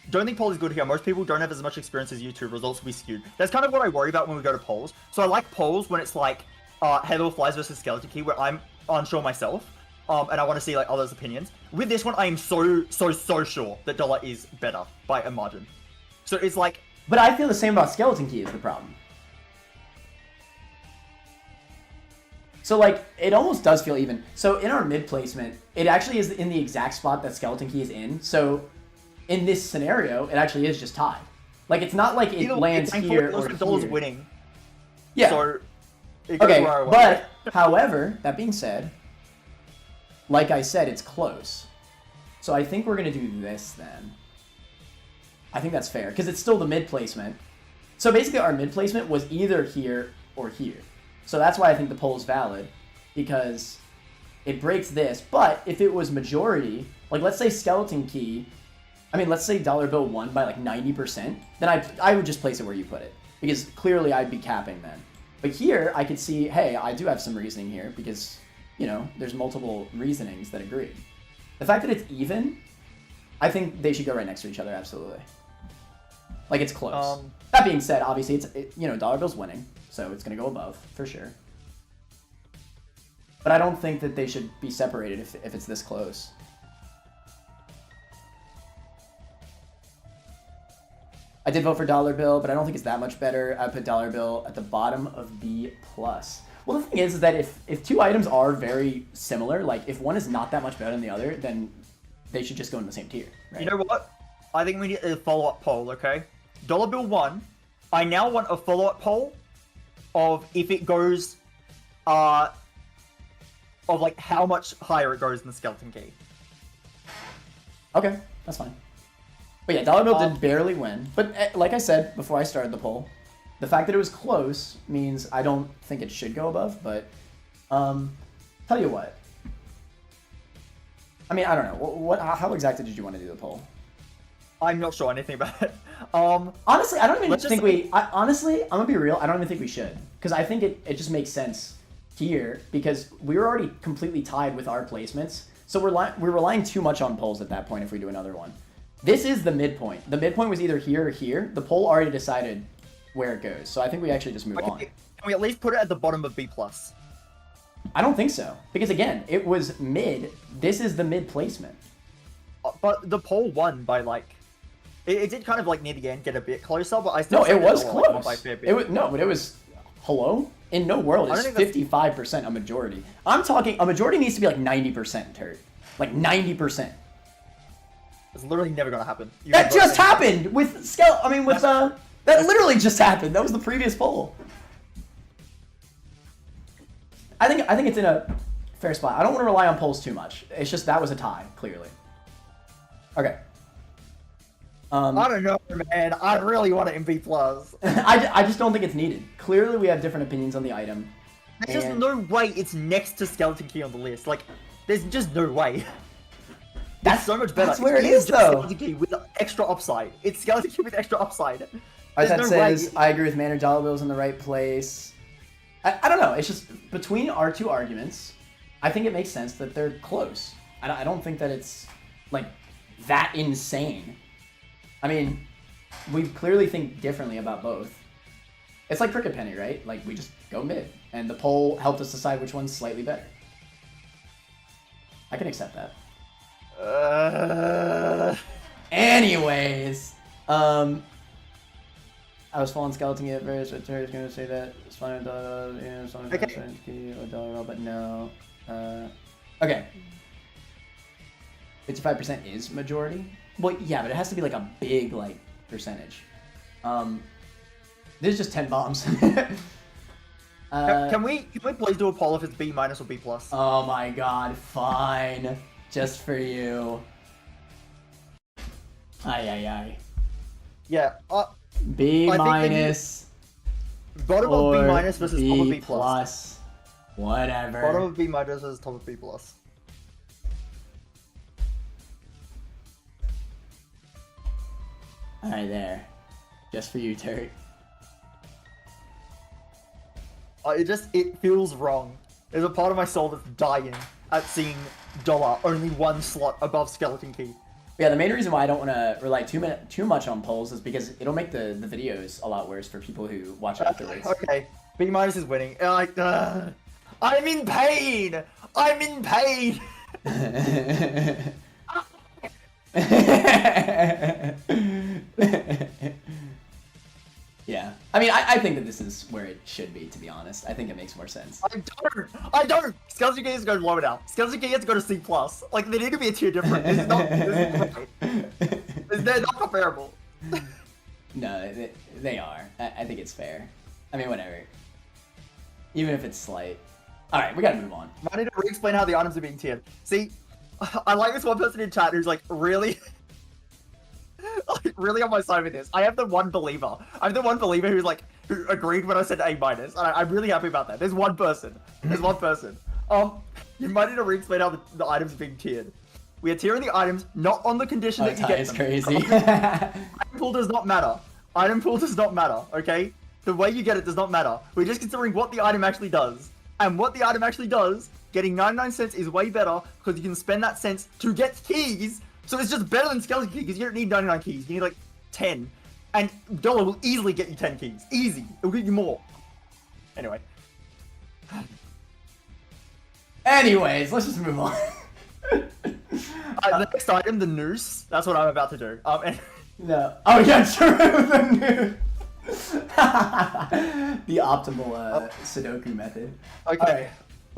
Don't think poll is good here. Most people don't have as much experience as you two. Results will be skewed. That's kind of what I worry about when we go to polls. So I like polls when it's like Hello Flies versus Skeleton Key, where I'm unsure myself, and I want to see like others' opinions. With this one, I am so sure that Dollar is better by a margin. So it's like. But I feel the same about Skeleton Key is the problem. So, like, it almost does feel even. So, in our mid placement, it actually is in the exact spot that Skeleton Key is in. So, in this scenario, it actually is just tied. Like, it's not like it lands here or Dollar's here. winning. Yeah. So, it goes okay, where I want. but, however, that being said, like I said, it's close. So, I think we're going to do this then. I think that's fair, because it's still the mid placement. So, basically, our mid placement was either here or here. So that's why I think the poll is valid, because it breaks this. But if it was majority, like let's say Skeleton Key, I mean, let's say Dollar Bill won by like 90%, then I would just place it where you put it, because clearly I'd be capping then. But here I could see, hey, I do have some reasoning here, because, you know, there's multiple reasonings that agree. The fact that it's even, I think they should go right next to each other, absolutely. Like, it's close. That being said, obviously, you know, Dollar Bill's winning. So it's going to go above, for sure. But I don't think that they should be separated if it's this close. I did vote for Dollar Bill, but I don't think it's that much better. I put Dollar Bill at the bottom of B+. Well, the thing is that if two items are very similar, like if one is not that much better than the other, then they should just go in the same tier, right? You know what? I think we need a follow-up poll, okay? Dollar Bill won. I now want a follow-up poll of if it goes, of like how much higher it goes than the Skeleton Key. Okay, that's fine. But yeah, Dollar Bill did barely win. But like I said before I started the poll, the fact that it was close means I don't think it should go above. But tell you what. I mean, I don't know. How exactly did you want to do the poll? I'm not sure anything about it. Honestly, I don't even think honestly, I'm gonna be real. I don't even think we should, because I think it just makes sense here, because we were already completely tied with our placements. So we're relying too much on polls at that point if we do another one. This is the midpoint. The midpoint was either here or here. The poll already decided where it goes. So I think we actually just move on. Can we at least put it at the bottom of B+? I don't think so, because again, it was mid. This is the mid placement. But the poll won by like. It did kind of like near the end get a bit closer, but I still. No, it was like, close. by a fair bit. But it was. Hello? In no world is 55% a majority. I'm talking a majority needs to be like 90%, Turt. Like 90%. It's literally never gonna happen. That just happened with that literally just happened. That was the previous poll. I think it's in a fair spot. I don't want to rely on polls too much. It's just that was a tie, clearly. Okay. I don't know, man. I really want it in B+. I just don't think it's needed. Clearly, we have different opinions on the item. There's just no way it's next to Skeleton Key on the list. Like, there's just no way. That's so much better. That's where it is, though. Skeleton Key with extra upside. It's Skeleton Key with extra upside. That says, I agree with Manor. Dollar Bill's in the right place. I don't know. It's just between our two arguments, I think it makes sense that they're close. I don't think that it's like that insane. I mean, we clearly think differently about both. It's like Cricket Penny, right? Like, we just go mid. And the poll helped us decide which one's slightly better. I can accept that. Anyways. I was following Skeleton Key at first, but Terry's going to say that Spawner Dollar, you know, Spawner Transcendence Key or Dollar, but no. Okay. 55% is majority? Well, yeah, but it has to be like a big, like, percentage. This is just 10 bombs. Can we please do a poll if it's B- or B+? Oh my god, fine. Just for you. Aye. Yeah. B I think minus. Bottom of B minus versus top of B B plus. Whatever. Bottom of B minus versus top of B plus. Alright, there. Just for you, Turt. It feels wrong. There's a part of my soul that's dying at seeing dollar only one slot above skeleton key. Yeah, the main reason why I don't want to rely too much on polls is because it'll make the videos a lot worse for people who watch afterwards. Okay, B minus is winning. I'm in pain! I'm in pain! Yeah. I mean, I think that this is where it should be, to be honest. I think it makes more sense. I don't! Skeleton key has to go lower now. Skeleton key has to go to C+. Like, they need to be a tier different. This is not right. They're not comparable. No, they are. I think it's fair. I mean, whatever. Even if it's slight. Alright, we gotta move on. I need to re-explain how the items are being tiered. See, I like this one person in chat who's like, really? Like, really on my side with this. I have the one believer. I'm the one believer who's like, who agreed when I said A minus. And I'm really happy about that. There's one person. There's one person. You might need to re-explain how the items are being tiered. We are tiering the items not on the condition that you get them. Crazy. Item pool does not matter. Item pool does not matter, okay? The way you get it does not matter. We're just considering what the item actually does. And what the item actually does, getting 99 cents is way better because you can spend that cents to get keys. So it's just better than skeleton key because you don't need 99 keys. You need like 10. And dollar will easily get you 10 keys. Easy. It will get you more. Anyway. Anyways, let's just move on. The next item, the noose. That's what I'm about to do. No. Oh yeah, true. The noose. The optimal Sudoku method. Okay.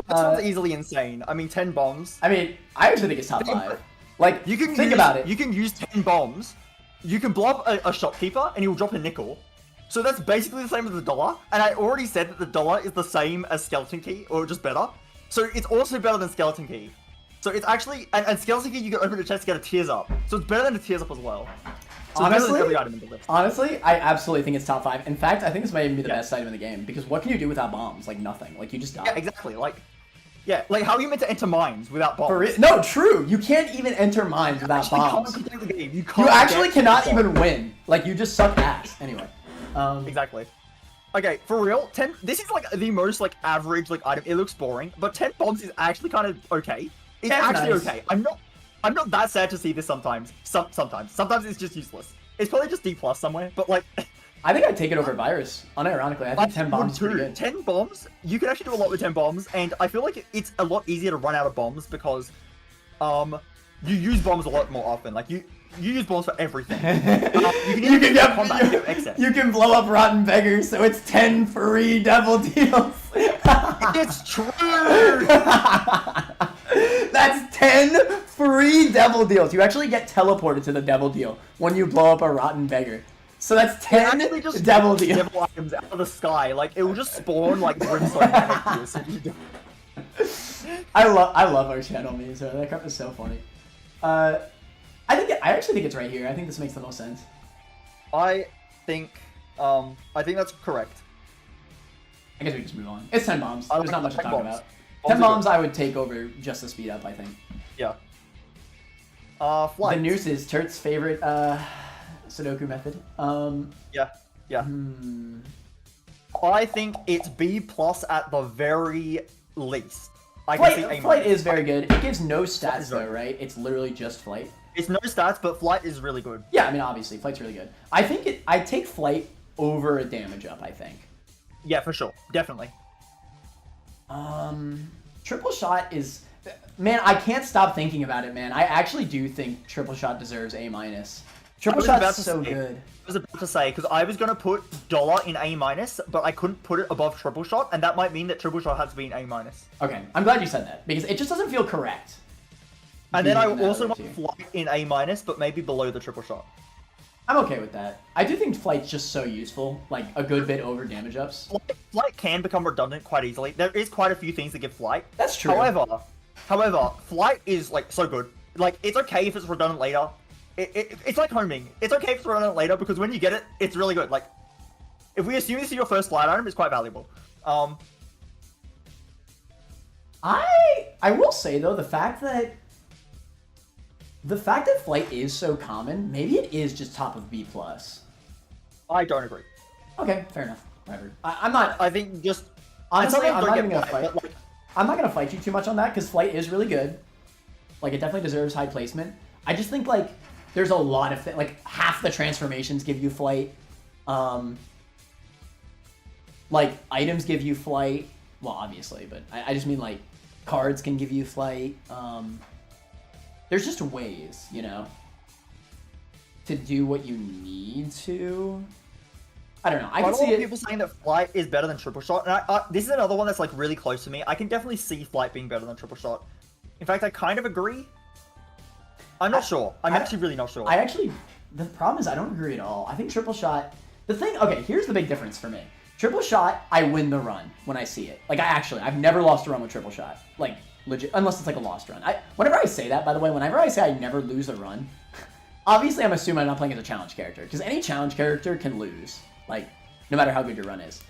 This one's easily insane. I mean, 10 bombs. I mean, I actually think it's top 5. Like, You can think about it. You can use 10 bombs. You can blow up a shopkeeper, and he'll drop a nickel. So that's basically the same as the dollar. And I already said that the dollar is the same as skeleton key, or just better. So it's also better than skeleton key. So it's actually, and skeleton key, you can open the chest to get a tears up. So it's better than a tears up as well. So it's better than every item in the list. Honestly, I absolutely think it's top 5. In fact, I think this might even be the best item in the game because what can you do without bombs? Like nothing. Like you just die. Yeah, exactly. Like how are you meant to enter mines without bombs? No, true. You can't even enter mines without bombs. You can't the game. You actually cannot even win. Like you just suck ass. Anyway. Exactly. Okay, for real, 10. This is like the most like average like item. It looks boring, but 10 bombs is actually kind of okay. It's actually nice. okay. I'm not that sad to see this sometimes. Sometimes it's just useless. It's probably just D+ somewhere, but like I think I'd take it over Virus. Unironically, I think 10 bombs is pretty good. 10 bombs? You can actually do a lot with 10 bombs, and I feel like it's a lot easier to run out of bombs because you use bombs a lot more often. Like you use bombs for everything. You can get combat to excess. You can blow up rotten beggars, so it's 10 free devil deals. It's true. That's 10 free devil deals. You actually get teleported to the devil deal when you blow up a rotten beggar. So that's 10 just devil deals. Devil items out of the sky. Like it will just spawn like brimstone next to you. I love our channel memes. That crap is so funny. I actually think it's right here. I think this makes the most sense. I think that's correct. I guess we just move on. It's 10 bombs. There's not much to talk about. 10 Bombs bombs I would take over just the speed up, I think. Yeah. Flight. The noose is Turt's favorite Sudoku method. Yeah. I think it's B+ at the very least. Flight is very good. It gives no stats though, right? It's literally just flight. It's no stats, but flight is really good. Yeah, I mean obviously flight's really good. I take flight over a damage up, I think. Yeah, for sure. Definitely. Triple shot is, man, I can't stop thinking about it, man. I actually do think triple shot deserves A-. Triple shot's so good. I was about to say, because I was going to put dollar in A-, but I couldn't put it above triple shot, and that might mean that triple shot has to be in A-. Okay, I'm glad you said that, because it just doesn't feel correct. And then I also want flight in A-, but maybe below the triple shot. I'm okay with that. I do think flight's just so useful, like a good bit over damage ups. Flight can become redundant quite easily. There is quite a few things that give flight. That's true. However, flight is like so good. Like it's okay if it's redundant later. it's like homing. It's okay to run it later because when you get it, it's really good. Like, if we assume this is your first flight item, it's quite valuable. I will say though, the fact that flight is so common, maybe it is just top of B plus. I don't agree. Okay, fair enough. Whatever. I'm not. I think just Honestly, I'm not even gonna fight. Like, I'm not gonna fight you too much on that because flight is really good. Like, it definitely deserves high placement. I just think like there's a lot of like half the transformations give you flight. Like items give you flight. Well, obviously, but I just mean like cards can give you flight. There's just ways, you know, to do what you need to. I don't know. I can see people saying that flight is better than triple shot, and this is another one that's like really close to me. I can definitely see flight being better than triple shot. In fact, I kind of agree. I'm not sure. I'm actually really not sure. The problem is I don't agree at all. I think triple shot. Okay, here's the big difference for me. Triple shot, I win the run when I see it. Like I've never lost a run with triple shot. Like legit, unless it's like a lost run. Whenever I say that, by the way, whenever I say I never lose a run, obviously I'm assuming I'm not playing as a challenge character because any challenge character can lose. Like, no matter how good your run is.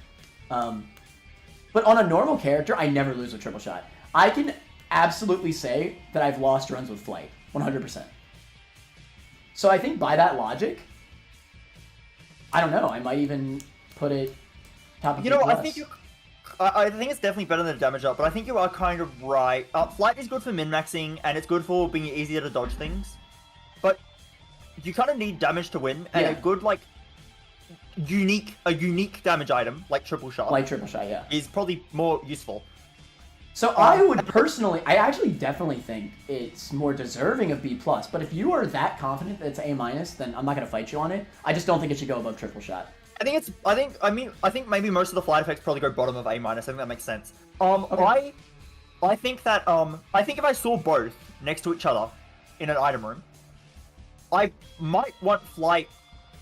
But on a normal character, I never lose with triple shot. I can absolutely say that I've lost runs with flight, 100%. So I think by that logic, I don't know, I might even put it top of You know, B+. I think it's definitely better than damage up, but I think you are kind of right. Flight is good for min-maxing, and it's good for being easier to dodge things. But you kind of need damage to win, and a good, like, unique damage item like triple shot. Yeah. Is probably more useful. So I would personally, I actually definitely think it's more deserving of B+, but if you are that confident that it's A-, then I'm not going to fight you on it. I just don't think it should go above triple shot. I think maybe most of the flight effects probably go bottom of A-. I think that makes sense. Okay. I think that, I think if I saw both next to each other in an item room, I might want flight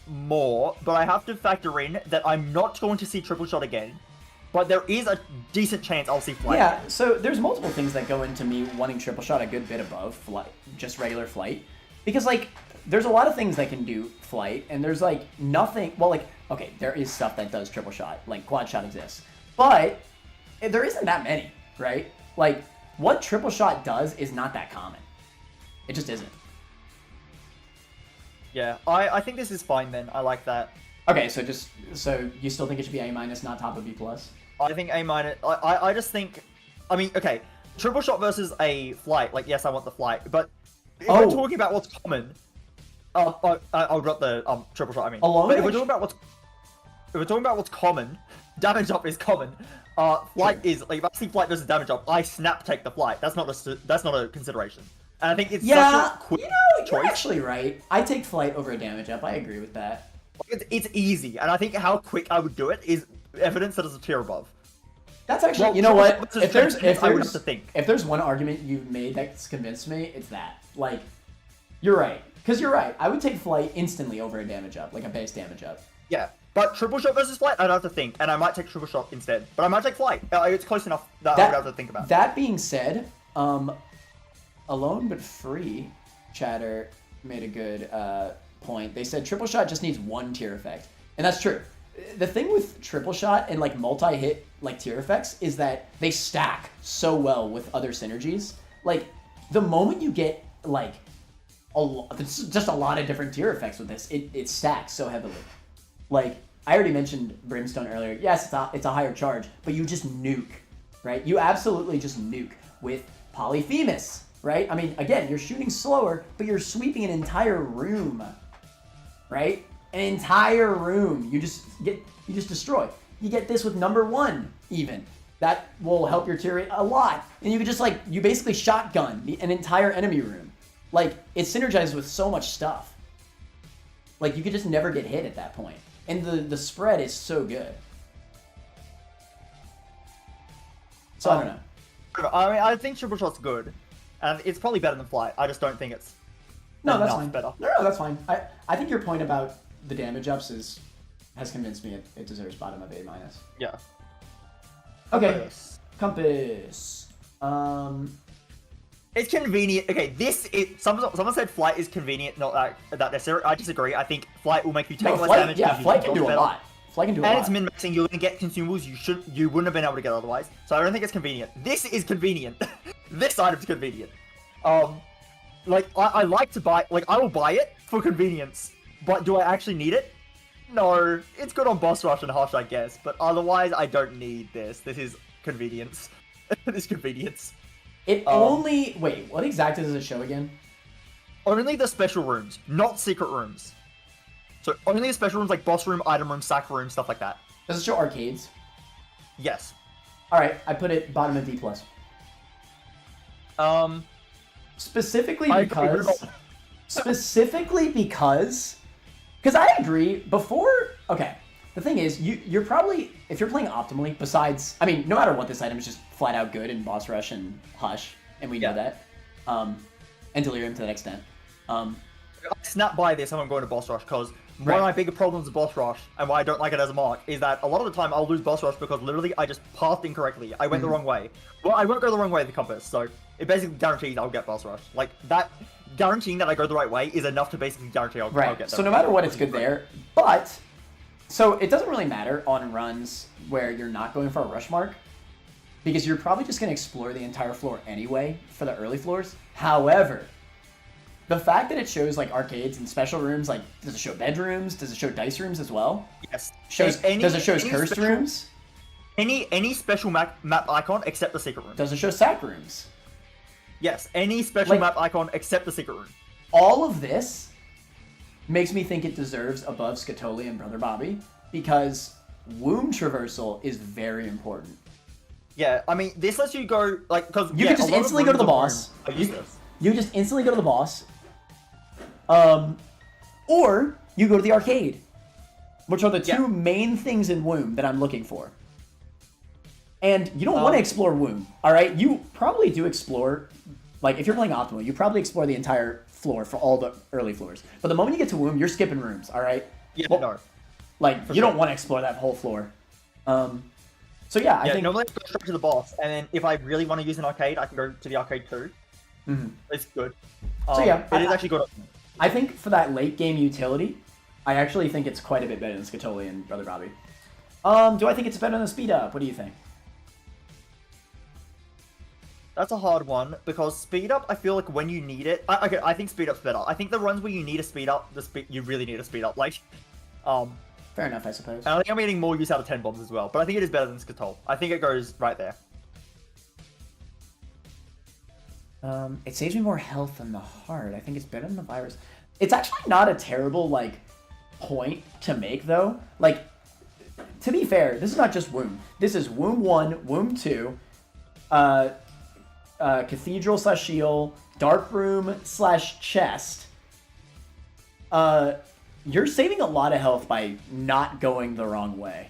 more, but I have to factor in that I'm not going to see triple shot again. But there is a decent chance I'll see flight. Yeah, so there's multiple things that go into me wanting triple shot a good bit above flight, just regular flight. Because, like, there's a lot of things that can do flight, and there's, like, nothing... Well, like, okay, there is stuff that does triple shot. Like, quad shot exists. But there isn't that many, right? Like, what triple shot does is not that common. It just isn't. Yeah, I think this is fine then. I like that. Okay, so you still think it should be A-, not top of B+? I think A-. I just think, I mean, okay, triple shot versus a flight. Like, yes, I want the flight, but if we're talking about what's common, I'll drop the triple shot. I mean, alone. But if we're talking about what's common, damage up is common. Flight is like if I see flight versus damage up, I snap take the flight. That's not a consideration. And I think it's such a quick choice. You're actually right. I take flight over a damage up. I agree with that. It's easy, and I think how quick I would do it is evidence that it's a tier above. That's actually, you know what? If there's one argument you've made that's convinced me, it's that. Like, you're right. Because you're right. I would take flight instantly over a damage up, like a base damage up. Yeah, but triple shot versus flight, I'd have to think, and I might take triple shot instead. But I might take flight. It's close enough that I would have to think about. That being said, Alone but Free chatter made a good point. They said triple shot just needs one tier effect, and that's true. The thing with triple shot and like multi-hit like tier effects is that they stack so well with other synergies. Like the moment you get like just a lot of different tier effects with this, it stacks so heavily. Like I already mentioned Brimstone earlier. Yes, it's a higher charge, but you just nuke, right? You absolutely just nuke with Polyphemus, right? I mean, again, you're shooting slower, but you're sweeping an entire room, right? An entire room. You just destroy. You get this with number 1 even. That will help your tier rate a lot. And you could just like, you basically shotgun an entire enemy room. Like, it synergizes with so much stuff. Like, you could just never get hit at that point. And the spread is so good. So, I don't know. I mean, I think triple shot's good. And it's probably better than flight. I just don't think it's that's fine. better. No, that's fine. I think your point about the damage ups has convinced me it deserves bottom of A-. Yeah. Okay. Compass. It's convenient. Okay, this is someone said flight is convenient, not that necessary. I disagree. I think flight will make you take No, less flight, damage. yeah, because you flight can dodge do a better. lot. Flight can do a And lot. it's min-maxing. You're gonna get consumables you wouldn't have been able to get otherwise. So I don't think it's convenient. This is convenient. This item's convenient. Like I like to buy. Like I will buy it for convenience. But do I actually need it? No. It's good on boss rush and hush, I guess. But otherwise, I don't need this. This is convenience. This convenience. It only... Wait, what exactly does it show again? Only the special rooms, not secret rooms. So only the special rooms like boss room, item room, sack room, stuff like that. Does it show arcades? Yes. Alright, I put it bottom of D+. Specifically because... Specifically because... Because I agree, before... Okay, the thing is, you're probably... If you're playing optimally, besides... I mean, no matter what, this item is just flat out good in boss rush and hush, and we know that. And delirium to that extent. I snap by this and I'm going to boss rush, because one Right. of my bigger problems with boss rush, and why I don't like it as a mark, is that a lot of the time I'll lose boss rush because literally I just passed incorrectly. I went the wrong way. Well, I won't go the wrong way with the compass, so it basically guarantees I'll get boss rush. Like, that... Guaranteeing that I go the right way is enough to basically guarantee I'll get there. So no matter what, it's good there. But, so it doesn't really matter on runs where you're not going for a rush mark, because you're probably just going to explore the entire floor anyway for the early floors. However, the fact that it shows like arcades and special rooms, like does it show bedrooms? Does it show dice rooms as well? Yes. Does it show cursed rooms? Any special map icon except the secret room. Does it show sack rooms? Yes, any special Like- map icon except the secret room. All of this makes me think it deserves above Scatoli and Brother Bobby, because womb traversal is very important. Yeah, I mean, this lets you go, like, because You can just instantly go to the boss. You just instantly go to the boss. Or you go to the arcade, which are the two main things in womb that I'm looking for. And you don't want to explore womb, all right? You probably do explore, like if you're playing optimal, you probably explore the entire floor for all the early floors. But the moment you get to womb, you're skipping rooms, all right? Yeah, Well, no. Like you don't want to explore that whole floor. So yeah, I think normally I go straight to the boss, and then if I really want to use an arcade, I can go to the arcade too. It's good. So yeah, it is actually good. I think for that late game utility, I actually think it's quite a bit better than Scatoli and Brother Bobby. Do I think it's better than Speed Up? What do you think? That's a hard one, because speed up, I feel like when you need it, okay, I think speed up's better. I think the runs where you need a speed up, you really need a speed up. Like, Fair enough, I suppose. and I think I'm getting more use out of 10 bombs as well, but I think it is better than Skatol. I think it goes right there. It saves me more health than the heart. I think it's better than the virus. It's actually not a terrible, like, point to make, though. Like, to be fair, this is not just womb. This is womb 1, womb 2, cathedral/shield, dark room/chest. You're saving a lot of health by not going the wrong way.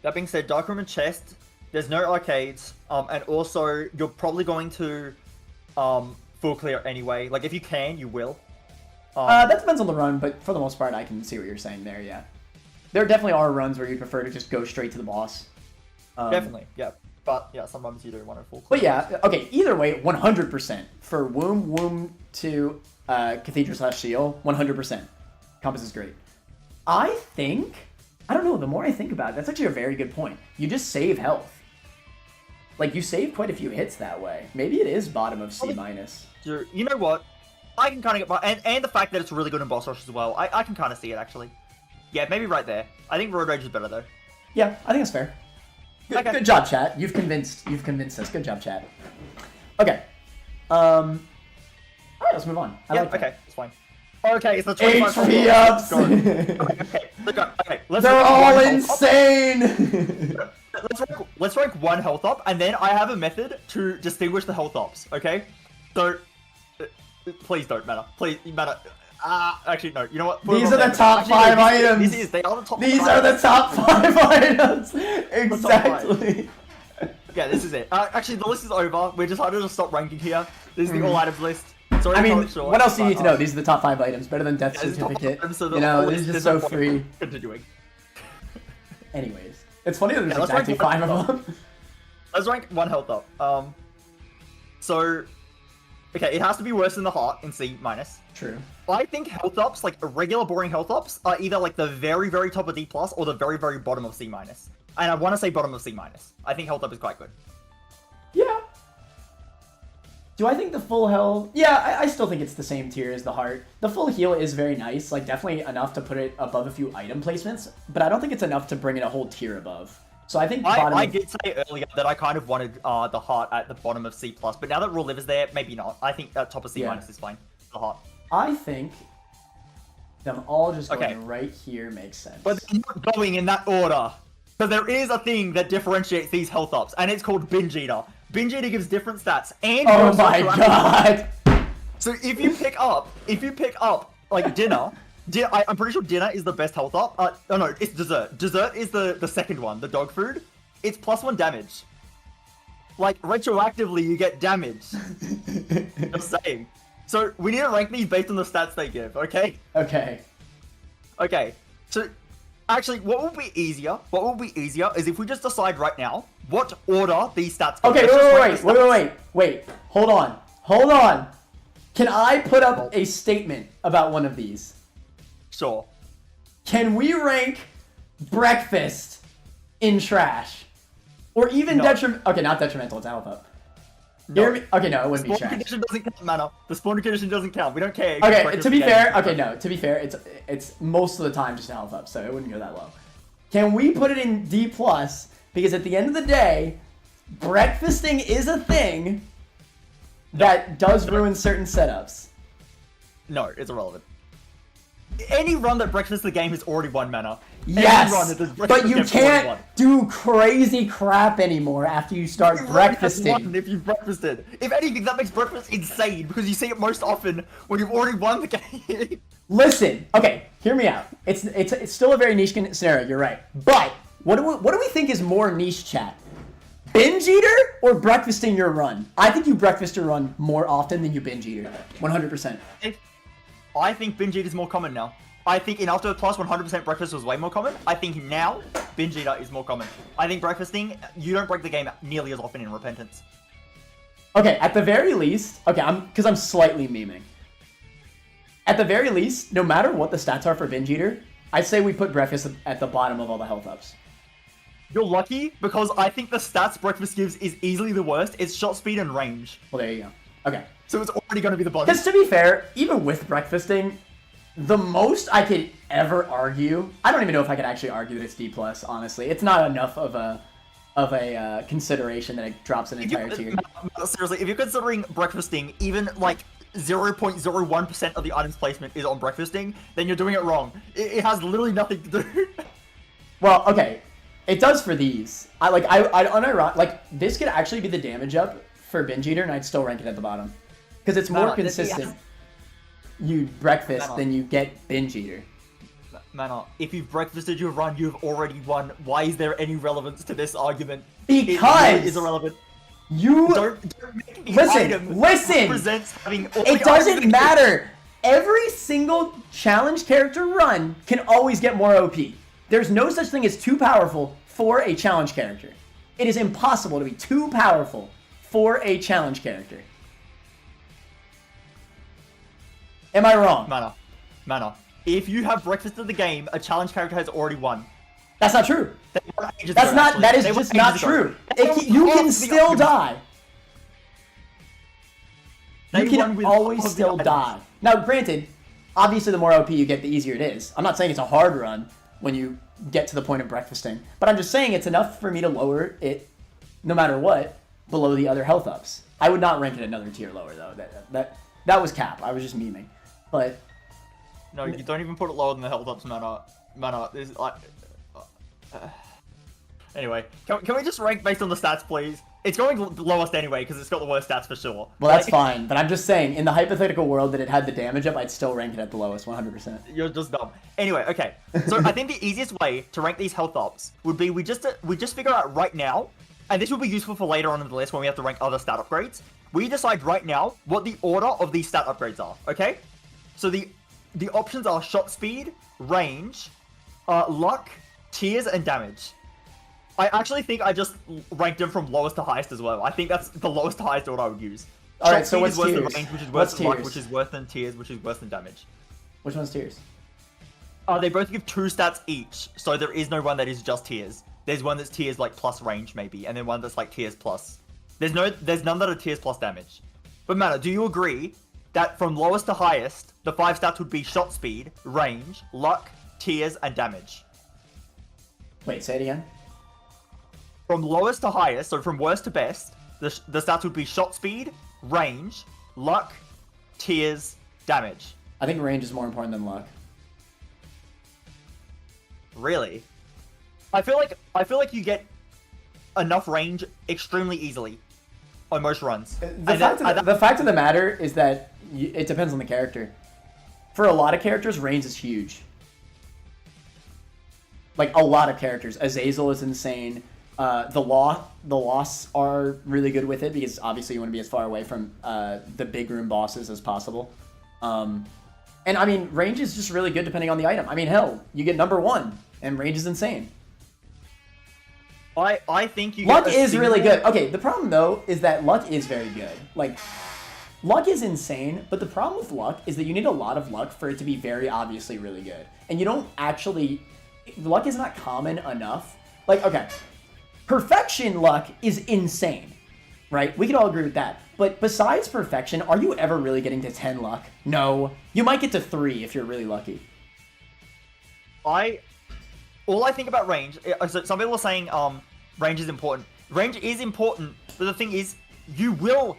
That being said, dark room and chest, there's no arcades, and also you're probably going to full clear anyway. Like if you can, you will. That depends on the run, but for the most part, I can see what you're saying there. Yeah, there definitely are runs where you prefer to just go straight to the boss. Definitely, yeah. But yeah, sometimes you do want to full clear. But yeah, okay. Either way, 100% for womb 2, cathedral/shield, 100%. Compass is great. I think, I don't know. The more I think about it, that's actually a very good point. You just save health. Like you save quite a few hits that way. Maybe it is bottom of C minus. You know what? I can kind of get by, and the fact that it's really good in boss rush as well. I can kind of see it actually. Yeah, maybe right there. I think Road Rage is better though. Yeah, I think it's fair. Good, Okay. good job, chat. You've convinced us. Good job, chat. Okay. All right, let's move on. I like that. Okay, it's fine. Okay, it's the 25 HP ups. Okay, let's They're rank all one health up. insane. Let's rank one health up, and then I have a method to distinguish the health ups. Okay, so please don't matter. Please matter. Actually no. You know what? These are the top 5 items. They are the top. These 5 are the items. top 5 items. Exactly. Yeah, this is it. Actually, the list is over. We decided to stop ranking here. This is the all items list. Sorry, I mean, I'm short, what else do you need but, to know? These are the top 5 items. Better than death this is top certificate. items, so You know, the this is list just so no point free. Continuing. Anyways, it's funny that there's let's exactly rank 5 of them. Let's rank one health up. So Okay, it has to be worse than the heart in C minus. True. I think health ups, like regular boring health ups, are either like the very, very top of D plus or the very, very bottom of C minus. And I want to say bottom of C minus. I think health up is quite good. Yeah. Do I think the full health? Yeah, I still think it's the same tier as the heart. The full heal is very nice, like definitely enough to put it above a few item placements, but I don't think it's enough to bring it a whole tier above. So I think I did say earlier that I kind of wanted the heart at the bottom of C plus, but now that Raw Live is there, maybe not. I think top of C minus is fine. The heart. I think them all just going right here makes sense. But they're not going in that order. Because there is a thing that differentiates these health ups, and it's called Binge Eater. Binge Eater gives different stats, and oh my god! So if you pick up like dinner, I'm pretty sure dinner is the best health up. Oh no, it's dessert. Dessert is the second one, the dog food. It's +1 damage. Like retroactively, you get damage. Just saying. So we need to rank these based on the stats they give. Okay. Okay. Okay. So. Actually, what will be easier? What will be easier is if we just decide right now what order these stats go. Okay, wait. Hold on. Can I put up a statement about one of these? Sure. Can we rank breakfast in trash? Or even detrimental? Okay, not detrimental, it's alpha. No. Okay, no, it wouldn't be trash. Spawn condition doesn't count, Mana. The spawn condition doesn't count. We don't care. Okay, to be fair, it's most of the time just a health up, so it wouldn't go that low. Can we put it in D+? Because at the end of the day, breakfasting is a thing that does ruin certain setups. No, it's irrelevant. Any run that breakfast the game has already won Mana. Yes, but you can't do crazy crap anymore after you start breakfasting. If you've breakfasted. If anything, that makes breakfast insane because you see it most often when you've already won the game. Listen, okay, hear me out. It's still a very niche scenario, you're right. But what do we think is more niche, chat? Binge eater or breakfasting your run? I think you breakfast your run more often than you binge eater. 100%. I think binge eater is more common now. I think in After Plus, 100% breakfast was way more common. I think now, binge eater is more common. I think breakfasting, you don't break the game nearly as often in Repentance. Okay, at the very least, because I'm slightly memeing. At the very least, no matter what the stats are for binge eater, I say we put breakfast at the bottom of all the health ups. You're lucky because I think the stats breakfast gives is easily the worst. It's shot speed and range. Well, there you go. Okay. So it's already going to be the bottom. Because to be fair, even with breakfasting, the most I could ever argue, I don't even know if I could actually argue that it's D+, honestly. It's not enough of a consideration that it drops an entire tier. Seriously, if you're considering breakfasting, even like 0.01% of the item's placement is on breakfasting, then you're doing it wrong. It has literally nothing to do. Well, okay. It does for these. This could actually be the damage up for binge eater, and I'd still rank it at the bottom. Because it's more consistent. You breakfast than you get binge eater. Mana, if you've breakfasted your run, you've already won. Why is there any relevance to this argument? Because it is irrelevant. You don't make the item represents having all it doesn't matter. Every single challenge character run can always get more OP. There's no such thing as too powerful for a challenge character. It is impossible to be too powerful for a challenge character. Am I wrong? Mana. If you have breakfasted the game, a challenge character has already won. That's not true. That is just not true. You can still die. You can always still die. Now, granted, obviously the more OP you get, the easier it is. I'm not saying it's a hard run when you get to the point of breakfasting, but I'm just saying it's enough for me to lower it, no matter what, below the other health ups. I would not rank it another tier lower, though. That was cap. I was just memeing. But no, you don't even put it lower than the health ups, Mana. There's like. Anyway, can we just rank based on the stats, please? It's going lowest anyway because it's got the worst stats for sure. Well, that's fine, but I'm just saying, in the hypothetical world that it had the damage up, I'd still rank it at the lowest, 100%. You're just dumb. Anyway, okay. So I think the easiest way to rank these health ups would be we just figure out right now, and this will be useful for later on in the list when we have to rank other stat upgrades. We decide right now what the order of these stat upgrades are, okay? So the options are shot speed, range, luck, tiers, and damage. I actually think I just ranked them from lowest to highest as well. I think that's the lowest to highest order I would use. All right, Shot so speed what's is worse than tiers? range, which is What's worse than luck, tiers? which is worse than tears, which is worse than damage. Which one's tiers? They both give 2 stats each, so there is no one that is just tears. There's one that's tears like plus range maybe, and then one that's like tears plus. There's none that are tears plus damage. But Mana, do you agree that from lowest to highest, the 5 stats would be shot speed, range, luck, tears, and damage? Wait, say it again. From lowest to highest, so from worst to best, the stats would be shot speed, range, luck, tears, damage. I think range is more important than luck. Really? I feel like you get enough range extremely easily on most runs. The fact of the matter is that it depends on the character. For a lot of characters, range is huge. Like a lot of characters, Azazel is insane. The Losts are really good with it because obviously you want to be as far away from the big room bosses as possible. And I mean, range is just really good depending on the item. I mean, hell, you get number 1, and range is insane. I think you luck is really good. Okay, the problem though is that luck is very good. Like, luck is insane, but the problem with luck is that you need a lot of luck for it to be very obviously really good. And you don't actually... Luck is not common enough. Like, okay, perfection luck is insane, right? We can all agree with that. But besides perfection, are you ever really getting to 10 luck? No. You might get to 3 if you're really lucky. All I think about range, so some people are saying range is important. Range is important, but the thing is, you will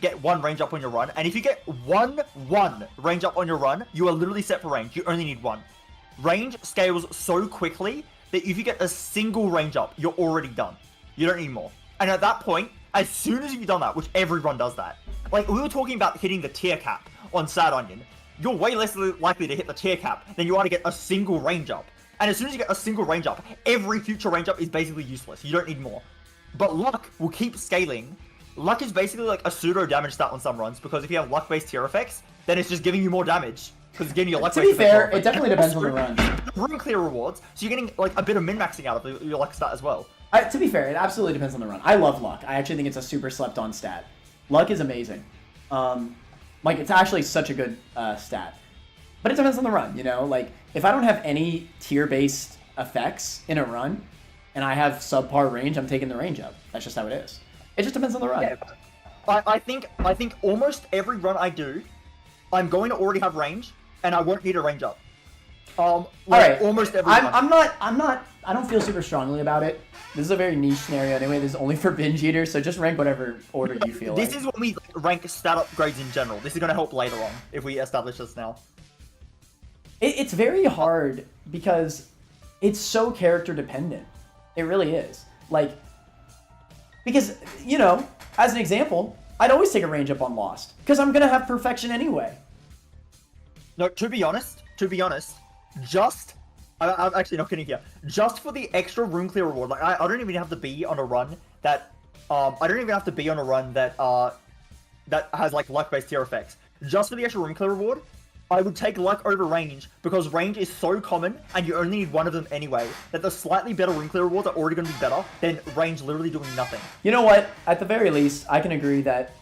get 1 range up on your run, and if you get one range up on your run, you are literally set for range. You only need 1. Range scales so quickly that if you get a single range up, you're already done. You don't need more. And at that point, as soon as you've done that, which every run does that, like we were talking about hitting the tier cap on Sad Onion, you're way less likely to hit the tier cap than you are to get a single range up. And as soon as you get a single range up, every future range up is basically useless. You don't need more. But luck will keep scaling. Luck is basically like a pseudo damage stat on some runs, because if you have luck-based tier effects, then it's just giving you more damage. Because it's getting your luck-based To be fair, it definitely depends on the run. Run clear rewards, so you're getting like a bit of min-maxing out of your luck stat as well. To be fair, it absolutely depends on the run. I love luck. I actually think it's a super slept-on stat. Luck is amazing. Like, it's actually such a good stat. But it depends on the run, you know? Like, if I don't have any tier-based effects in a run, and I have subpar range, I'm taking the range up. That's just how it is. It just depends on the run. Yeah, I think almost every run I do, I'm going to already have range, and I won't need a range up. Like, all right. Almost every run. I don't feel super strongly about it. This is a very niche scenario anyway. This is only for binge eaters, so just rank whatever order you feel This like. is when we rank stat upgrades in general. This is going to help later on, if we establish this now. It's very hard because it's so character dependent. It really is. Like, because, you know, as an example, I'd always take a range up on Lost, because I'm going to have perfection anyway. No, to be honest, just... I'm actually not kidding here. Just for the extra room clear reward, like, I don't even have to be on a run that... I don't even have to be on a run that, that has, like, luck-based tier effects. Just for the extra room clear reward, I would take luck over range, because range is so common, and you only need 1 of them anyway, that the slightly better room clear rewards are already going to be better than range literally doing nothing. You know what? At the very least, I can agree that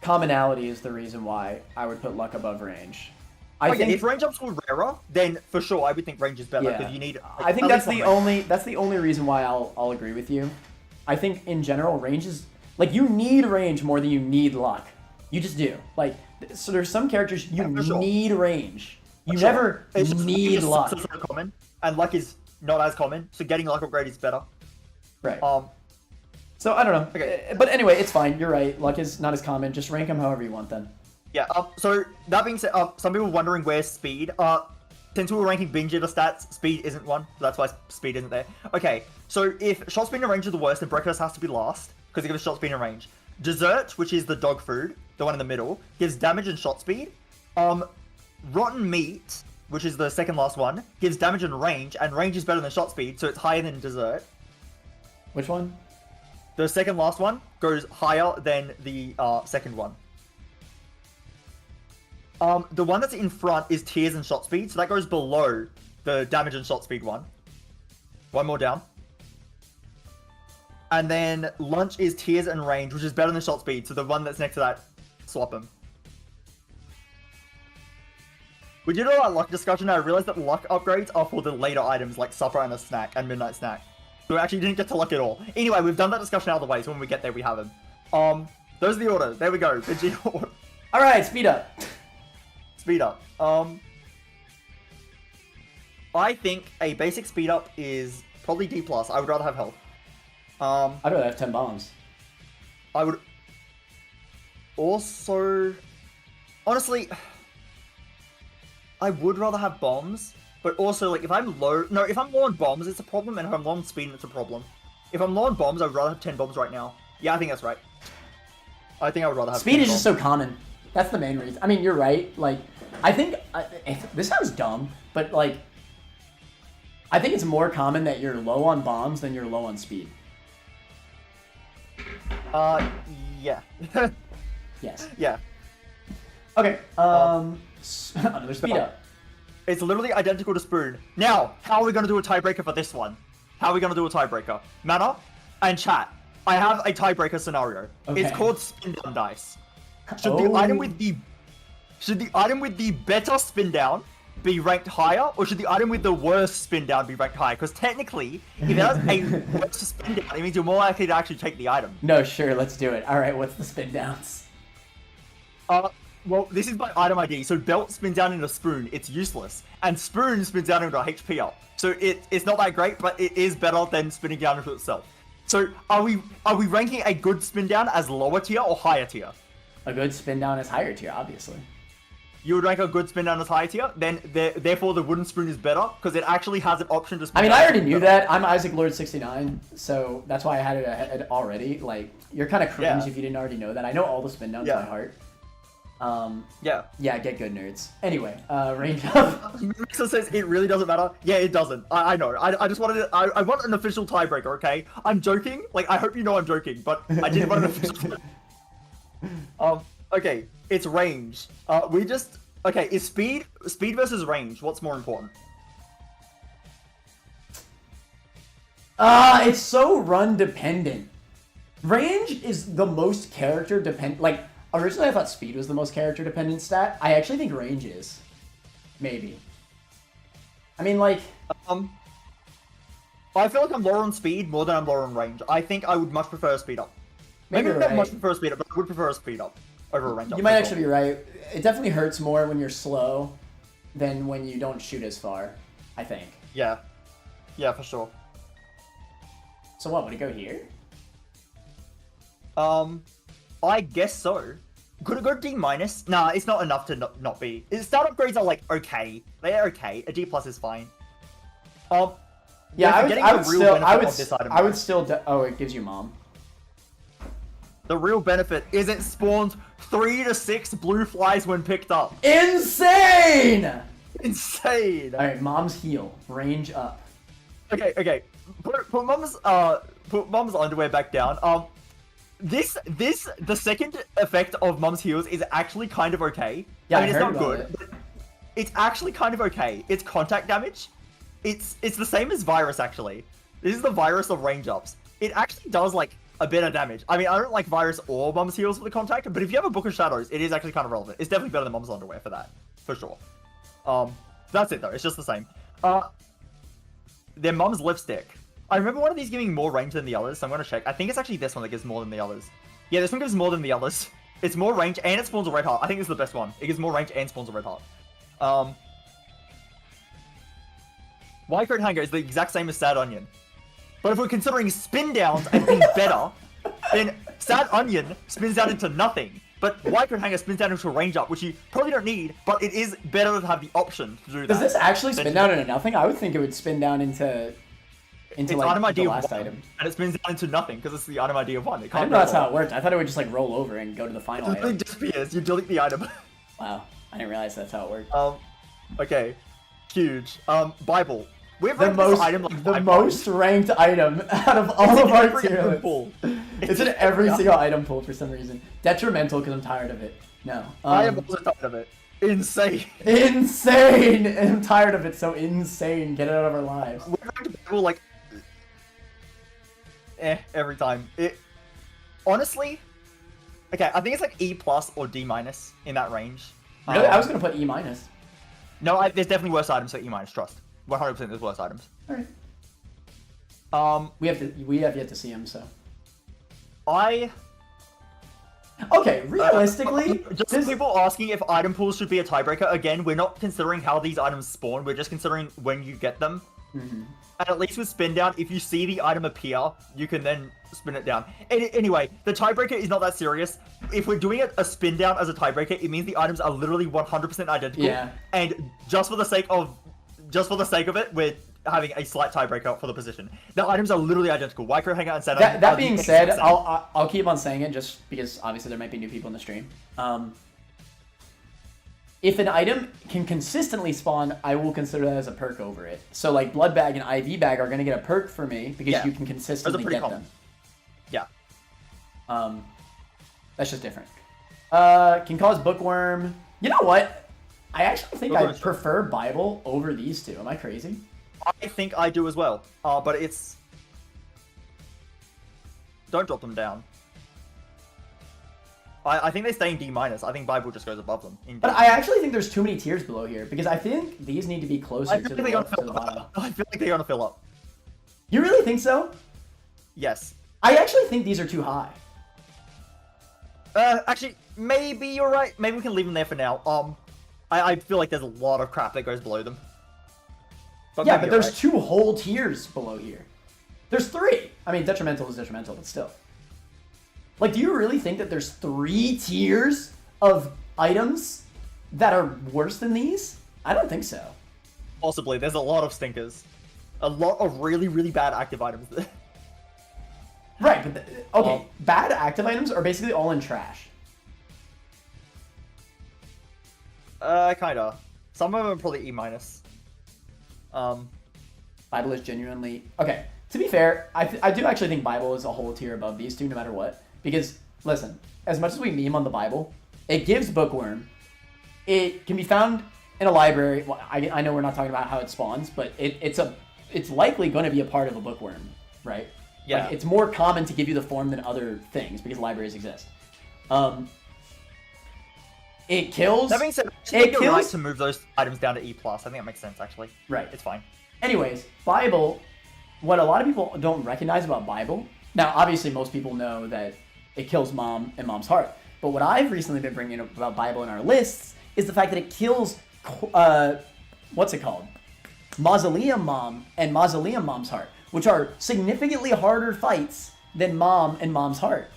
commonality is the reason why I would put luck above range. I think if range ups were rarer, then for sure I would think range is better, because you need... Like, I think that's the only reason why I'll agree with you. I think in general, range is... Like, you need range more than you need luck. You just do. Like, so there's some characters you need range. You never need luck. It's so common, and luck is not as common, so getting luck upgrade is better. Right. So, I don't know. Okay. But anyway, it's fine. You're right. Luck is not as common. Just rank them however you want then. Yeah, so that being said, some people wondering where's speed. Since we were ranking binge eater stats, speed isn't one, so that's why speed isn't there. Okay, so if shot speed and range are the worst, then breakfast has to be last, because it gives shot speed and range. Dessert, which is the dog food, the one in the middle, gives damage and shot speed. Rotten meat, which is the second last one, gives damage and range is better than shot speed, so it's higher than dessert. Which one? The second last one goes higher than the second one. The one that's in front is tears and shot speed, so that goes below the damage and shot speed one. One more down. And then lunch is tears and range, which is better than shot speed. So the one that's next to that, swap them. We did all that luck discussion, and I realized that luck upgrades are for the later items like supper and a snack and midnight snack. So we actually didn't get to luck at all. Anyway, we've done that discussion out of the way, so when we get there, we have them. Those are the order. There we go. Vegeta order. All right, speed up. Speed up. I think a basic speed up is probably D+. I would rather have health. I'd rather have 10 bombs. I would also... Honestly, I would rather have bombs, but also, like, if I'm low... No, if I'm low on bombs, it's a problem, and if I'm low on speed, it's a problem. If I'm low on bombs, I would rather have 10 bombs right now. Yeah, I think that's right. I think I would rather have speed is just so common. That's the main reason. I mean, you're right. Like, I think... this sounds dumb, but, like... I think it's more common that you're low on bombs than you're low on speed. Yeah. Yes. Yeah. Okay, another speed up. It's literally identical to Spoon. Now, how are we going to do a tiebreaker for this one? How are we going to do a tiebreaker? Mana and chat. I have a tiebreaker scenario. Okay. It's called Spin Down Dice. Should the item with the better spin down be ranked higher, or should the item with the worst spin down be ranked higher? Because technically, if it has a worse spin down, it means you're more likely to actually take the item. No, sure, let's do it. All right, what's the spin downs? Well, this is by item ID. So belt spins down into spoon, it's useless, and spoon spins down into a HP up. So it's not that great, but it is better than spinning down into itself. So are we ranking a good spin down as lower tier or higher tier? A good spin down is higher tier, obviously. You would rank a good spin down as higher tier, then therefore the wooden spoon is better because it actually has an option to spin. I mean, down I already knew that. I'm Isaac Lord 69, so that's why I had it ahead already. Like, you're kind of cringe if you didn't already know that. I know all the spin downs by heart. Yeah, get good, nerds. Anyway, range up. Mixer says it really doesn't matter. Yeah, it doesn't. I know. I just wanted I want an official tiebreaker, okay? I'm joking. Like, I hope you know I'm joking, but I didn't want an official. Okay, it's range. Okay, is speed versus range? What's more important? It's so run dependent. Range is the most character dependent. Like, originally I thought speed was the most character dependent stat. I actually think range is. Maybe. I mean, like... I feel like I'm lower on speed more than I'm lower on range. I think I would much prefer a speed up. Maybe not much prefer a speed up, but I would prefer a speed up over a range up. You might actually be right. It definitely hurts more when you're slow than when you don't shoot as far, I think. Yeah. Yeah, for sure. So what, would it go here? I guess so. Could it go D-? Nah, it's not enough to not be. Start upgrades are like okay. They are okay. A D+ is fine. Yeah, I would still. Oh, it gives you mom. The real benefit is it spawns 3 to 6 blue flies when picked up. Insane! Insane! Alright, mom's heal. Range up. Okay. Put mom's underwear back down. The second effect of mom's heals is actually kind of okay. Yeah, I mean, I it's heard not good. But it's actually kind of okay. It's contact damage. It's the same as virus, actually. This is the virus of range ups. It actually does, like, a bit of damage. I mean, I don't like virus or mom's heals for the contact, but if you have a Book of Shadows, it is actually kind of relevant. It's definitely better than mom's underwear for that, for sure. That's it though. It's just the same. Their mom's lipstick. I remember one of these giving more range than the others, so I'm gonna check. I think it's actually this one that gives more than the others. Yeah, this one gives more than the others. It's more range and it spawns a red heart. I think this is the best one. It gives more range and spawns a red heart. White Coat Hanger is the exact same as Sad Onion. But if we're considering spin downs and being better, then Sad Onion spins down into nothing. But White Coat Hanger spins down into a range up, which you probably don't need, but it is better to have the option to do that. Does this actually spin down into nothing? I would think it would spin down into like, item ID the of last 1, item. And it spins down into nothing, because it's the item ID of 1. It can't I didn't know that's how it worked. I thought it would just like roll over and go to the final item. It disappears. You delete the item. Wow. I didn't realize that's how it worked. Okay. Huge. Bible. We've the most ranked item out of all of our tier lists. It's in every single item pool for some reason. Detrimental because I'm tired of it. No. I am also tired of it. Insane. Insane! I'm tired of it, so insane. Get it out of our lives. We're ranked Bible like... every time. Honestly, okay, I think it's like E plus or D minus in that range. Really? I was gonna put E minus. No, there's definitely worse items, so E minus, trust. 100% there's worse items. Alright. We have yet to see him, so. Okay, realistically, just people asking if item pools should be a tiebreaker. Again, we're not considering how these items spawn. We're just considering when you get them. Mm-hmm. And at least with spin down, if you see the item appear, you can then spin it down. Anyway, the tiebreaker is not that serious. If we're doing a spin down as a tiebreaker, it means the items are literally 100% identical. Yeah. And just for the sake of it, we're having a slight tiebreaker for the position. The items are literally identical. Wycro, Hangout, and Saturn. That being said, I'll keep on saying it just because obviously there might be new people in the stream. If an item can consistently spawn, I will consider that as a perk over it. So like Blood Bag and IV Bag are going to get a perk for me because you can consistently get them. Yeah. That's just different. Can cause Bookworm. You know what? I actually think I prefer Bible over these two. Am I crazy? I think I do as well. But it's... Don't drop them down. I think they stay in D minus. I think Bible just goes above them. But I actually think there's too many tiers below here because I think these need to be closer to the bottom. I feel like they're gonna fill up. You really think so? Yes. I actually think these are too high. Actually, maybe you're right. Maybe we can leave them there for now. I feel like there's a lot of crap that goes below them. But there's two whole tiers below here. There's three. I mean, detrimental is detrimental, but still. Like, do you really think that there's 3 tiers of items that are worse than these? I don't think so. Possibly. There's a lot of stinkers. A lot of really, really bad active items. Right, but okay, bad active items are basically all in trash. Kinda. Some of them are probably E minus. Bible is genuinely... Okay, to be fair, I do actually think Bible is a whole tier above these two, no matter what. Because, listen, as much as we meme on the Bible, it gives Bookworm. It can be found in a library. Well, I know we're not talking about how it spawns, but it's likely going to be a part of a Bookworm, right? Yeah. Like, it's more common to give you the form than other things because libraries exist. It kills. That being said, it kills right to move those items down to E+. I think that makes sense, actually. Right. It's fine. Anyways, Bible, what a lot of people don't recognize about Bible, now obviously most people know that it kills Mom and Mom's heart. But what I've recently been bringing up about Bible in our lists is the fact that it kills, what's it called? Mausoleum Mom and Mausoleum Mom's heart, which are significantly harder fights than Mom and Mom's heart.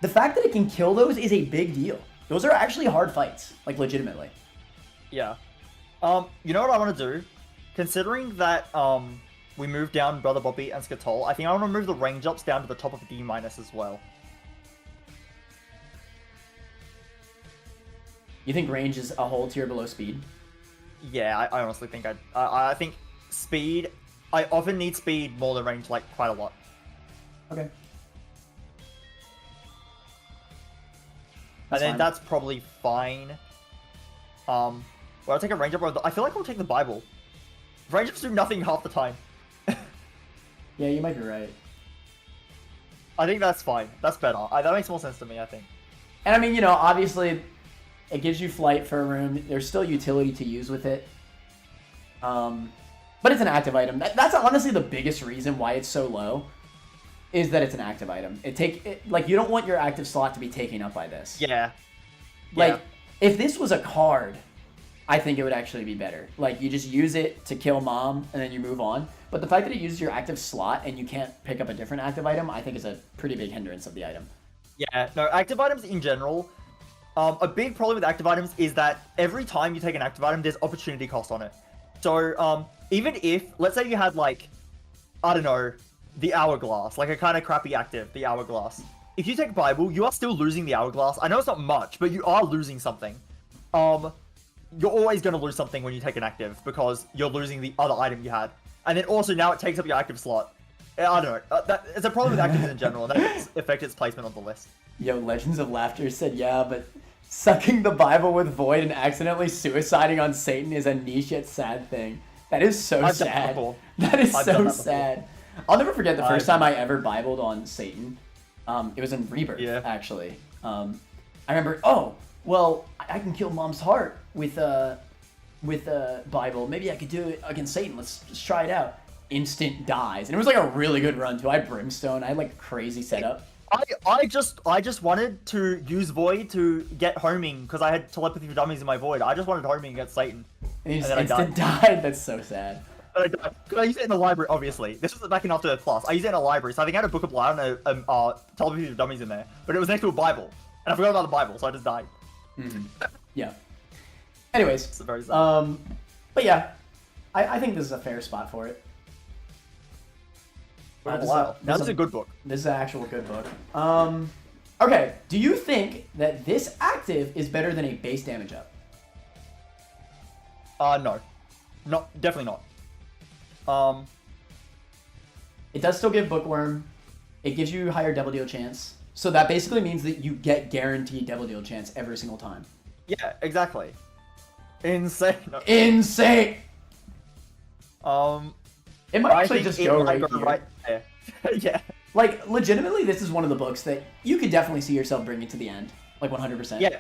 The fact that it can kill those is a big deal. Those are actually hard fights, like legitimately. Yeah. You know what I want to do? Considering that we moved down Brother Bobby and Skatol, I think I want to move the range ups down to the top of D minus as well. You think range is a whole tier below speed? Yeah, I honestly think I think speed. I often need speed more than range, like quite a lot. Okay. And then that's probably fine. Well, I'll take a range up. I feel like I'll take the Bible. Range ups do nothing half the time. Yeah, you might be right. I think that's fine. That's better. That makes more sense to me, I think. And I mean, you know, obviously, it gives you flight for a room. There's still utility to use with it. But it's an active item. That's honestly the biggest reason why it's so low, is that it's an active item. Like, you don't want your active slot to be taken up by this. Yeah. Like, if this was a card, I think it would actually be better. Like, you just use it to kill Mom, and then you move on. But the fact that it uses your active slot and you can't pick up a different active item, I think is a pretty big hindrance of the item. Yeah, no, active items in general, a big problem with active items is that every time you take an active item, there's opportunity cost on it. So, even if, let's say you had, like, I don't know, the Hourglass, like a kind of crappy active, the Hourglass. If you take Bible, you are still losing the Hourglass. I know it's not much, but you are losing something. You're always going to lose something when you take an active, because you're losing the other item you had. And then also now it takes up your active slot. I don't know. It's a problem with actives in general, and that affects its placement on the list. Yo, Legends of Laughter said, yeah, but sucking the Bible with Void and accidentally suiciding on Satan is a niche yet sad thing. That is so sad. That is so sad. I'll never forget the first time I ever Bibled on Satan. It was in Rebirth, actually. I remember, oh, well, I can kill Mom's heart with Bible. Maybe I could do it against Satan. Let's just try it out. Instant dies. And it was like a really good run, too. I had Brimstone. I had like a crazy setup. I just wanted to use Void to get homing because I had telepathy for dummies in my Void. I just wanted homing against Satan. And you just instant died. That's so sad. I used it in the library, obviously. This was back in After Earth Plus. I used it in a library, so I think I had a Book of Blood and telepathy for dummies in there. But it was next to a Bible. And I forgot about the Bible, so I just died. Yeah. Anyways. It's very sad. But yeah. I think this is a fair spot for it. Wow. This is a good book. This is an actual good book. Okay. Do you think that this active is better than a base damage up? No. Definitely not. It does still give Bookworm. It gives you higher double deal chance. So that basically means that you get guaranteed double deal chance every single time. Yeah, exactly. Insane. Insane! It might actually just go right here. Right there. Yeah. Like, legitimately, this is one of the books that you could definitely see yourself bringing to the end. Like, 100%. Yeah.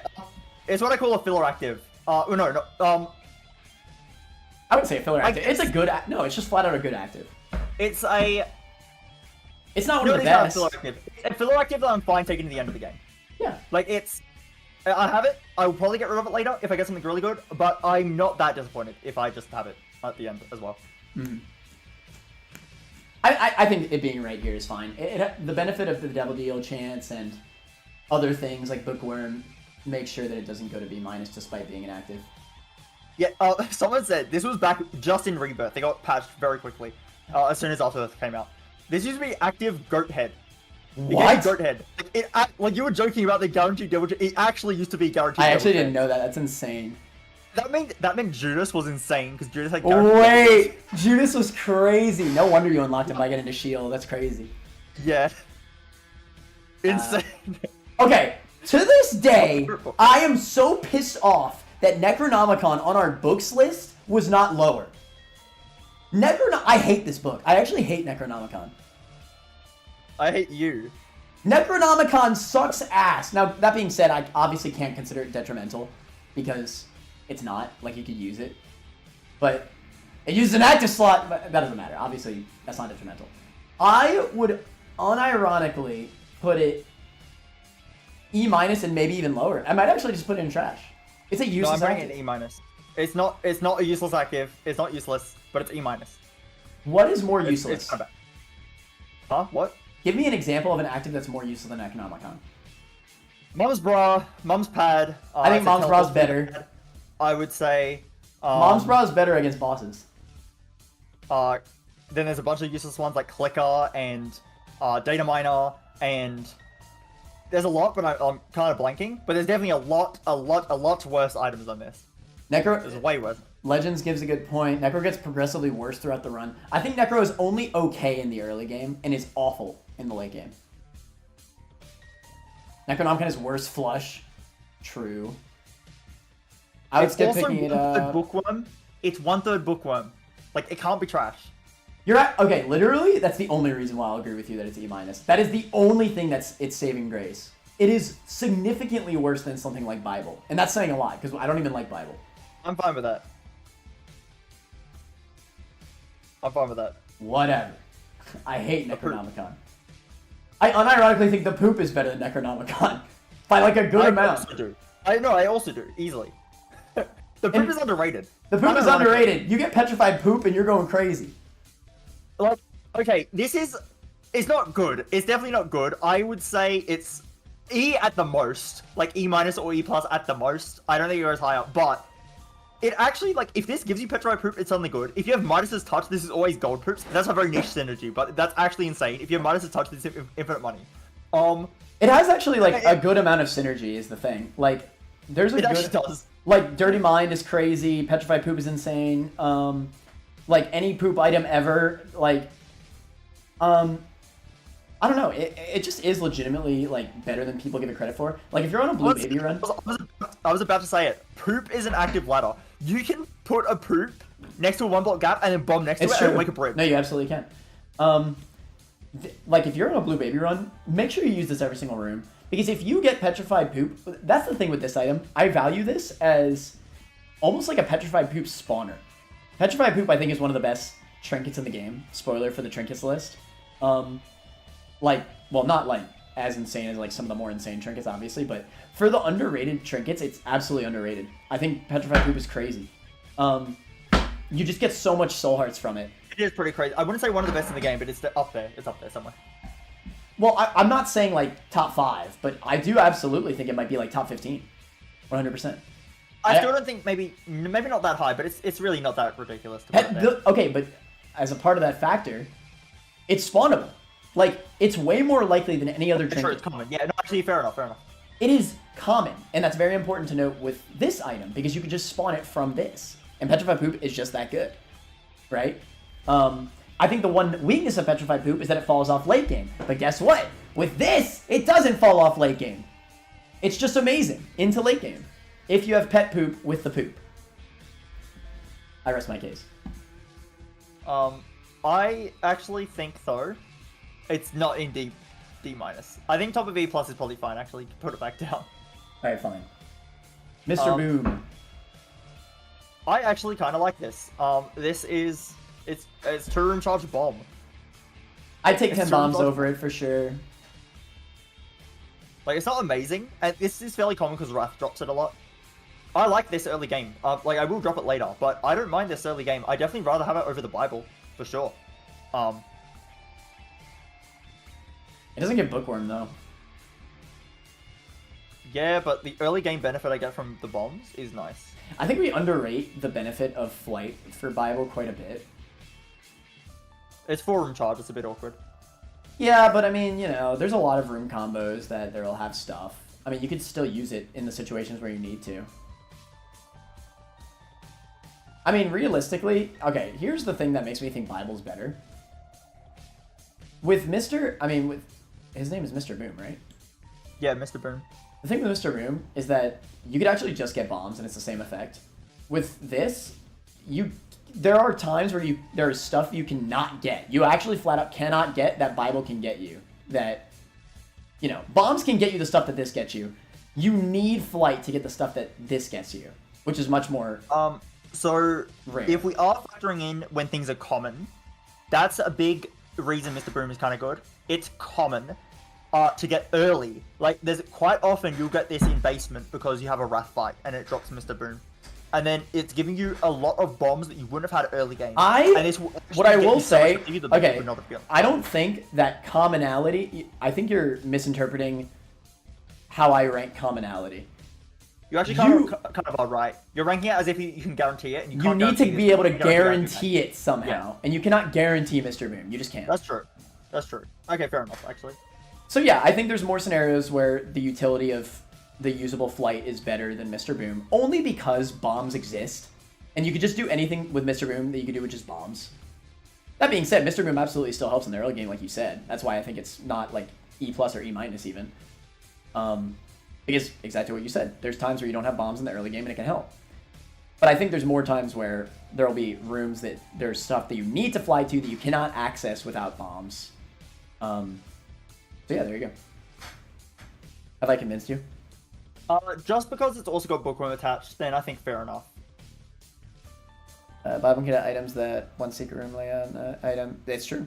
It's what I call a filler active. I wouldn't say a filler active. It's a good... No, it's just flat out a good active. It's a... It's not one of the best. A filler active that I'm fine taking to the end of the game. Yeah. Like, it's... I have it. I will probably get rid of it later if I get something really good, but I'm not that disappointed if I just have it at the end as well. I think it being right here is fine. The benefit of the double deal chance and other things like Bookworm makes sure that it doesn't go to B- despite being inactive. Yeah, someone said this was back just in Rebirth. They got patched very quickly as soon as After Earth came out. This used to be active Goat Head. What? Goat Head. Like you were joking about the guaranteed double. It actually used to be guaranteed. I actually didn't know that. That's insane. That meant Judas was insane because Judas had. Wait, Judas was crazy. No wonder you unlocked him by getting into shield. That's crazy. Yeah. Insane. Okay, to this day, I am so pissed off that Necronomicon on our books list was not lower. I hate this book. I actually hate Necronomicon. I hate you. Necronomicon sucks ass. Now, that being said, I obviously can't consider it detrimental because it's not. Like, you could use it. But it uses an active slot, but that doesn't matter. Obviously, that's not detrimental. I would unironically put it E- and maybe even lower. I might actually just put it in trash. It's a useless No, I'm active. putting it E-. It's not a useless active. It's not useless, but it's E-. What is more useless? It's kind of bad. Huh? What? Give me an example of an active that's more useful than Necronomicon. Mom's bra, Mom's pad. I think Mom's bra's better. I would say. Mom's bra is better against bosses. Then there's a bunch of useless ones like Clicker and Data Miner, and there's a lot, but I'm kind of blanking. But there's definitely a lot worse items than this. There's way worse. Legends gives a good point. Necro gets progressively worse throughout the run. I think Necro is only okay in the early game and is awful in the late game. Necronomicon is worse flush. True. I would skip picking it up. Bookworm. It's 1/3 Bookworm. Like, it can't be trash. You're right. Okay, literally, that's the only reason why I'll agree with you that it's E-. That is the only thing that's its saving grace. It is significantly worse than something like Bible. And that's saying a lot, because I don't even like Bible. I'm fine with that. Whatever. I hate Necronomicon. I unironically think the poop is better than Necronomicon. By like a good amount. I also do. Easily. The poop is underrated. The poop is underrated. You get petrified poop and you're going crazy. Like, okay, it's not good. It's definitely not good. I would say it's E at the most. Like E- or E+ at the most. I don't think it goes higher, but it actually, like, if this gives you petrified poop, it's suddenly good. If you have Midas's touch, this is always gold poops. That's a very niche synergy, but that's actually insane. If you have Midas's touch, this is infinite money. It has actually, like, a good amount of synergy is the thing. Like, there's a good... It actually does. Like, Dirty Mind is crazy, Petrified Poop is insane, like, any poop item ever, like, I don't know, it just is legitimately, like, better than people give it credit for. Like, if you're on a Blue Baby run... I was about to say it. Poop is an active ladder. You can put a poop next to a 1-block gap and then bomb next to it and make a brick. No, you absolutely can. Like if you're on a blue baby run, make sure you use this every single room. Because if you get petrified poop, that's the thing with this item. I value this as almost like a petrified poop spawner. Petrified poop, I think, is one of the best trinkets in the game. Spoiler for the trinkets list. Like, well, not like as insane as like some of the more insane trinkets, obviously, but for the underrated trinkets, it's absolutely underrated. I think petrified poop is crazy. You just get so much soul hearts from it. It is pretty crazy. I wouldn't say one of the best in the game, but it's up there. It's up there somewhere. Well, I'm not saying like top 5, but I do absolutely think it might be like top 15, 100%. I still don't think maybe not that high, but it's really not that ridiculous. Okay, but as a part of that factor, it's spawnable. Like it's way more likely than any other trinket. Sure, it's common. Yeah, no, actually, fair enough. It is common, and that's very important to note with this item because you can just spawn it from this, and petrified poop is just that good, right? I think the one weakness of petrified poop is that it falls off late game. But guess what? With this, it doesn't fall off late game. It's just amazing into late game. If you have pet poop with the poop. I rest my case. I actually think though, it's not in D minus. I think top of E plus is probably fine. Actually, put it back down. Alright, fine. Mr. Boom. I actually kind of like this. This is it's 2-room charge bomb. I'd take 10 bombs over it for sure. Like it's not amazing, and this is fairly common because Wrath drops it a lot. I like this early game. Like I will drop it later, but I don't mind this early game. I definitely rather have it over the Bible for sure. It doesn't get Bookworm though. Yeah, but the early game benefit I get from the bombs is nice. I think we underrate the benefit of flight for Bible quite a bit. It's 4-room charge, it's a bit awkward. Yeah, but I mean, you know, there's a lot of room combos that there'll have stuff. I mean, you could still use it in the situations where you need to. I mean, realistically, okay, here's the thing that makes me think Bible's better. With his name is Mr. Boom, right? Yeah, Mr. Boom. The thing with Mr. Boom is that you could actually just get bombs and it's the same effect. With this, there are times where there is stuff you cannot get. You actually flat out cannot get that Bible can get you. That, you know, bombs can get you the stuff that this gets you. You need flight to get the stuff that this gets you, which is much more So rare. If we are factoring in when things are common, that's a big reason Mr. Boom is kind of good. It's common to get early. Like, there's quite often you'll get this in basement because you have a Wrath fight and it drops Mr. Boom. And then it's giving you a lot of bombs that you wouldn't have had early game. What I will say, okay, I don't think that commonality, I think you're misinterpreting how I rank commonality. You actually kind of are right. You're ranking it as if you can guarantee it. And you need to be able to guarantee it somehow. And you cannot guarantee Mr. Boom. You just can't. That's true. That's true. Okay, fair enough, actually. So yeah, I think there's more scenarios where the utility of the usable flight is better than Mr. Boom, only because bombs exist, and you could just do anything with Mr. Boom that you could do with just bombs. That being said, Mr. Boom absolutely still helps in the early game, like you said. That's why I think it's not like E+ or E- even. Because exactly what you said. There's times where you don't have bombs in the early game and it can help. But I think there's more times where there will be rooms that there's stuff that you need to fly to that you cannot access without bombs. So yeah, there you go. Have I convinced you? Just because it's also got Bookworm attached, then I think fair enough. Bible can get items that one secret room layout item. It's true.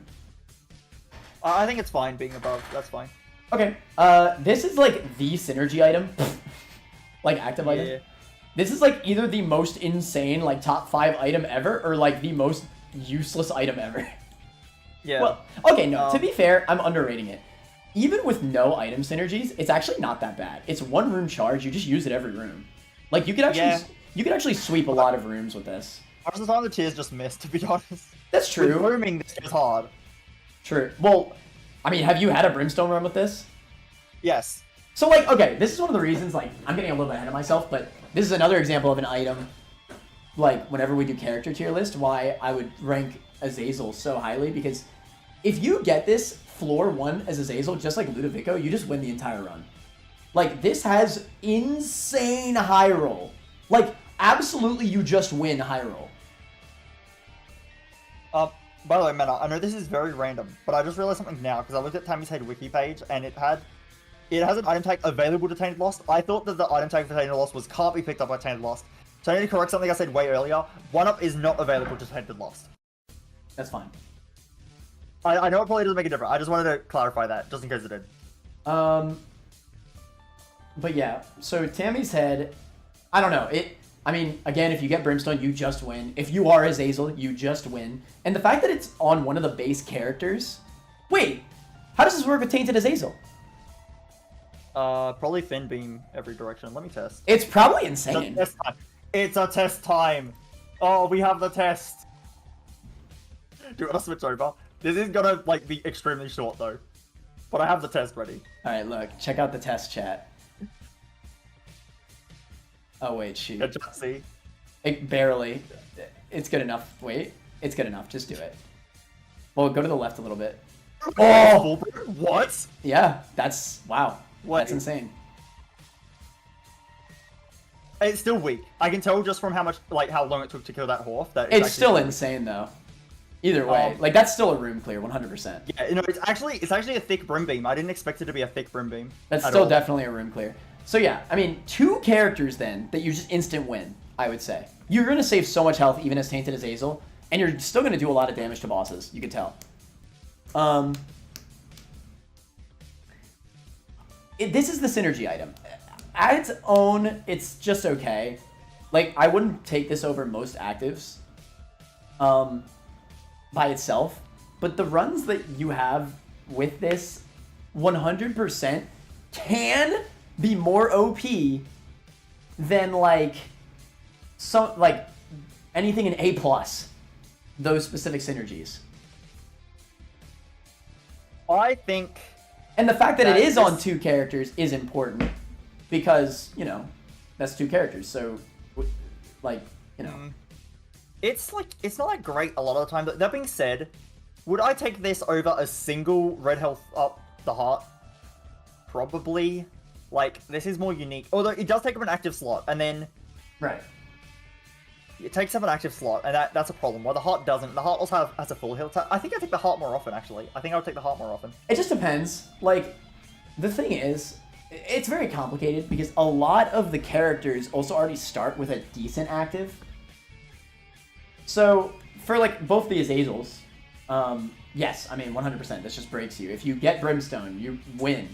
I think it's fine being above. That's fine. Okay. This is like the synergy item. Like active item. This is like either the most insane like top 5 item ever or like the most useless item ever. Yeah. Well, okay, no. To be fair, I'm underrating it. Even with no item synergies, it's actually not that bad. It's 1-room charge. You just use it every room. Like you could actually sweep a lot of rooms with this. Most of the time the tiers just miss, to be honest. That's true. With rooming, this is hard. True. Well, I mean, have you had a brimstone run with this? Yes. So like, okay, this is one of the reasons, like, I'm getting a little bit ahead of myself, but this is another example of an item, like, whenever we do character tier list, why I would rank Azazel so highly, because if you get this floor 1 as Azazel, just like Ludovico, you just win the entire run. Like, this has insane high roll. Like, absolutely you just win high roll. By the way, man, I know this is very random, but I just realized something now because I looked at Tammy's Head wiki page and it has an item tag available to Tainted Lost. I thought that the item tag for Tainted Lost was can't be picked up by Tainted Lost. So I need to correct something I said way earlier. 1-up is not available to Tainted Lost. That's fine. I know it probably doesn't make a difference. I just wanted to clarify that, just in case it did. But yeah, so Tammy's Head, I don't know. I mean, again, if you get Brimstone, you just win. If you are Azazel, you just win. And the fact that it's on one of the base characters... Wait, how does this work with Tainted Azazel? Probably Fin Beam every direction. Let me test. It's probably insane. It's a test time. Oh, we have the test. Do you want to switch over? This is gonna, like, be extremely short, though. But I have the test ready. Alright, look. Check out the test chat. Oh, wait, shoot. Good job, see? It barely. It's good enough. Wait. It's good enough. Just do it. Well, go to the left a little bit. Oh! What? Yeah, that's... Wow. What? That's insane. It's still weak. I can tell just from how much, like, how long it took to kill that Horf. That It's still insane, though. Either way. Like, that's still a room clear, 100%. Yeah, you know, it's actually a thick Brim Beam. I didn't expect it to be a thick Brim Beam. That's still definitely a room clear. So yeah, I mean, 2 characters then that you just instant win, I would say. You're going to save so much health even as Tainted Azazel, and you're still going to do a lot of damage to bosses, you can tell. This is the synergy item. At its own, it's just okay. Like, I wouldn't take this over most actives by itself, but the runs that you have with this 100% can be more OP than anything in A+, those specific synergies. I think... And the fact that it is on 2 characters is important because, you know, that's 2 characters. So, like, you know. It's not like great a lot of the time. But that being said, would I take this over a single red health up the heart? Probably. Like, this is more unique. Although it does take up an active slot, and then... Right. It takes up an active slot, and that's a problem. While the heart doesn't. The heart also has a full heal. I think I take the heart more often, actually. I think I would take the heart more often. It just depends. Like, the thing is, it's very complicated because a lot of the characters also already start with a decent active. So, for, like, both the Azazels, yes, I mean, 100%, this just breaks you. If you get Brimstone, you win.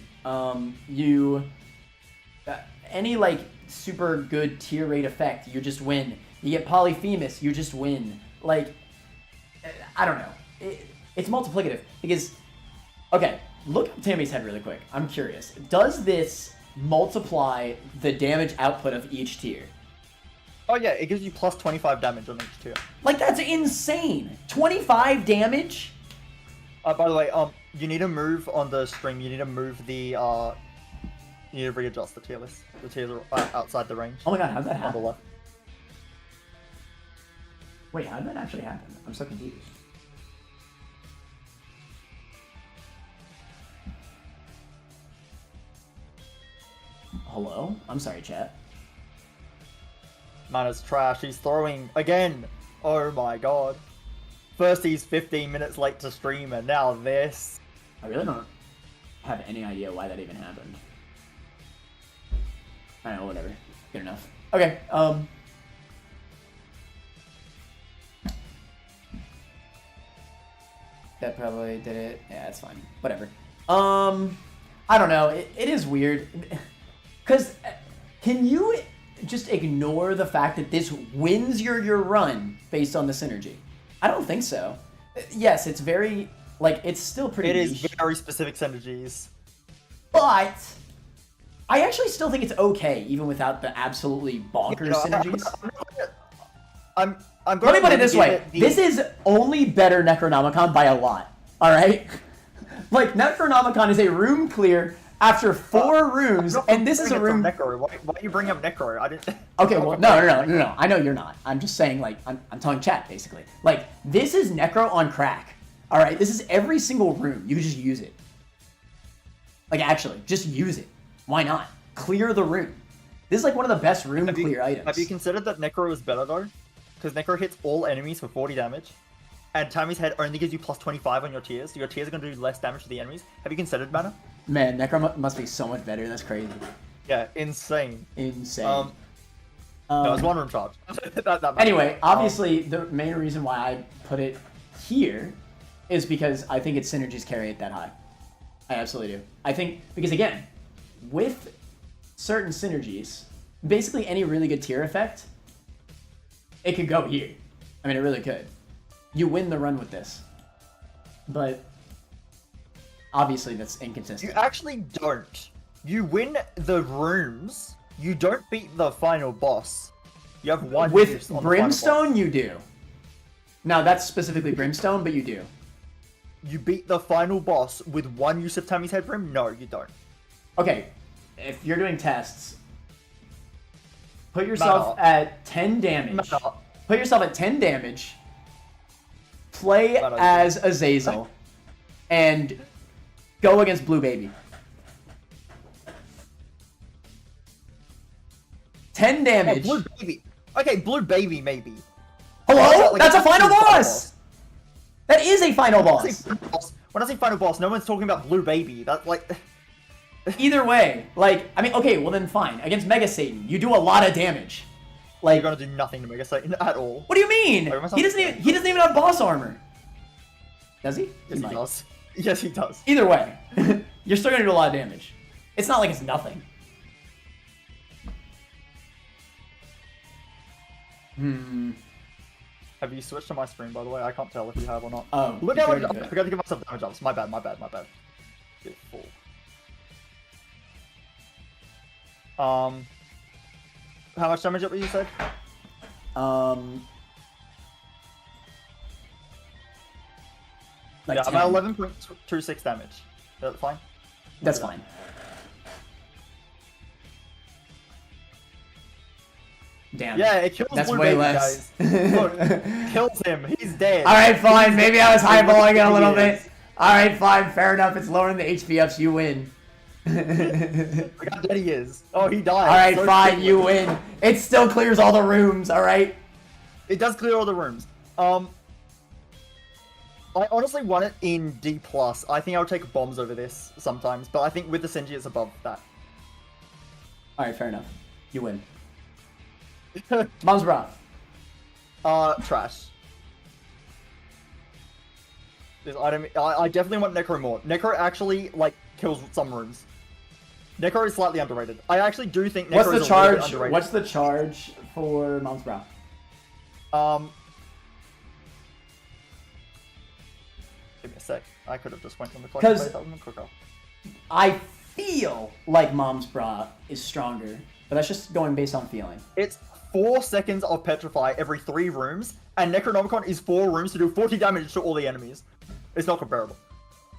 Any, like, super good tier rate effect, you just win. You get Polyphemus, you just win. Like, I don't know. It's multiplicative because, okay, look up Tammy's Head really quick. I'm curious. Does this multiply the damage output of each tier? Oh yeah, it gives you plus 25 damage on each tier. Like, that's insane. 25 damage? By the way, you need to move on the stream. You need to move the, you need to readjust the tier list. The tiers are outside the range. Oh my god, how'd that happen? On the left. Wait, how did that actually happen? I'm so confused. Hello? I'm sorry, chat. Man, it's trash. He's throwing again. Oh my god. First he's 15 minutes late to stream, and now this. I really don't have any idea why that even happened. I don't know, whatever. Good enough. Okay, that probably did it. Yeah, it's fine. Whatever. I don't know. It is weird. Because can you just ignore the fact that this wins your run based on the synergy? I don't think so. Yes, it's very, like, it's still pretty It niche. is very specific synergies. But I actually still think it's okay, even without the absolutely bonkers synergies. I'm Let me put it this way. This is only better Necronomicon by a lot. Alright? Like, Necronomicon is a room clear after 4 rooms, and this is a room... Necro. Why you bring up Necro? I didn't... Okay, well, no. I know you're not. I'm just saying, like, I'm telling chat, basically. Like, this is Necro on crack. Alright? This is every single room. You can just use it. Like, actually, just use it. Why not? Clear the room. This is, like, one of the best room clear items. Have you considered that Necro is better, though? Because Necro hits all enemies for 40 damage. and Tammy's head only gives you plus 25 on your tiers, so your tiers are going to do less damage to the enemies. Have you considered mana? Man, Necro must be so much better. That's crazy. Yeah, insane. Insane. No, it's one room charge. Anyway, obviously, the main reason why I put it here is because I think its synergies carry it that high. I absolutely do. I think, because again, with certain synergies, basically any really good tier effect, it could go here. I mean, it really could. You win the run with this. But obviously that's inconsistent. You actually don't. You win the rooms. You don't beat the final boss. You have one with use on Brimstone, you do. Now that's specifically Brimstone, but you do. You beat the final boss with one use of Tammy's head brim? No, you don't. Okay, if you're doing tests, put yourself at 10 damage. Put yourself at 10 damage. Play as Azazel, and go against Blue Baby. 10 damage. Oh, Blue Baby. Okay, Blue Baby maybe. Hello? That's a final boss! That is a final boss! When I say final boss, no one's talking about Blue Baby. That's like... Either way, like, I mean, okay, well then fine. Against Mega Satan, you do a lot of damage. Like, you're gonna do nothing to Mega Satan at all. What do you mean? He doesn't even have boss armor. Does he? Yes, he does. Yes, he does. Either way, you're still gonna do a lot of damage. It's not like it's nothing. Have you switched to my screen, by the way? I can't tell if you have or not. Oh, look how much I forgot to give myself damage ups. My bad. Get full. How much damage up you said? Like yeah, 10. I'm at 11.26 damage. Is that fine? That's fine. Damn. Yeah, it kills That's Blue way Baby, less. guys. Look, kills him. He's dead. Alright, fine. Maybe I was highballing it a little bit. Alright, fine. Fair enough. It's lowering the HP ups. You win. Look how dead he is. Oh, he died. Alright, So fine. quickly. You win. It still clears all the rooms. Alright? It does clear all the rooms. I honestly want it in D+. I think I would take bombs over this sometimes, but I think with the Senji it's above that. Alright, fair enough. You win. Mom's bra. Trash. This item, I definitely want Necro more. Necro actually, like, kills some rooms. Necro is slightly underrated. I actually do think Necro What's is the a little bit charge? underrated. What's the charge for Mom's bra? Give me a sec. I could have just went on the clock. Because that would have been quicker. I feel like Mom's bra is stronger, but that's just going based on feeling. It's 4 seconds of Petrify every 3 rooms, and Necronomicon is 4 rooms to do 40 damage to all the enemies. It's not comparable.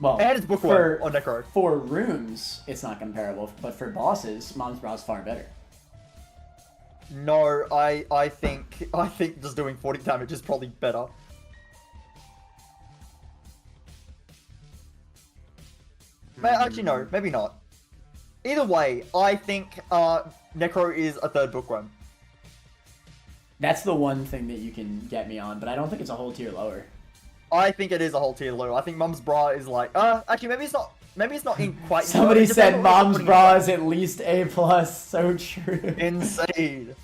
Well, And it's Bookworm on Necro. For rooms, it's not comparable, but for bosses, Mom's bra is far better. No, I think just doing 40 damage is probably better. Actually, no, maybe not. Either way, I think Necro is a 3rd Bookworm. That's the one thing that you can get me on, but I don't think it's a whole tier lower. I think it is a whole tier low. I think Mum's Bra is like, actually, maybe it's not. Maybe it's not in quite. Somebody said Mom's bra is at least A+. So true. Insane.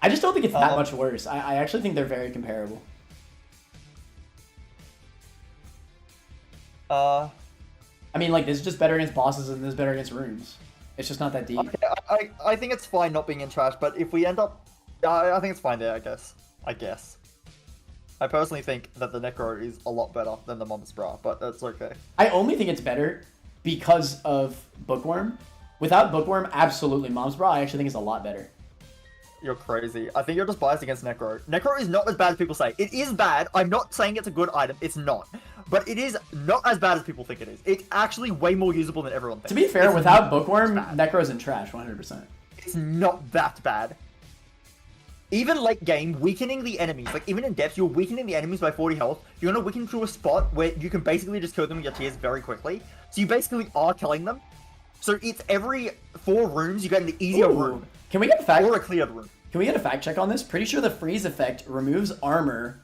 I just don't think it's that much worse. I actually think they're very comparable. I mean, like, this is just better against bosses and this is better against rooms. It's just not that deep. I think it's fine not being in trash, but if we end up, I think it's fine there. I guess. I personally think that the Necro is a lot better than the Mum's Bra, but that's okay. I only think it's better because of Bookworm. Without Bookworm, absolutely, Mom's bra I actually think is a lot better. You're crazy. I think you're just biased against Necro. Necro is not as bad as people say. It is bad. I'm not saying it's a good item. It's not. But it is not as bad as people think it is. It's actually way more usable than everyone thinks. To be fair, without Bookworm, Necro's in trash, 100%. It's not that bad. Even late game, weakening the enemies, like even in depth, you're weakening the enemies by 40 health. You're gonna weaken to a spot where you can basically just kill them with your tears very quickly. So you basically are killing them. So it's every 4 rooms you get an easier room. Can we get fact? Or a cleared room. Can we get a fact check on this? Pretty sure the freeze effect removes armor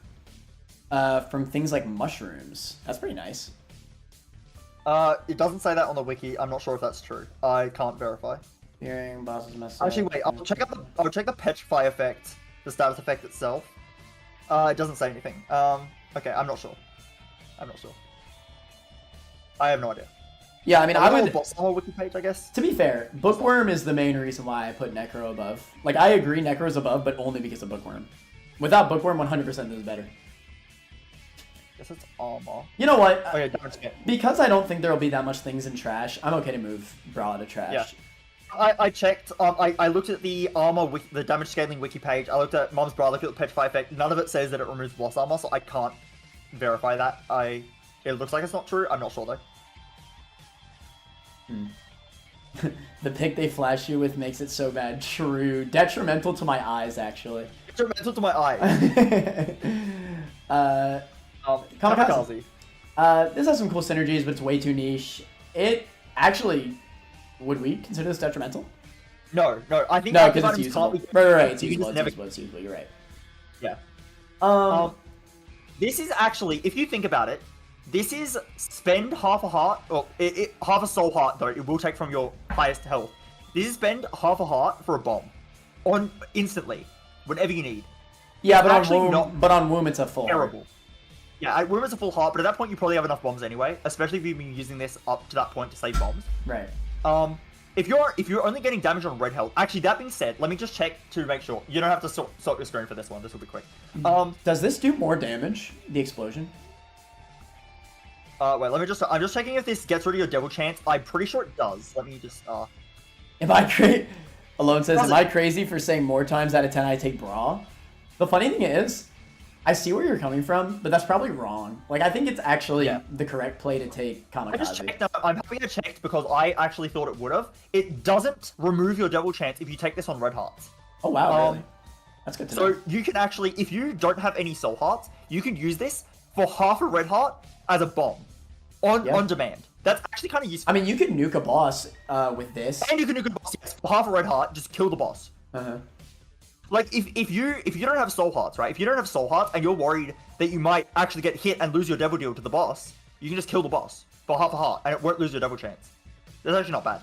from things like mushrooms. That's pretty nice. It doesn't say that on the wiki. I'm not sure if that's true. I can't verify. Hearing bosses mess Actually, wait. I'll check the petrify effect, the status effect itself. It doesn't say anything. Okay, I'm not sure. I have no idea. Yeah, I mean, I would. Boss armor wiki page, I guess. To be fair, Bookworm is the main reason why I put Necro above. Like, I agree Necro's above, but only because of Bookworm. Without Bookworm, 100% this is better. Guess it's armor. You know what? Oh yeah, damage scale. Because I don't think there will be that much things in trash, I'm okay to move Brawl to trash. Yeah. I checked. I looked at the armor, the damage scaling wiki page. I looked at Mom's Bra. I looked at the petrify effect. None of it says that it removes boss armor, so I can't verify that. It looks like it's not true. I'm not sure though. The pick they flash you with makes it so bad. True. Detrimental to my eyes, actually. Detrimental to my eyes. Kamikaze. This has some cool synergies, but it's way too niche. It actually, would we consider this detrimental? No. I think no, because it's usable. Right. It's usable. It's usable. You're right. Yeah. This is actually, if you think about it, this is spend half a heart, or half a soul heart though. It will take from your highest health. This is spend half a heart for a bomb, instantly, whenever you need. Yeah, but on womb it's a full terrible. Heart. Yeah, at womb it's a full heart, but at that point you probably have enough bombs anyway. Especially if you've been using this up to that point to save bombs. Right. If you're only getting damage on red health, actually that being said, let me just check to make sure. You don't have to sort your screen for this one. This will be quick. Does this do more damage? The explosion? Wait, I'm just checking if this gets rid of your devil chance. I'm pretty sure it does. Let me just, Am I crazy? Alone says, am I crazy for saying more times out of 10 I take Bra? The funny thing is, I see where you're coming from, but that's probably wrong. Like, I think it's actually the correct play to take Kamikaze. I just checked. I'm happy I checked because I actually thought it would have. It doesn't remove your devil chance if you take this on red hearts. Oh wow, really? That's good to know. So you can actually, if you don't have any soul hearts, you can use this for half a red heart as a bomb. On demand. That's actually kind of useful. I mean, you could nuke a boss with this. And you can nuke a boss, yes. For half a red heart, just kill the boss. Like, if you don't have soul hearts, right? If you don't have soul hearts and you're worried that you might actually get hit and lose your devil deal to the boss, you can just kill the boss for half a heart and it won't lose your devil chance. That's actually not bad.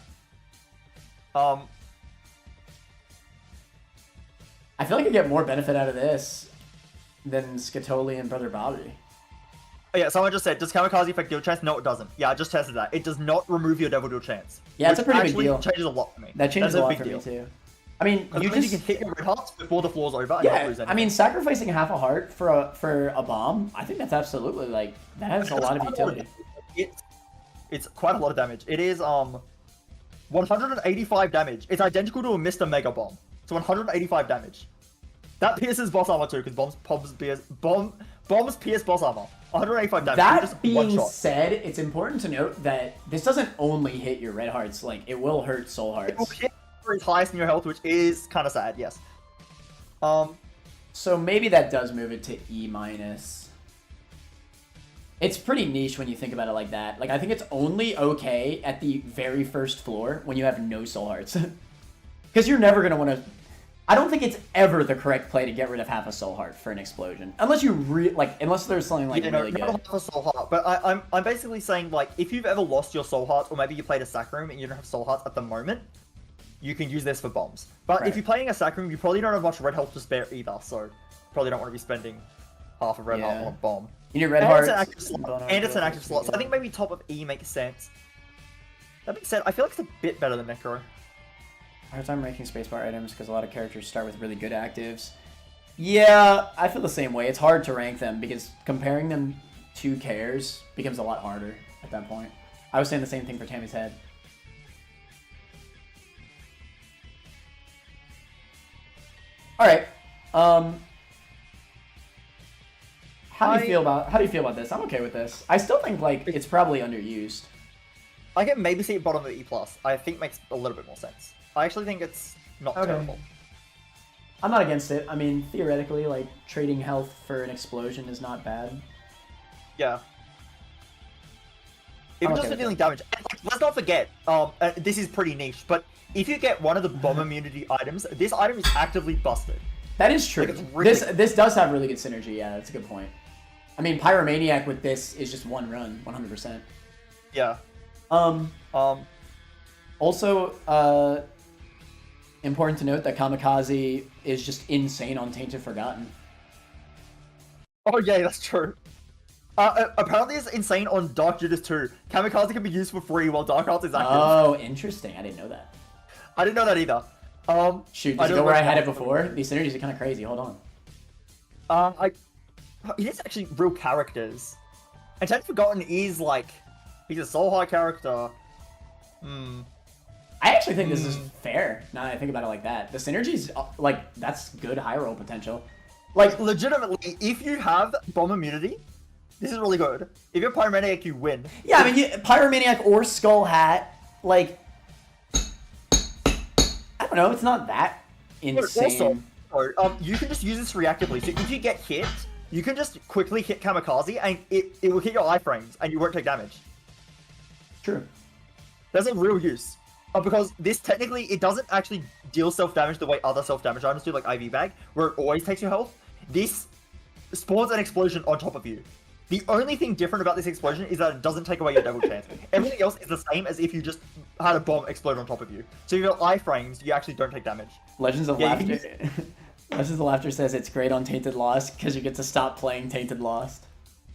I feel like I get more benefit out of this than Scatoli and Brother Bobby. Oh, yeah, someone just said, does Kamikaze affect deal chance? No, it doesn't. Yeah, I just tested that. It does not remove your devil deal chance. Yeah, it's a pretty big deal. Changes a lot for me. That changes a lot for me too. I mean, you can hit your red hearts before the floor's over and not lose anything. I mean, sacrificing half a heart for a bomb, I think that's absolutely, like, that has a lot of utility. It's quite a lot of damage. It is 185 damage. It's identical to a Mr. Mega Bomb. It's 185 damage. That pierces boss armor too, because bombs pierce boss armor. 185 damage. That being said, it's important to note that this doesn't only hit your red hearts. Like, it will hurt soul hearts. It will hit its highest in your health, which is kind of sad. Yes. So maybe that does move it to E-. It's pretty niche when you think about it like that. Like, I think it's only okay at the very first floor when you have no soul hearts. Because you're never going to want to... I don't think it's ever the correct play to get rid of half a soul heart for an explosion. Unless you unless there's something like really good. Not half a soul heart, but I'm basically saying, like, if you've ever lost your soul heart, or maybe you played a sack room and you don't have soul hearts at the moment, you can use this for bombs. But if you're playing a sack room, you probably don't have much red health to spare either, so probably don't want to be spending half a red heart on a bomb. You need red hearts. And it's an active slot, so I think maybe top of E makes sense. That being said, I feel like it's a bit better than Necro. Hard time ranking spacebar items because a lot of characters start with really good actives. Yeah, I feel the same way. It's hard to rank them because comparing them to cares becomes a lot harder at that point. I was saying the same thing for Tammy's head. All right. How do you feel about this? I'm okay with this. I still think like it's probably underused. I can maybe see it bottom of E+. I think makes a little bit more sense. I actually think it's not terrible. I'm not against it. I mean, theoretically, like, trading health for an explosion is not bad. Yeah. Even just for dealing damage. let's not forget, this is pretty niche, but if you get one of the bomb immunity items, this item is actively busted. That is true. Like, really... This does have really good synergy. Yeah, that's a good point. I mean, Pyromaniac with this is just one run, 100%. Yeah. Also, important to note that Kamikaze is just insane on Tainted Forgotten. Oh yeah, that's true. Apparently it's insane on Dark Judas too. Kamikaze can be used for free while Dark Arts is active. Oh, interesting. I didn't know that. I didn't know that either. Shoot, did you go where I had it before? These synergies are kind of crazy. Hold on. It is actually real characters. And Tainted Forgotten is like, he's a soul high character. I actually think this is fair, now that I think about it like that. The synergies, like, that's good high roll potential. Like, legitimately, if you have bomb immunity, this is really good. If you're Pyromaniac, you win. Yeah, I mean, Pyromaniac or Skull Hat, like, I don't know, it's not that insane. Also, you can just use this reactively. So if you get hit, you can just quickly hit Kamikaze, and it will hit your iframes, and you won't take damage. True. That's a real use. Because this technically, it doesn't actually deal self-damage the way other self-damage items do, like IV Bag, where it always takes your health. This spawns an explosion on top of you. The only thing different about this explosion is that it doesn't take away your devil chance. Everything else is the same as if you just had a bomb explode on top of you. So if you've got iframes, you actually don't take damage. Legends of Laughter. Legends of Laughter says it's great on Tainted Lost because you get to stop playing Tainted Lost.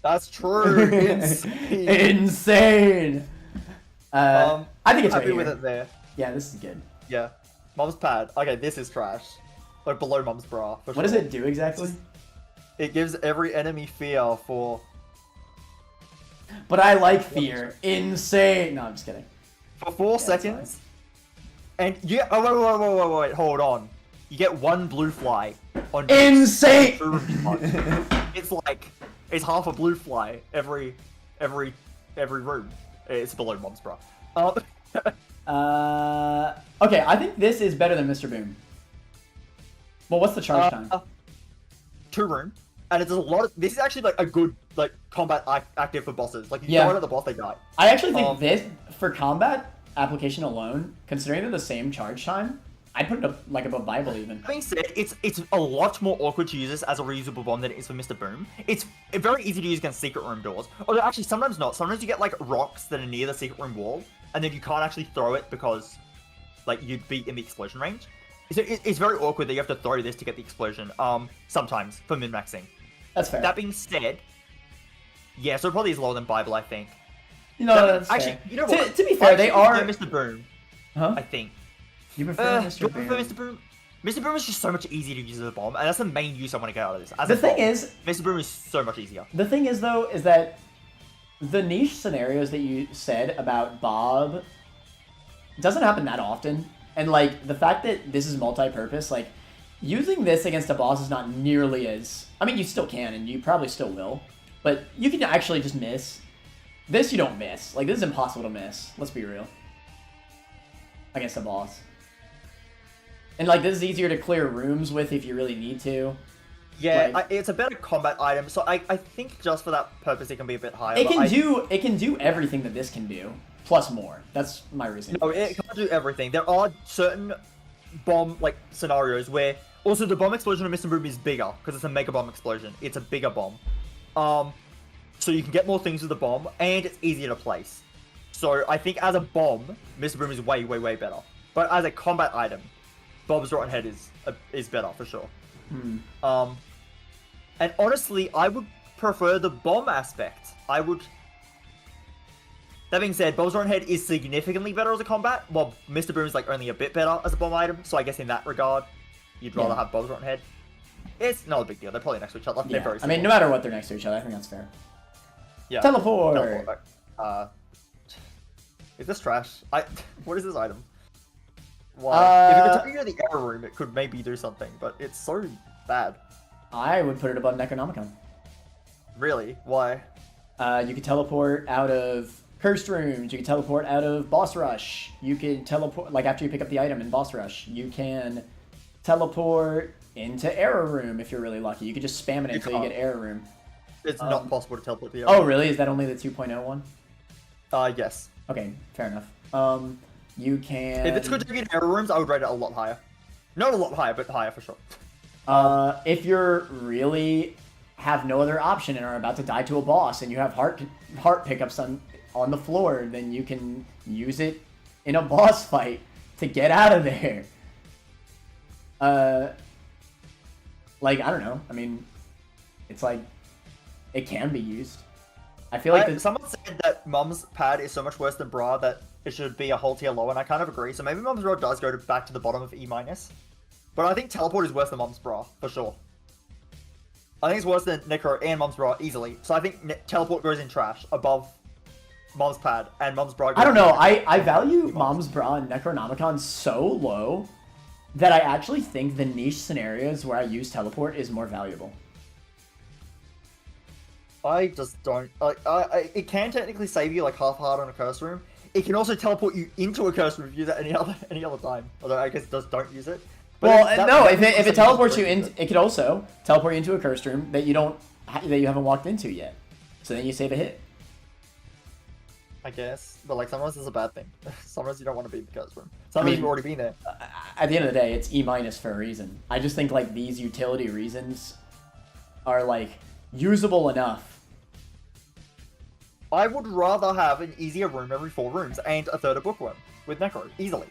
That's true. Insane. Insane. I think it's happy right with here. it there. Yeah, this is good. Yeah. Mom's pad. Okay, this is trash. Like below Mom's bra. For what does it do exactly? It gives every enemy fear for... But I like fear. Insane. No, I'm just kidding. For 4 seconds. And you get... Oh, wait, hold on. You get 1 blue fly on... Insane! It's like... It's half a blue fly every room. It's below Mom's bra. Okay, I think this is better than Mr. Boom. Well, what's the charge time? 2 room. And it's a lot of... This is actually like a good like combat active for bosses. Like, you yeah. go at the boss, they die. I actually think this, for combat application alone, considering they're the same charge time, I'd put it up like above Bible even. That being said, it's a lot more awkward to use this as a reusable bomb than it is for Mr. Boom. It's very easy to use against secret room doors. Although actually sometimes not. Sometimes you get like rocks that are near the secret room wall, and then you can't actually throw it because like you'd be in the explosion range. So it's very awkward that you have to throw this to get the explosion. Sometimes for min-maxing. That's fair. That being said, yeah, so it probably is lower than Bible, I think. You know, that's actually, fair. you know what? To be fair, they are Mr. Boom. Huh? I think. You prefer Do Mr. I prefer Mr. Boom? Mr. Boom is just so much easier to use as a bomb, and that's the main use I want to get out of this. As The a thing bomb, is, Mr. Boom is so much easier. The thing is, though, is that the niche scenarios that you said about Bob doesn't happen that often. And, like, the fact that this is multi-purpose, like, using this against a boss is not nearly as... I mean, you still can, and you probably still will. But you can actually just miss. This you don't miss. Like, this is impossible to miss. Let's be real. Against a boss. And, like, this is easier to clear rooms with if you really need to. Yeah, Like, it's a better combat item, so I think just for that purpose it can be a bit higher. it can do everything that this can do, plus more. That's my reason. No, it can't do everything. There are certain bomb like scenarios where also the bomb explosion of Mr. Boom is bigger because it's a mega bomb explosion. It's a bigger bomb. So you can get more things with the bomb and it's easier to place. So I think as a bomb, Mr. Boom is way better. But as a combat item, Bob's Rotten Head is better for sure. And honestly, I would prefer the bomb aspect. That being said, Bob's Rotten Head is significantly better as a combat, while Mr. Boom is like only a bit better as a bomb item. So I guess in that regard, you'd rather have Bob's Rotten Head. It's not a big deal. They're probably next to each other. They're very I mean, no matter what, they're next to each other. I think that's fair. Yeah. Teleport. Is this trash? What is this item? Why? If it could take you to the error room, it could maybe do something, but it's so bad. I would put it above Necronomicon. Really? Why? You could teleport out of cursed rooms. You could teleport out of boss rush. You could teleport, like after you pick up the item in boss rush. You can teleport into error room if you're really lucky. You could just spam it until you get error room. It's not possible to teleport the error Oh, room. really? Is that only the 2.0 one? Yes. Okay, fair enough. You can... If it's good to get error rooms, I would rate it a lot higher. Not a lot higher, but higher for sure. If you're really have no other option and are about to die to a boss and you have heart pickups on the floor, then you can use it in a boss fight to get out of there. Like, I don't know. I mean, it's like, it can be used. I feel like... Someone said that Mum's Pad is so much worse than Bra that it should be a whole tier lower, and I kind of agree. So maybe Mum's Bra does go back to the bottom of E-. But I think Teleport is worse than Mum's Bra, for sure. I think it's worse than Necro and Mum's Bra, easily. So I think Teleport goes in trash, above Mum's Pad, and Mum's Bra goes I don't know, I value Mom's Bra and Necronomicon so low that I actually think the niche scenarios where I use Teleport is more valuable. I just don't... it can technically save you like half a heart on a curse room. It can also teleport you into a curse room if you use it any other time. Although I guess it does don't use it. But well, no, if it teleports you in, it could also teleport you into a cursed room that you haven't walked into yet. So then you save a hit. I guess, but like sometimes it's a bad thing. Sometimes you don't want to be in the curse room. Sometimes you've already been there. At the end of the day, it's E- for a reason. I just think like these utility reasons are like usable enough. I would rather have an easier room every 4 rooms and a third of Bookworm with Necro, easily.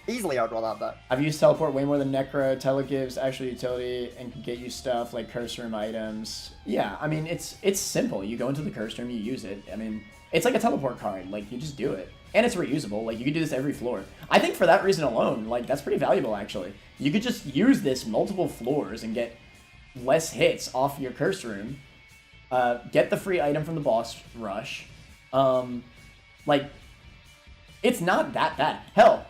Easily, I would rather have that. I've used Teleport way more than Necro. Tele gives actual utility and can get you stuff like curse room items. Yeah, I mean, it's simple. You go into the curse room, you use it. I mean, it's like a teleport card. Like, you just do it. And it's reusable. Like, you can do this every floor. I think for that reason alone, like, that's pretty valuable, actually. You could just use this multiple floors and get less hits off your curse room. Get the free item from the boss rush. Like, it's not that bad. Hell,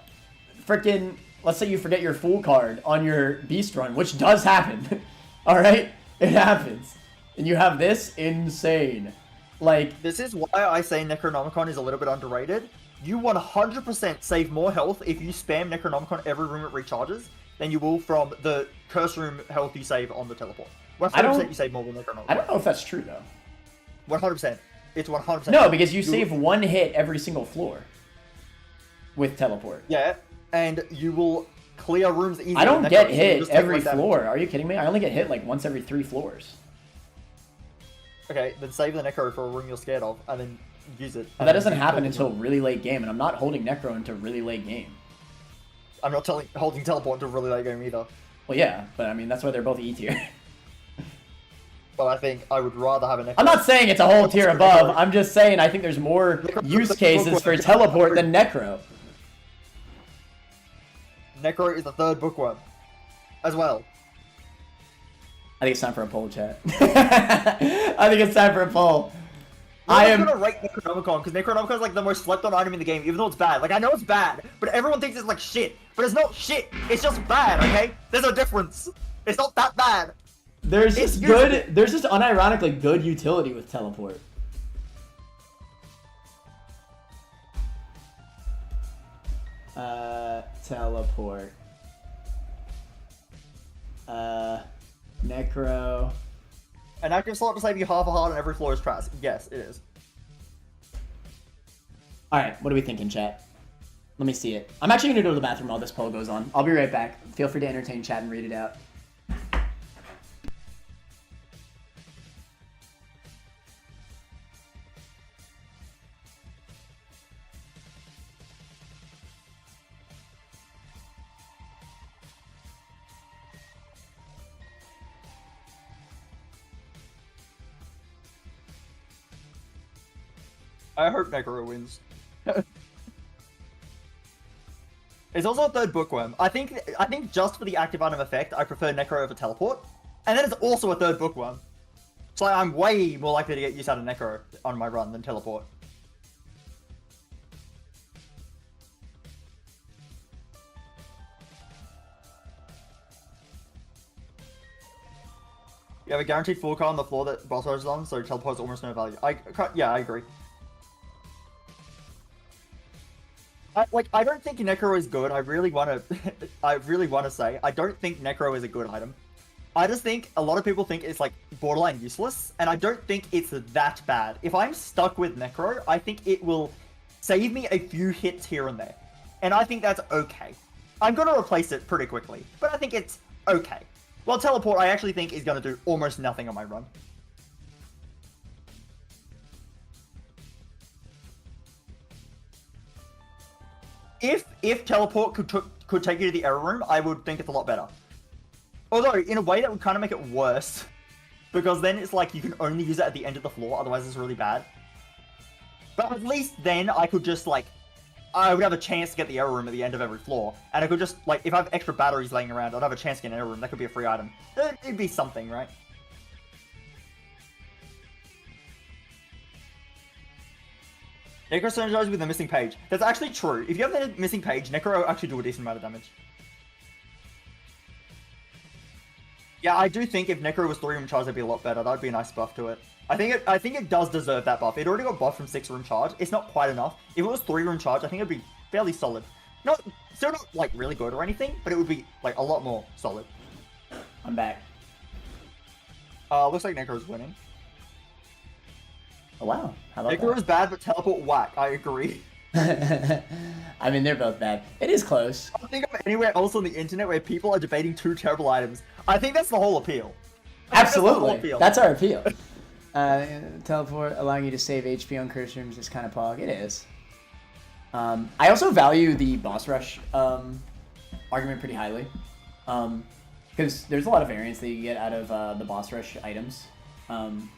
frickin', let's say you forget your Fool card on your Beast run, which does happen. Alright? It happens. And you have this, insane. Like, this is why I say Necronomicon is a little bit underrated. You 100% save more health if you spam Necronomicon every room it recharges than you will from the curse room health you save on the teleport. 100% you save more with Necronomicon. I don't know if that's true, though. 100%. It's 100%. No, because you save one hit every single floor with teleport. Yeah, and you will clear rooms easily. I don't get hit every floor. Are you kidding me? I only get hit like once every 3 floors. Okay, then save the Necro for a room you're scared of, and then use it. But that doesn't happen until really late game, and I'm not holding Necro into really late game. I'm not holding Teleport into really late game either. Well, yeah, but I mean, that's why they're both E tier. But I think I would rather have a Necro. I'm not saying it's a whole tier above. I'm just saying I think there's more use cases for Teleport than Necro. Necro is the third Bookworm, as well. I think it's time for a poll, chat. I think it's time for a poll. I'm gonna rate Necronomicon, because Necronomicon is like the most slept on item in the game, even though it's bad. Like, I know it's bad, but everyone thinks it's like shit. But it's not shit. It's just bad, okay? There's a difference. It's not that bad. There's just unironically good utility with Teleport. Teleport. Necro. An active slot to save you half a heart on every floor is trash. Yes, it is. Alright, what are we thinking, chat? Let me see it. I'm actually gonna go to the bathroom while this poll goes on. I'll be right back. Feel free to entertain chat and read it out. I hope Necro wins. It's also a third Bookworm. I think just for the active item effect, I prefer Necro over Teleport. And then it's also a third Bookworm. So I'm way more likely to get use out of Necro on my run than Teleport. You have a guaranteed full card on the floor that boss rush is on, so Teleport's almost no value. Yeah, I agree. I don't think Necro is good. I really want to say I don't think Necro is a good item. I just think a lot of people think it's like borderline useless, and I don't think it's that bad. If I'm stuck with Necro, I think it will save me a few hits here and there. And I think that's okay. I'm going to replace it pretty quickly, but I think it's okay. Well, teleport I actually think is going to do almost nothing on my run. If teleport could take you to the error room, I would think it's a lot better. Although, in a way, that would kind of make it worse. Because then it's like you can only use it at the end of the floor, otherwise it's really bad. But at least then I could just, like, I would have a chance to get the error room at the end of every floor. And I could just, like, if I have extra batteries laying around, I'd have a chance to get an error room. That could be a free item. It'd be something, right? Necro synergizes with the missing page. That's actually true. If you have the missing page, Necro will actually do a decent amount of damage. Yeah, I do think if Necro was 3-room charge, that'd be a lot better. That'd be a nice buff to it. I think it does deserve that buff. It already got buffed from 6-room charge. It's not quite enough. If it was 3-room charge, I think it'd be fairly solid. Still not like really good or anything, but it would be like a lot more solid. I'm back. Looks like Necro's winning. Oh wow, how about Necro is bad, but teleport whack. I agree. that? I mean, they're both bad. It is close. I don't think I'm anywhere else on the internet where people are debating two terrible items. I think that's the whole appeal. Absolutely, that's our appeal. Teleport allowing you to save HP on curse rooms is kind of pog. It is. I also value the boss rush argument pretty highly, because there's a lot of variance that you get out of the boss rush items, and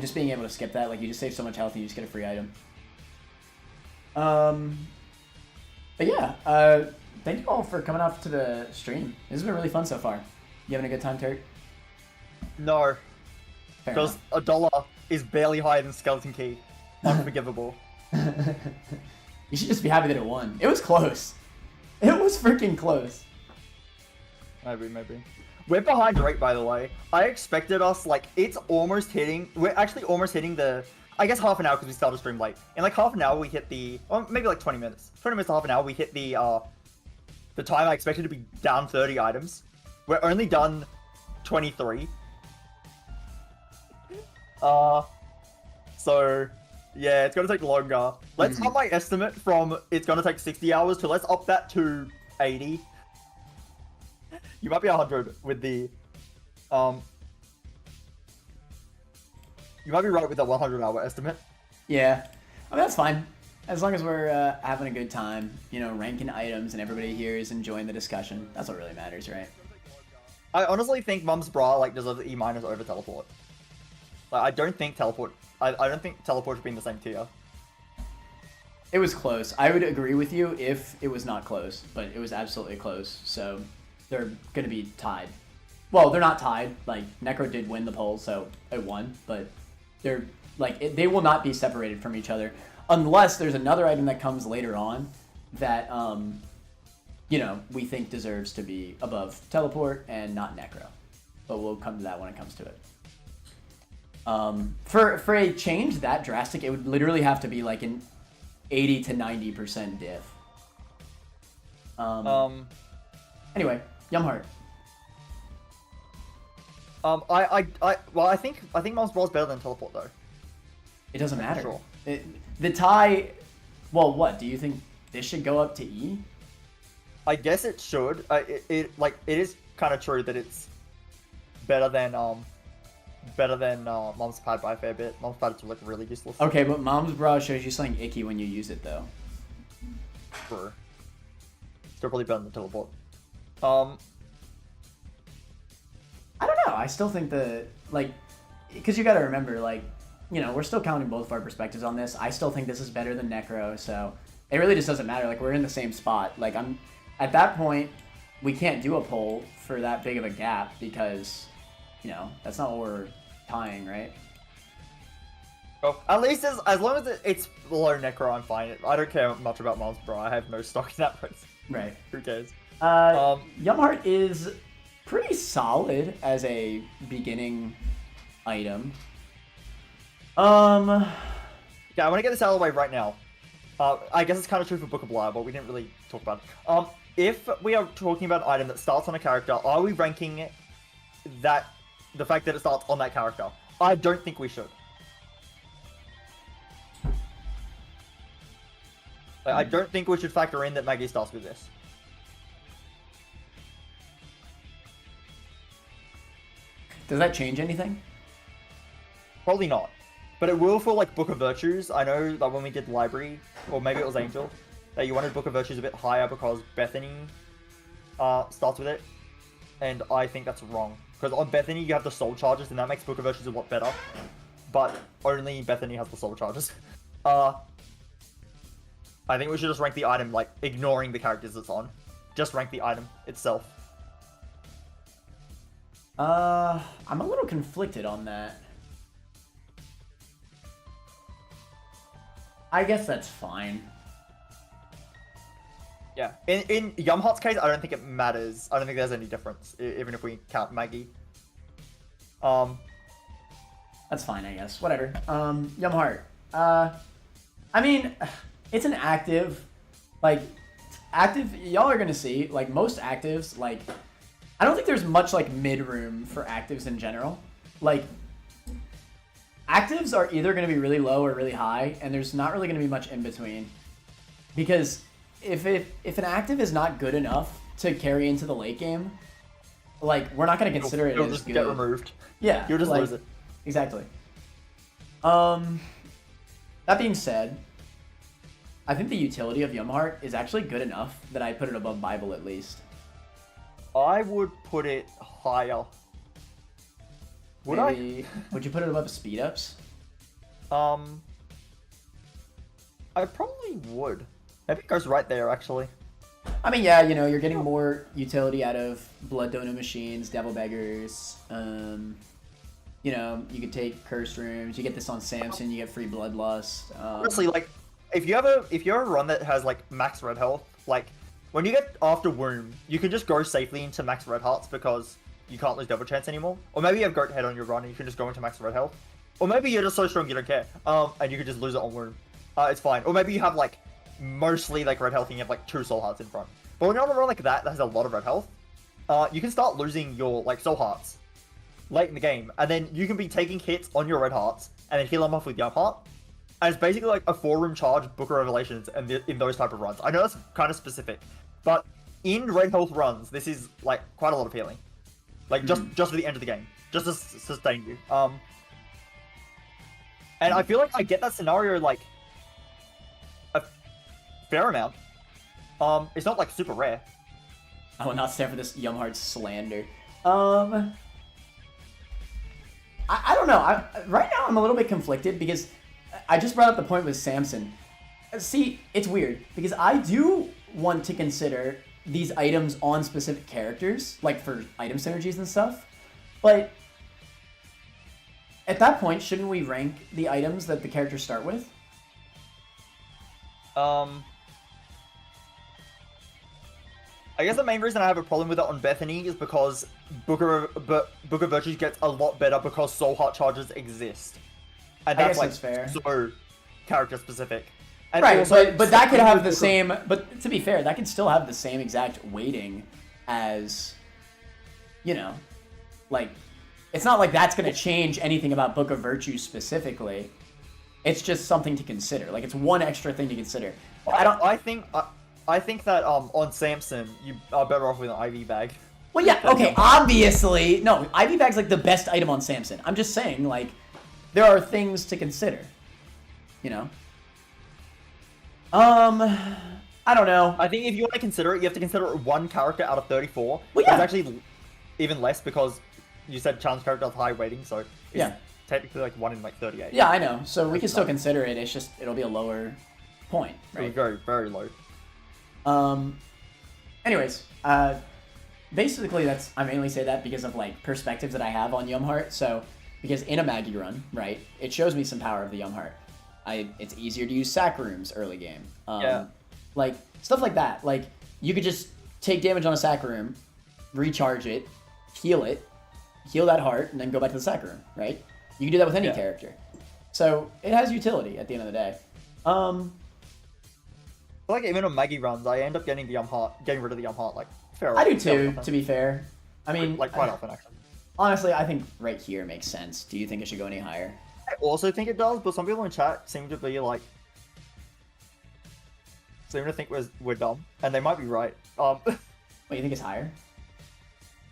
just being able to skip that, like you just save so much health and you just get a free item. But yeah, thank you all for coming off to the stream. This has been really fun so far. You having a good time, Turt? No. Fair Because enough. $1 is barely higher than Skeleton Key. Unforgivable. You should just be happy that it won. It was close. It was freaking close. Maybe. We're behind rate, by the way. I expected us, like, it's almost hitting... We're actually almost hitting the... I guess half an hour because we started stream late. In like half an hour we hit the... Or maybe like 20 minutes. 20 minutes to half an hour we hit the time I expected to be down 30 items. We're only done 23. So... Yeah, it's gonna take longer. Let's up my estimate from it's gonna take 60 hours to let's up that to 80. You might be 100 with the... You might be right with that 100-hour estimate. Yeah. I mean, that's fine. As long as we're having a good time, you know, ranking items and everybody here is enjoying the discussion. That's what really matters, right? I honestly think Mum's Bra, like, deserves E- over Teleport. Like, I don't think Teleport... I don't think Teleport should be in the same tier. It was close. I would agree with you if it was not close, but it was absolutely close. So they're going to be tied. Well, they're not tied. Like, Necro did win the poll, so it won. But they're like they will not be separated from each other unless there's another item that comes later on that you know, we think deserves to be above Teleport and not Necro. But we'll come to that when it comes to it. For a change that drastic, it would literally have to be like an 80 to 90% diff. Anyway, Yumheart. Well, I think Mum's Bra is better than Teleport though. It doesn't matter. Sure. The tie. Well, what do you think? This should go up to E. I guess it should. It is kind of true that it's better than Mom's Pad by a fair bit. Mom's Pad is like really useless. Okay, but Mom's Bra shows you something icky when you use it though. True. Still probably better than Teleport. I don't know. I still think because you got to remember, like, you know, we're still counting both of our perspectives on this. I still think this is better than Necro, so it really just doesn't matter. Like, we're in the same spot. Like, at that point, we can't do a poll for that big of a gap because, you know, that's not what we're tying, right? Well, at least as long as it's below Necro, I'm fine. I don't care much about Mom's Bra. I have no stock in that place. Right. Who cares? Yumheart is pretty solid as a beginning item. Yeah, I want to get this out of the way right now. I guess it's kind of true for Book of Liar, but we didn't really talk about it. If we are talking about an item that starts on a character, are we ranking the fact that it starts on that character? I don't think we should. Like, I don't think we should factor in that Maggie starts with this. Does that change anything? Probably not. But it will for like Book of Virtues. I know that when we did Library, or maybe it was Angel, that you wanted Book of Virtues a bit higher because Bethany starts with it. And I think that's wrong. Because on Bethany you have the soul charges and that makes Book of Virtues a lot better. But only Bethany has the soul charges. I think we should just rank the item, like, ignoring the characters it's on. Just rank the item itself. I'm a little conflicted on that. I guess that's fine. Yeah. In Yumhart's case, I don't think it matters. I don't think there's any difference, even if we count Maggie. That's fine, I guess. Whatever. Yumhart. I mean, it's an active. Like, active, y'all are gonna see, like, most actives, like, I don't think there's much, like, mid-room for actives in general. Like, actives are either gonna be really low or really high, and there's not really gonna be much in between. Because if an active is not good enough to carry into the late game, like, we're not gonna consider it You'll as just good. get removed. Yeah. You'll just like, lose it. Exactly. That being said, I think the utility of Yumheart is actually good enough that I put it above Bible at least. I would put it higher. Would Maybe, would you put it above speed ups? I probably would. Maybe it goes right there, actually. I mean, yeah, you know, you're getting more utility out of Blood Donor Machines, Devil Beggars. You know, you could take Cursed Rooms. You get this on Samson. You get free Bloodlust. Honestly, like, if you have a run that has like max red health, like when you get after Womb, you can just go safely into max red hearts because you can't lose Devil Chance anymore. Or maybe you have Goat Head on your run and you can just go into max red health. Or maybe you're just so strong you don't care, and you can just lose it on Womb. It's fine. Or maybe you have like mostly like red health and you have like 2 soul hearts in front. But when you're on a run like that has a lot of red health, you can start losing your like soul hearts late in the game, and then you can be taking hits on your red hearts and then heal them off with Yumheart. And it's basically like a 4-room charge Book of Revelations and in those type of runs. I know that's kind of specific, but in red health runs, this is like quite a lot of healing. Like just for the end of the game, just to sustain you. And I feel like I get that scenario like a fair amount. It's not like super rare. I will not stand for this Yumheart slander. I don't know. Right now I'm a little bit conflicted because I just brought up the point with Samson. See, it's weird because I do want to consider these items on specific characters, like for item synergies and stuff, but at that point, shouldn't we rank the items that the characters start with? I guess the main reason I have a problem with it on Bethany is because Book of Virtues gets a lot better because Soul Heart charges exist. And I that's guess like that's fair. So character specific. And Right, also, but that could have the same, but to be fair, that could still have the same exact weighting as, you know, like, it's not like that's going to change anything about Book of Virtue specifically. It's just something to consider. Like, it's one extra thing to consider. I think that on Samson, you are better off with an IV bag. Well, yeah, okay, obviously. No, IV bag's like the best item on Samson. I'm just saying, like, there are things to consider. You know? I don't know. I think if you want to consider it, you have to consider it one character out of 34. Well, yeah. It's actually even less because you said challenge character has high weighting, so it's yeah, technically like 1 in like 38. Yeah, I know. So we can still consider it. It's just it'll be a lower point, right? It'll be very, very low. Anyways, basically I mainly say that because of like perspectives that I have on Yumheart. So because in a Maggie run, right, it shows me some power of the Yumheart. It's easier to use sack rooms early game. Yeah. Like stuff like that. Like you could just take damage on a sack room, recharge it, heal that heart, and then go back to the sack room, right? You can do that with any character. So it has utility at the end of the day. Like even on Maggie runs, I end up getting rid of the Yumheart like fair. I do too, to be fair. I mean, like quite often actually. Honestly, I think right here makes sense. Do you think it should go any higher? I also think it does, but some people in chat seem to be like, seem to think we're dumb, and they might be right. What, you think it's higher?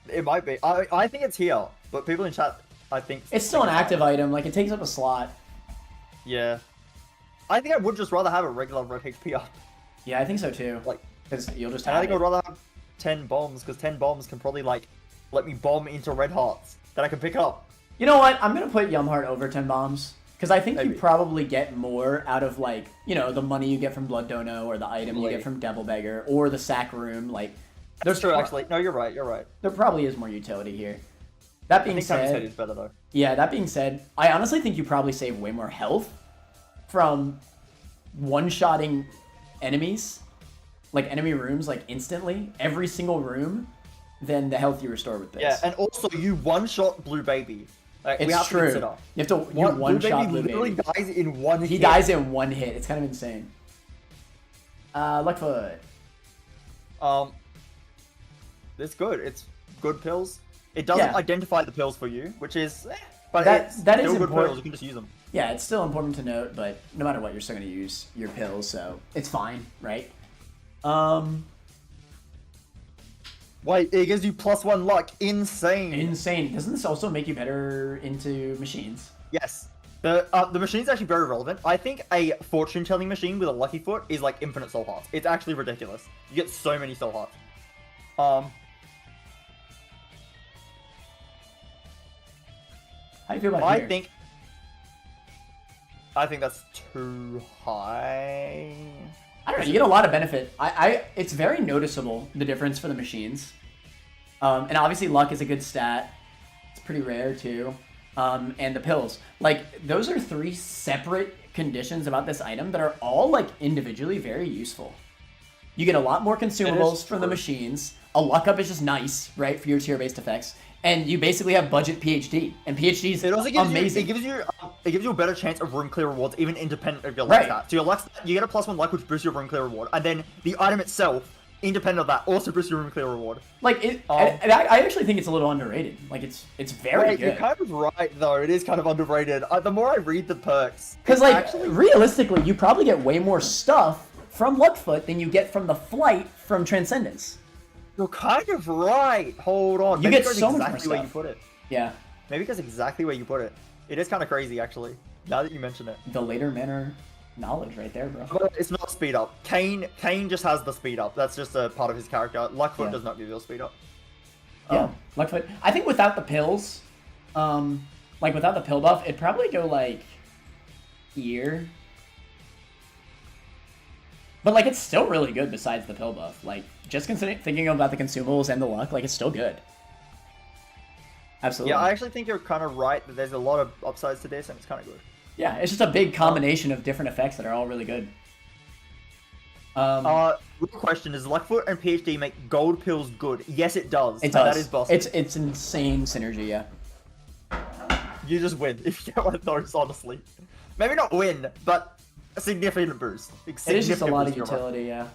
It might be. I think it's here, but people in chat, I think it's still an active item. Like, it takes up a slot. Yeah. I think I would just rather have a regular red HP up. Yeah, I think so too. Like, because you'll just. And I think I'd rather have 10 bombs, because 10 bombs can probably like let me bomb into red hearts that I can pick up. You know what? I'm gonna put Yumheart over 10 bombs. Because I think Maybe. you probably get more out of, like, you know, the money you get from Blood Dono, or the item you get from Devil Beggar, or the sack room. Like, that's true, actually. No, you're right. You're right. There probably is more utility here. That being said, is better though. Yeah, that being said, I honestly think you probably save way more health from one-shotting enemies, like enemy rooms, like instantly, every single room, than the health you restore with this. Yeah, and also you one-shot Blue Baby. Like, it's we have true. To consider. You have to one-shot Blue literally Baby. dies in one hit. He dies in one hit. It's kind of insane. Luckfoot. It's good. It's good pills. It doesn't identify the pills for you, which is, but it's that still is good important. pills. You can just use them. Yeah, it's still important to note, but no matter what, you're still going to use your pills, so it's fine, right? Wait, it gives you +1 luck. Insane. Insane. Doesn't this also make you better into machines? Yes. The machine's actually very relevant. I think a fortune-telling machine with a lucky foot is like infinite soul hearts. It's actually ridiculous. You get so many soul hearts. How do you feel about here? I think that's too high. I don't know. You get a lot of benefit. It's very noticeable, the difference for the machines. And obviously luck is a good stat. It's pretty rare too. And the pills. Like, those are 3 separate conditions about this item that are all, like, individually very useful. You get a lot more consumables from the machines. A luck up is just nice, right, for your tier-based effects. And you basically have budget PhD, and PhD is amazing. It gives you a better chance of room clear rewards, even independent of your luck stat. So your luck, you get a +1 luck, which boosts your room clear reward, and then the item itself, independent of that, also boosts your room clear reward. Like, I actually think it's a little underrated. Like, it's very good. You're kind of right, though. It is kind of underrated. The more I read the perks, because like realistically, you probably get way more stuff from Luckfoot than you get from the flight from Transcendence. You're kind of right. Hold on. You Maybe get so much more exactly where you stuff. put it. Yeah. Maybe because exactly where you put it. It is kind of crazy, actually. Now that you mention it. The later manner knowledge right there, bro. But it's not speed up. Kane just has the speed up. That's just a part of his character. Luckfoot does not give you a speed up. Yeah, Luckfoot. I think without the pills, like without the pill buff, it'd probably go like here. But like, it's still really good besides the pill buff. Like, just thinking about the consumables and the luck, like, it's still good. Absolutely. Yeah, I actually think you're kind of right that there's a lot of upsides to this, and it's kind of good. Yeah, it's just a big combination of different effects that are all really good. Real question, does Luckfoot and PhD make gold pills good? Yes, it does. It does. That is busted. It's insane synergy, yeah. You just win if you get one of those, honestly. Maybe not win, but a significant boost. It is just a lot of utility, yeah.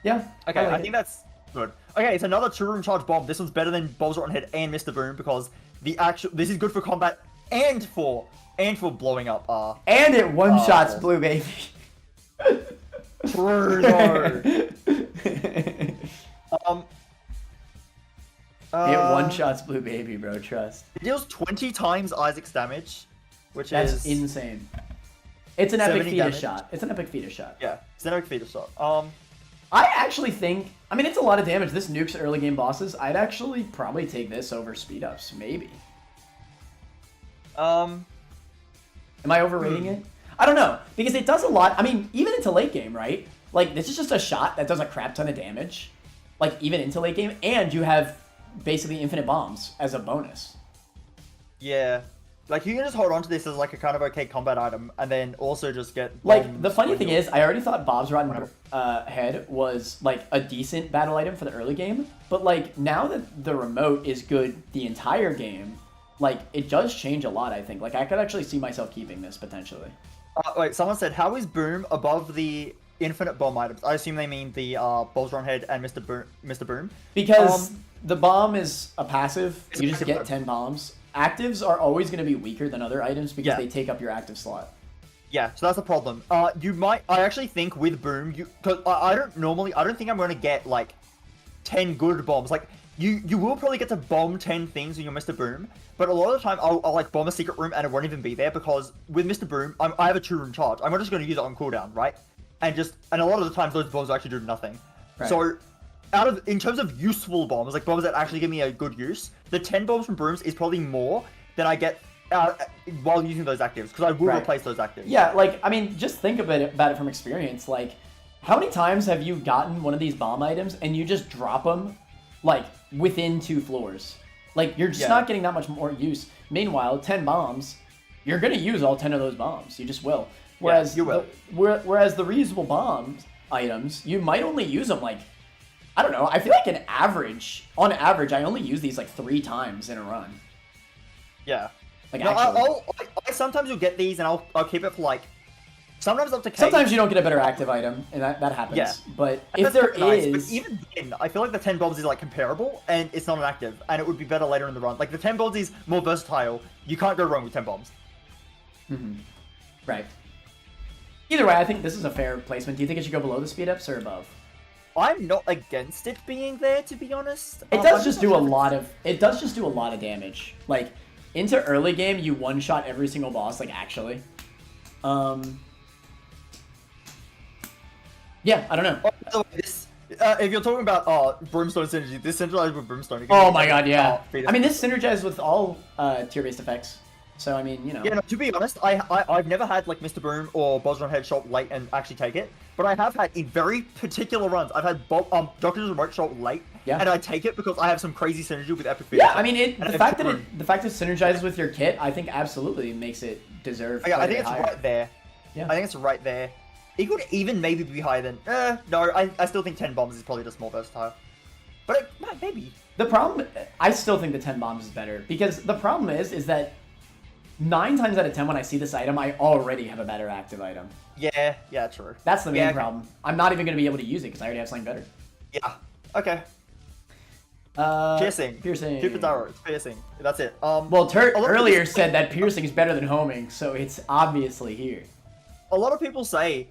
Yeah. Okay, I think that's good. Okay, it's another 2-room charge bomb. This one's better than Bob's Rotten Head and Mr. Boom because this is good for combat and for blowing up. And it one-shots Blue Baby. True though. It one-shots Blue Baby, bro. Trust. It deals 20 times Isaac's damage, which That's is insane. It's an epic fetus damage. shot. It's an epic fetus shot. Yeah, it's an epic fetus shot. I actually think, I mean, it's a lot of damage. This nukes early game bosses. I'd actually probably take this over speed ups, maybe. Am I overrating it? I don't know, because it does a lot. I mean, even into late game, right? Like, this is just a shot that does a crap ton of damage. Like, even into late game, and you have basically infinite bombs as a bonus. Yeah. Like, you can just hold on to this as, like, a kind of okay combat item, and then also just get... Like, the funny thing is, I already thought Bob's Rotten Head was, like, a decent battle item for the early game, but, like, now that the remote is good the entire game, like, it does change a lot, I think. Like, I could actually see myself keeping this, potentially. Wait, someone said, how is Boom above the infinite bomb items? I assume they mean the Bob's Rotten Head and Mr. Boom. Because the bomb is a passive, you just get 10 bombs. Actives are always going to be weaker than other items because they take up your active slot. Yeah, so that's the problem. I actually think with Boom, cause I don't think I'm gonna get like 10 good bombs. Like you will probably get to bomb 10 things in your Mr. Boom, but a lot of the time I'll like bomb a secret room and it won't even be there because with Mr. Boom, I have a 2-room charge. I'm not just gonna use it on cooldown, right? And a lot of the times those bombs actually do nothing. Right. So in terms of useful bombs, like bombs that actually give me a good use, the 10 bombs from Brooms is probably more than I get while using those actives, because I will replace those actives. Yeah, like, I mean, just think about it from experience. Like, how many times have you gotten one of these bomb items and you just drop them, like, within 2 floors? Like, you're just not getting that much more use. Meanwhile, 10 bombs, you're going to use all 10 of those bombs. You just will. Whereas, you will. Whereas the reusable bomb items, you might only use them, like, I don't know, I feel like on average, I only use these, like, 3 times in a run. Yeah. Like, no, actually. I sometimes you'll get these and I'll keep it for like sometimes up to K. Sometimes you don't get a better active item, and that happens. Yeah. But if there is, but even then, I feel like the 10 bombs is like comparable, and it's not an active, and it would be better later in the run. Like the 10 bombs is more versatile. You can't go wrong with 10 bombs. Mm-hmm. Right. Either way, I think this is a fair placement. Do you think it should go below the speed ups or above? I'm not against it being there, to be honest. It does just do a lot of damage. Like into early game, you one-shot every single boss. Like actually. Yeah, I don't know. Oh, by the way, this, if you're talking about Brimstone synergy, this synergizes with Brimstone. Oh my god, yeah. I mean, this synergizes with all tier-based effects. So, I mean, you know. Yeah, no, to be honest, I've never had, like, Mr. Boom or Bosron Head shot late and actually take it. But I have had, in very particular runs, I've had Doctor's Remote shot late. Yeah. And I take it because I have some crazy synergy with Epic Fetus. Yeah, I mean, the fact that it synergizes with your kit, I think absolutely makes it deserve I think it's right there. Yeah. I think it's right there. It could even maybe be higher than... no, I still think 10 bombs is probably just more versatile. But maybe. The problem... I still think the 10 bombs is better. Because the problem is that 9 times out of 10 when I see this item, I already have a better active item. Yeah, true. That's the main problem. I'm not even going to be able to use it because I already have something better. Yeah. Okay. Piercing. Cupid's arrow. It's piercing. That's it. Well, Turt earlier said that piercing is better than homing, so it's obviously here. A lot of people say,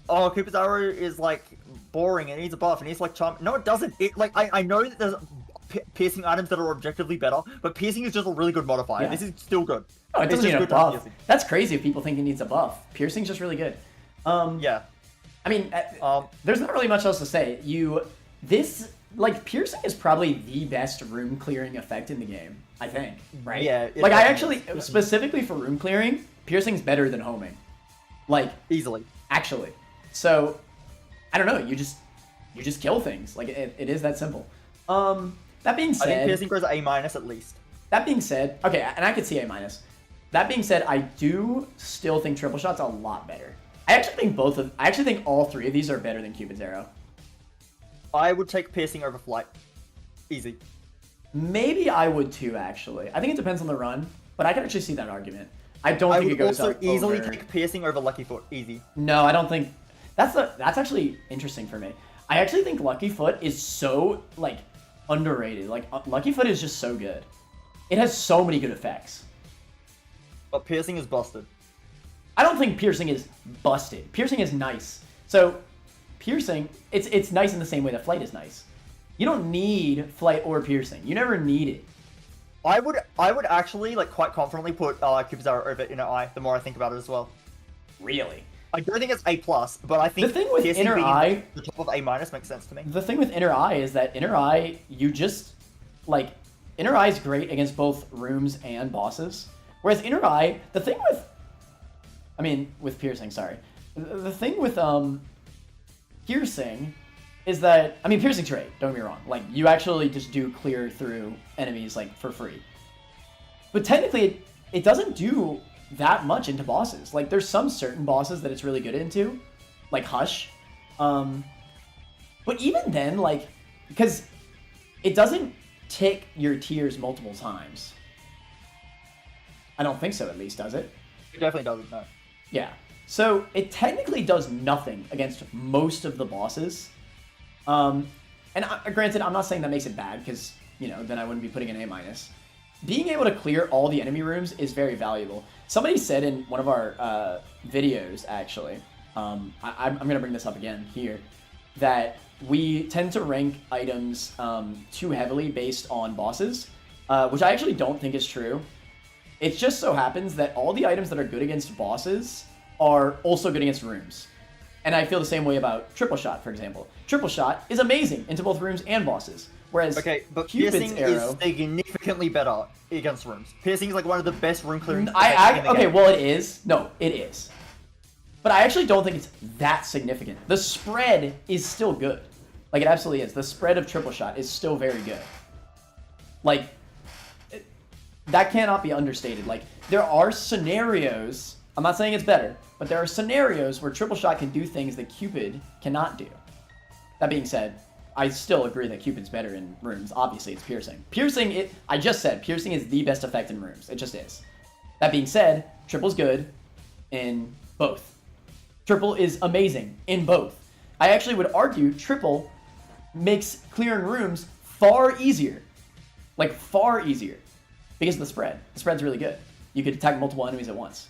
oh, Cupid's arrow is like boring and needs a buff and needs like charm. No, it doesn't. It like I know that there's piercing items that are objectively better, but piercing is just a really good modifier. Yeah. This is still good. Oh, it doesn't need a buff. That's crazy if people think it needs a buff. Piercing's just really good. Yeah. I mean, there's not really much else to say. Piercing is probably the best room clearing effect in the game, I think. Right? Yeah. Like, I actually, specifically for room clearing, piercing's better than homing. Like, easily. Actually. So, I don't know, you just kill things. Like, it is that simple. That being said... I think piercing goes A- at least. That being said... Okay, and I could see A-. That being said, I do still think triple shot's a lot better. I actually think all 3 of these are better than Cupid's arrow. I would take piercing over flight. Easy. Maybe I would too, actually. I think it depends on the run, but I can actually see that argument. I don't think it goes up over... I would also easily take piercing over Lucky Foot. Easy. No, I don't think... That's actually interesting for me. I actually think Lucky Foot is so, like, underrated. Like, Lucky Foot is just so good. It has so many good effects. But piercing is busted. I don't think piercing is busted. Piercing is nice. So, piercing, it's nice in the same way that flight is nice. You don't need flight or piercing. You never need it. I would actually, like, quite confidently put Cupid's arrow over Inner Eye, the more I think about it as well. Really? I don't think it's A+, but I think the thing with Inner Eye, the top of A- makes sense to me. The thing with Inner Eye is that Inner Eye, you just, like, Inner Eye is great against both rooms and bosses. Whereas Inner Eye, with piercing, sorry. The thing with, piercing is that, piercing's great, don't get me wrong. Like, you actually just do clear through enemies, like, for free. But technically, it doesn't do that much into bosses. Like, there's some certain bosses that it's really good into, like Hush. But even then, like, because it doesn't tick your tiers multiple times. I don't think so, at least, does it? It definitely doesn't, no. Yeah. So, it technically does nothing against most of the bosses. And granted, I'm not saying that makes it bad, because, then I wouldn't be putting an A-. being able to clear all the enemy rooms is very valuable. Somebody said in one of our videos, actually, I'm going to bring this up again here, that we tend to rank items too heavily based on bosses, which I actually don't think is true. It just so happens that all the items that are good against bosses are also good against rooms. And I feel the same way about Triple Shot, for example. Triple Shot is amazing into both rooms and bosses. Whereas okay, but Cupid's piercing arrow... is significantly better against rooms. Piercing is like one of the best room clearing. Okay, well it is. No, it is. But I actually don't think it's that significant. The spread is still good. Like, it absolutely is. The spread of Triple Shot is still very good. Like, that cannot be understated. Like, there are scenarios, I'm not saying it's better, but there are scenarios where Triple Shot can do things that Cupid cannot do. That being said, I still agree that Cupid's better in rooms. Obviously, it's piercing. Piercing, I just said, piercing is the best effect in rooms. It just is. That being said, Triple's good in both. Triple is amazing in both. I actually would argue Triple makes clearing rooms far easier. Like, far easier. Because of the spread. The spread's really good. You could attack multiple enemies at once.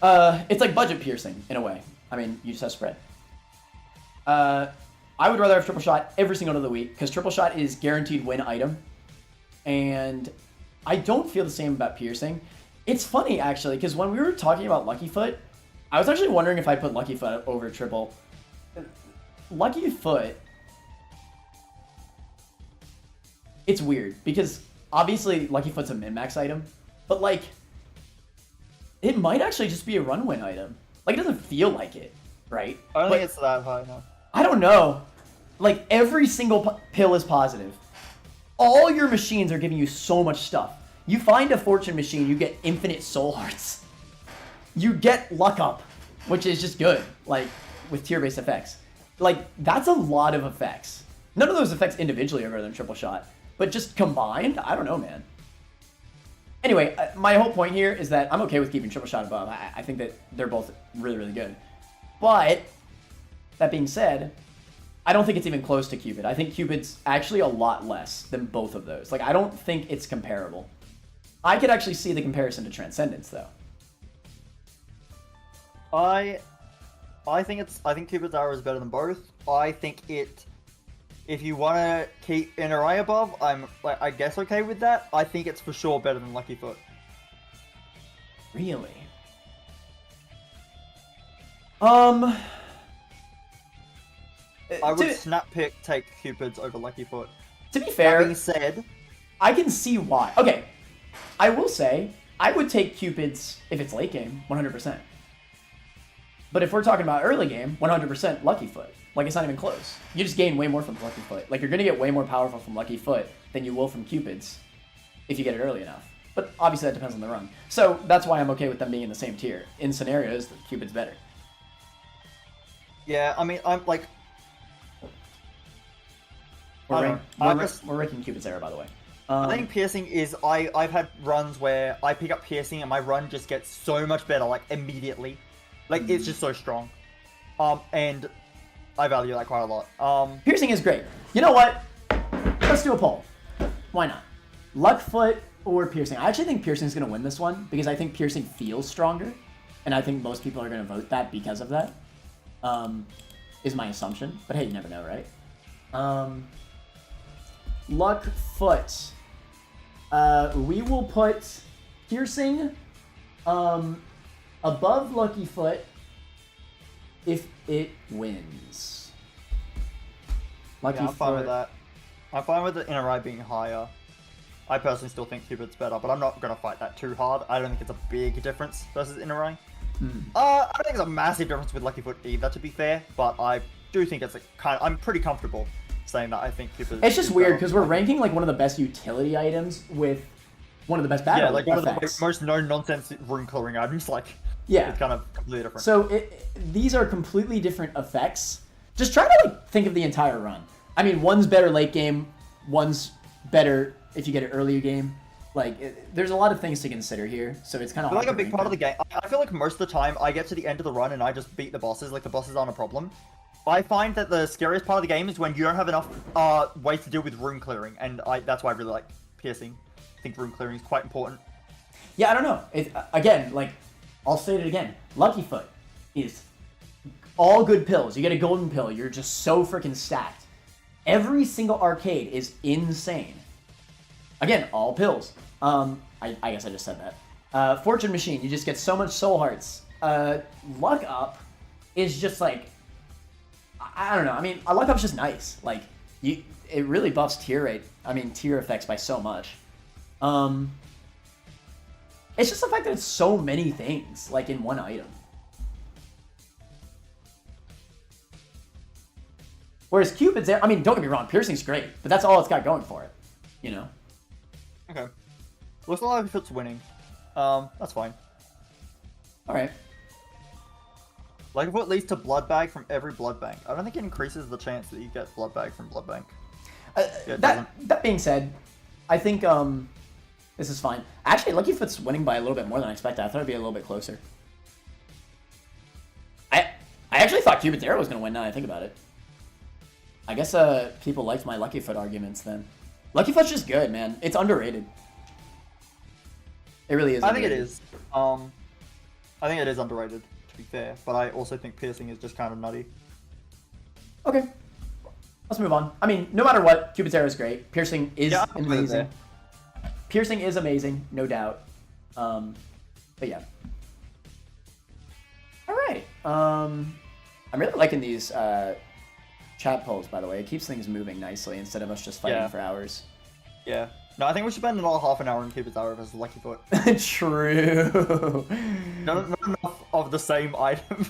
It's like budget piercing, in a way. I mean, you just have spread. I would rather have Triple Shot every single day of the week, because Triple Shot is guaranteed win item. And I don't feel the same about piercing. It's funny, actually, because when we were talking about Lucky Foot, I was actually wondering if I'd put Lucky Foot over Triple. Lucky Foot... It's weird, because obviously Lucky Foot's a min-max item, but, like, it might actually just be a run-win item. Like, it doesn't feel like it, right? I don't think it's that high, no. I don't know. Like, every single pill is positive. All your machines are giving you so much stuff. You find a fortune machine, you get infinite soul hearts. You get luck up, which is just good, like, with tier-based effects. Like, that's a lot of effects. None of those effects individually are better than Triple Shot, but just combined, I don't know, man. Anyway, my whole point here is that I'm okay with keeping Triple Shot above. I think that they're both really, really good. But, that being said, I don't think it's even close to Cupid. I think Cupid's actually a lot less than both of those. Like, I don't think it's comparable. I could actually see the comparison to Transcendence, though. I think Cupid's arrow is better than both. I think if you want to keep NRI above, I'm like, I guess okay with that. I think it's for sure better than Lucky Foot. Really? I would snap pick take Cupid's over Lucky Foot. To be fair, that being said, I can see why. Okay, I will say I would take Cupid's if it's late game, 100%. But if we're talking about early game, 100% Lucky Foot. Like, it's not even close. You just gain way more from Lucky Foot. Like, you're going to get way more powerful from Lucky Foot than you will from Cupid's if you get it early enough. But obviously that depends on the run. So that's why I'm okay with them being in the same tier. In scenarios, Cupid's better. Yeah, I mean, I'm like... We're ranking Cupid's arrow, by the way. I think piercing is... I've had runs where I pick up piercing and my run just gets so much better, like, immediately. Like, it's just so strong. And I value that quite a lot. Piercing is great. You know what? Let's do a poll. Why not? Luckfoot or piercing? I actually think piercing is going to win this one because I think piercing feels stronger. And I think most people are going to vote that because of that. Is my assumption. But hey, you never know, right? Luckfoot. We will put piercing above Lucky Foot if it wins. Lucky Foot. I'm fine with that. I'm fine with the NRI being higher. I personally still think Cupid's better, but I'm not going to fight that too hard. I don't think it's a big difference versus NRI. I don't think it's a massive difference with Lucky Foot either, to be fair, but I do think it's I'm pretty comfortable saying that I think Cupid. It's just weird because we're ranking like one of the best utility items with one of the best battle effects. One of the most no-nonsense room clearing items. Like, yeah, it's kind of completely different. So these are completely different effects. Just try to like think of the entire run. I mean, one's better late game, one's better if you get it early game. Like, there's a lot of things to consider here, so it's kind of hard. Like a big part of the game. I feel like most of the time I get to the end of the run and I just beat the bosses. Like, the bosses aren't a problem. I find that the scariest part of the game is when you don't have enough ways to deal with room clearing, and that's why I really like piercing. I think room clearing is quite important. Yeah, I don't know. Again, like, I'll say it again. Lucky Foot is all good pills. You get a golden pill, you're just so freaking stacked. Every single arcade is insane. Again, all pills. I guess I just said that. Fortune Machine, you just get so much soul hearts. Luck Up is just like, I don't know. I mean, Luck Up's just nice. Like, it really buffs tier effects by so much. It's just the fact that it's so many things, like, in one item. Whereas Cupid's there, I mean, don't get me wrong, piercing's great, but that's all it's got going for it, you know? Okay. Looks like it's winning. That's fine. Alright. Like if it leads to blood bag from every blood bank. I don't think it increases the chance that you get blood bag from blood bank. Yeah, that being said, I think this is fine. Actually, Lucky Foot's winning by a little bit more than I expected. I thought it'd be a little bit closer. I actually thought Cupid's Arrow was gonna win now that I think about it. I guess people liked my Lucky Foot arguments then. Lucky Foot's just good, man. It's underrated. It really is. I think it is. I think it is underrated, to be fair. But I also think piercing is just kind of nutty. Okay. Let's move on. I mean, no matter what, Cupid's Arrow is great. Piercing is amazing. Piercing is amazing, no doubt. But yeah. Alright. I'm really liking these chat polls, by the way. It keeps things moving nicely instead of us just fighting for hours. Yeah. No, I think we should spend another half an hour in Cupid's Arrow versus Lucky Foot. True. Not enough of the same item.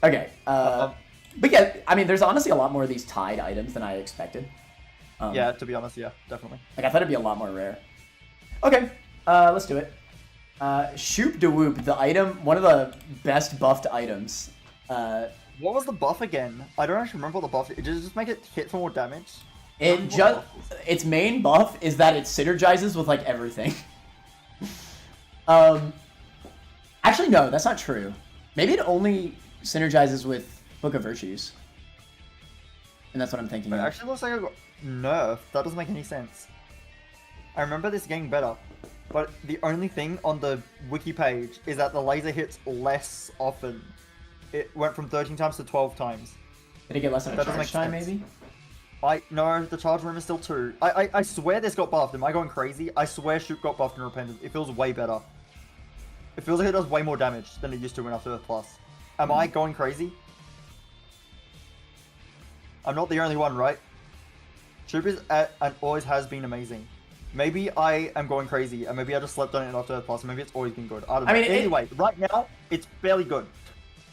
Okay. But yeah, I mean, there's honestly a lot more of these tied items than I expected. Yeah, to be honest, yeah, definitely. Like, I thought it'd be a lot more rare. Okay, let's do it. Shoop de Whoop, the item, one of the best buffed items. What was the buff again? I don't actually remember what the buff is. Did it just make it hit for more damage? Its main buff is that it synergizes with, like, everything. Actually, no, that's not true. Maybe it only synergizes with Book of Virtues. And that's what I'm thinking. It actually looks like I got nerfed. That doesn't make any sense. I remember this getting better, but the only thing on the wiki page is that the laser hits less often. It went from 13 times to 12 times. Did it get less of a charge time, maybe? No, the charge room is still 2. I swear this got buffed. Am I going crazy? I swear Shoot got buffed in Repentance. It feels way better. It feels like it does way more damage than it used to in After Earth Plus. Am I going crazy? I'm not the only one, right? Shoop is and always has been amazing. Maybe I am going crazy, and maybe I just slept on it in After Earth Plus. Maybe it's always been good. I don't know. I mean, anyway, right now it's fairly good.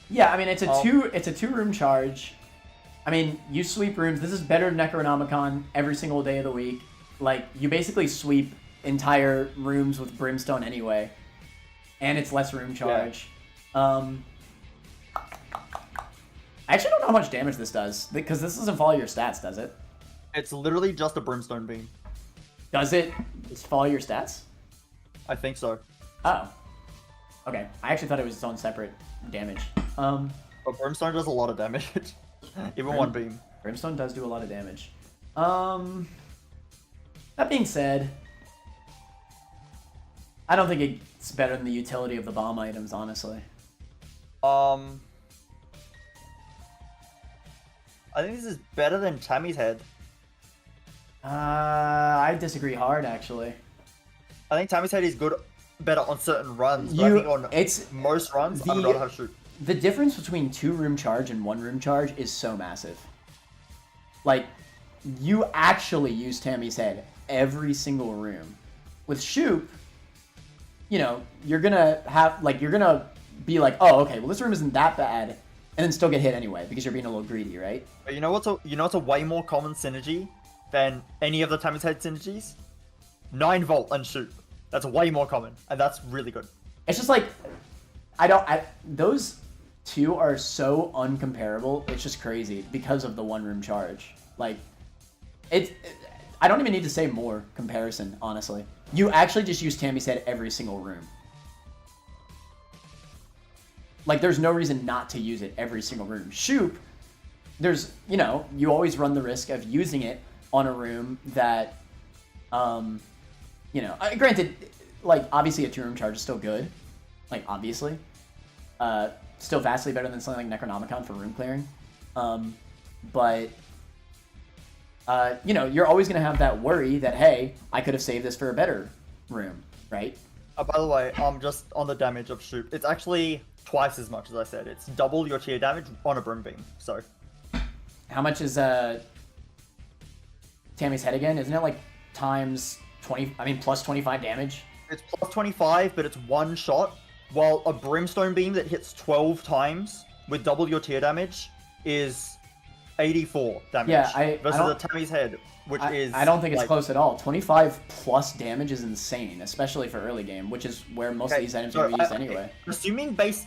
Yeah, I mean, it's a 2-room charge. I mean, you sweep rooms. This is better than Necronomicon every single day of the week. Like, you basically sweep entire rooms with Brimstone anyway, and it's less room charge. Yeah. I actually don't know how much damage this does, because this doesn't follow your stats, does it? It's literally just a Brimstone beam. Does it just follow your stats? I think so. Oh. Okay. I actually thought it was its own separate damage. But Brimstone does a lot of damage. Even one beam. Brimstone does do a lot of damage. That being said, I don't think it's better than the utility of the bomb items, honestly. I think this is better than Tammy's head. I disagree hard, actually. I think Tammy's head is better on certain runs, but I think on most runs, I would rather have Shoot. The difference between 2-room charge and 1-room charge is so massive. Like, you actually use Tammy's head every single room. With Shoop, you know, you're gonna be like, oh, okay, well this room isn't that bad, and then still get hit anyway because you're being a little greedy, right? But you know what's a way more common synergy than any of the Tammy's head synergies? 9 volt and Shoot. That's way more common, and that's really good. It's just like, those two are so uncomparable. It's just crazy because of the 1-room charge. Like, I don't even need to say more comparison, honestly. You actually just use Tammy's head every single room. Like, there's no reason not to use it every single room. Shoop, there's, you know, you always run the risk of using it on a room that, you know, granted, like, obviously a 2-room charge is still good. Like, obviously. Still vastly better than something like Necronomicon for room clearing. But, you know, you're always going to have that worry that, hey, I could have saved this for a better room, right? By the way, just on the damage of Shoop, it's actually twice as much as I said. It's double your tier damage on a Broom Beam, so. How much is Tammy's head again? Isn't it like times 20, I mean plus 25 damage? It's plus 25, but it's one shot, while a Brimstone Beam that hits 12 times with double your tier damage is 84 damage. Yeah, versus a Tammy's head, which is... I don't think it's like, close at all. 25 plus damage is insane, especially for early game, which is where most of these items are used anyway. Assuming base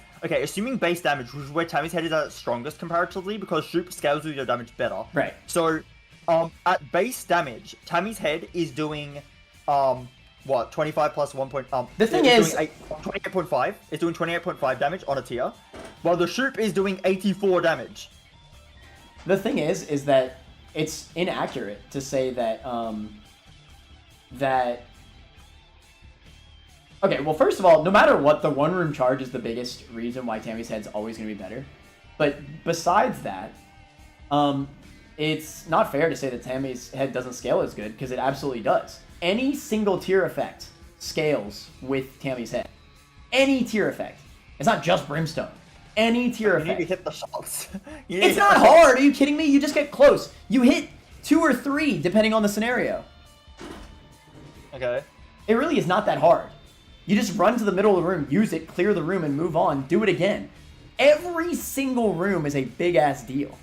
damage, which is where Tammy's head is at its strongest comparatively, because Shoop scales with your damage better. Right. So, at base damage, Tammy's head is doing, what, 25 plus 1 point, the thing is... 28.5. It's doing 28.5 damage on a tier, while the Shoop is doing 84 damage. The thing is that it's inaccurate to say that, okay, well, first of all, no matter what, the 1-room charge is the biggest reason why Tammy's head's always going to be better. But besides that, it's not fair to say that Tammy's head doesn't scale as good, because it absolutely does. Any single tier effect scales with Tammy's head. Any tier effect. It's not just Brimstone. Any tier effect. You need to hit the shots. It's not hard. Are you kidding me? You just get close. You hit 2 or 3, depending on the scenario. Okay. It really is not that hard. You just run to the middle of the room, use it, clear the room, and move on. Do it again. Every single room is a big-ass deal.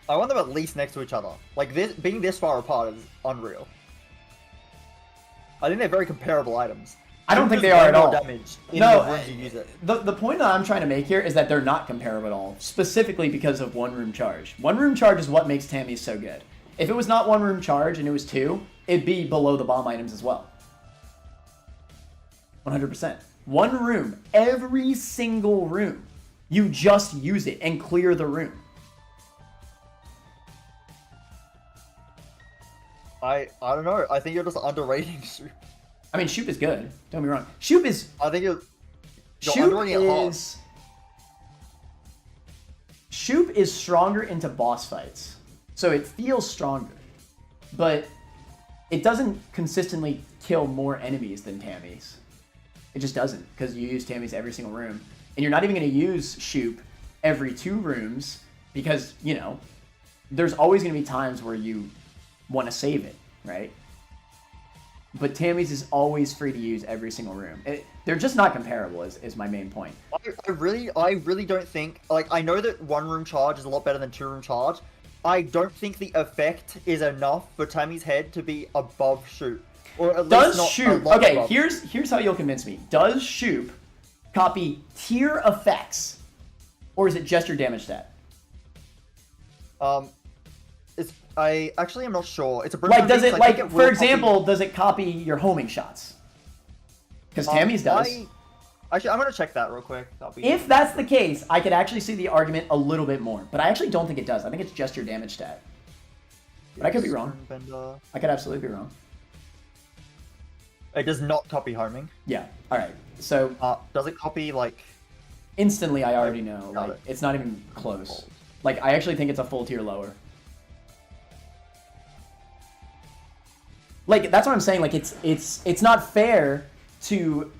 I want them at least next to each other. Like, this being this far apart is unreal. I think they're very comparable items. I don't think they are at all. Damage in No, the rooms you use it. the point that I'm trying to make here is that they're not comparable at all, specifically because of 1-room charge. 1-room charge is what makes Tammy's so good. If it was not 1-room charge and it was 2, it'd be below the bomb items as well. 100%. 1 room, every single room. You just use it and clear the room. I don't know. I think you're just underrating Shoop. I mean, Shoop is good. Don't be wrong. Shoop is... I think you're Shoop underrating it hard. Shoop is stronger into boss fights. So it feels stronger. But it doesn't consistently kill more enemies than Tammy's. It just doesn't, because you use Tammy's every single room. And you're not even going to use Shoop every 2 rooms, because, you know, there's always going to be times where you want to save it, right? But Tammy's is always free to use every single room. They're just not comparable, is my main point. I really don't think... Like, I know that 1-room charge is a lot better than 2-room charge. I don't think the effect is enough for Tammy's head to be above Shoop. Or at least not Shoop... Okay, above. Here's how you'll convince me. Does Shoop copy tier effects? Or is it just your damage stat? I actually am not sure. It's a like, does it, like, for example, does it copy your homing shots? Because Tammy's does. Actually, I'm going to check that real quick. If that's the case, I could actually see the argument a little bit more. But I actually don't think it does. I think it's just your damage stat. But I could be wrong. I could absolutely be wrong. It does not copy homing. Yeah. Alright. So... does it copy, like... Instantly, I already know. Like, it's not even close. Like, I actually think it's a full tier lower. Like, that's what I'm saying. Like, it's not fair to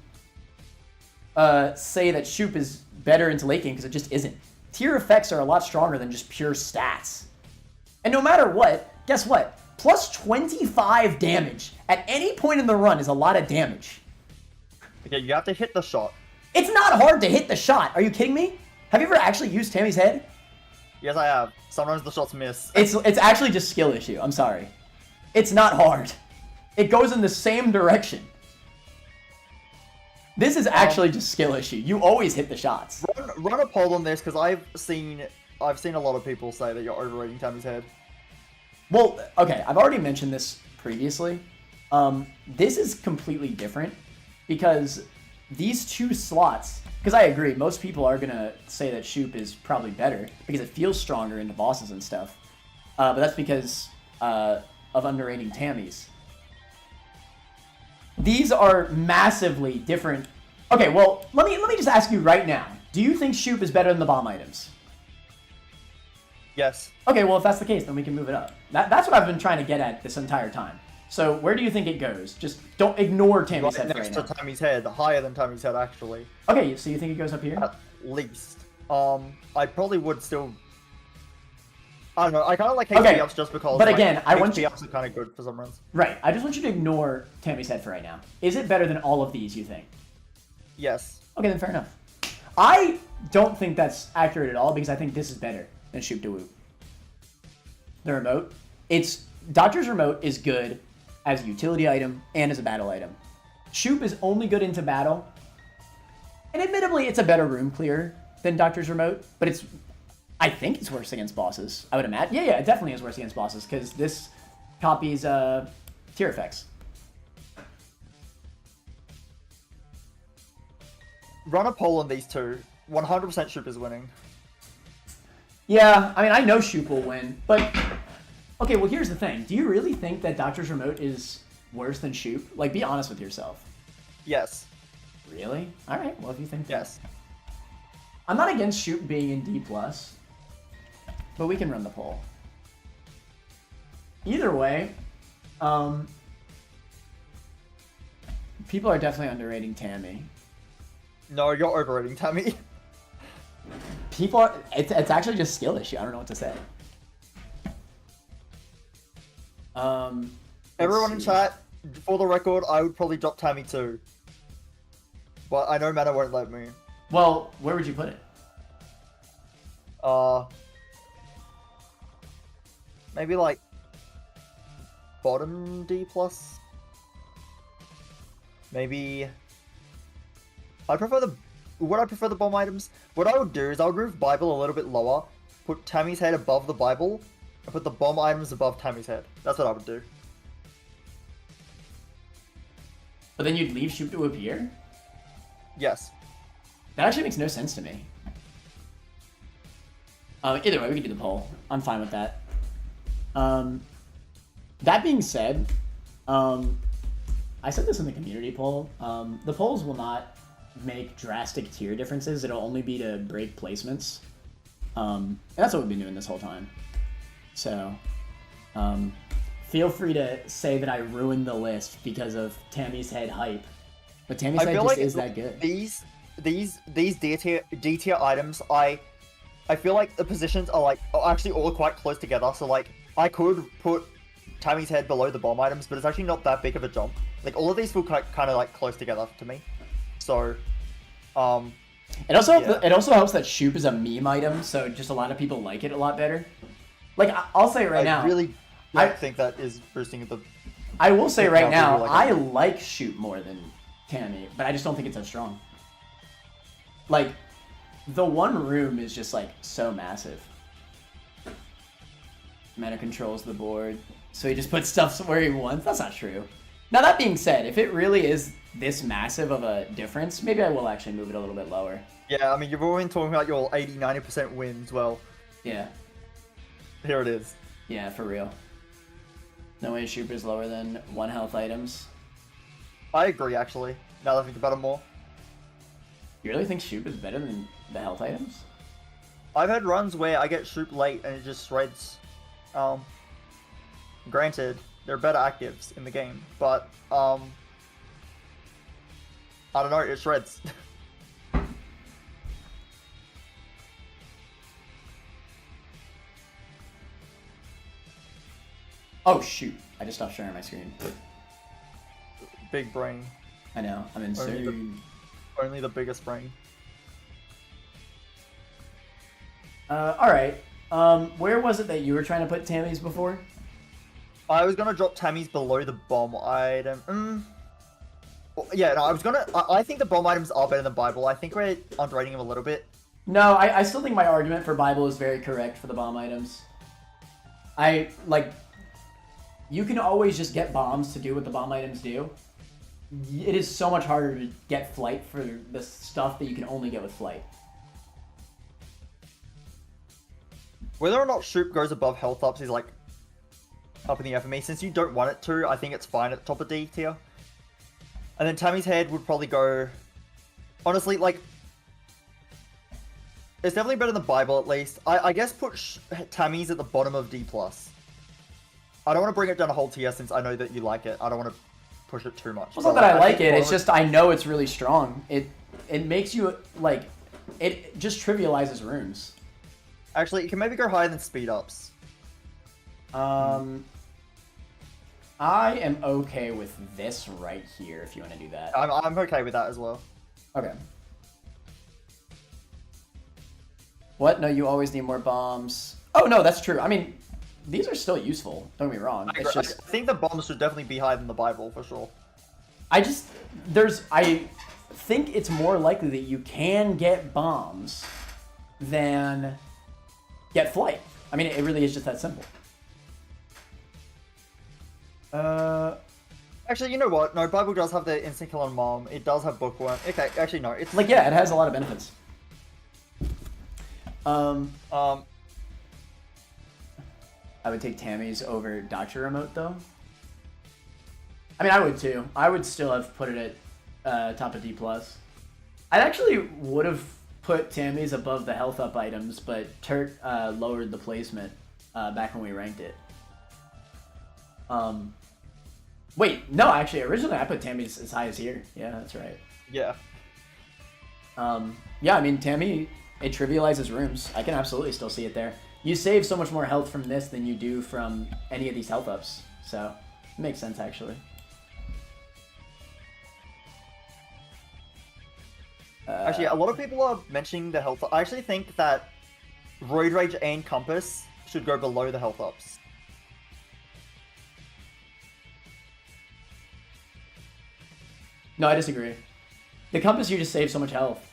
say that Shoop is better into late game, because it just isn't. Tier effects are a lot stronger than just pure stats. And no matter what, guess what? Plus 25 damage at any point in the run is a lot of damage. Okay, you have to hit the shot. It's not hard to hit the shot. Are you kidding me? Have you ever actually used Tammy's head? Yes, I have. Sometimes the shots miss. It's actually just skill issue. I'm sorry. It's not hard. It goes in the same direction. This is actually just skill issue. You always hit the shots. Run a poll on this, because I've seen a lot of people say that you're overrating Tammy's head. Well, okay, I've already mentioned this previously. This is completely different. because these two slots, because I agree, most people are gonna say that Shoop is probably better because it feels stronger into bosses and stuff. But that's because of underrating Tammy's. These are massively different. Okay, well, let me just ask you right now. Do you think Shoop is better than the bomb items? Yes. Okay, well, if that's the case, then we can move it up. That's what I've been trying to get at this entire time. So where do you think it goes? Just don't ignore Tammy's head next right to now. Tammy's head, higher than Tammy's head, actually. Okay, so you think it goes up here? At least. I probably would still... I don't know, I kind of like HP ups just because but again, I want HP ups are kind of good for some runs. Right, I just want you to ignore Tammy's head for right now. Is it better than all of these, you think? Yes. Okay, then fair enough. I don't think that's accurate at all because I think this is better than Shoop de Whoop. The remote. Doctor's remote is good as a utility item and as a battle item. Shoop is only good into battle. And admittedly, it's a better room clear than Doctor's remote, but I think it's worse against bosses. I would imagine. Yeah, it definitely is worse against bosses because this copies tier effects. Run a poll on these two. 100% Shoop is winning. Yeah, I mean, I know Shoop will win, but... Okay, well, here's the thing. Do you really think that Doctor's remote is worse than Shoop? Like, be honest with yourself. Yes. Really? Alright, well, if you think yes. I'm not against Shoop being in D+, but we can run the poll. Either way, people are definitely underrating Tammy. No, you're overrating Tammy. People are... It's actually just skill issue. I don't know what to say. Everyone in chat, for the record, I would probably drop Tammy too. But I know Mana won't let me. Well, where would you put it? Maybe like bottom D+. Maybe would I prefer the bomb items? What I would do is I would move Bible a little bit lower, put Tammy's head above the Bible, and put the bomb items above Tammy's head. That's what I would do. But then you'd leave Shoop to appear? Yes. That actually makes no sense to me. Either way, we can do the poll. I'm fine with that. That being said, I said this in the community poll. The polls will not make drastic tier differences. It'll only be to break placements. And that's what we've been doing this whole time. So, feel free to say that I ruined the list because of Tammy's head hype. But Tammy's head just is that good. These D tier items, I feel like the positions are actually all quite close together. So like I could put Tammy's head below the bomb items, but it's actually not that big of a jump. Like all of these feel kind of like close together to me. So, it also helps that Shoop is a meme item, so just a lot of people like it a lot better. Like I'll say right now, I really don't think that is boosting the. I will say right now, I like Shoop more than Tammy, but I just don't think it's as strong. Like, the one room is just like so massive. Mana controls the board, so he just puts stuff where he wants. That's not true. Now that being said, if it really is this massive of a difference, maybe I will actually move it a little bit lower. Yeah, I mean, you've already been talking about your 80-90% wins. Well, yeah. Here it is. Yeah, for real. No way Shoop is lower than 1 health items. I agree, actually. Now that I think about it more. You really think Shoop is better than the health items? I've had runs where I get Shoop late and it just shreds. Granted, there are better actives in the game, but I don't know, it shreds. Oh shoot, I just stopped sharing my screen. Big brain. I know, I'm insane. Only the biggest brain. Alright. Where was it that you were trying to put Tammy's before? I was gonna drop Tammy's below the bomb item. Yeah, no, I think the bomb items are better than Bible. I think we're underrating him a little bit. No, I still think my argument for Bible is very correct for the bomb items. You can always just get bombs to do what the bomb items do. it is so much harder to get flight for the stuff that you can only get with flight. Whether or not Shoop goes above health ups is like up in the air for me. Since you don't want it to, I think it's fine at the top of D tier. And then Tammy's head would probably go... Honestly, like... It's definitely better than Bible, at least. I guess put Tammy's at the bottom of D+. I don't want to bring it down a whole tier since I know that you like it. I don't want to push it too much. It's not that I like it, it's just I know it's really strong. It makes you, like... It just trivializes runes. Actually, you can maybe go higher than speed ups. I am okay with this right here, if you want to do that. I'm okay with that as well. Okay. What? No, you always need more bombs. Oh, no, that's true. I mean, these are still useful. Don't get me wrong. I think the bombs should definitely be higher than the Bible, for sure. I think it's more likely that you can get bombs than get flight. I mean, it really is just that simple. Actually, you know what? No, Bible does have the instant kill on Mom. It does have Bookworm. Okay, actually, no. It's like, yeah, it has a lot of benefits. I would take Tammy's over Doctor Remote, though. I mean, I would, too. I would still have put it at top of D+. I actually would have put Tammy's above the health up items, but Turt lowered the placement back when we ranked it. Wait, no, actually, originally I put Tammy's as high as here. Yeah, that's right. Yeah. Yeah, I mean, Tammy, it trivializes rooms. I can absolutely still see it there. You save so much more health from this than you do from any of these health ups, so it makes sense, actually. Actually, a lot of people are mentioning the health. I actually think that Roid Rage and Compass should go below the health ups. No, I disagree. The Compass, you just save so much health.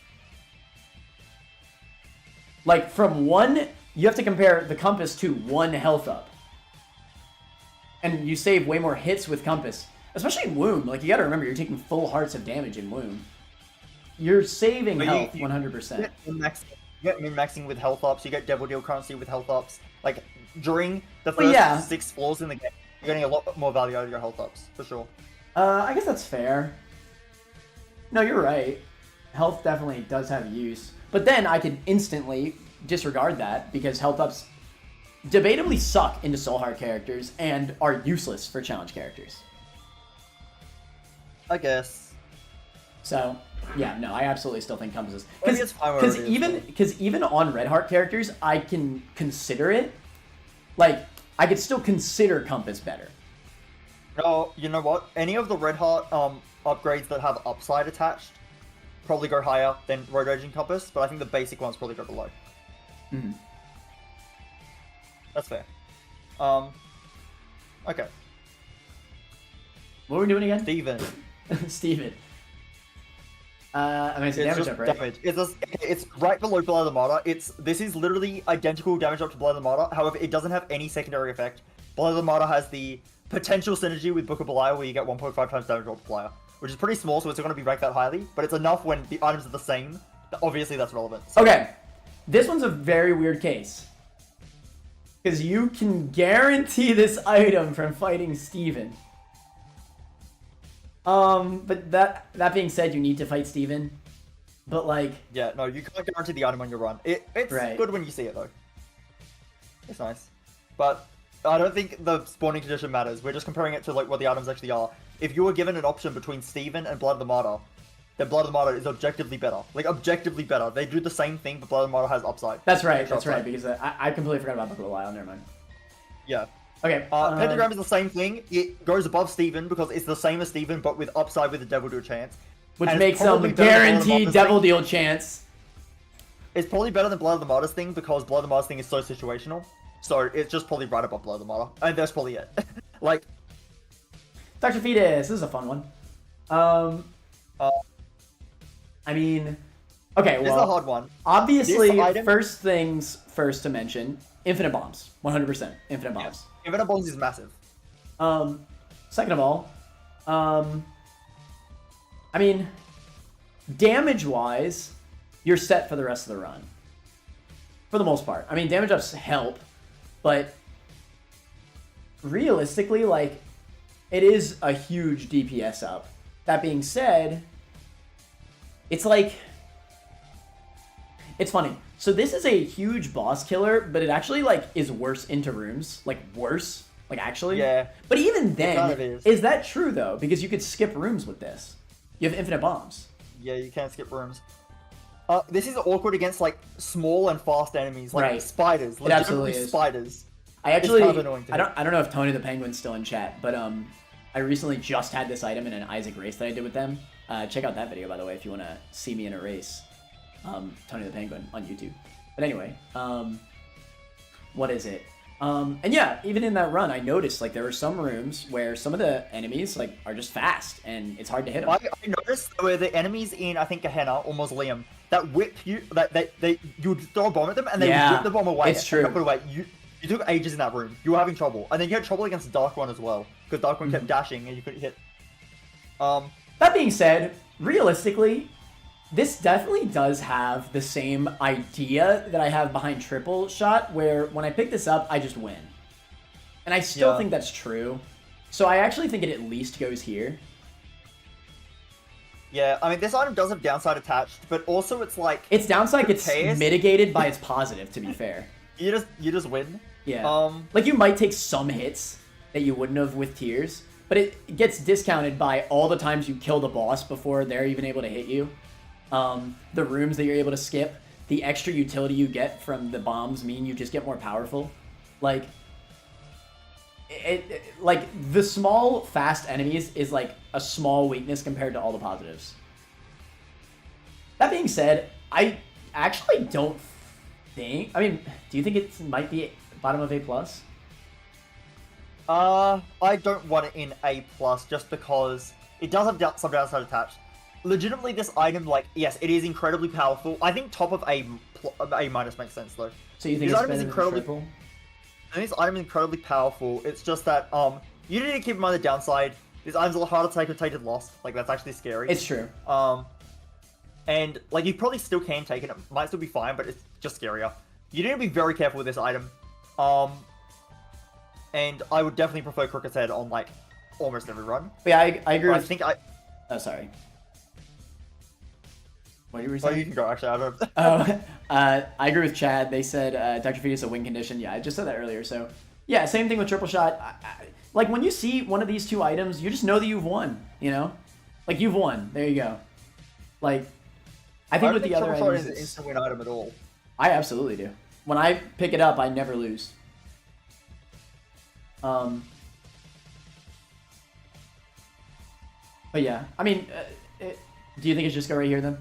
Like, from one, you have to compare the Compass to one health up. And you save way more hits with Compass. Especially in Womb. Like, you gotta remember, you're taking full hearts of damage in Womb. You're saving health 100%. You get min-maxing with health ups, you get Devil Deal currency with health ups. Like, during the first 6 floors in the game, you're getting a lot more value out of your health ups, for sure. I guess that's fair. No, you're right. Health definitely does have use. But then I could instantly disregard that because health ups debatably suck into Soul Heart characters and are useless for challenge characters. I guess. So, yeah, no, I absolutely still think compasses. Because even on Red Heart characters, I can consider it. Like, I could still consider Compass better. Oh, you know what? Any of the Red Heart upgrades that have upside attached probably go higher than Road Rage and Compass, but I think the basic ones probably go below. Mm-hmm. That's fair. Okay. What are we doing again? Steven. Steven. I mean, it's a damage up, right? Damage. It's right below Blood of the Martyr. This is literally identical damage up to Blood of the Martyr. However, it doesn't have any secondary effect. Blood of the Martyr has the potential synergy with Book of Belial where you get 1.5 times damage multiplier, which is pretty small, so it's not going to be ranked that highly, but it's enough when the items are the same. Obviously, that's relevant. So. Okay. This one's a very weird case. Because you can guarantee this item from fighting Steven. But that being said, you need to fight Steven. But like... Yeah, no, you can't guarantee the item on your run. It's right. Good when you see it, though. It's nice. But I don't think the spawning condition matters. We're just comparing it to like what the items actually are. If you were given an option between Steven and Blood of the Martyr, then Blood of the Martyr is objectively better. Like, objectively better. They do the same thing, but Blood of the Martyr has upside. That's right, because I completely forgot about Book of Belial, never mind. Yeah. Okay. Pentagram is the same thing. It goes above Steven because it's the same as Steven, but with upside with a Devil Deal chance. Which makes them guaranteed Devil Deal chance. It's probably better than Blood of the Martyr's thing because Blood of the Martyr's thing is so situational. So it's just probably right above Blood of the Martyr. And that's probably it. Like... Dr. Fetus, this is a fun one. I mean... Okay, well... This is a hard one. Obviously, first things first to mention, infinite bombs. 100% infinite bombs. Yeah. Infinite bombs is massive. Second of all, I mean, damage-wise, you're set for the rest of the run. For the most part. I mean, damage ups help, but realistically, like, it is a huge DPS up. That being said, it's like... It's funny. So this is a huge boss killer, but it actually, like, is worse into rooms. Like, worse. Like, actually. Yeah. But even then, kind of is that true, though? Because you could skip rooms with this. You have infinite bombs. Yeah, you can't skip rooms. This is awkward against, like, small and fast enemies, like Right. spiders. It absolutely is. Spiders. I actually, kind of annoying to I don't know if Tony the Penguin's still in chat, but I recently just had this item in an Isaac race that I did with them. Check out that video, by the way, if you want to see me in a race. Tony the Penguin on YouTube. But anyway, what is it? And yeah, even in that run, I noticed like there were some rooms where some of the enemies like are just fast and it's hard to hit them. I noticed where the enemies in, I think, Gehenna or Mausoleum that whip you, that you would throw a bomb at them and they would whip the bomb away. It's true. Put it away. You took ages in that room. You were having trouble, and then you had trouble against Dark One as well because Dark One kept dashing and you couldn't hit. That being said, realistically, this definitely does have the same idea that I have behind Triple Shot, where when I pick this up, I just win. And I still think that's true. So I actually think it at least goes here. Yeah, I mean, this item does have downside attached, but also it's like... Its downside gets chaos. mitigated by its positive, to be fair. You just win. Yeah. Like, you might take some hits that you wouldn't have with Tears, but it gets discounted by all the times you kill the boss before they're even able to hit you. The rooms that you're able to skip, the extra utility you get from the bombs mean you just get more powerful. Like, like the small fast enemies is like a small weakness compared to all the positives. That being said, I actually don't think. I mean, do you think it might be bottom of A+? I don't want it in A+ just because it does have some downside attached. Legitimately, this item, like, yes, it is incredibly powerful. I think top of A- makes sense though. So you think this it's item better is than incredibly Triple? I think this item is incredibly powerful. It's just that you need to keep in mind the downside. This item's a lot harder to take with Tainted Lost. Like, that's actually scary. It's true. And like you probably still can take it. It might still be fine, but it's just scarier. You need to be very careful with this item. And I would definitely prefer Crooked's Head on like almost every run. But yeah, I agree. Oh, sorry. What were you Oh, saying? you can go. Actually, I don't. I agree with Chad. They said Dr. Fetus a win condition. Yeah, I just said that earlier. So yeah, same thing with Triple Shot. Like when you see one of these two items, you just know that you've won. You know, like you've won. There you go. Like I think with the other Triple Shot items, is an instant win item at all. I absolutely do. When I pick it up, I never lose. But yeah, I mean, do you think it should just go right here then?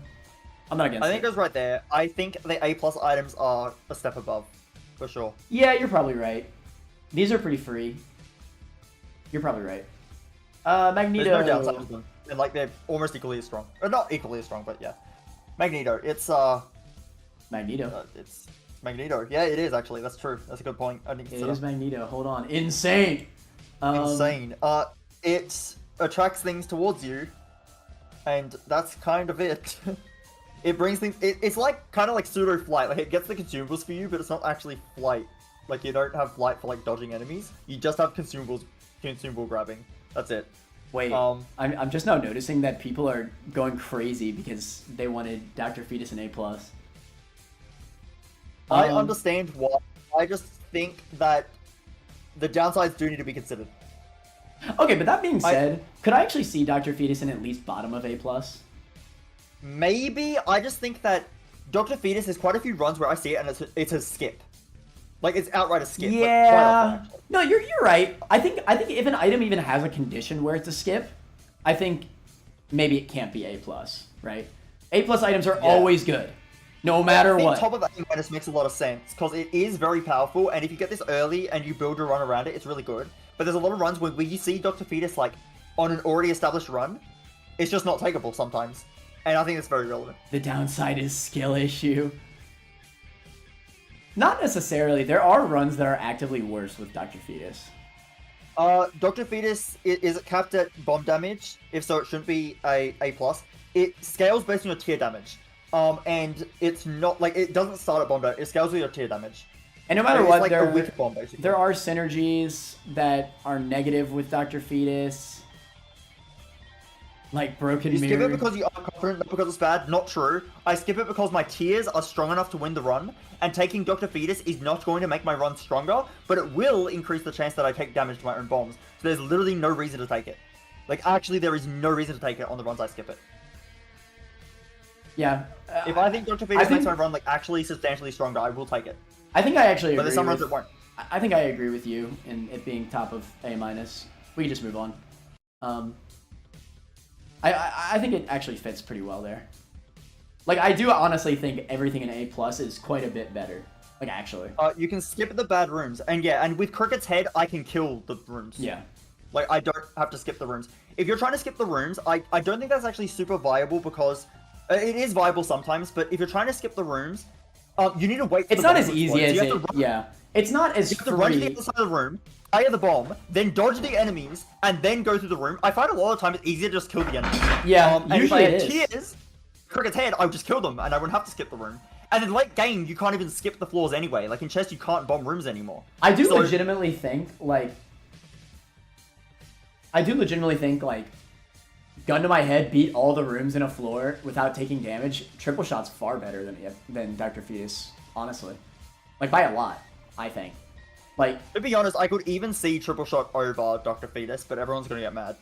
I'm not against it. I think it goes right there. I think the A+ items are a step above, for sure. Yeah, you're probably right. These are pretty free. You're probably right. Magneto. There's no downside to them. And like they're almost equally as strong. Or not equally as strong, but yeah. Magneto. It's Magneto. it's Magneto. Yeah, it is actually. That's true. That's a good point. I didn't It consider. is Magneto. Hold on. Insane. Insane. It attracts things towards you, and that's kind of it. It brings things. It's like kind of like pseudo flight. Like it gets the consumables for you, but it's not actually flight. Like you don't have flight for like dodging enemies. You just have consumable grabbing. That's it. Wait. I'm just now noticing that people are going crazy because they wanted Dr. Fetus and A+. I understand why. I just think that the downsides do need to be considered. Okay, but that being said, could I actually see Dr. Fetus in at least bottom of A+? Maybe. I just think that Dr. Fetus has quite a few runs where I see it and it's a skip. Like it's outright a skip. Yeah. Like, quite often, no, you're right. I think if an item even has a condition where it's a skip, I think maybe it can't be A+, right? A+ items are always good, no matter what. Top of A- makes a lot of sense because it is very powerful, and if you get this early and you build your run around it, it's really good. But there's a lot of runs where you see Dr. Fetus like on an already established run, it's just not takeable sometimes. And I think it's very relevant. The downside is skill issue. Not necessarily. There are runs that are actively worse with Dr. Fetus. Dr. Fetus, is it capped at bomb damage? If so, it shouldn't be a plus. It scales based on your tier damage. And it's not, like, it doesn't start at bomb damage. It scales with your tier damage. And no matter what, like a weak bomb, basically. There are synergies that are negative with Dr. Fetus. Like Broken Mirror. You skip it because you are confident, not because it's bad. Not true. I skip it because my tiers are strong enough to win the run, and taking Dr. Fetus is not going to make my run stronger, but it will increase the chance that I take damage to my own bombs. So there's literally no reason to take it. Like, actually, there is no reason to take it on the runs I skip it. Yeah. If I think Dr. Fetus makes my run, like, actually substantially stronger, I will take it. I think I actually agree. But there's some runs that won't. I think I agree with you in it being top of A-. We can just move on. I think it actually fits pretty well there. Like, I do honestly think everything in A+ is quite a bit better. Like, actually. You can skip the bad rooms. And yeah, and with Cricket's head, I can kill the rooms. Yeah. Like, I don't have to skip the rooms. If you're trying to skip the rooms, I don't think that's actually super viable because... it is viable sometimes, but if you're trying to skip the rooms, you need to wait for it's not as easy as it... Yeah. It's not as free. You have to run to the other side of the room, fire the bomb, then dodge the enemies, and then go through the room. I find a lot of time it's easier to just kill the enemies. Yeah, and usually if I it had is. Tears, Cricket's head, I would just kill them, and I wouldn't have to skip the room. And in late game, you can't even skip the floors anyway. Like, in chess, you can't bomb rooms anymore. I do legitimately think, like... gun to my head, beat all the rooms in a floor without taking damage. Triple shot's far better than Dr. Fetus, honestly. Like, by a lot, I think. Like, to be honest, I could even see triple shot over Dr. Fetus, but everyone's gonna get mad.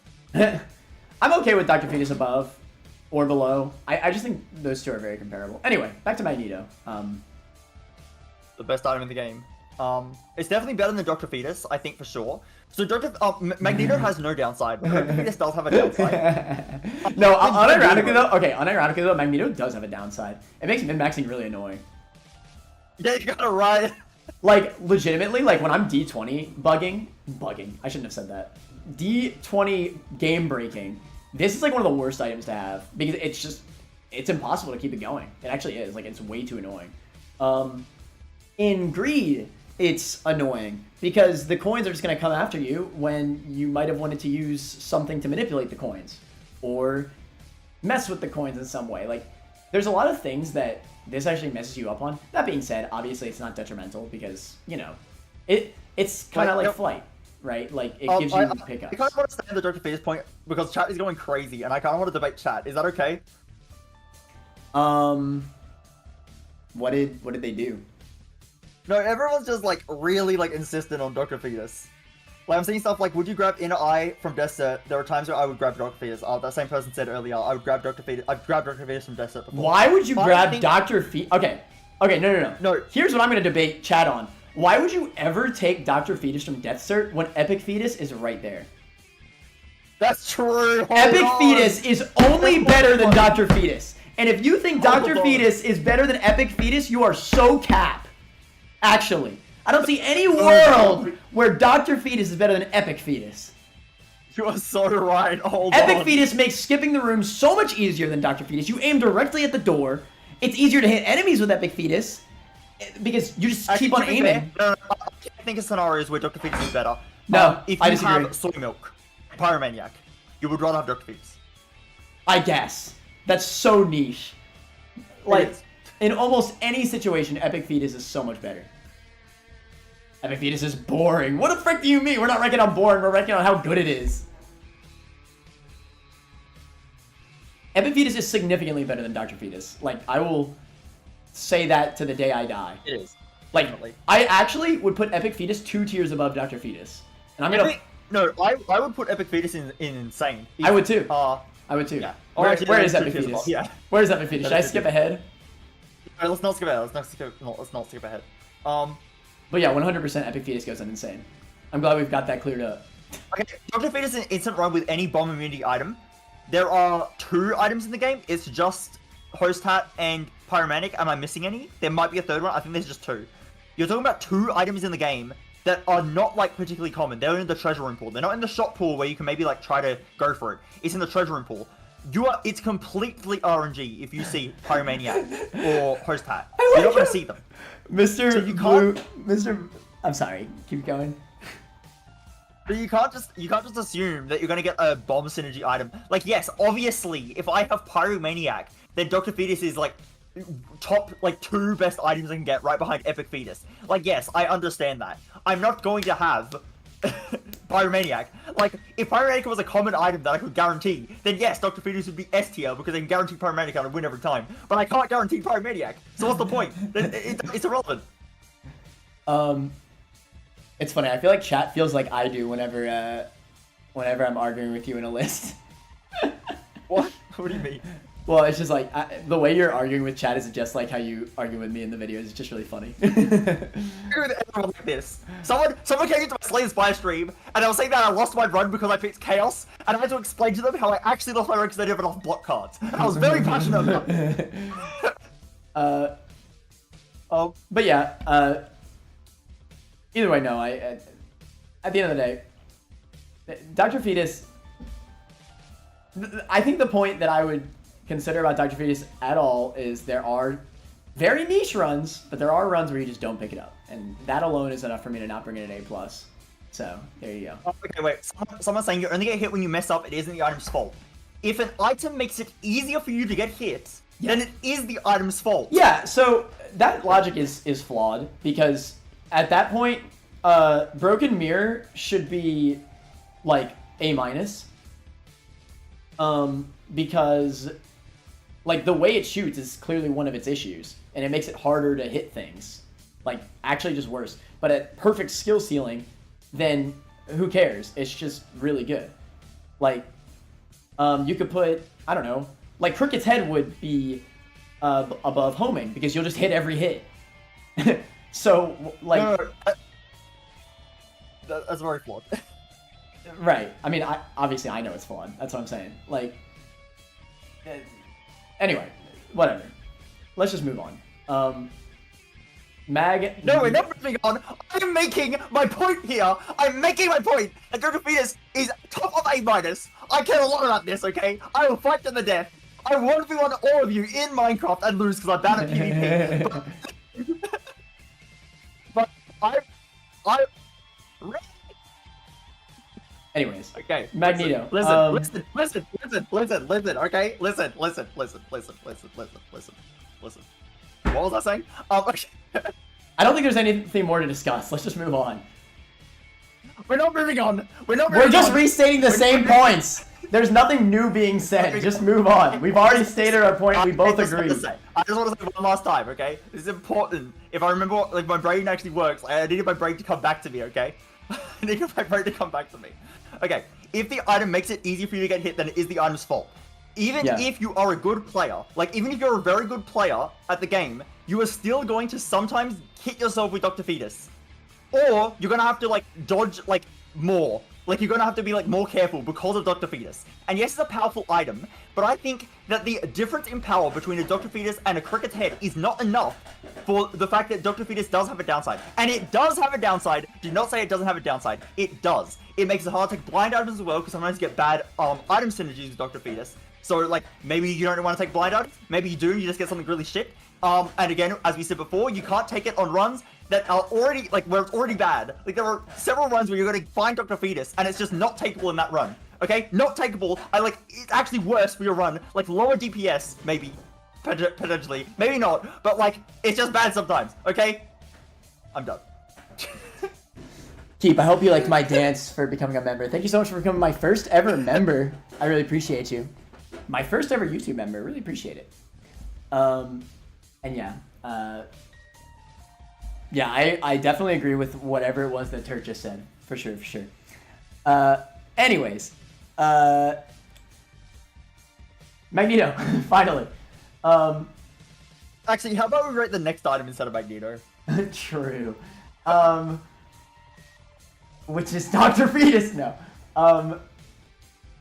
I'm okay with Dr. Fetus above or below. I just think those two are very comparable. Anyway, back to Magneto. The best item in the game. It's definitely better than Dr. Fetus, I think for sure. So Magneto has no downside. Dr. Fetus does have a downside. No, unironically though, Magneto does have a downside. It makes min-maxing really annoying. Yeah, you got it right. Like, legitimately, like, when I'm D20 bugging, I shouldn't have said that. D20 game breaking, this is, like, one of the worst items to have, because it's impossible to keep it going. It actually is, like, it's way too annoying. In Greed, it's annoying, because the coins are just going to come after you when you might have wanted to use something to manipulate the coins, or mess with the coins in some way. Like, there's a lot of things that this actually messes you up on. That being said, obviously it's not detrimental because, you know, it's kind of like flight, right? Like, it gives you pickups. I kind of want to stay on the Dr. Fetus point because chat is going crazy and I kind of want to debate chat. Is that okay? What did they do? No, everyone's just like really like insistent on Dr. Fetus. Like, I'm seeing stuff like, would you grab Inner Eye from Death Cert? There were times where I would grab Dr. Fetus. That same person said earlier, I would grab Dr. Fetus. I've grabbed Dr. Fetus from Death Cert before. Why would you grab Dr. Fetus? Okay, no. Here's what I'm going to debate chat on. Why would you ever take Dr. Fetus from Death Cert when Epic Fetus is right there? That's true. Epic Fetus is only better than Dr. Fetus. And if you think Dr. Fetus is better than Epic Fetus, you are so cap. Actually. I don't see any world where Dr. Fetus is better than Epic Fetus. You are so right. Epic Fetus makes skipping the room so much easier than Dr. Fetus. You aim directly at the door. It's easier to hit enemies with Epic Fetus because you just keep on aiming. I think of scenarios where Dr. Fetus is better. No, if you have soy milk, Pyromaniac, you would rather have Dr. Fetus. I guess. That's so niche. Like, in almost any situation, Epic Fetus is so much better. Epic Fetus is boring. What the frick do you mean? We're not ranking on boring, we're ranking on how good it is. Epic Fetus is significantly better than Dr. Fetus. Like, I will say that to the day I die. It is. Like, definitely. I actually would put Epic Fetus 2 tiers above Dr. Fetus. And I'm gonna... No, I would put Epic Fetus in Insane. I would too. I would too. Yeah. Where is Epic Fetus? Well. Yeah. Where is Epic Fetus? Should I skip ahead? No, let's not skip ahead. Let's not skip ahead. But yeah, 100% Epic Fetus goes on Insane. I'm glad we've got that cleared up. Okay, Dr. Fetus is an instant run with any bomb immunity item. There are 2 items in the game. It's just Host Hat and Pyromanic. Am I missing any? There might be a 3rd one. I think there's just 2. You're talking about 2 items in the game that are not like particularly common. They're in the treasure room pool. They're not in the shop pool where you can maybe like try to go for it. It's in the treasure room pool. It's completely RNG if you see Pyromaniac or Host Hat. You're not going to see them. Mr. So you can't... I'm sorry, keep going. But you can't just assume that you're gonna get a bomb synergy item. Like, yes, obviously, if I have Pyromaniac, then Dr. Fetus is like top like 2 best items I can get right behind Epic Fetus. Like, yes, I understand that. I'm not going to have Pyromaniac. Like, if Pyromaniac was a common item that I could guarantee, then yes, Dr. Fetus would be S tier because I can guarantee Pyromaniac and win every time. But I can't guarantee Pyromaniac. So what's the point? It's irrelevant. It's funny. I feel like chat feels like I do whenever I'm arguing with you in a list. What? What do you mean? Well, it's just like the way you're arguing with chat is just like how you argue with me in the videos. It's just really funny. Like this. Someone came into my Slay Spire stream, and I was saying that I lost my run because I picked Chaos, and I had to explain to them how I actually lost my run because I didn't have enough block cards. And I was very passionate about it. But yeah. Either way, no. At the end of the day, Dr. Fetus. I think the point that I would consider about Dr. Fetus at all is there are very niche runs, but there are runs where you just don't pick it up, and that alone is enough for me to not bring it an A+. So there you go. Okay, wait. Someone's saying you only get hit when you mess up. It isn't the item's fault. If an item makes it easier for you to get hit, then it is the item's fault. Yeah. So that logic is flawed because at that point, Broken Mirror should be like A-. Because like the way it shoots is clearly one of its issues, and it makes it harder to hit things. Like actually just worse. But at perfect skill ceiling, then who cares? It's just really good. Like you could put, I don't know, like Cricket's head would be above homing because you'll just hit every hit. So like that's very flawed. Right. I mean, obviously I know it's flawed. That's what I'm saying. Like, anyway, whatever. Let's just move on. Mag. No, we're not moving on. I'm making my point here. I'm making my point. And Dr. Fetus is top of A-. I care a lot about this, okay? I will fight to the death. I want to be one of all of you in Minecraft and lose because I'm bad at PvP. but I. Anyways, okay. Magneto. Listen, okay? Listen. What was I saying? Okay. I don't think there's anything more to discuss. Let's just move on. We're not moving on. We're just restating the same points. There's nothing new being said. Just move on. We've already stated our point. We both agree. I just want to say one last time, okay? This is important. If I remember, like, my brain actually works. I needed my brain to come back to me, okay? I needed my brain to come back to me. Okay, if the item makes it easier for you to get hit, then it is the item's fault. Even if you are a good player, like, even if you're a very good player at the game, you are still going to sometimes hit yourself with Dr. Fetus. Or you're gonna have to, like, dodge, like, more. Like, you're gonna have to be, like, more careful because of Dr. Fetus. And yes, it's a powerful item, but I think that the difference in power between a Dr. Fetus and a Cricket's head is not enough for the fact that Dr. Fetus does have a downside. And it does have a downside. Do not say it doesn't have a downside. It does. It makes it hard to take blind items as well, because sometimes you get bad item synergies with Dr. Fetus. So, like, maybe you don't want to take blind items. Maybe you do, you just get something really shit. And again, as we said before, you can't take it on runs that are already, like, where it's already bad. Like, there are several runs where you're going to find Dr. Fetus, and it's just not takeable in that run. Okay? Not takeable. It's actually worse for your run. Like, lower DPS, maybe. Potentially. Maybe not. But, like, it's just bad sometimes. Okay? I'm done. Keep, I hope you liked my dance for becoming a member. Thank you so much for becoming my first ever member. I really appreciate you. My first ever YouTube member. Really appreciate it. And yeah. Yeah, I definitely agree with whatever it was that Turt just said. For sure, for sure. Anyways. Magneto, finally. Actually, how about we rate the next item instead of Magneto? True. Which is Dr. Fetus? No.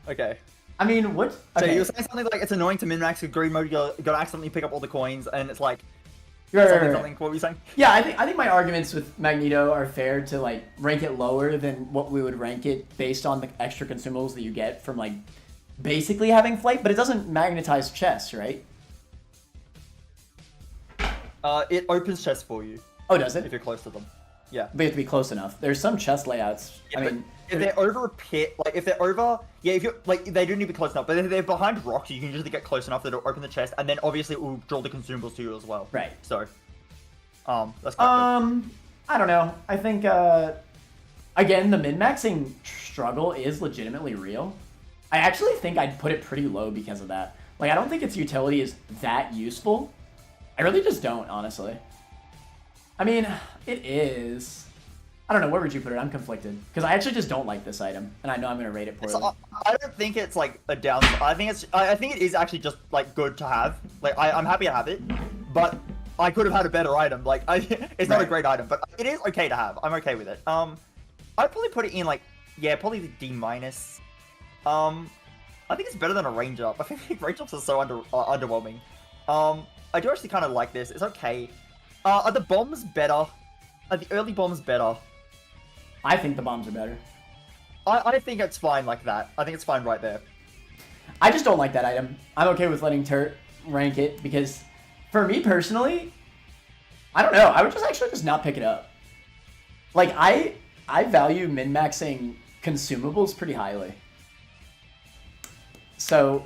Okay. I mean, what? So Okay. you were saying something like it's annoying to min-max with green mode, you're gonna accidentally pick up all the coins, and it's like... Something, what were you saying? Yeah, I think my arguments with Magneto are fair to, like, rank it lower than what we would rank it based on the extra consumables that you get from, like, basically having flight, but it doesn't magnetize chests, right? It opens chests for you. Oh, does it? If you're close to them. Yeah. They have to be close enough. There's some chest layouts. Yeah, I but mean, if they're over a pit, like if they're over, yeah, if you're like they do need to be close enough. But if they're behind rocks, you can usually get close enough that it'll open the chest, and then obviously it will draw the consumables to you as well. right. So, that's quite good. I don't know. I think again, the min-maxing struggle is legitimately real. I actually think I'd put it pretty low because of that. Like, I don't think its utility is that useful. I really just don't, honestly. I mean, it is. I don't know, where would you put it? I'm conflicted. Because I actually just don't like this item, and I know I'm going to rate it poorly. I don't think it's like a down. I think it is actually just like good to have. Like I'm happy to have it, but I could have had a better item. Like it's not a great item, but it is okay to have. I'm okay with it. I'd probably put it in like probably the D minus. I think it's better than a range up. I think range ups are so underwhelming. I do actually kind of like this. It's okay. Are the bombs better? Are the early bombs better? I think the bombs are better. I think it's fine like that. I think it's fine right there. I just don't like that item. I'm okay with letting Turt rank it because, for me personally, I don't know. I would just not pick it up. Like, I value min-maxing consumables pretty highly. So,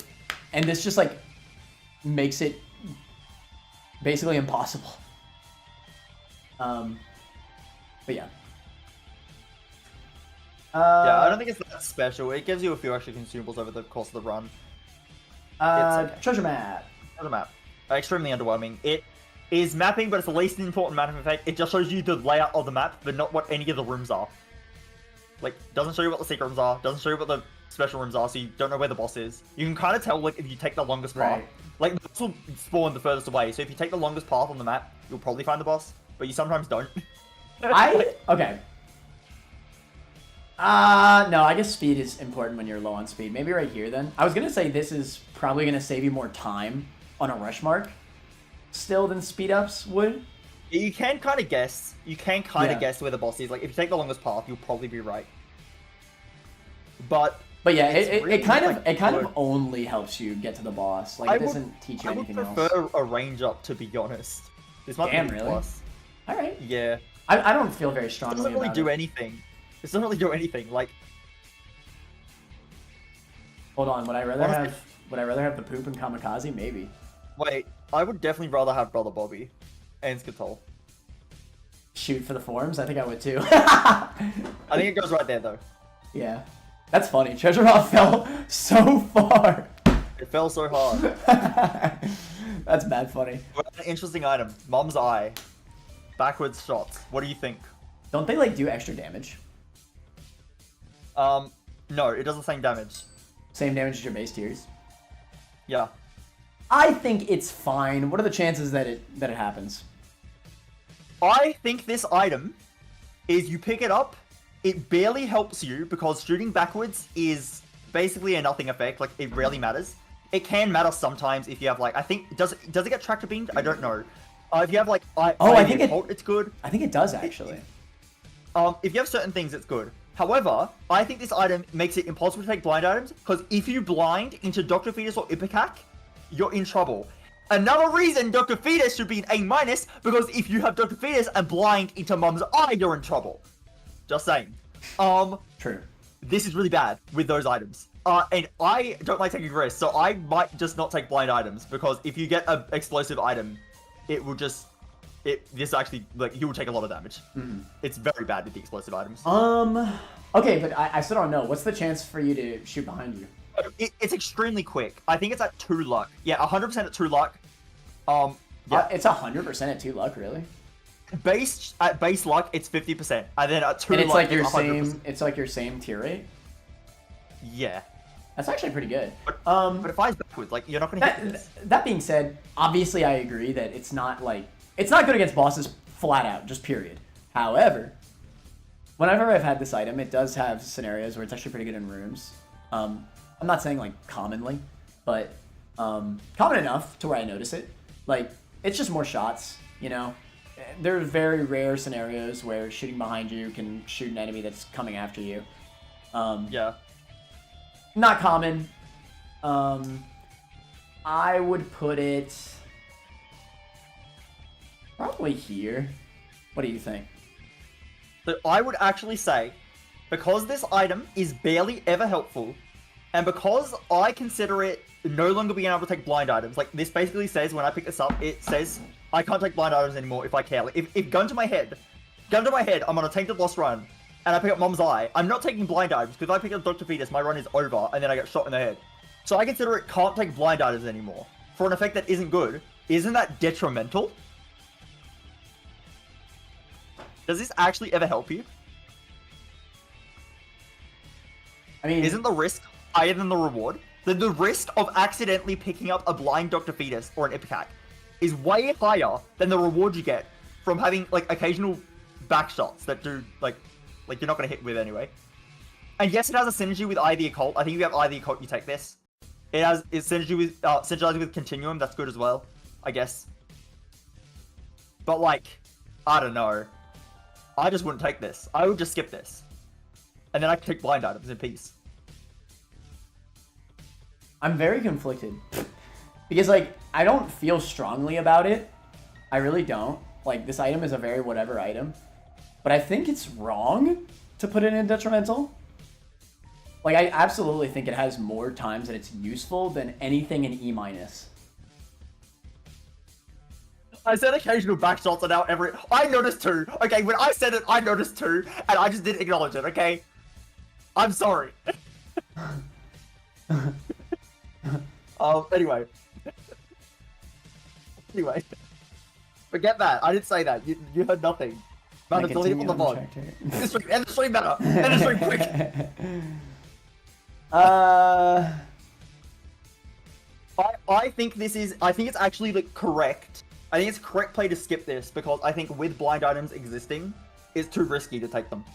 and this just, like, makes it basically impossible. But yeah. Yeah, I don't think it's that special. It gives you a few extra consumables over the course of the run. Okay. Treasure map. Treasure map. Extremely underwhelming. It is mapping, but it's the least important mapping effect. It just shows you the layout of the map, but not what any of the rooms are. Like, doesn't show you what the secret rooms are, doesn't show you what the special rooms are, so you don't know where the boss is. You can kind of tell, like, if you take the longest path. Right. Like, the boss will spawn the furthest away, so if you take the longest path on the map, you'll probably find the boss, but you sometimes don't. Okay. No, I guess speed is important when you're low on speed. Maybe right here, then. I was going to say this is probably going to save you more time on a rush mark still than speed ups would. You can kind of guess. You can kind of guess where the boss is. Like, if you take the longest path, you'll probably be right. But yeah, it kind of only helps you get to the boss. Like, it doesn't teach you anything else. I would prefer a range up, to be honest. This might be really? plus. All right. Yeah. I don't feel very strongly It doesn't really about do it. anything. It doesn't really do anything. Like, hold on. Would I rather have the poop and kamikaze? Maybe. Wait, I would definitely rather have Brother Bobby and Skittle. Shoot for the forms? I think I would too. I think it goes right there though. Yeah. That's funny. Treasure Hall fell so far. It fell so hard. That's mad funny. An interesting item. Mom's Eye. Backwards shots. What do you think? Don't they like do extra damage? No, it does the same damage. Same damage as your base tiers? Yeah. I think it's fine. What are the chances that it happens? I think this item is you pick it up, it barely helps you because shooting backwards is basically a nothing effect. Like, it rarely matters. It can matter sometimes if you have, like, I think, does it get tractor beamed? I don't know. If you have, like, I think it's good. I think it does, actually. If you have certain things, it's good. However, I think this item makes it impossible to take blind items, because if you blind into Dr. Fetus or Ipecac, you're in trouble. Another reason Dr. Fetus should be an A-, because if you have Dr. Fetus and blind into Mom's Eye, you're in trouble. Just saying. True. This is really bad with those items. And I don't like taking risks, so I might just not take blind items, because if you get an explosive item, it will just... This actually, like, you will take a lot of damage. Mm-hmm. It's very bad with the explosive items. Okay, but I still don't know. What's the chance for you to shoot behind you? It's extremely quick. I think it's at 2 luck. Yeah, 100% at 2 luck. Yeah. It's 100% at 2 luck, really? At base luck, it's 50%. And then at 2 and it's luck, like your 100%. It's like your same tier rate? Yeah. That's actually pretty good. But if I was backwards, like, you're not going to hit this. That being said, obviously I agree that it's not good against bosses flat out, just period. However, whenever I've had this item, it does have scenarios where it's actually pretty good in rooms. I'm not saying, like, commonly, but common enough to where I notice it. Like, it's just more shots, you know? There are very rare scenarios where shooting behind you can shoot an enemy that's coming after you. Yeah. Not common. I would put it probably here. What do you think? So I would actually say, because this item is barely ever helpful, and because I consider it no longer being able to take blind items, like this basically says when I pick this up, it says I can't take blind items anymore if I care. Like if gun to my head, I'm on a tainted lost run, and I pick up Mom's Eye, I'm not taking blind items, because if I pick up Dr. Fetus, my run is over, and then I get shot in the head. So I consider it can't take blind items anymore, for an effect that isn't good. Isn't that detrimental? Does this actually ever help you? I mean, isn't the risk higher than the reward? The risk of accidentally picking up a blind Dr. Fetus or an Ipecac is way higher than the reward you get from having like occasional back shots that do like you're not gonna hit with anyway. And yes, it has a synergy with Eye of the Occult. I think if you have Eye of the Occult, you take this. It's synergy with synergizing with Continuum. That's good as well, I guess. But like, I don't know. I just wouldn't take this. I would just skip this, and then I could take blind items in peace. I'm very conflicted because like I don't feel strongly about it. I really don't. Like this item is a very whatever item, but I think it's wrong to put it in detrimental. Like I absolutely think it has more times that it's useful than anything in E-. I said occasional backshots are now every. I noticed two. Okay, when I said it, I noticed two, and I just didn't acknowledge it. Okay, I'm sorry. Anyway. Anyway. Forget that. I didn't say that. You heard nothing. Man, delete it from the VOD. End the stream better. End the stream quick. I think this is. I think it's actually like correct. I think it's a correct play to skip this because I think with blind items existing, it's too risky to take them.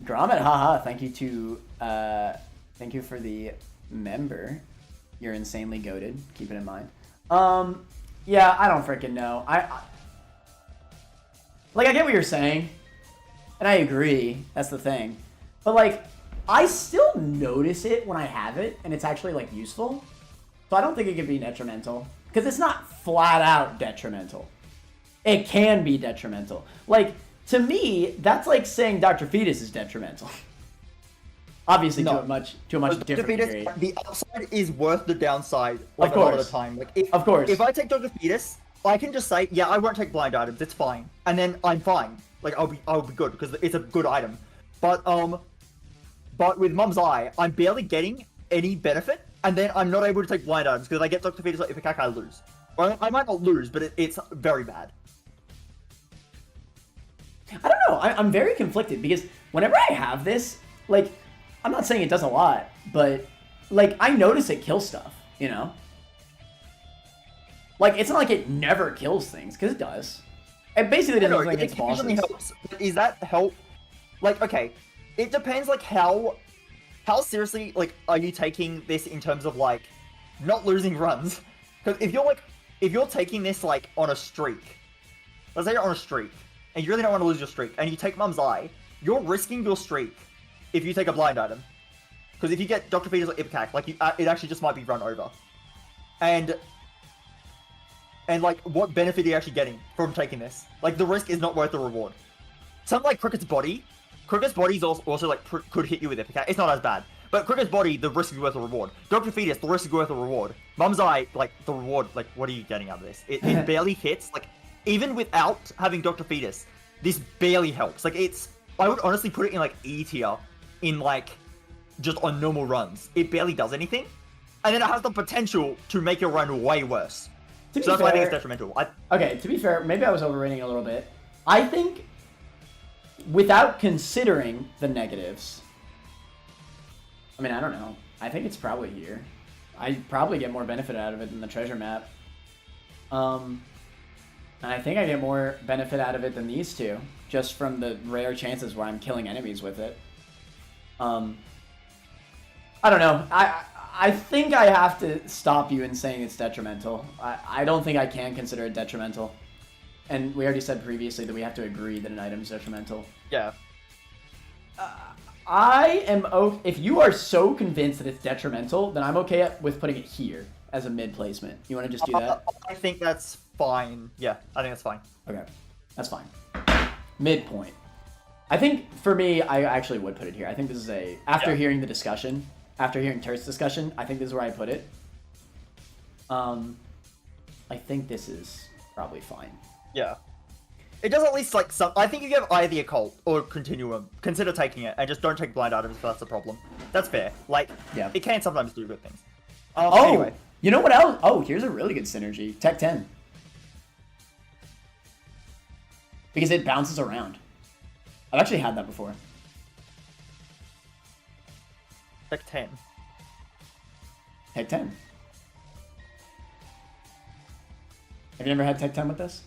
Grommet, haha, thank you for the member. You're insanely goated. Keep it in mind. Yeah, I don't freaking know. I get what you're saying, and I agree. That's the thing. But like, I still notice it when I have it, and it's actually like useful. So I don't think it could be detrimental because it's not flat out detrimental. It can be detrimental. Like to me, that's like saying Dr. Fetus is detrimental. Obviously, no. to a much different degree. The upside is worth the downside. Like, of course. A lot of the time. Like, of course. If I take Dr. Fetus, I can just say, yeah, I won't take blind items. It's fine, and then I'm fine. Like I'll be good because it's a good item. But with Mum's Eye, I'm barely getting any benefit, and then I'm not able to take blind items because I get Dr. Fetus or Ipecac, I lose. Well, I might not lose, but it's very bad. I don't know. I'm very conflicted because whenever I have this, like, I'm not saying it does a lot, but like I notice it kills stuff, you know? Like it's not like it never kills things, because it does. It basically doesn't look like it's bosses. Helps. Is that help? Like, okay, it depends like how seriously like are you taking this in terms of like not losing runs? Because if you're taking this like on a streak, let's say you're on a streak and you really don't want to lose your streak, and you take Mum's Eye, you're risking your streak if you take a blind item. Because if you get Dr. Fetus or Ipecac, like it actually just might be run over. And like, what benefit are you actually getting from taking this? Like, the risk is not worth the reward. Something like Cricket's Body is also like could hit you with Ipecac. It's not as bad. But Cricket's Body, the risk is worth the reward. Dr. Fetus, the risk is worth the reward. Mum's Eye, like, the reward, like, what are you getting out of this? It barely hits. Like, even without having Dr. Fetus, this barely helps. Like, I would honestly put it in, like, E tier in, like, just on normal runs. It barely does anything. And then it has the potential to make your run way worse. So that's why I think it's detrimental. Okay, to be fair, maybe I was overrating a little bit. I think, without considering the negatives, I mean, I don't know. I think it's probably here. I probably get more benefit out of it than the treasure map. And I think I get more benefit out of it than these two, just from the rare chances where I'm killing enemies with it. I don't know. I think I have to stop you in saying it's detrimental. I don't think I can consider it detrimental. And we already said previously that we have to agree that an item is detrimental. Yeah. I am okay. If you are so convinced that it's detrimental, then I'm okay with putting it here as a mid placement. You want to just do that? I think that's fine. Yeah, I think that's fine. Okay, that's fine. midpoint. I think for me, I actually would put it here. I think this is after hearing the discussion, after hearing Turt's discussion, I think this is where I put it. I think this is probably fine. Yeah. It does at least like some. I think you give either the occult or continuum. Consider taking it and just don't take blind items if that's a problem. That's fair. Like, it can sometimes do good things. Anyway. You know what else? Oh, here's a really good synergy. Tech 10. Because it bounces around. I've actually had that before. Tech 10. Tech 10. Have you ever had Tech 10 with this?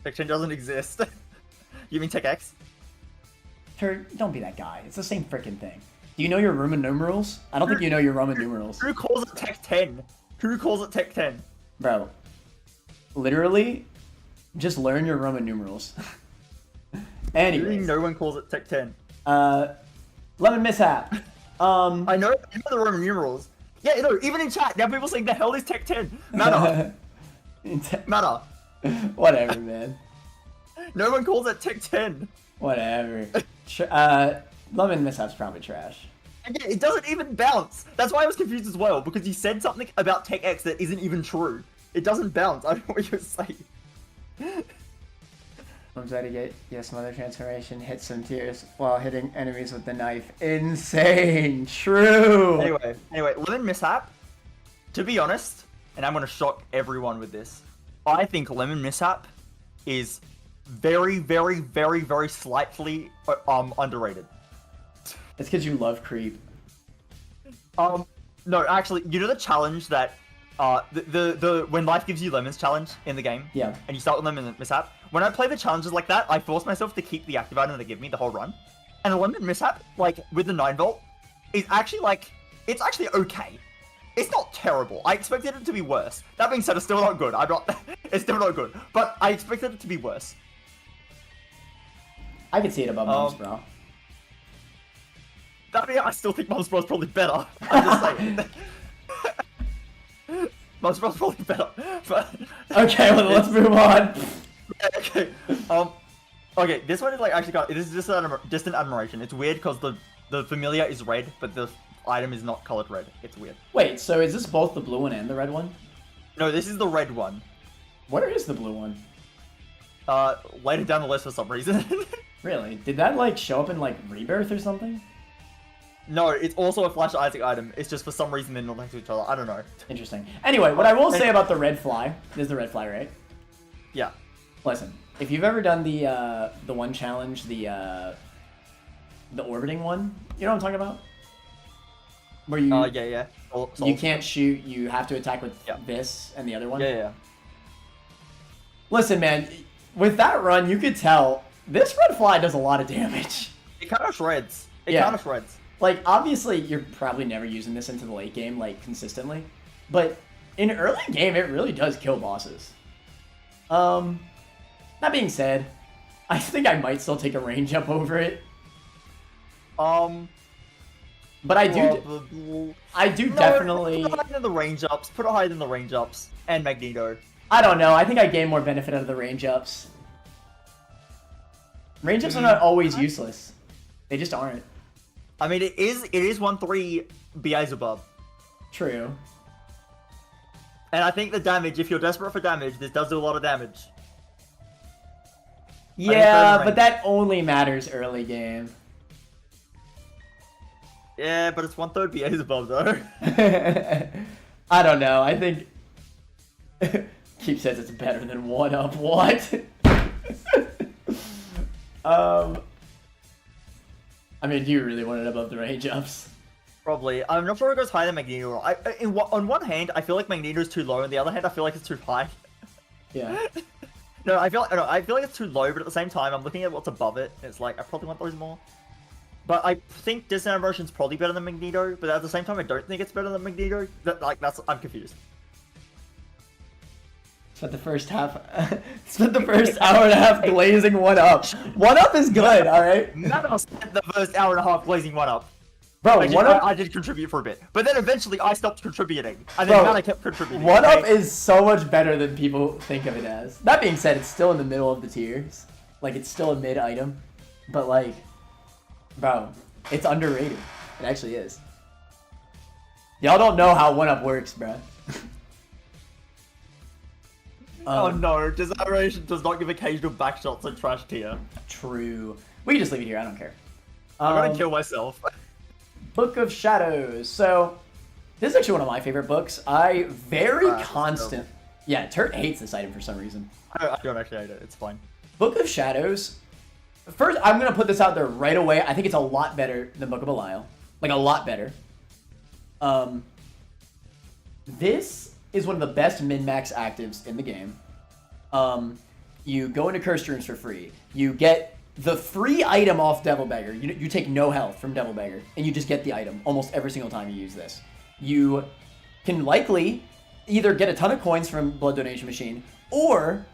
Tech 10 doesn't exist. You mean Tech X? Turt, don't be that guy. It's the same freaking thing. Do you know your Roman numerals? I don't think you know your Roman numerals. Who calls it Tech 10? Who calls it Tech 10? Bro, literally, just learn your Roman numerals. Anyways. Literally no one calls it Tech 10. Lemon Mishap. I know the Roman numerals. Yeah, no, even in chat, now people saying the hell is Tech 10? Matter. Matter. Whatever, man. No one calls it Tech 10. Whatever. Lemon Mishap's probably trash. And yeah, it doesn't even bounce. That's why I was confused as well, because you said something about Tech X that isn't even true. It doesn't bounce. I don't know what you're saying. I'm trying to get yes mother transformation, hit some tears while hitting enemies with the knife. Insane. True. Anyway, Lemon Mishap, to be honest, and I'm gonna shock everyone with this, I think Lemon Mishap is very, very, very, very slightly underrated. It's because you love creep. No, actually, you know the challenge that the when life gives you lemons challenge in the game? Yeah. And you start with Lemon Mishap. When I play the challenges like that, I force myself to keep the active item they give me the whole run. And the Lemon Mishap, like, with the 9-volt, is actually, like, it's actually okay. It's not terrible. I expected it to be worse. That being said, it's still not good. It's still not good. But I expected it to be worse. I can see it above Mom's Bro. That means I still think Mom's Bro is probably better. I'm just saying. Mom's Bro is probably better. But okay, well, let's move on. Okay. Okay, this one is like actually this is just distant admiration. It's weird because the familiar is red, but the item is not colored red. It's weird. Wait, so is this both the blue one and the red one? No, this is the red one. Where is the blue one? Later down the list for some reason. Really? Did that like show up in like Rebirth or something? No, it's also a Flash Isaac item. It's just for some reason they're not next to each other. I don't know. Interesting. Anyway, what I will say about the red fly, this is the red fly, right? Yeah. Listen, if you've ever done the one challenge, the orbiting one, you know what I'm talking about? Where you yeah. You can't shoot, you have to attack with this and the other one. Yeah. Listen, man, with that run, you could tell this red fly does a lot of damage. It kind of shreds. It kind of shreds. Like, obviously, you're probably never using this into the late game, like, consistently. But in early game, it really does kill bosses. That being said, I think I might still take a range up over it. But I do definitely... Put it higher than the range ups. Put it higher than the range ups. And Magneto. I don't know. I think I gain more benefit out of the range ups. Range ups are not always useless. They just aren't. I mean, it is 1-3 Beelzebub. True. And I think the damage, if you're desperate for damage, this does do a lot of damage. Yeah, but that only matters early game. Yeah, but it's 1/3 Beelzebub though. I don't know. I think Keep says it's better than 1-up. What? I mean, do you really want it above the range ups? Probably. I'm not sure it goes higher than Magneto. On one hand, I feel like Magneto's too low. On the other hand, I feel like it's too high. Yeah. No, I feel like it's too low, but at the same time, I'm looking at what's above it. And it's like, I probably want those more. But I think Distant Admiration's probably better than Magneto, but at the same time, I don't think it's better than Magneto. I'm confused. Spent the first hour and a half glazing 1-up. 1-up is good, alright? Never spent the first hour and a half glazing 1-up. Bro, I did contribute for a bit, but then eventually I stopped contributing, and then I kept contributing. One Up is so much better than people think of it as. That being said, it's still in the middle of the tiers. Like, it's still a mid item, but like, bro, it's underrated. It actually is. Y'all don't know how 1-Up works, bro. Oh no, Disarration does not give occasional backshots and trash tier. True. We can just leave it here, I don't care. I'm gonna kill myself. Book of Shadows. So, this is actually one of my favorite books. Constant. Yeah, Turt hates this item for some reason. I don't actually hate it, it's fine. Book of Shadows. First, I'm gonna put this out there right away. I think it's a lot better than Book of Belial. Like, a lot better. This is one of the best min-max actives in the game. You go into cursed rooms for free. You get the free item off Devil Beggar. You take no health from Devil Beggar, and you just get the item almost every single time you use this. You can likely either get a ton of coins from Blood Donation Machine, or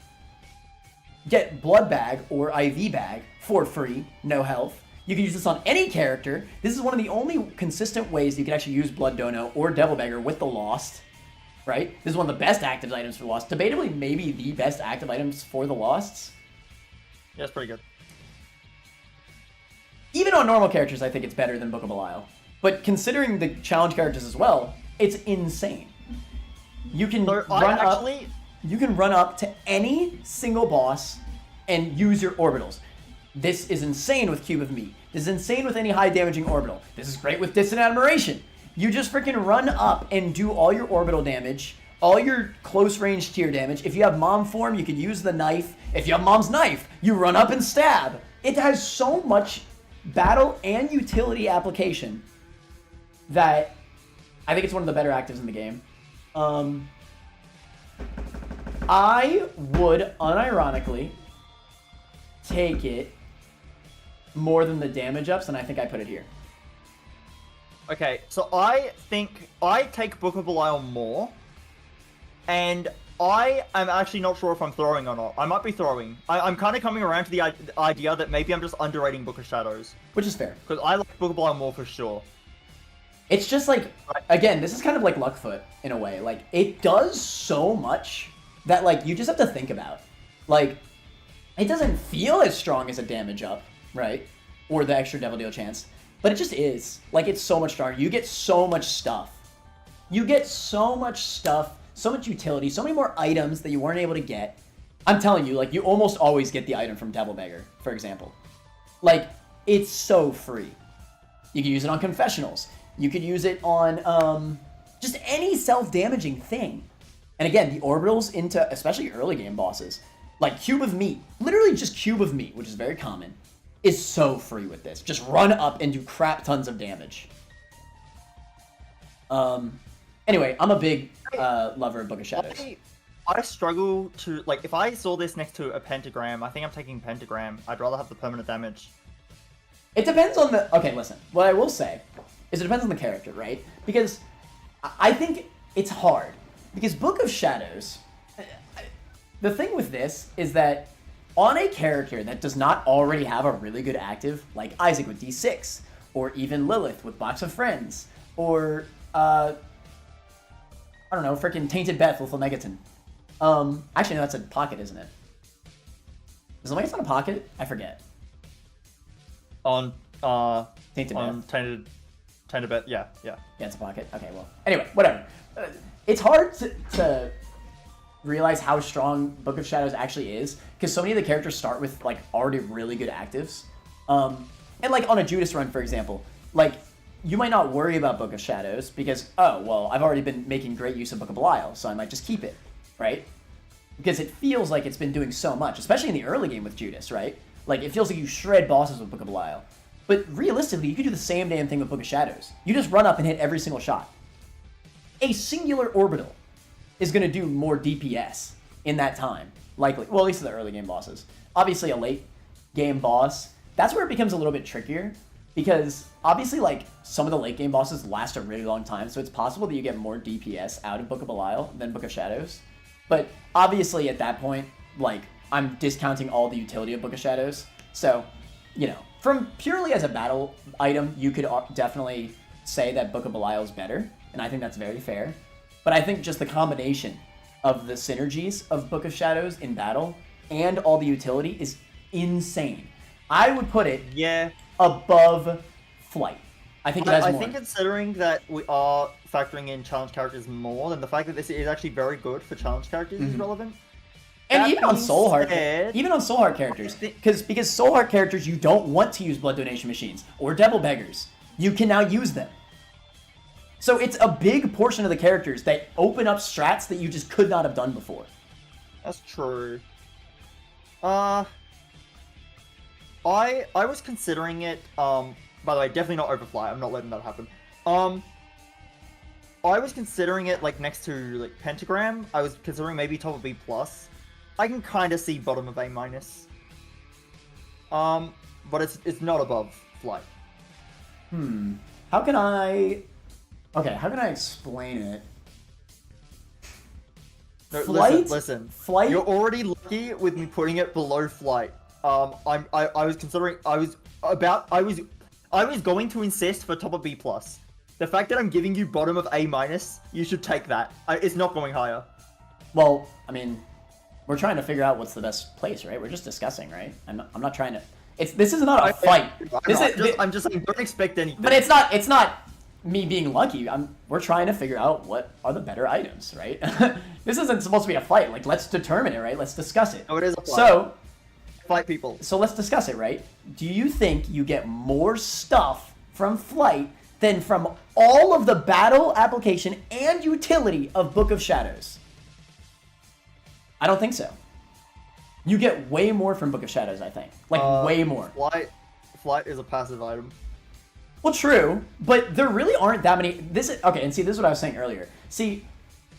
get Blood Bag or IV Bag for free, no health. You can use this on any character. This is one of the only consistent ways you can actually use Blood Dono or Devil Beggar with the Lost, right? This is one of the best active items for Lost. Debatably, maybe the best active items for the Losts. Yeah, it's pretty good. Even on normal characters, I think it's better than Book of Belial. But considering the challenge characters as well, it's insane. You can run up to any single boss and use your orbitals. This is insane with Cube of Meat. This is insane with any high damaging orbital. This is great with Distant Admiration. You just freaking run up and do all your orbital damage, all your close range tier damage. If you have Mom form, you can use the knife. If you have Mom's knife, you run up and stab. It has so much battle and utility application that I think it's one of the better actives in the game. I would unironically take it more than the damage ups, and I think I put it here. Okay, so I think I take Book of Belial more, and I am actually not sure if I'm throwing or not. I might be throwing. I'm kind of coming around to the idea that maybe I'm just underrating Book of Shadows. Which is fair. Because I like Book of Belial more for sure. It's just like, again, this is kind of like Luckfoot in a way. Like, it does so much that, like, you just have to think about. Like, it doesn't feel as strong as a damage up, right? Or the extra Devil Deal chance. But it just is. Like, it's so much stronger. You get so much stuff. You get so much stuff, so much utility, so many more items that you weren't able to get. I'm telling you, like, you almost always get the item from Devil Beggar, for example. Like, it's so free. You can use it on confessionals. You could use it on just any self-damaging thing. And again, the orbitals into especially early game bosses, like Cube of Meat, literally just Cube of Meat, which is very common, is so free with this. Just run up and do crap tons of damage. Anyway, I'm a big lover of Book of Shadows. I struggle to, like, if I saw this next to a pentagram, I think I'm taking pentagram. I'd rather have the permanent damage. It depends on the... Okay, listen. What I will say is it depends on the character, right? Because I think it's hard. Because Book of Shadows... The thing with this is that on a character that does not already have a really good active, like Isaac with D6, or even Lilith with Box of Friends, or, I don't know, freaking Tainted Beth with Megaton. Actually, no, that's a pocket, isn't it? Is Megaton a pocket? I forget. On, Tainted Beth. Tainted Beth, yeah. Yeah, it's a pocket. Okay, well. Anyway, whatever. It's hard to realize how strong Book of Shadows actually is, because so many of the characters start with, like, already really good actives. And, like, on a Judas run, for example, like, you might not worry about Book of Shadows because, oh, well, I've already been making great use of Book of Belial, so I might just keep it, right? Because it feels like it's been doing so much, especially in the early game with Judas, right? Like, it feels like you shred bosses with Book of Belial. But realistically, you could do the same damn thing with Book of Shadows. You just run up and hit every single shot. A singular orbital is going to do more DPS in that time, likely. Well, at least the early game bosses. Obviously, a late game boss, that's where it becomes a little bit trickier, because obviously, like, some of the late game bosses last a really long time, so it's possible that you get more DPS out of Book of Belial than Book of Shadows. But obviously, at that point, like, I'm discounting all the utility of Book of Shadows, so, you know, from purely as a battle item, you could definitely say that Book of Belial is better, and I think that's very fair. But I think just the combination of the synergies of Book of Shadows in battle and all the utility is insane. I would put it above Flight. I think it has more. I think considering that we are factoring in challenge characters more, then the fact that this is actually very good for challenge characters is relevant. And that even on Soul Heart, characters, because Soul Heart characters, you don't want to use Blood Donation Machines or Devil Beggars. You can now use them. So it's a big portion of the characters that open up strats that you just could not have done before. That's true. I was considering it, by the way, definitely not Overfly, I'm not letting that happen. I was considering it, like, next to, like, Pentagram. I was considering maybe top of B+. I can kind of see bottom of A-. But it's not above Flight. How can I explain it? No, Flight? Listen. Flight? You're already lucky with me putting it below Flight. I was considering, I was going to insist for top of B+. The fact that I'm giving you bottom of A-, you should take that. It's not going higher. Well, I mean, we're trying to figure out what's the best place, right? We're just discussing, right? I'm not trying to. This is not a fight. I'm just saying, don't expect anything. But it's not me being lucky. We're trying to figure out what are the better items, right? This isn't supposed to be a fight. Like, let's determine it, right? Let's discuss it. Oh, it is a fight. So, Fight people. So let's discuss it, right? Do you think you get more stuff from Flight than from all of the battle application and utility of Book of Shadows? I don't think so. You get way more from Book of Shadows, I think. Like, way more. Flight is a passive item. Well, true, but there really aren't that many. Okay, and see, this is what I was saying earlier. See,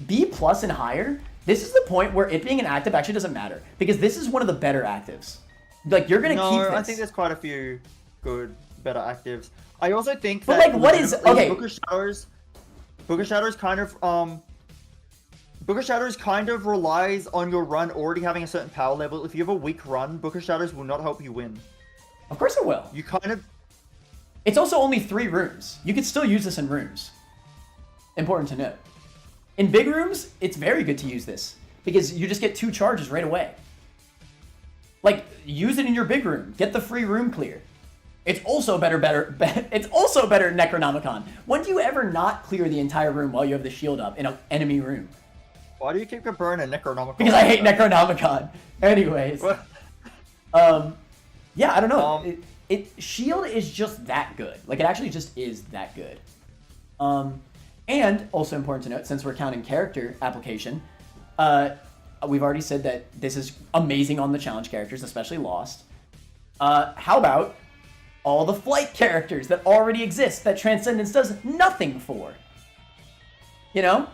B+ and higher, this is the point where it being an active actually doesn't matter, because this is one of the better actives. Like, you're gonna keep this. I think there's quite a few good, better actives. I also think but that, like, what is okay? Book of Shadows kind of Book of Shadows kind of relies on your run already having a certain power level. If you have a weak run, Book of Shadows will not help you win. Of course it will. You kind of. It's also only 3 rooms. You could still use this in rooms. Important to note. In big rooms, it's very good to use this, because you just get 2 charges right away. Like, use it in your big room. Get the free room clear. It's also better Necronomicon. When do you ever not clear the entire room while you have the shield up in an enemy room? Why do you keep comparing a Necronomicon? Because I hate Necronomicon. Anyways. Yeah, I don't know. Shield is just that good. Like, it actually just is that good. And also important to note, since we're counting character application, we've already said that this is amazing on the challenge characters, especially Lost. How about all the Flight characters that already exist that Transcendence does nothing for? You know?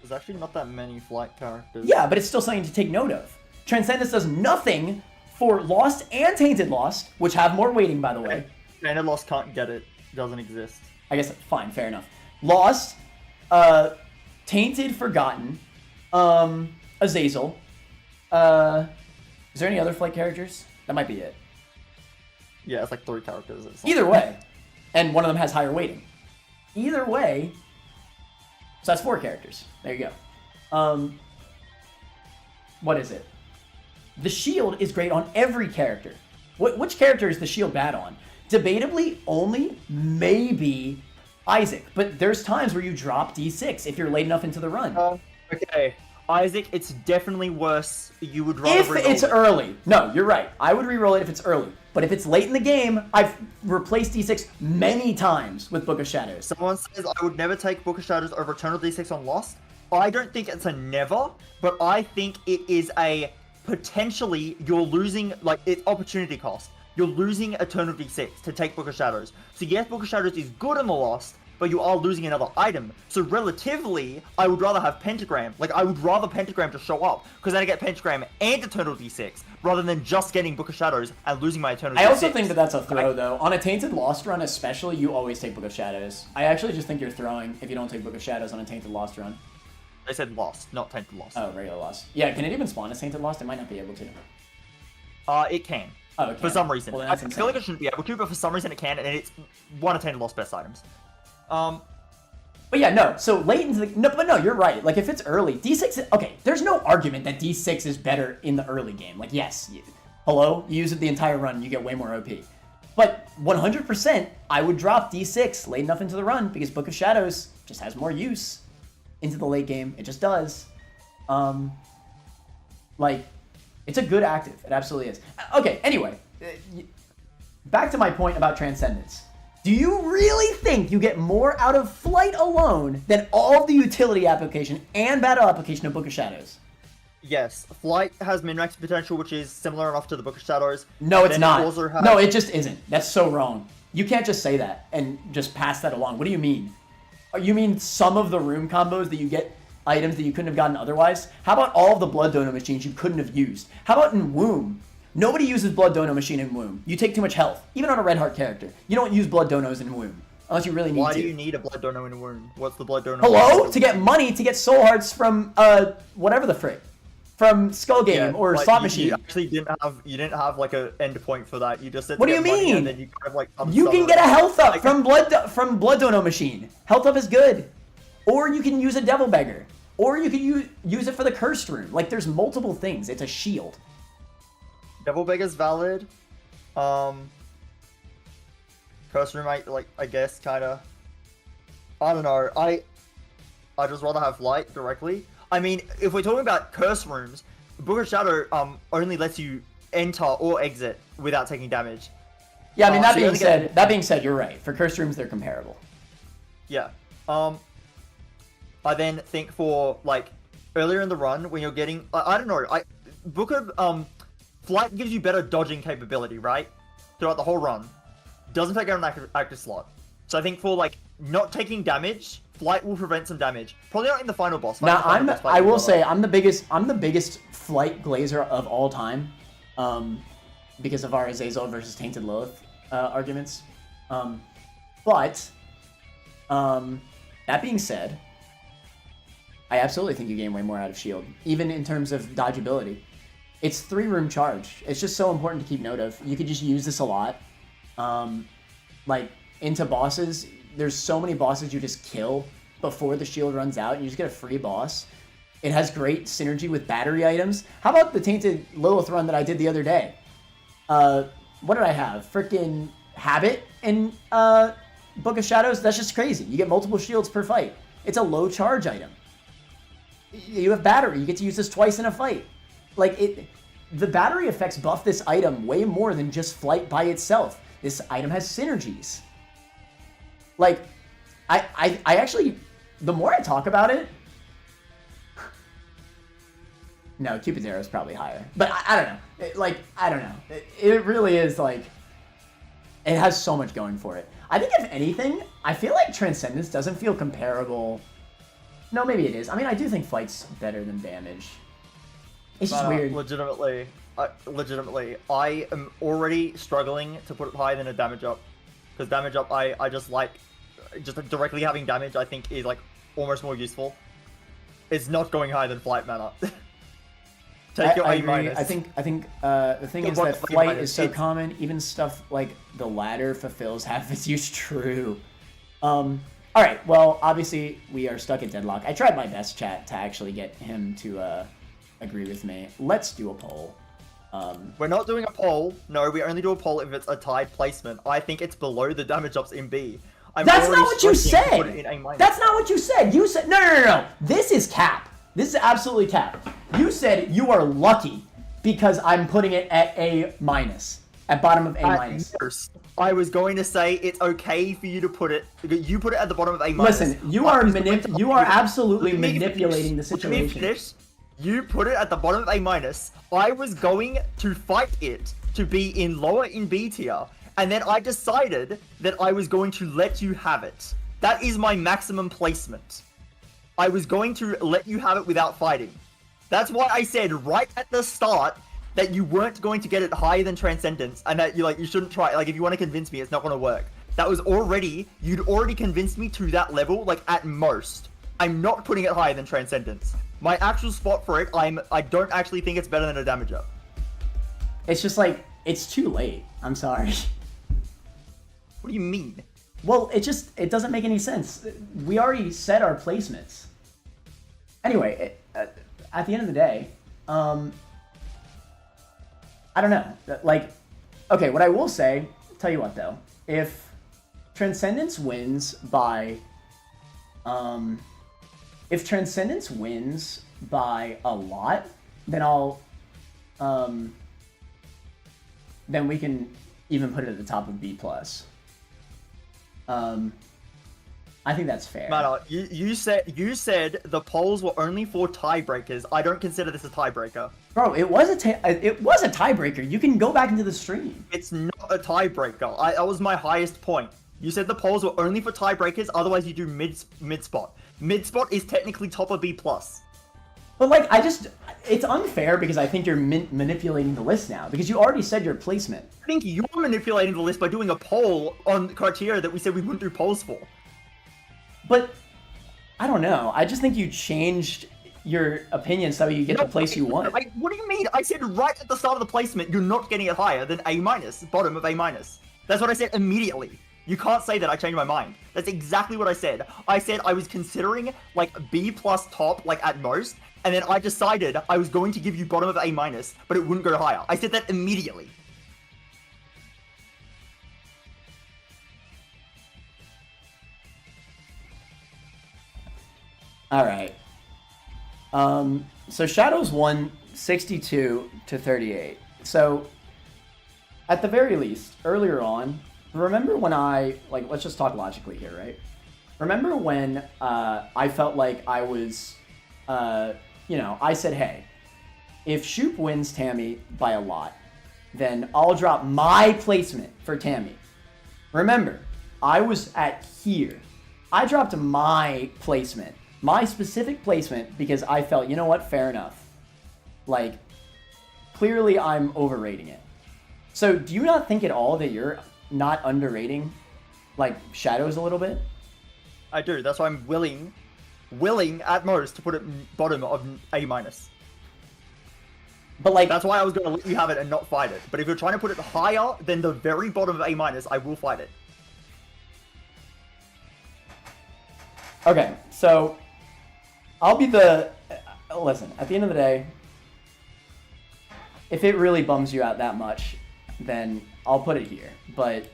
There's actually not that many Flight characters. Yeah, but it's still something to take note of. Transcendence does nothing for Lost and Tainted Lost, which have more weighting, by the way. Tainted Lost can't get it. Doesn't exist. I guess, fine, fair enough. Lost, Tainted Forgotten, Azazel. Is there any other Flight characters? That might be it. Yeah, it's like 3 characters. Either way. And one of them has higher weighting. Either way. So that's 4 characters. There you go. What is it? The shield is great on every character. Which character is the shield bad on? Debatably, only maybe Isaac. But there's times where you drop D6 if you're late enough into the run. Okay. Isaac, it's definitely worse. You would rather if it's early. No, you're right. I would re-roll it if it's early. But if it's late in the game, I've replaced D6 many times with Book of Shadows. Someone says I would never take Book of Shadows over Eternal D6 on Lost. I don't think it's a never, but I think it is a potentially you're losing, like, it's opportunity cost. You're losing Eternal D6 to take Book of Shadows. So yes, Book of Shadows is good on the Lost, but you are losing another item. So relatively, I would rather have Pentagram. Like, I would rather Pentagram to show up, because then I get Pentagram and Eternal D6, rather than just getting Book of Shadows and losing my Eternal D6. I also think that that's a throw, though. On a Tainted Lost run especially, you always take Book of Shadows. I actually just think you're throwing if you don't take Book of Shadows on a Tainted Lost run. I said Lost, not Tainted Lost. Oh, regular Lost. Yeah, can it even spawn as Tainted Lost? It might not be able to. It can. Oh, okay. For some reason. Well, I that's feel insane. like it shouldn't be able to, but for some reason it can, and it's 1 of 10 lost best items. But yeah, no. So late into the no, you're right. Like if it's early, D6. Okay, there's no argument that D6 is better in the early game. Like yes, hello, you use it the entire run, you get way more OP. But 100%, I would drop D6 late enough into the run because Book of Shadows just has more use into the late game. It just does. Like it's a good active. It absolutely is. Okay. Anyway, back to my point about Transcendence. Do you really think you get more out of Flight alone than all of the utility application and battle application of Book of Shadows? Yes, Flight has min-max potential, which is similar enough to the Book of Shadows. No, it's not. Has... No, it just isn't. That's so wrong. You can't just say that and just pass that along. What do you mean? You mean some of the room combos that you get items that you couldn't have gotten otherwise? How about all of the Blood Dono machines you couldn't have used? How about in Womb? Nobody uses Blood Dono machine in Womb. You take too much health, even on a Red Heart character. You don't use Blood Donos in Womb, unless you really need to. Why do you need a Blood Dono in Womb? What's the Blood Dono? Hello? To get money, to get soul hearts from, whatever the frick. From Skull Game or Slot Machine. You actually didn't have like a end point for that. You just said. What do you mean? And then you kind of like. You can get a health up from Blood Dono machine. Health up is good, or you can use a Devil Beggar, or you can use it for the Cursed Room. Like there's multiple things. It's a shield. Devil Beggar's valid. Curse Room, I guess, kind of. I don't know. I just rather have Light directly. I mean, if we're talking about Curse Rooms, Book of Shadow only lets you enter or exit without taking damage. Yeah, I mean that being said, you're right. For Curse Rooms, they're comparable. Yeah. I then think for like earlier in the run when you're getting, I don't know. Book of Flight gives you better dodging capability, right? Throughout the whole run. Doesn't take out an active slot. So I think for like not taking damage, Flight will prevent some damage. Probably not in the final boss. Now I will say I'm the biggest Flight glazer of all time, because of our Azazel versus Tainted Lilith arguments. But that being said, I absolutely think you gain way more out of shield, even in terms of dodgeability. It's 3-room charge. It's just so important to keep note of. You could just use this a lot. Like, into bosses, there's so many bosses you just kill before the shield runs out, and you just get a free boss. It has great synergy with battery items. How about the Tainted Lilith run that I did the other day? What did I have? Freaking Habit in Book of Shadows? That's just crazy. You get multiple shields per fight. It's a low charge item. You have battery. You get to use this twice in a fight. Like, the battery effects buff this item way more than just Flight by itself. This item has synergies. Like, I actually, the more I talk about it, no, Cupid's Arrow is probably higher. But I don't know. I don't know. It really is, like, it has so much going for it. I think, if anything, I feel like Transcendence doesn't feel comparable. No, maybe it is. I mean, I do think Flight's better than Damage. It's just weird. Legitimately, I am already struggling to put it higher than a Damage Up. Because Damage Up, I just like, just directly having damage, I think, is, like, almost more useful. It's not going higher than Flight mana. Take your A minus. I think the thing is that Flight is so common, even stuff like the ladder fulfills half its use. True. Alright, well, obviously, we are stuck at deadlock. I tried my best, chat, to actually get him to agree with me. Let's do a poll. We're not doing a poll. No, we only do a poll if it's a tied placement. I think it's below the damage ups in B. That's not what you said! That's not what you said! You said... No. This is cap. This is absolutely cap. You said you are lucky because I'm putting it at A minus. At bottom of A minus. I was going to say it's okay for you to put it... You put it at the bottom of A minus. Listen, you are absolutely manipulating the situation. You put it at the bottom of A minus. I was going to fight it to be in lower in B tier. And then I decided that I was going to let you have it. That is my maximum placement. I was going to let you have it without fighting. That's why I said right at the start that you weren't going to get it higher than Transcendence, and that you shouldn't try. Like, if you want to convince me, it's not going to work. That was you'd already convinced me to that level, like, at most. I'm not putting it higher than Transcendence. My actual spot for it, I don't actually think it's better than a damage up. It's just like, It's too late. I'm sorry. What do you mean? Well, it doesn't make any sense. We already set our placements. Anyway, at the end of the day, I don't know. Like, okay, what I will say, tell you what though, if Transcendence wins by, if Transcendence wins by a lot, then then we can even put it at the top of B+. I think that's fair. Matter, you said the polls were only for tiebreakers. I don't consider this a tiebreaker. Bro, it was a tiebreaker. You can go back into the stream. It's not a tiebreaker. That was my highest point. You said the polls were only for tiebreakers. Otherwise, you do mid spot. Mid spot is technically top of B+. But like, it's unfair because I think you're manipulating the list now because you already said your placement. I think you're manipulating the list by doing a poll on criteria that we said we wouldn't do polls for. But I don't know. I just think you changed your opinion so you get the place you want. What do you mean? I said right at the start of the placement, you're not getting it higher than A-, bottom of A-. That's what I said immediately. You can't say that I changed my mind. That's exactly what I said. I said I was considering like B+ top, like at most, and then I decided I was going to give you bottom of A-, but it wouldn't go higher. I said that immediately. All right. So Shadows won 62-38. So at the very least, earlier on, remember when let's just talk logically here, right? Remember when I felt like I was, I said, hey, if Shoop wins Tammy by a lot, then I'll drop my placement for Tammy. Remember, I was at here. I dropped my placement. My specific placement because I felt, you know what, fair enough. Like, clearly I'm overrating it. So do you not think at all that you're not underrating, like, Shadows a little bit? I do. That's why I'm willing at most to put it bottom of A-. But like, that's why I was going to let you have it and not fight it. But if you're trying to put it higher than the very bottom of A-, I will fight it. Okay, so I'll be the... Listen, at the end of the day, if it really bums you out that much, then I'll put it here. But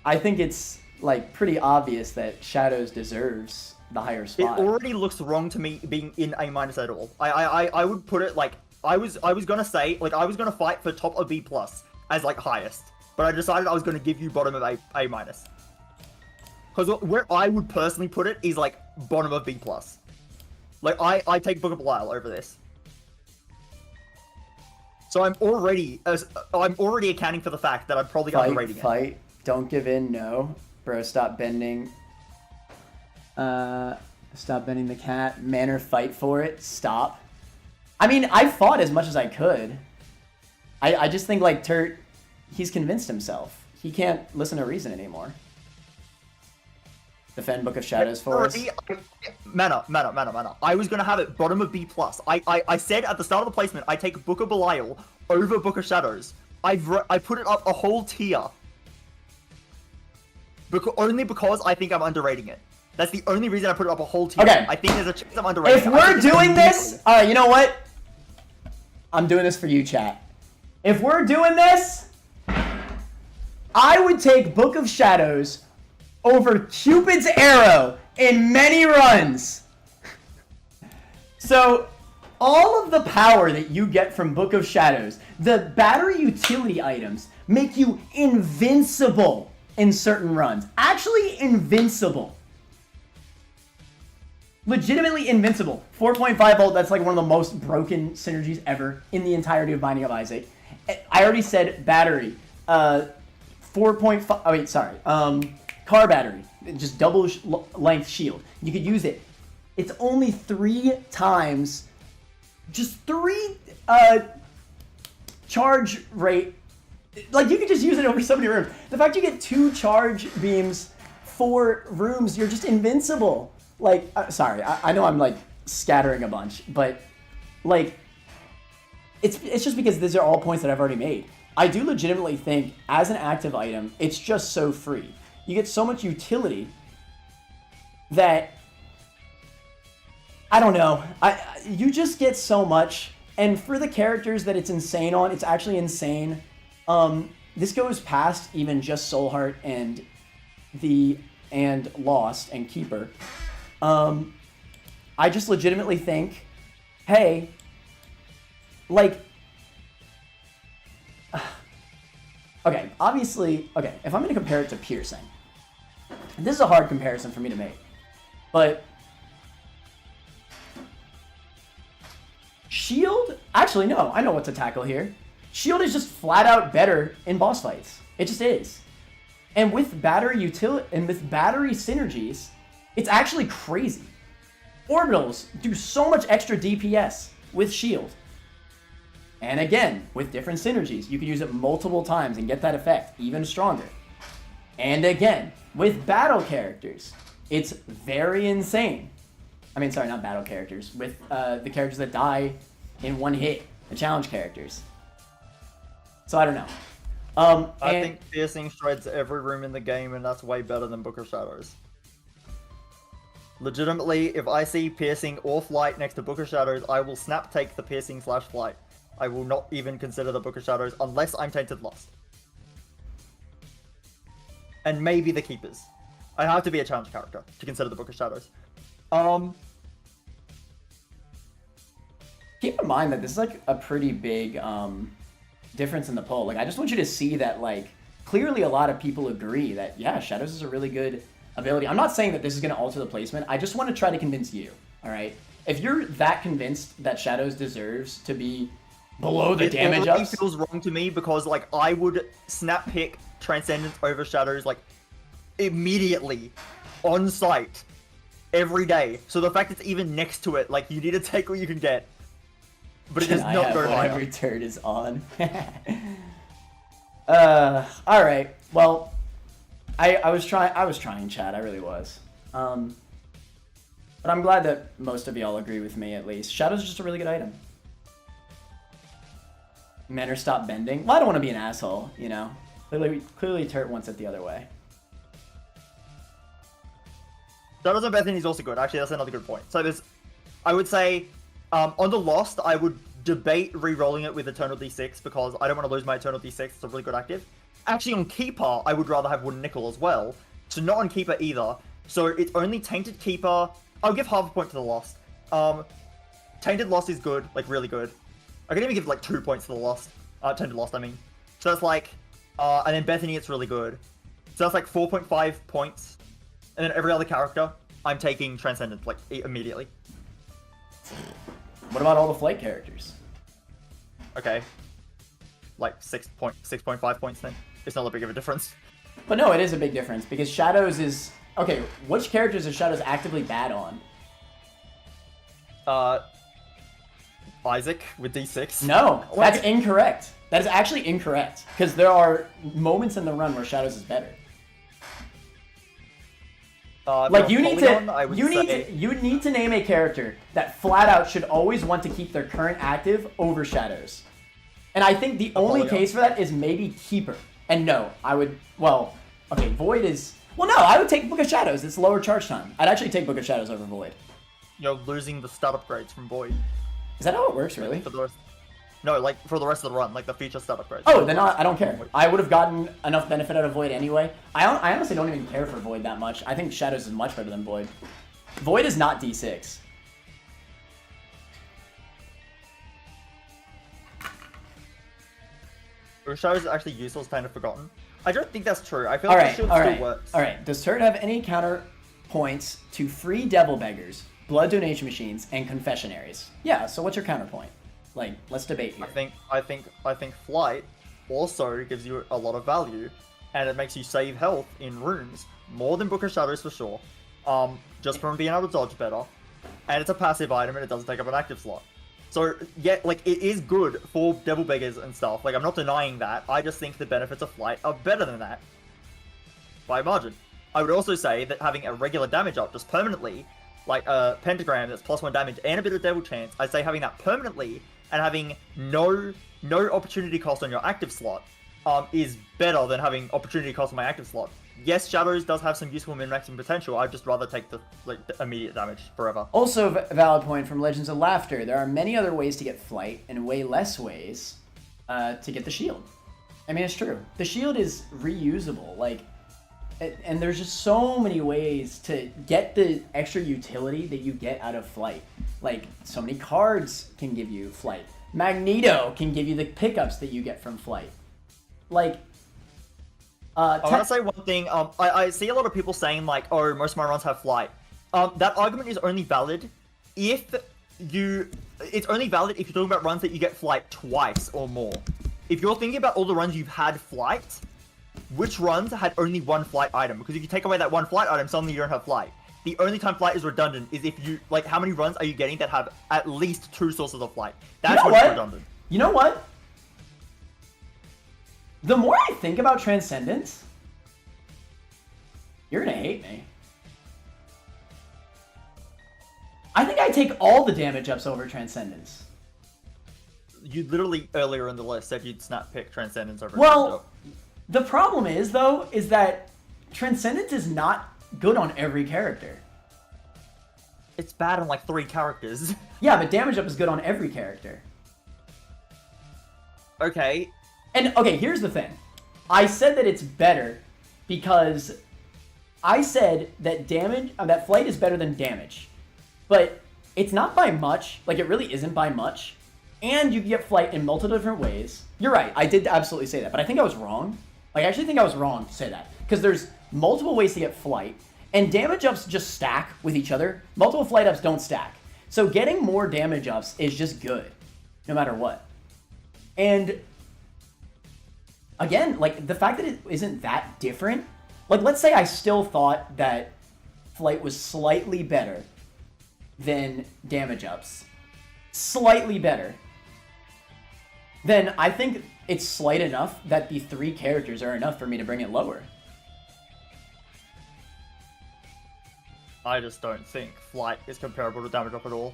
I think it's, like, pretty obvious that Shadows deserves the higher spot. It already looks wrong to me being in A- at all. I would put it, like, I was gonna say, like, I was gonna fight for top of B+ as, like, highest. But I decided I was gonna give you bottom of A-. Because where I would personally put it is, like, bottom of B+. Like, I take Book of Belial over this. So I'm already accounting for the fact that I'm probably underrating it. Fight, don't give in, no. Bro, stop bending. Stop bending the cat. Manor, fight for it. Stop. I mean, I fought as much as I could. I just think, like, Turt, he's convinced himself. He can't listen to reason anymore. Defend Book of Shadows for us. Mana. I was going to have it bottom of B+. I said at the start of the placement, I take Book of Belial over Book of Shadows. I put it up a whole tier. Only because I think I'm underrating it. That's the only reason I put it up a whole tier. Okay. I think there's a chance I'm underrating it. If we're doing this... Alright, you know what? I'm doing this for you, chat. If we're doing this, I would take Book of Shadows over Cupid's Arrow in many runs. So, all of the power that you get from Book of Shadows, the battery utility items, make you invincible in certain runs. Actually invincible. Legitimately invincible. 4.5 volt, that's like one of the most broken synergies ever in the entirety of Binding of Isaac. I already said battery. 4.5, oh wait, sorry. Car battery, just double length shield. You could use it. It's only 3 times, just 3 charge rate. Like, you could just use it over so many rooms. The fact you get 2 charge beams, 4 rooms, you're just invincible. Like, sorry, I know I'm like scattering a bunch, but like, it's just because these are all points that I've already made. I do legitimately think, as an active item, it's just so free. You get so much utility that, I don't know, you just get so much, and for the characters that it's insane on, it's actually insane. This goes past even just Soulheart and Lost and Keeper. I just legitimately think, hey, like, okay, obviously, okay, if I'm going to compare it to piercing, this is a hard comparison for me to make, but Shield, actually, no, I know what to tackle here. Shield is just flat out better in boss fights. It just is. And with battery synergies, it's actually crazy. Orbitals do so much extra DPS with Shield. And again, with different synergies, you can use it multiple times and get that effect even stronger. And again, with battle characters, it's very insane. I mean, sorry, not battle characters. With the characters that die in one hit, the challenge characters. So I don't know. I think piercing shreds every room in the game, and that's way better than Book of Shadows. Legitimately, if I see piercing or flight next to Book of Shadows, I will snap take the piercing / flight. I will not even consider the Book of Shadows unless I'm Tainted Lost. And maybe the Keepers. I have to be a challenge character to consider the Book of Shadows. Keep in mind that this is like a pretty big difference in the poll. Like, I just want you to see that, like, clearly a lot of people agree that, yeah, Shadows is a really good ability. I'm not saying that this is going to alter the placement. I just want to try to convince you, all right? If you're that convinced that Shadows deserves to be below the damage ups... It feels wrong to me because, like, I would snap pick Transcendence over Shadows, like, immediately, on sight, every day. So the fact it's even next to it, like, you need to take what you can get. But it does not go higher. Every turret is on. Alright. Well, I was trying, chat. I really was. But I'm glad that most of y'all agree with me, at least. Shadow's just a really good item. Men stop bending. Well, I don't want to be an asshole, you know? Clearly Turt wants it the other way. Shadows and Bethany is also good. Actually, that's another good point. So I would say, on the Lost, I would debate re-rolling it with Eternal D6 because I don't want to lose my Eternal D6. It's a really good active. Actually, on Keeper, I would rather have Wooden Nickel as well. So not on Keeper either. So it's only Tainted Keeper. I'll give half a point to the Lost. Tainted Lost is good, like really good. I can even give like 2 points to the Lost. Tainted Lost, I mean. So that's like, and then Bethany, it's really good. So that's like 4.5 points. And then every other character, I'm taking Transcendence, like, immediately. What about all the flight characters? Okay. Like 6.5 points then. It's not that big of a difference. But no, it is a big difference because Shadows is... Okay, which characters is Shadows actively bad on? Isaac with D6. No, that's incorrect. That is actually incorrect because there are moments in the run where Shadows is better. Like you need to name a character that flat out should always want to keep their current active over Shadows. And I think the only case for that is maybe Keeper. And no, I would, well, okay, Void is, well no, I would take Book of Shadows. It's lower charge time. I'd actually take Book of Shadows over Void. You're losing the stat upgrades from Void. Is that how it works, really? No, like for the rest of the run, like the feature stat upgrades. Oh, then I don't care. I would have gotten enough benefit out of Void anyway. I honestly don't even care for Void that much. I think Shadows is much better than Void. Void is not D6. Shadows is actually useless, kind of forgotten. I don't think that's true. I feel like the shield still works. Alright, does Turt have any counter points to free Devil Beggars, Blood Donation Machines, and Confessionaries? Yeah, so what's your counterpoint? Like, let's debate here. I think Flight also gives you a lot of value, and it makes you save health in rooms more than Book of Shadows for sure. Just from being able to dodge better, and it's a passive item and it doesn't take up an active slot. So yeah, like it is good for Devil Beggars and stuff. Like I'm not denying that. I just think the benefits of Flight are better than that by a margin. I would also say that having a regular damage up just permanently, like a pentagram that's +1 damage and a bit of devil chance, I'd say having that permanently and having no opportunity cost on your active slot is better than having opportunity cost on my active slot. Yes, Shadows does have some useful min-maxing potential. I'd just rather take the immediate damage forever. Also, valid point from Legends of Laughter. There are many other ways to get flight, and way less ways to get the shield. I mean, it's true. The shield is reusable, like, and there's just so many ways to get the extra utility that you get out of flight. Like, so many cards can give you flight. Magneto can give you the pickups that you get from flight. Like, I want to say one thing. I see a lot of people saying, like, oh, most of my runs have flight. That argument is only valid if it's only valid if you're talking about runs that you get flight twice or more. If you're thinking about all the runs you've had flight, which runs had only one flight item? Because if you take away that one flight item, suddenly you don't have flight. The only time flight is redundant is if you, like, how many runs are you getting that have at least 2 sources of flight? That's when it's redundant. You know what? The more I think about Transcendence, you're gonna hate me. I think I take all the damage ups over Transcendence. You literally, earlier in the list, said you'd snap pick Transcendence over Well, the problem is, though, is that Transcendence is not good on every character. It's bad on, like, 3 characters. Yeah, but damage up is good on every character. Okay. And, okay, here's the thing. I said that it's better because I said that that flight is better than damage. But it's not by much. Like, it really isn't by much. And you can get flight in multiple different ways. You're right, I did absolutely say that, but I think I was wrong. Like, I actually think I was wrong to say that. Because there's multiple ways to get flight, and damage ups just stack with each other. Multiple flight ups don't stack. So getting more damage ups is just good, no matter what. And again, like, the fact that it isn't that different, like, let's say I still thought that flight was slightly better than damage ups. Slightly better. Then I think it's slight enough that the 3 characters are enough for me to bring it lower. I just don't think flight is comparable to damage up at all.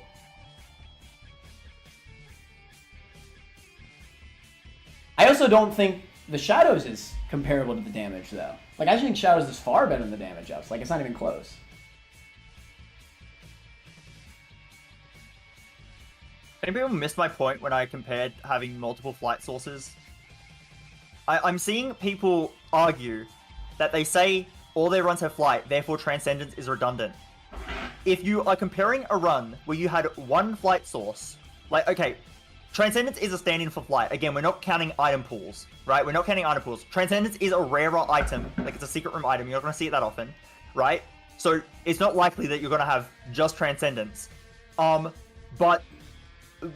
I also don't think the Shadows is comparable to the damage, though. Like, I actually think Shadows is far better than the damage ups. Like, it's not even close. Any people missed my point when I compared having multiple flight sources? I'm seeing people argue that they say all their runs have flight, therefore Transcendence is redundant. If you are comparing a run where you had one flight source, like, okay, Transcendence is a stand-in for flight. Again, we're not counting item pools, right? We're not counting item pools. Transcendence is a rarer item, like it's a secret room item. You're not going to see it that often, right? So it's not likely that you're going to have just Transcendence. But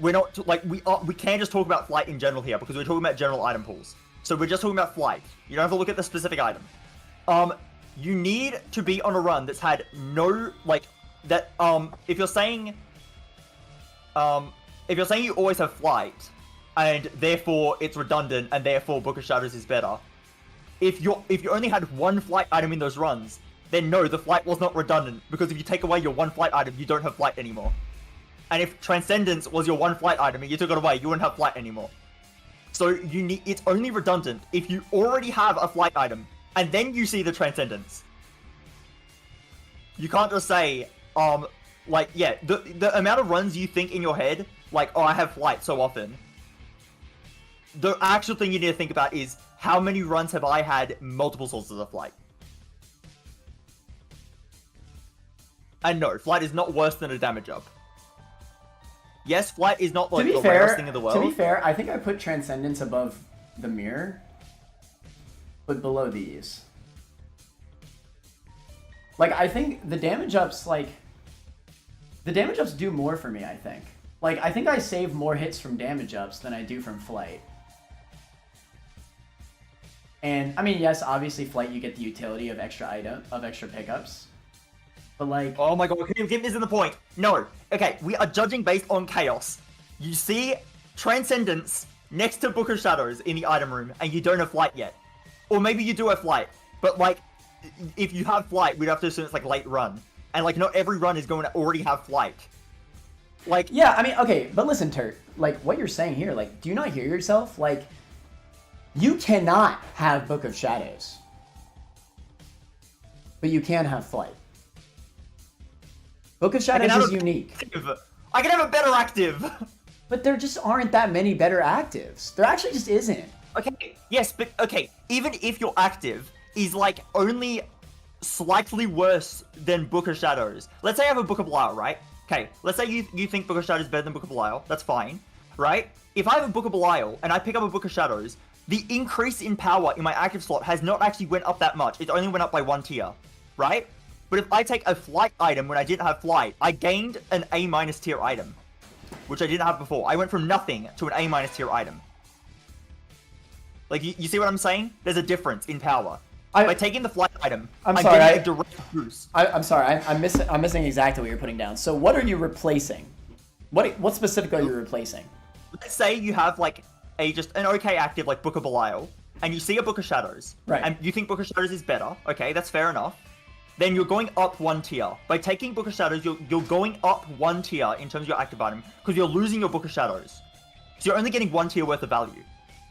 we're not, like, we can't just talk about flight in general here because we're talking about general item pools. So we're just talking about flight. You don't have to look at the specific item. You need to be on a run that's had no, like, that, if you're saying you always have flight, and therefore it's redundant, and therefore Book of Shadows is better, if you only had one flight item in those runs, then no, the flight was not redundant, because if you take away your one flight item, you don't have flight anymore. And if Transcendence was your one flight item and you took it away, you wouldn't have flight anymore. So it's only redundant if you already have a flight item, and then you see the Transcendence. You can't just say, like, yeah, the amount of runs you think in your head, like, oh, I have flight so often. The actual thing you need to think about is, how many runs have I had multiple sources of flight? And no, flight is not worse than a damage up. Yes, flight is not, like, the rarest thing in the world. To be fair, I think I put Transcendence above the mirror, but below these. Like, I think the damage ups, like, the damage ups do more for me, I think. Like, I think I save more hits from damage ups than I do from flight. And, I mean, yes, obviously flight you get the utility of extra pickups. But, like... Oh my god, keep missing the point. No. Okay, we are judging based on chaos. You see Transcendence next to Book of Shadows in the item room, and you don't have flight yet. Or maybe you do have flight, but, like, if you have flight, we'd have to assume it's, like, late run. And, like, not every run is going to already have flight. Like, Yeah, I mean, okay, but listen, Turt. Like, what you're saying here, like, do you not hear yourself? Like, you cannot have Book of Shadows. But you can have Flight. Book of Shadows is unique. I can have a better active. But there just aren't that many better actives. There actually just isn't. Okay, yes, but okay, even if your active is like only slightly worse than Book of Shadows. Let's say I have a Book of Belial, right? Okay, let's say you think Book of Shadows is better than Book of Belial. That's fine, right? If I have a Book of Belial and I pick up a Book of Shadows, the increase in power in my active slot has not actually went up that much. It only went up by 1 tier, right? But if I take a Flight item when I didn't have Flight, I gained an A- tier item, which I didn't have before. I went from nothing to an A- tier item. Like, you see what I'm saying? There's a difference in power. By taking the Flight item, I'm getting a direct boost. I'm sorry, I'm missing exactly what you're putting down. So what are you replacing? What specifically are you replacing? Let's say you have like just an okay active like Book of Belial, and you see a Book of Shadows, right? And you think Book of Shadows is better. Okay, that's fair enough. Then you're going up 1 tier. By taking Book of Shadows, you're going up 1 tier in terms of your active item because you're losing your Book of Shadows. So you're only getting 1 tier worth of value.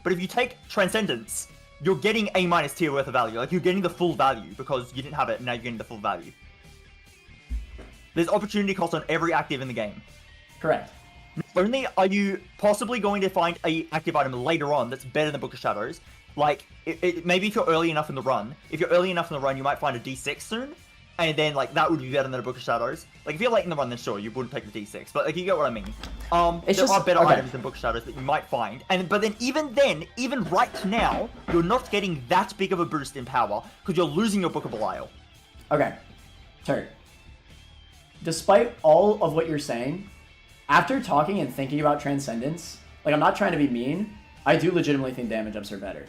But if you take Transcendence, you're getting A- tier worth of value. Like, you're getting the full value because you didn't have it, and now you're getting the full value. There's opportunity cost on every active in the game. Correct. Not only are you possibly going to find a active item later on that's better than Book of Shadows, like, maybe if you're early enough in the run, you might find a D6 soon, and then, like, that would be better than a Book of Shadows. Like, if you're late in the run, then sure, you wouldn't take the D6, but, like, you get what I mean. There are better items than Book of Shadows that you might find, but then, even right now, you're not getting that big of a boost in power, because you're losing your Book of Belial. Okay. Turt. Despite all of what you're saying, after talking and thinking about Transcendence, like, I'm not trying to be mean, I do legitimately think damage ups are better.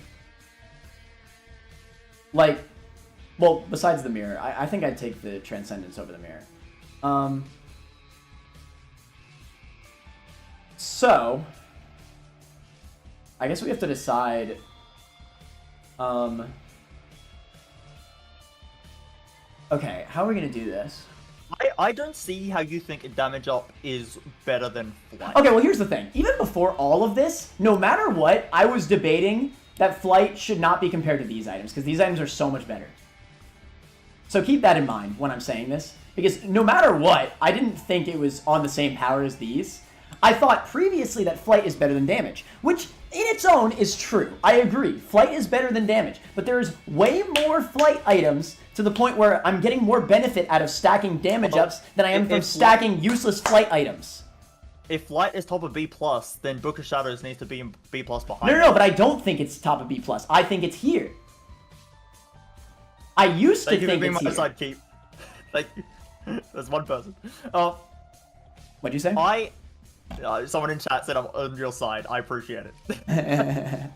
Like, well, besides the mirror, I think I'd take the Transcendence over the mirror. So, I guess we have to decide, okay, how are we going to do this? I don't see how you think a damage up is better than Flight. Okay, well, here's the thing. Even before all of this, no matter what, I was debating that Flight should not be compared to these items, because these items are so much better. So keep that in mind when I'm saying this, because no matter what, I didn't think it was on the same power as these. I thought previously that Flight is better than damage, which in its own is true. I agree. Flight is better than damage, but there's way more Flight items to the point where I'm getting more benefit out of stacking damage ups than I am from stacking useless Flight items. If Flight is top of B+, then Book of Shadows needs to be in B+ behind. No, but I don't think it's top of B+. I think it's here. I used to think it's here. Thank you for being my sidekeep. Like, there's one person. What'd you say? Someone in chat said I'm on your side. I appreciate it.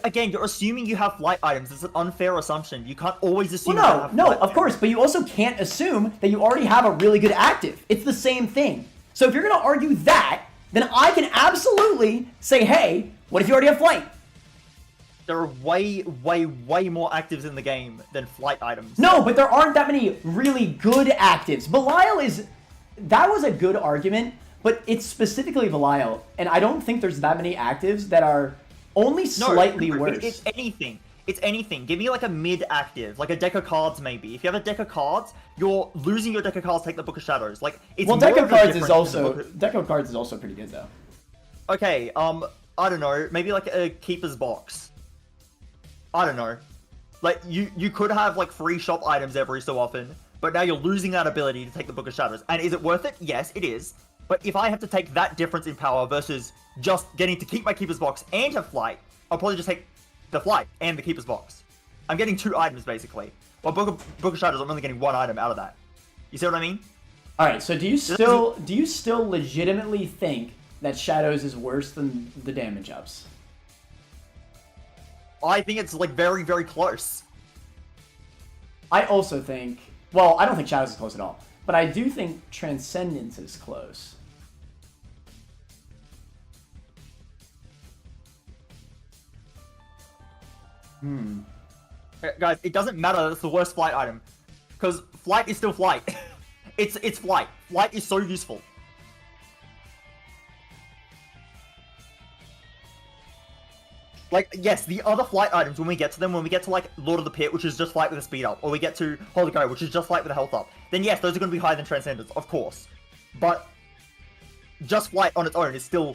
Again, you're assuming you have Flight items. It's an unfair assumption. You can't always assume. Well, no, of course, but you also can't assume that you already have a really good active. It's the same thing. So if you're gonna argue that, then I can absolutely say, hey, what if you already have Flight? There are way more actives in the game than Flight items. No, but there aren't that many really good actives. Belial that was a good argument, but it's specifically Belial, and I don't think there's that many actives that are only slightly worse. It's anything. It's anything. Give me like a mid-active, like a deck of cards maybe. If you have a deck of cards, you're losing your deck of cards to take the Book of Shadows. Like, it's well, deck of cards is also pretty good though. Okay, I don't know, maybe like a Keeper's Box. I don't know. Like, you could have like free shop items every so often, but now you're losing that ability to take the Book of Shadows. And is it worth it? Yes, it is. But if I have to take that difference in power versus just getting to keep my Keeper's Box and have Flight, I'll probably just take the Flight and the Keeper's Box. I'm getting 2 items basically. While Book of Shadows, I'm only getting 1 item out of that. You see what I mean? Alright, so do you still legitimately think that Shadows is worse than the damage ups? I think it's like very close. I also think, well, I don't think Shadows is close at all, but I do think Transcendence is close. Guys, it doesn't matter, that's the worst Flight item. Because flight is still flight. It's flight. Flight is so useful. Like, yes, the other flight items, when we get to them, when we get to, like, Lord of the Pit, which is just flight with a speed up, or we get to Holy Grail, which is just flight with a health up, then yes, those are going to be higher than Transcendence, of course. But just flight on its own is still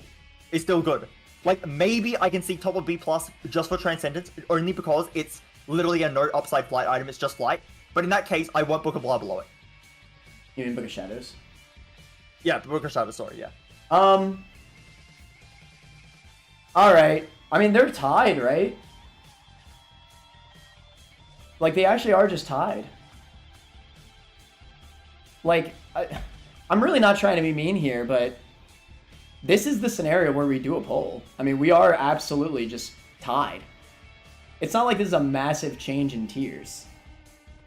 good. Like, maybe I can see top of B+ just for Transcendence, only because it's literally a no upside flight item, it's just flight. But in that case, I want Book of Blah below it. You mean Book of Shadows? Yeah, Book of Shadows, sorry, yeah. Alright. I mean, they're tied, right? Like, they actually are just tied. Like, I'm really not trying to be mean here, but this is the scenario where we do a poll. I mean, we are absolutely just tied. It's not like this is a massive change in tiers.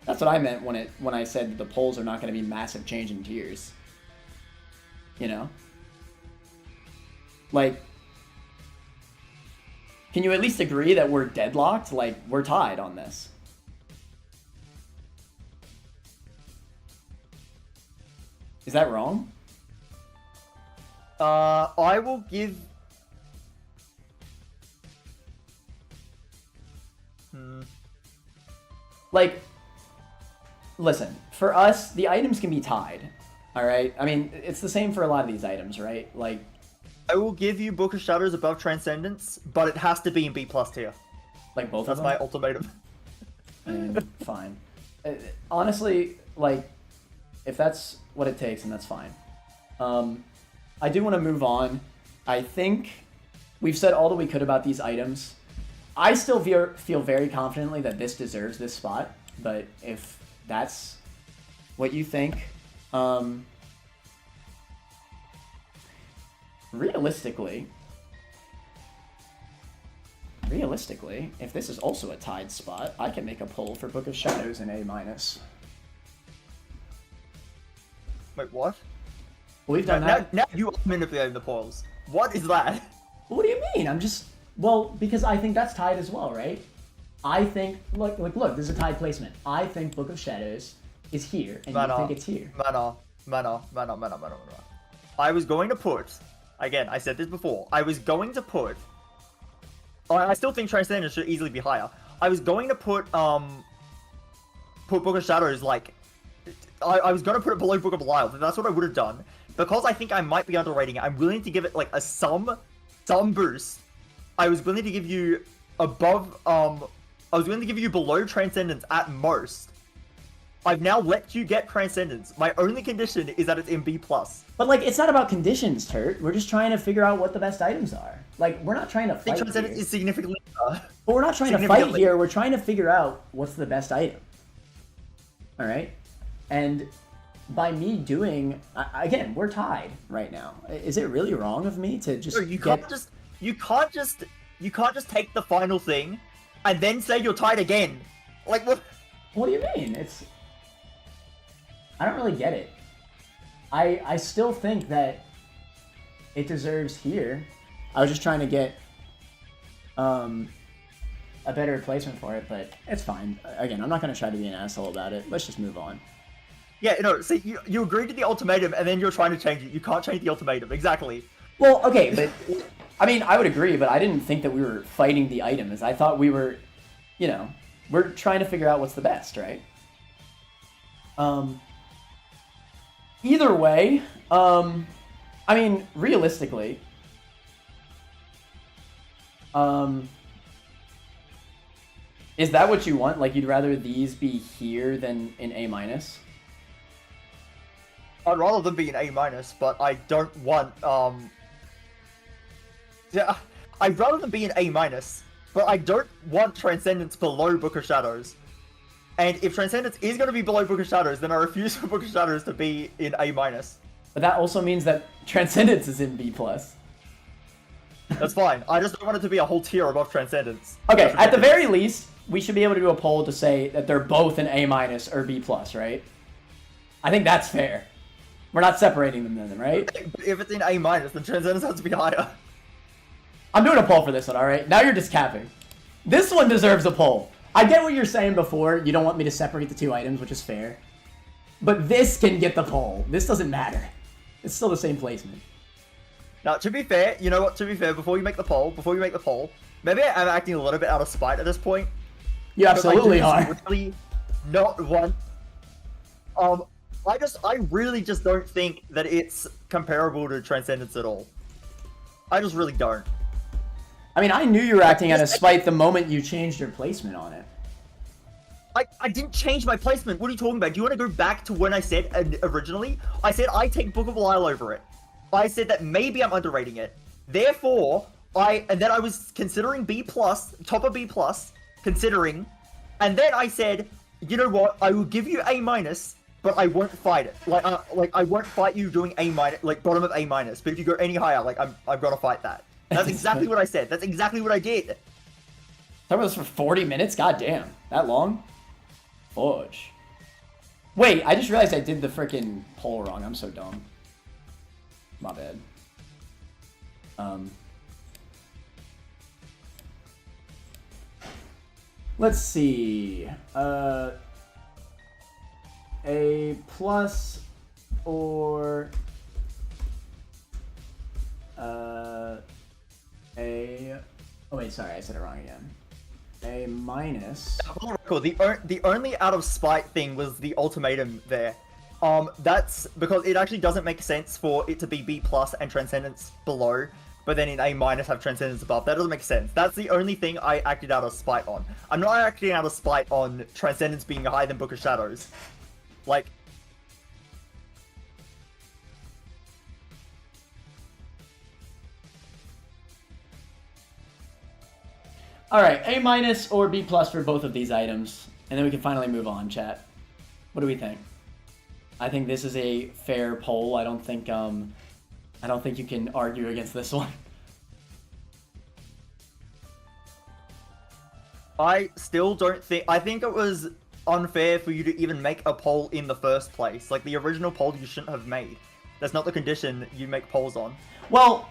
That's what I meant when I said that the polls are not going to be massive change in tiers. You know? Like, can you at least agree that we're deadlocked? Like, we're tied on this. Is that wrong? I will give... Like, listen, for us, the items can be tied, alright? I mean, it's the same for a lot of these items, right? Like, I will give you Book of Shadows above Transcendence, but it has to be in B+ tier. like both That's of them? my ultimatum. I mean, fine. Honestly, like, if that's what it takes, then that's fine. I do want to move on. I think we've said all that we could about these items. I still feel very confidently that this deserves this spot, but if that's what you think, realistically, if this is also a tied spot, I can make a poll for Book of Shadows in A-. Wait, what? We've done that. Now you are manipulating the polls. What is that? What do you mean? I'm just... Well, because I think that's tied as well, right? I think... Look, this is a tied placement. I think Book of Shadows is here, and you think it's here. Mana. I was going to put... Again, I said this before. I was going to put... I still think Transcendence should easily be higher. I was going to put Book of Shadows, like... I was going to put it below Book of Belial. That's what I would have done. Because I think I might be underrating it, I'm willing to give it, like, a some boost. I was willing to give you above, I was willing to give you below Transcendence at most. I've now let you get Transcendence. My only condition is that it's in B+. But, like, it's not about conditions, Turt. We're just trying to figure out what the best items are. Like, we're not trying to fight Transcendence here. is significantly... But we're not trying to fight here. We're trying to figure out what's the best item. Alright? And by me doing... Again, we're tied right now. Is it really wrong of me to just You can't just take the final thing and then say you're tied again. Like, what? What do you mean? I don't really get it. I still think that it deserves here. I was just trying to get a better replacement for it, but it's fine. Again, I'm not going to try to be an asshole about it. Let's just move on. Yeah, no, see, you agreed to the ultimatum and then you're trying to change it. You can't change the ultimatum. Exactly. Well, okay, but... I mean, I would agree, but I didn't think that we were fighting the items. I thought we were, you know, we're trying to figure out what's the best, right? Either way, I mean, realistically, is that what you want? Like, you'd rather these be here than in A-? I'd rather them be an A-, but I don't want, yeah, I'd rather them be an A-, but I don't want Transcendence below Book of Shadows. And if Transcendence is going to be below Book of Shadows, then I refuse for Book of Shadows to be in A-. But that also means that Transcendence is in B+. That's fine. I just don't want it to be a whole tier above Transcendence. Okay, at the very least, we should be able to do a poll to say that they're both an A- or B+, right? I think that's fair. We're not separating them then, right? If it's in A-, then Transcendence has to be higher. I'm doing a poll for this one, alright? Now you're just capping. This one deserves a poll. I get what you're saying before. You don't want me to separate the two items, which is fair. But this can get the poll. This doesn't matter. It's still the same placement. Now, to be fair, you know what? To be fair, before you make the poll, maybe I'm acting a little bit out of spite at this point. You absolutely are. Really not want. I really just don't think that it's comparable to Transcendence at all. I just really don't. I mean, I knew you were acting out of spite the moment you changed your placement on it. I didn't change my placement. What are you talking about? Do you want to go back to when I said originally? I said I take Book of Lyle over it. I said that maybe I'm underrating it. Therefore, and then I was considering B+, top of B+, considering, and then I said, you know what? I will give you A-, but I won't fight it. Like I won't fight you doing A-, like bottom of A-. But if you go any higher, like I'm gonna fight that. That's exactly what I said. That's exactly what I did. Talk about this for 40 minutes? God damn. That long? Fudge. Wait, I just realized I did the freaking poll wrong. I'm so dumb. My bad. Let's see. A plus or a... Oh wait, sorry, I said it wrong again. A minus... Cool. The only out of spite thing was the ultimatum there. That's because it actually doesn't make sense for it to be B+ and Transcendence below, but then in A- have Transcendence above. That doesn't make sense. That's the only thing I acted out of spite on. I'm not acting out of spite on Transcendence being higher than Book of Shadows. Like... Alright, A- or B+ for both of these items, and then we can finally move on, chat. What do we think? I think this is a fair poll. I don't think you can argue against this one. I still don't think... I think it was unfair for you to even make a poll in the first place. Like, the original poll you shouldn't have made. That's not the condition you make polls on. Well,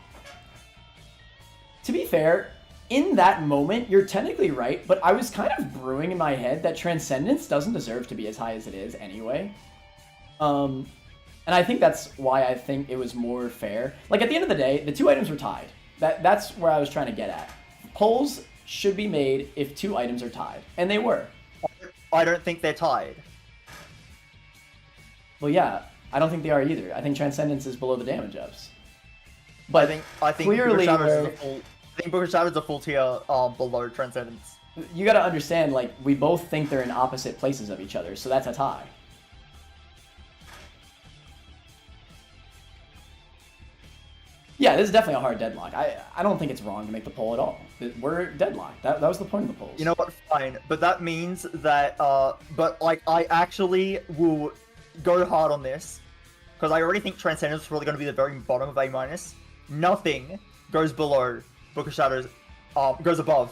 to be fair, in that moment, you're technically right, but I was kind of brewing in my head that Transcendence doesn't deserve to be as high as it is anyway. And I think that's why I think it was more fair. Like, at the end of the day, the two items were tied. That's where I was trying to get at. Polls should be made if two items are tied, and they were. I don't think they're tied. Well, yeah, I don't think they are either. I think Transcendence is below the damage ups. But I think clearly, I think Book of Shadows is a full tier below Transcendence. You gotta understand, like, we both think they're in opposite places of each other, so that's a tie. Yeah, this is definitely a hard deadlock. I don't think it's wrong to make the poll at all. We're deadlocked. That was the point of the polls. You know what? Fine, but that means that but like I actually will go hard on this because I already think Transcendence is probably going to be the very bottom of A-. Nothing goes below Book of Shadows. Goes above.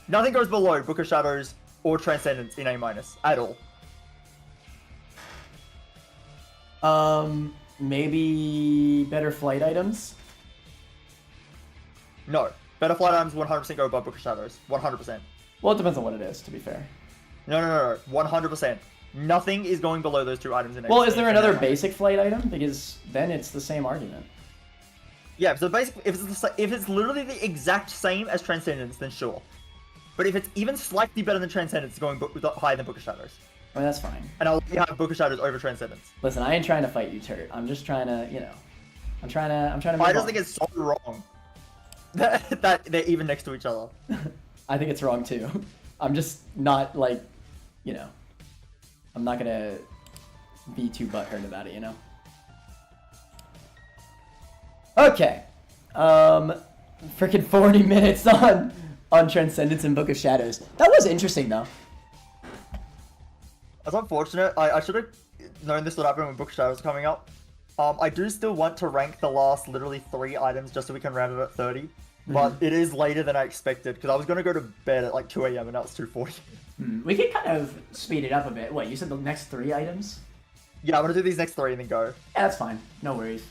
Nothing goes below Book of Shadows or Transcendence in A- at all. Maybe better flight items. No. Better flight items 100% go above Book of Shadows. 100%. Well, it depends on what it is, to be fair. No. 100%. Nothing is going below those two items in Well, is there another basic flight item? Because then it's the same argument. Yeah, so basically, if it's literally the exact same as Transcendence, then sure. But if it's even slightly better than Transcendence, it's going higher than Book of Shadows. I mean, that's fine. And I'll have Book of Shadows over Transcendence. Listen, I ain't trying to fight you, Turt. I'm just trying to, you know, I'm trying to move I just on. think it's so wrong that they're even next to each other. I think it's wrong too. I'm just not like, you know, I'm not gonna be too butthurt about it, you know. Okay, freaking 40 minutes on Transcendence and Book of Shadows. That was interesting though. That's unfortunate. I should have known this would happen when Book of Shadows was coming up. I do still want to rank the last literally 3 items just so we can round it at 30. But it is later than I expected because I was going to go to bed at like 2 a.m. and now it's 2:40. We can kind of speed it up a bit. What, you said the next 3 items? Yeah, I'm going to do these next 3 and then go. Yeah, that's fine. No worries.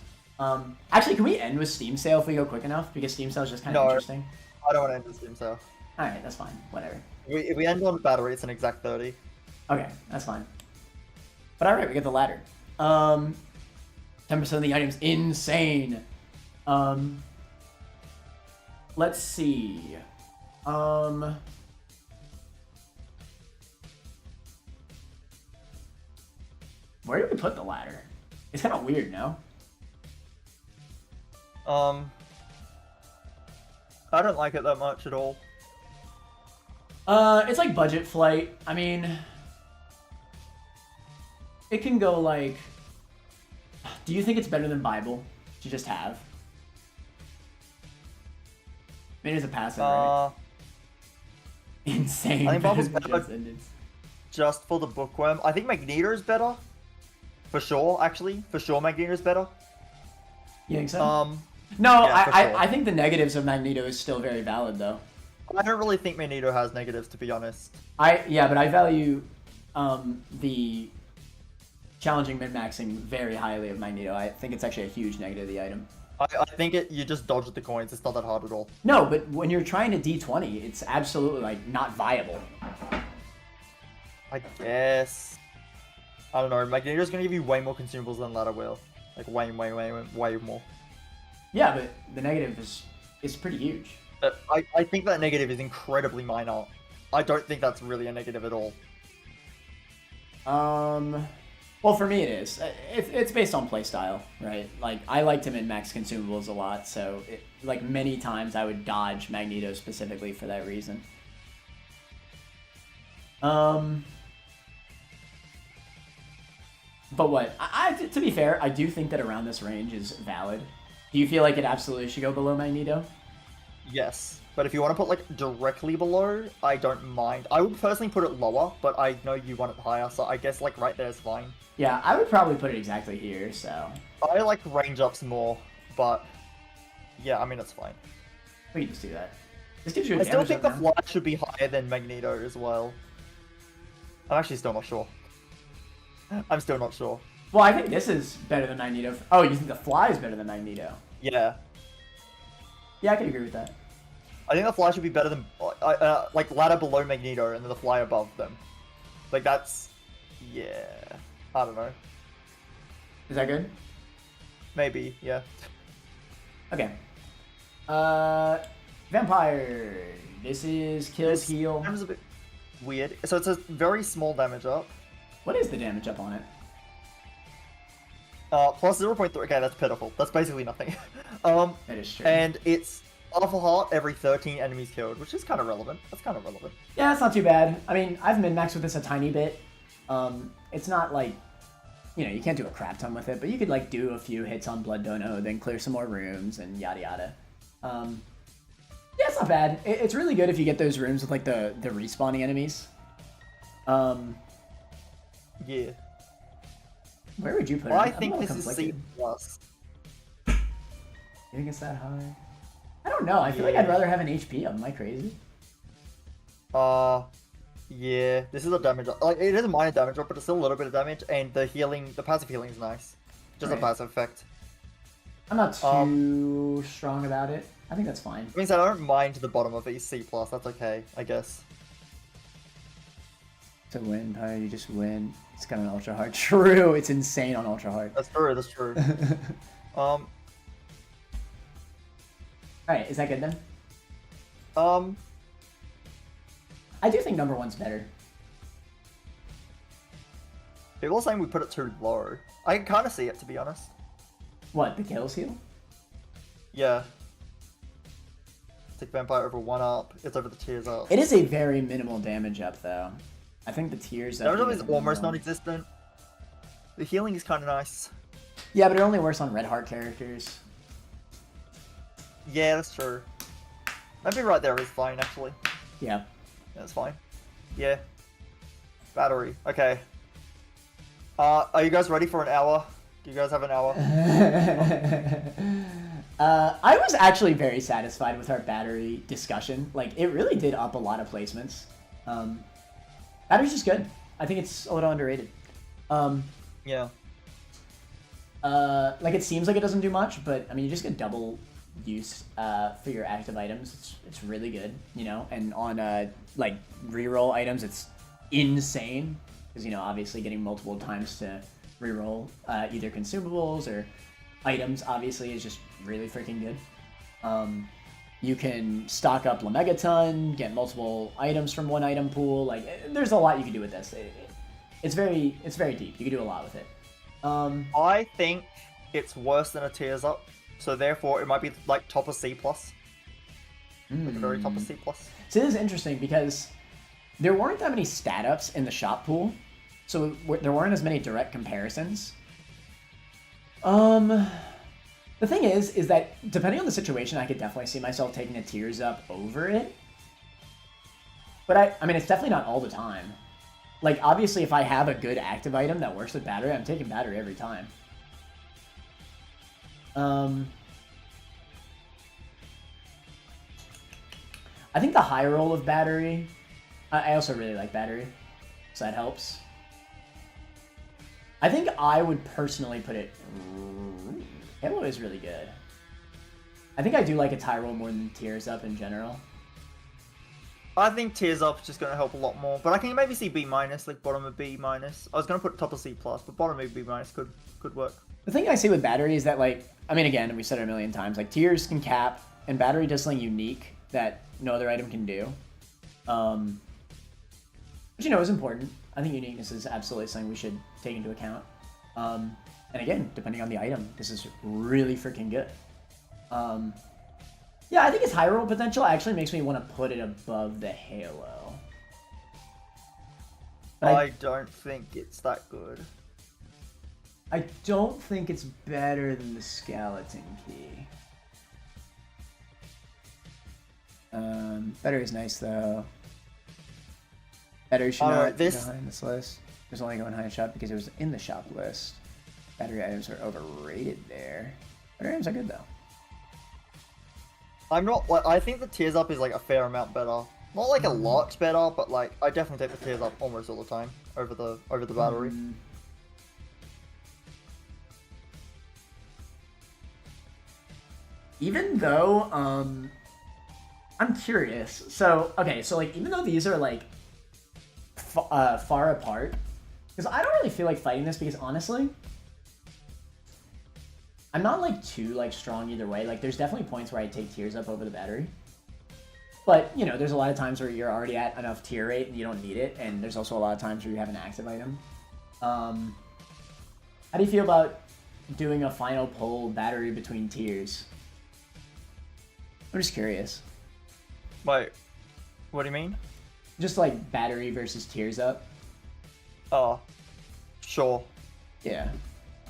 Actually, can we end with Steam Sale if we go quick enough? Because Steam Sale is just kind of interesting. I don't want to end with Steam Sale. Alright, that's fine. Whatever. If we end on battery, it's an exact 30. Okay, that's fine. But alright, we get the ladder. 10% of the items, insane. Let's see. Where do we put the ladder? It's kind of weird, no? I don't like it that much at all. It's like budget flight. I mean, it can go like. Do you think it's better than Bible to just have? Maybe it's a passive, right? Insane. I think Bible's better than better Transcendence. just for the Bookworm. I think Magneto is better. For sure, actually. For sure, Magneto is better. You think so? No, yeah, for sure. I think the negatives of Magneto is still very valid, though. I don't really think Magneto has negatives, to be honest. Yeah, but I value the challenging min-maxing very highly of Magneto. I think it's actually a huge negative of the item. I think you just dodge the coins. It's not that hard at all. No, but when you're trying to D20, it's absolutely like not viable. I guess. I don't know. Magneto's gonna give you way more consumables than Ladder will. Like way more. Yeah, but the negative is pretty huge. I think that negative is incredibly minor. I don't think that's really a negative at all. Well, for me it is. It's based on playstyle, right? Like, I like to min-max consumables a lot, so like many times I would dodge Magneto specifically for that reason. But what? To be fair, I do think that around this range is valid. Do you feel like it absolutely should go below Magneto? Yes, but if you want to put like directly below, I don't mind. I would personally put it lower, but I know you want it higher, so I guess like right there is fine. Yeah, I would probably put it exactly here, so... I like range ups more, but yeah, I mean, it's fine. We can just do that. This gives you a I still damage think up the now. fly should be higher than Magneto as well. I'm actually still not sure. I'm still not sure. Well, I think this is better than Magneto. Oh, you think the fly is better than Magneto? Yeah. Yeah, I can agree with that. I think the fly should be better than, like, ladder below Magneto and then the fly above them. Like, that's, yeah, I don't know. Is that good? Maybe, yeah. Okay. Vampire. This is kills, heal. That was a bit weird. So it's a very small damage up. What is the damage up on it? Plus 0.3, okay, that's pitiful. That's basically nothing. That is true. And it's half a heart every 13 enemies killed, which is kind of relevant. That's kind of relevant. Yeah, it's not too bad. I mean, I've min-maxed with this a tiny bit. It's not like, you know, you can't do a crap ton with it, but you could like do a few hits on Blood Dono, then clear some more rooms and yada yada. Yeah, it's not bad. It's really good if you get those rooms with like the respawning enemies. Yeah. Where would you put it? Well, I I'm think a this little is C+. conflicted. You think it's that high? I don't know. I feel like I'd rather have an HP up. Am I crazy? Yeah. This is a damage up. Like, it is a minor damage up, but it's still a little bit of damage, and the healing, the passive healing is nice. Just a passive effect. I'm not too strong about it. I think that's fine. It means I don't mind the bottom of it. C+. That's okay, I guess. To win, Pyre, you just win. It's got an ultra hard. True, it's insane on ultra hard. That's true. That's true. Alright, is that good then? I do think number one's better. People are saying we put it too low. I can kind of see it, to be honest. What, the kills heal? Yeah. Take Vampire over 1 up. It's over the tears up. It is a very minimal damage up, though. I think the tears up... Damage up is almost non-existent. The healing is kind of nice. Yeah, but it only works on red heart characters. Yeah, that's true. Maybe right there is fine, actually. Yeah. That's fine. Yeah. Battery. Okay. Are you guys ready for an hour? Do you guys have an hour? I was actually very satisfied with our battery discussion. Like, it really did up a lot of placements. Battery's just good. I think it's a little underrated. Yeah. Like, it seems like it doesn't do much, but, I mean, you just get double use for your active items. It's really good, you know? And on, like, reroll items, it's insane. because you know obviously getting multiple times to reroll either consumables or items obviously is just really freaking good. You can stock up Lemegaton, get multiple items from one item pool. Like there's a lot you can do with this. It's very deep. You can do a lot with it. I think it's worse than a Tears Up, so therefore it might be like top of C+. Like a very top of C+. So this is interesting because there weren't that many stat ups in the shop pool, so there weren't as many direct comparisons. The thing is that depending on the situation, I could definitely see myself taking a Tears Up over it. But I mean, it's definitely not all the time. Like, obviously, if I have a good active item that works with battery, I'm taking battery every time. I think the high roll of battery... I also really like battery, so that helps. I think I would personally put it... Halo is really good. I think I do like a tie roll more than Tears Up in general. I think Tears Up is just going to help a lot more, but I can maybe see B-, like bottom of B-. I was going to put top of C+, but bottom of B- could work. The thing I see with battery is that, like, I mean, again, we said it a million times, like, Tears can cap, and battery does something unique that no other item can do. Which, you know, is important. I think uniqueness is absolutely something we should take into account. And again, depending on the item, this is really freaking good. Yeah, I think its high roll potential actually makes me want to put it above the Halo. But I don't think it's that good. I don't think it's better than the Skeleton Key. Better is nice though. Better should not go high in this list. It was only going high in shop because it was in the shop list. Battery items are overrated there. Battery items are good though. I'm not like I think the Tears Up is like a fair amount better. Not like a lot better, but like I definitely take the Tears Up almost all the time over the battery. Even though I'm curious. So okay, so like even though these are like far apart, because I don't really feel like fighting this because honestly, I'm not like too like strong either way. Like there's definitely points where I take Tears Up over the battery. But, you know, there's a lot of times where you're already at enough tier rate and you don't need it, and there's also a lot of times where you have an active item. How do you feel about doing a final pull battery between tiers? I'm just curious. Wait, what do you mean? Just like battery versus Tears Up. Oh, sure. Yeah.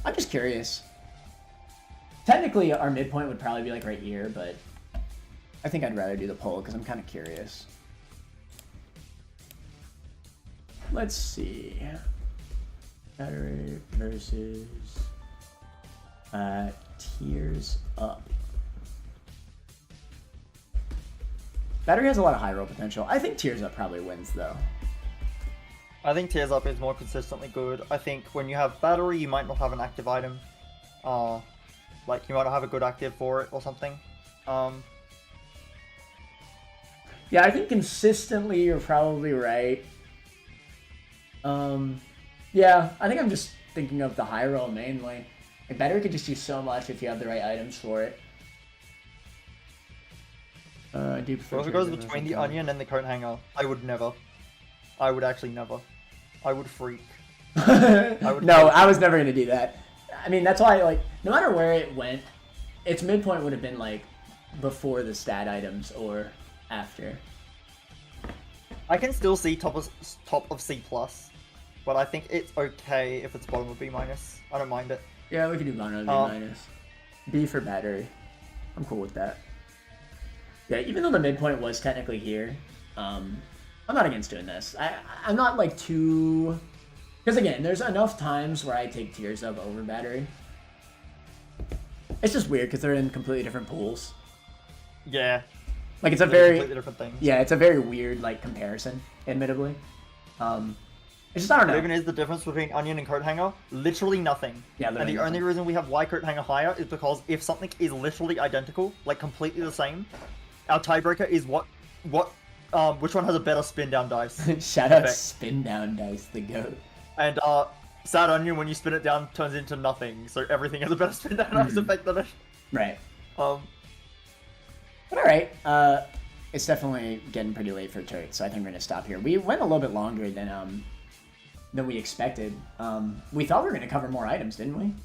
I'm just curious. Technically, our midpoint would probably be like right here, but I think I'd rather do the poll because I'm kind of curious. Let's see. Battery versus Tears Up. Battery has a lot of high roll potential. I think Tears Up probably wins though. I think Tears Up is more consistently good. I think when you have battery, you might not have an active item. Like you might not have a good active for it or something. Yeah, I think consistently you're probably right. Yeah, I think I'm just thinking of the high roll mainly. Like, battery could just do so much if you have the right items for it. I do prefer. So if it goes between the onion and the coat hanger, I would never. I would actually never. I would freak. I was never gonna do that. I mean, that's why, like, no matter where it went, its midpoint would have been like before the stat items or after. I can still see top of C+, but I think it's okay if it's bottom of B-. I don't mind it. Yeah, we can do bottom of B-. B for battery. I'm cool with that. Yeah, even though the midpoint was technically here, I'm not against doing this. I'm not like too... Because again, there's enough times where I take Tears Up over battery. It's just weird because they're in completely different pools. Yeah. Like it's a They're very... completely different things. Yeah, it's a very weird like comparison, admittedly. It's just, I don't know. What even is the difference between onion and coat hanger? Literally nothing. Yeah, and the only reason we have Y coat hanger higher is because if something is literally identical, like completely the same, our tiebreaker is which one has a better spin down dice. Shout out spin down dice, the GOAT. And sad onion, when you spin it down, turns into nothing. So everything has a better spin down effect than it. Right. Um. But alright, it's definitely getting pretty late for Turt, so I think we're gonna stop here. We went a little bit longer than we expected. We thought we were gonna cover more items, didn't we?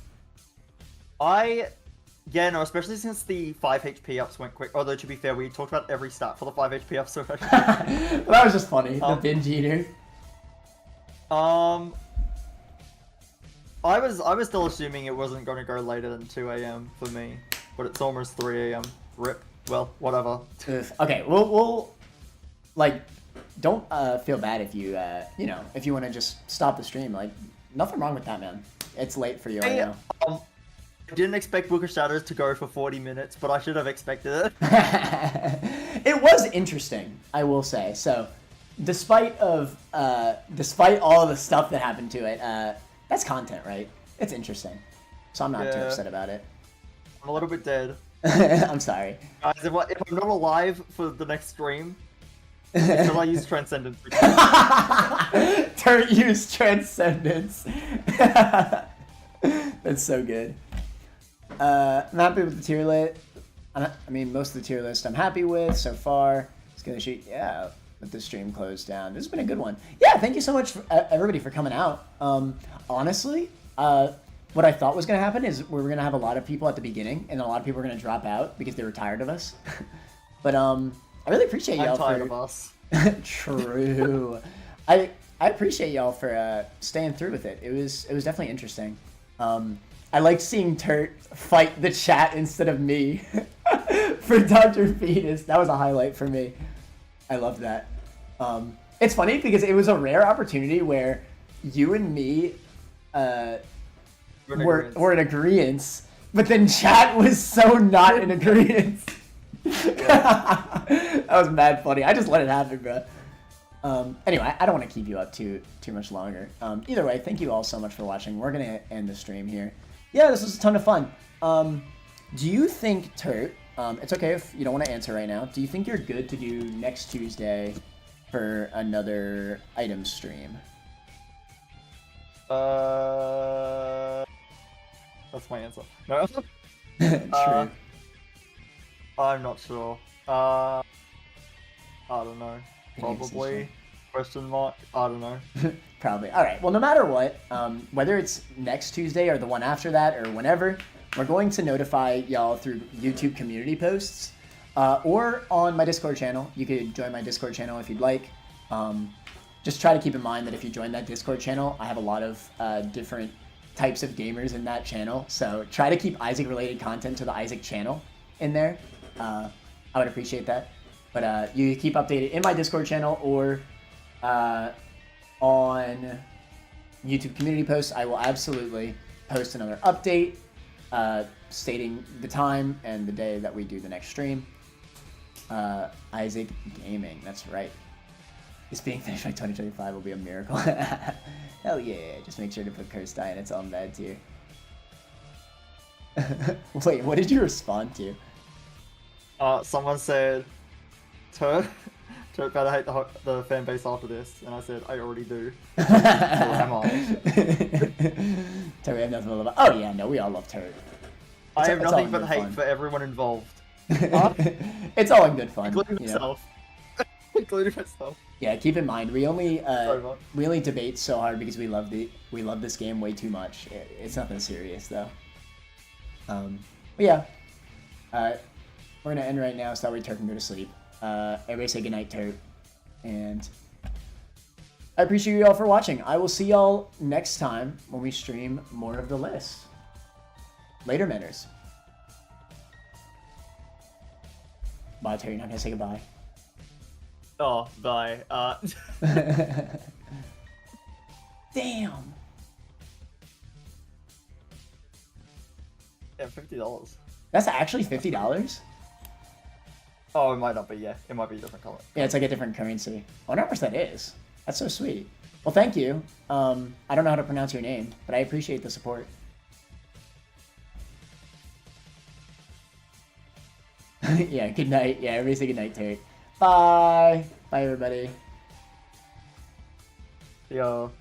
Yeah, no, especially since the 5 HP ups went quick. Although, to be fair, we talked about every stat for the 5 HP ups already. Well, that was just funny, the binge eater. I was still assuming it wasn't going to go later than 2 AM for me, but it's almost 3 AM. Rip. Well, whatever. Okay, we'll like, don't feel bad if you, you know, if you want to just stop the stream. Like, nothing wrong with that, man. It's late for you, I know. I didn't expect Book of Shadows to go for 40 minutes, but I should have expected it. It was interesting, I will say. So, despite all of the stuff that happened to it, that's content, right? It's interesting. So I'm not too upset about it. I'm a little bit dead. I'm sorry. Guys, if I'm not alive for the next stream, until I use Transcendence. Turt use Transcendence. That's so good. I'm happy with the tier list. I mean, most of the tier list I'm happy with so far. It's gonna shoot, yeah, let the stream close down. This has been a good one. Yeah, thank you so much, everybody, for coming out. Honestly, what I thought was gonna happen is we were gonna have a lot of people at the beginning, and a lot of people were gonna drop out because they were tired of us. But I really appreciate y'all for. I'm tired of us. True. I appreciate y'all for staying through with it. It was definitely interesting. I liked seeing Turt fight the chat instead of me for Dr. Fetus. That was a highlight for me. I loved that. It's funny because it was a rare opportunity where you and me were in agreement, but then chat was so not in agreement. That was mad funny. I just let it happen, bro. Anyway, I don't want to keep you up too much longer. Either way, thank you all so much for watching. We're gonna end the stream here. Yeah, this was a ton of fun. Do you think, Turt, it's okay if you don't want to answer right now, do you think you're good to do next Tuesday for another item stream? That's my answer. No. True. I'm not sure. I don't know. Probably. Question mark. I don't know. Probably. All right. Well, no matter what, whether it's next Tuesday or the one after that or whenever, we're going to notify y'all through YouTube community posts or on my Discord channel. You could join my Discord channel if you'd like. Just try to keep in mind that if you join that Discord channel, I have a lot of different types of gamers in that channel. So try to keep Isaac-related content to the Isaac channel in there. I would appreciate that. But you keep updated in my Discord channel or on YouTube community posts. I will absolutely post another update stating the time and the day that we do the next stream. Isaac Gaming, that's right. It's being finished by 2025 will be a miracle. Hell yeah, just make sure to put Curse Die in its own bed tier. Wait, what did you respond to? Someone said, Turt better hate the fan base after this, and I said, I already do. So am I. Turt, we have nothing but love. Oh yeah, no, we all love Turt. I have nothing but hate for everyone involved. It's all in good fun. Including myself. Including myself. Yeah, keep in mind we only debate so hard because we love this game way too much. It's nothing serious though. But yeah, we're gonna end right now so that way Turt can go to sleep. Everybody say goodnight, Turt, and I appreciate you all for watching. I will see y'all next time when we stream more of the list. Later, Manners. Bye, Turt. You're not gonna say goodbye. Oh, bye. Damn. Yeah, $50. That's actually $50? Oh, it might not be, yeah. It might be a different color. Yeah, it's like a different currency. I wonder how much that is. That's so sweet. Well, thank you. I don't know how to pronounce your name, but I appreciate the support. Yeah, good night. Yeah, everybody say good night, Turt. Bye. Bye, everybody. Yo.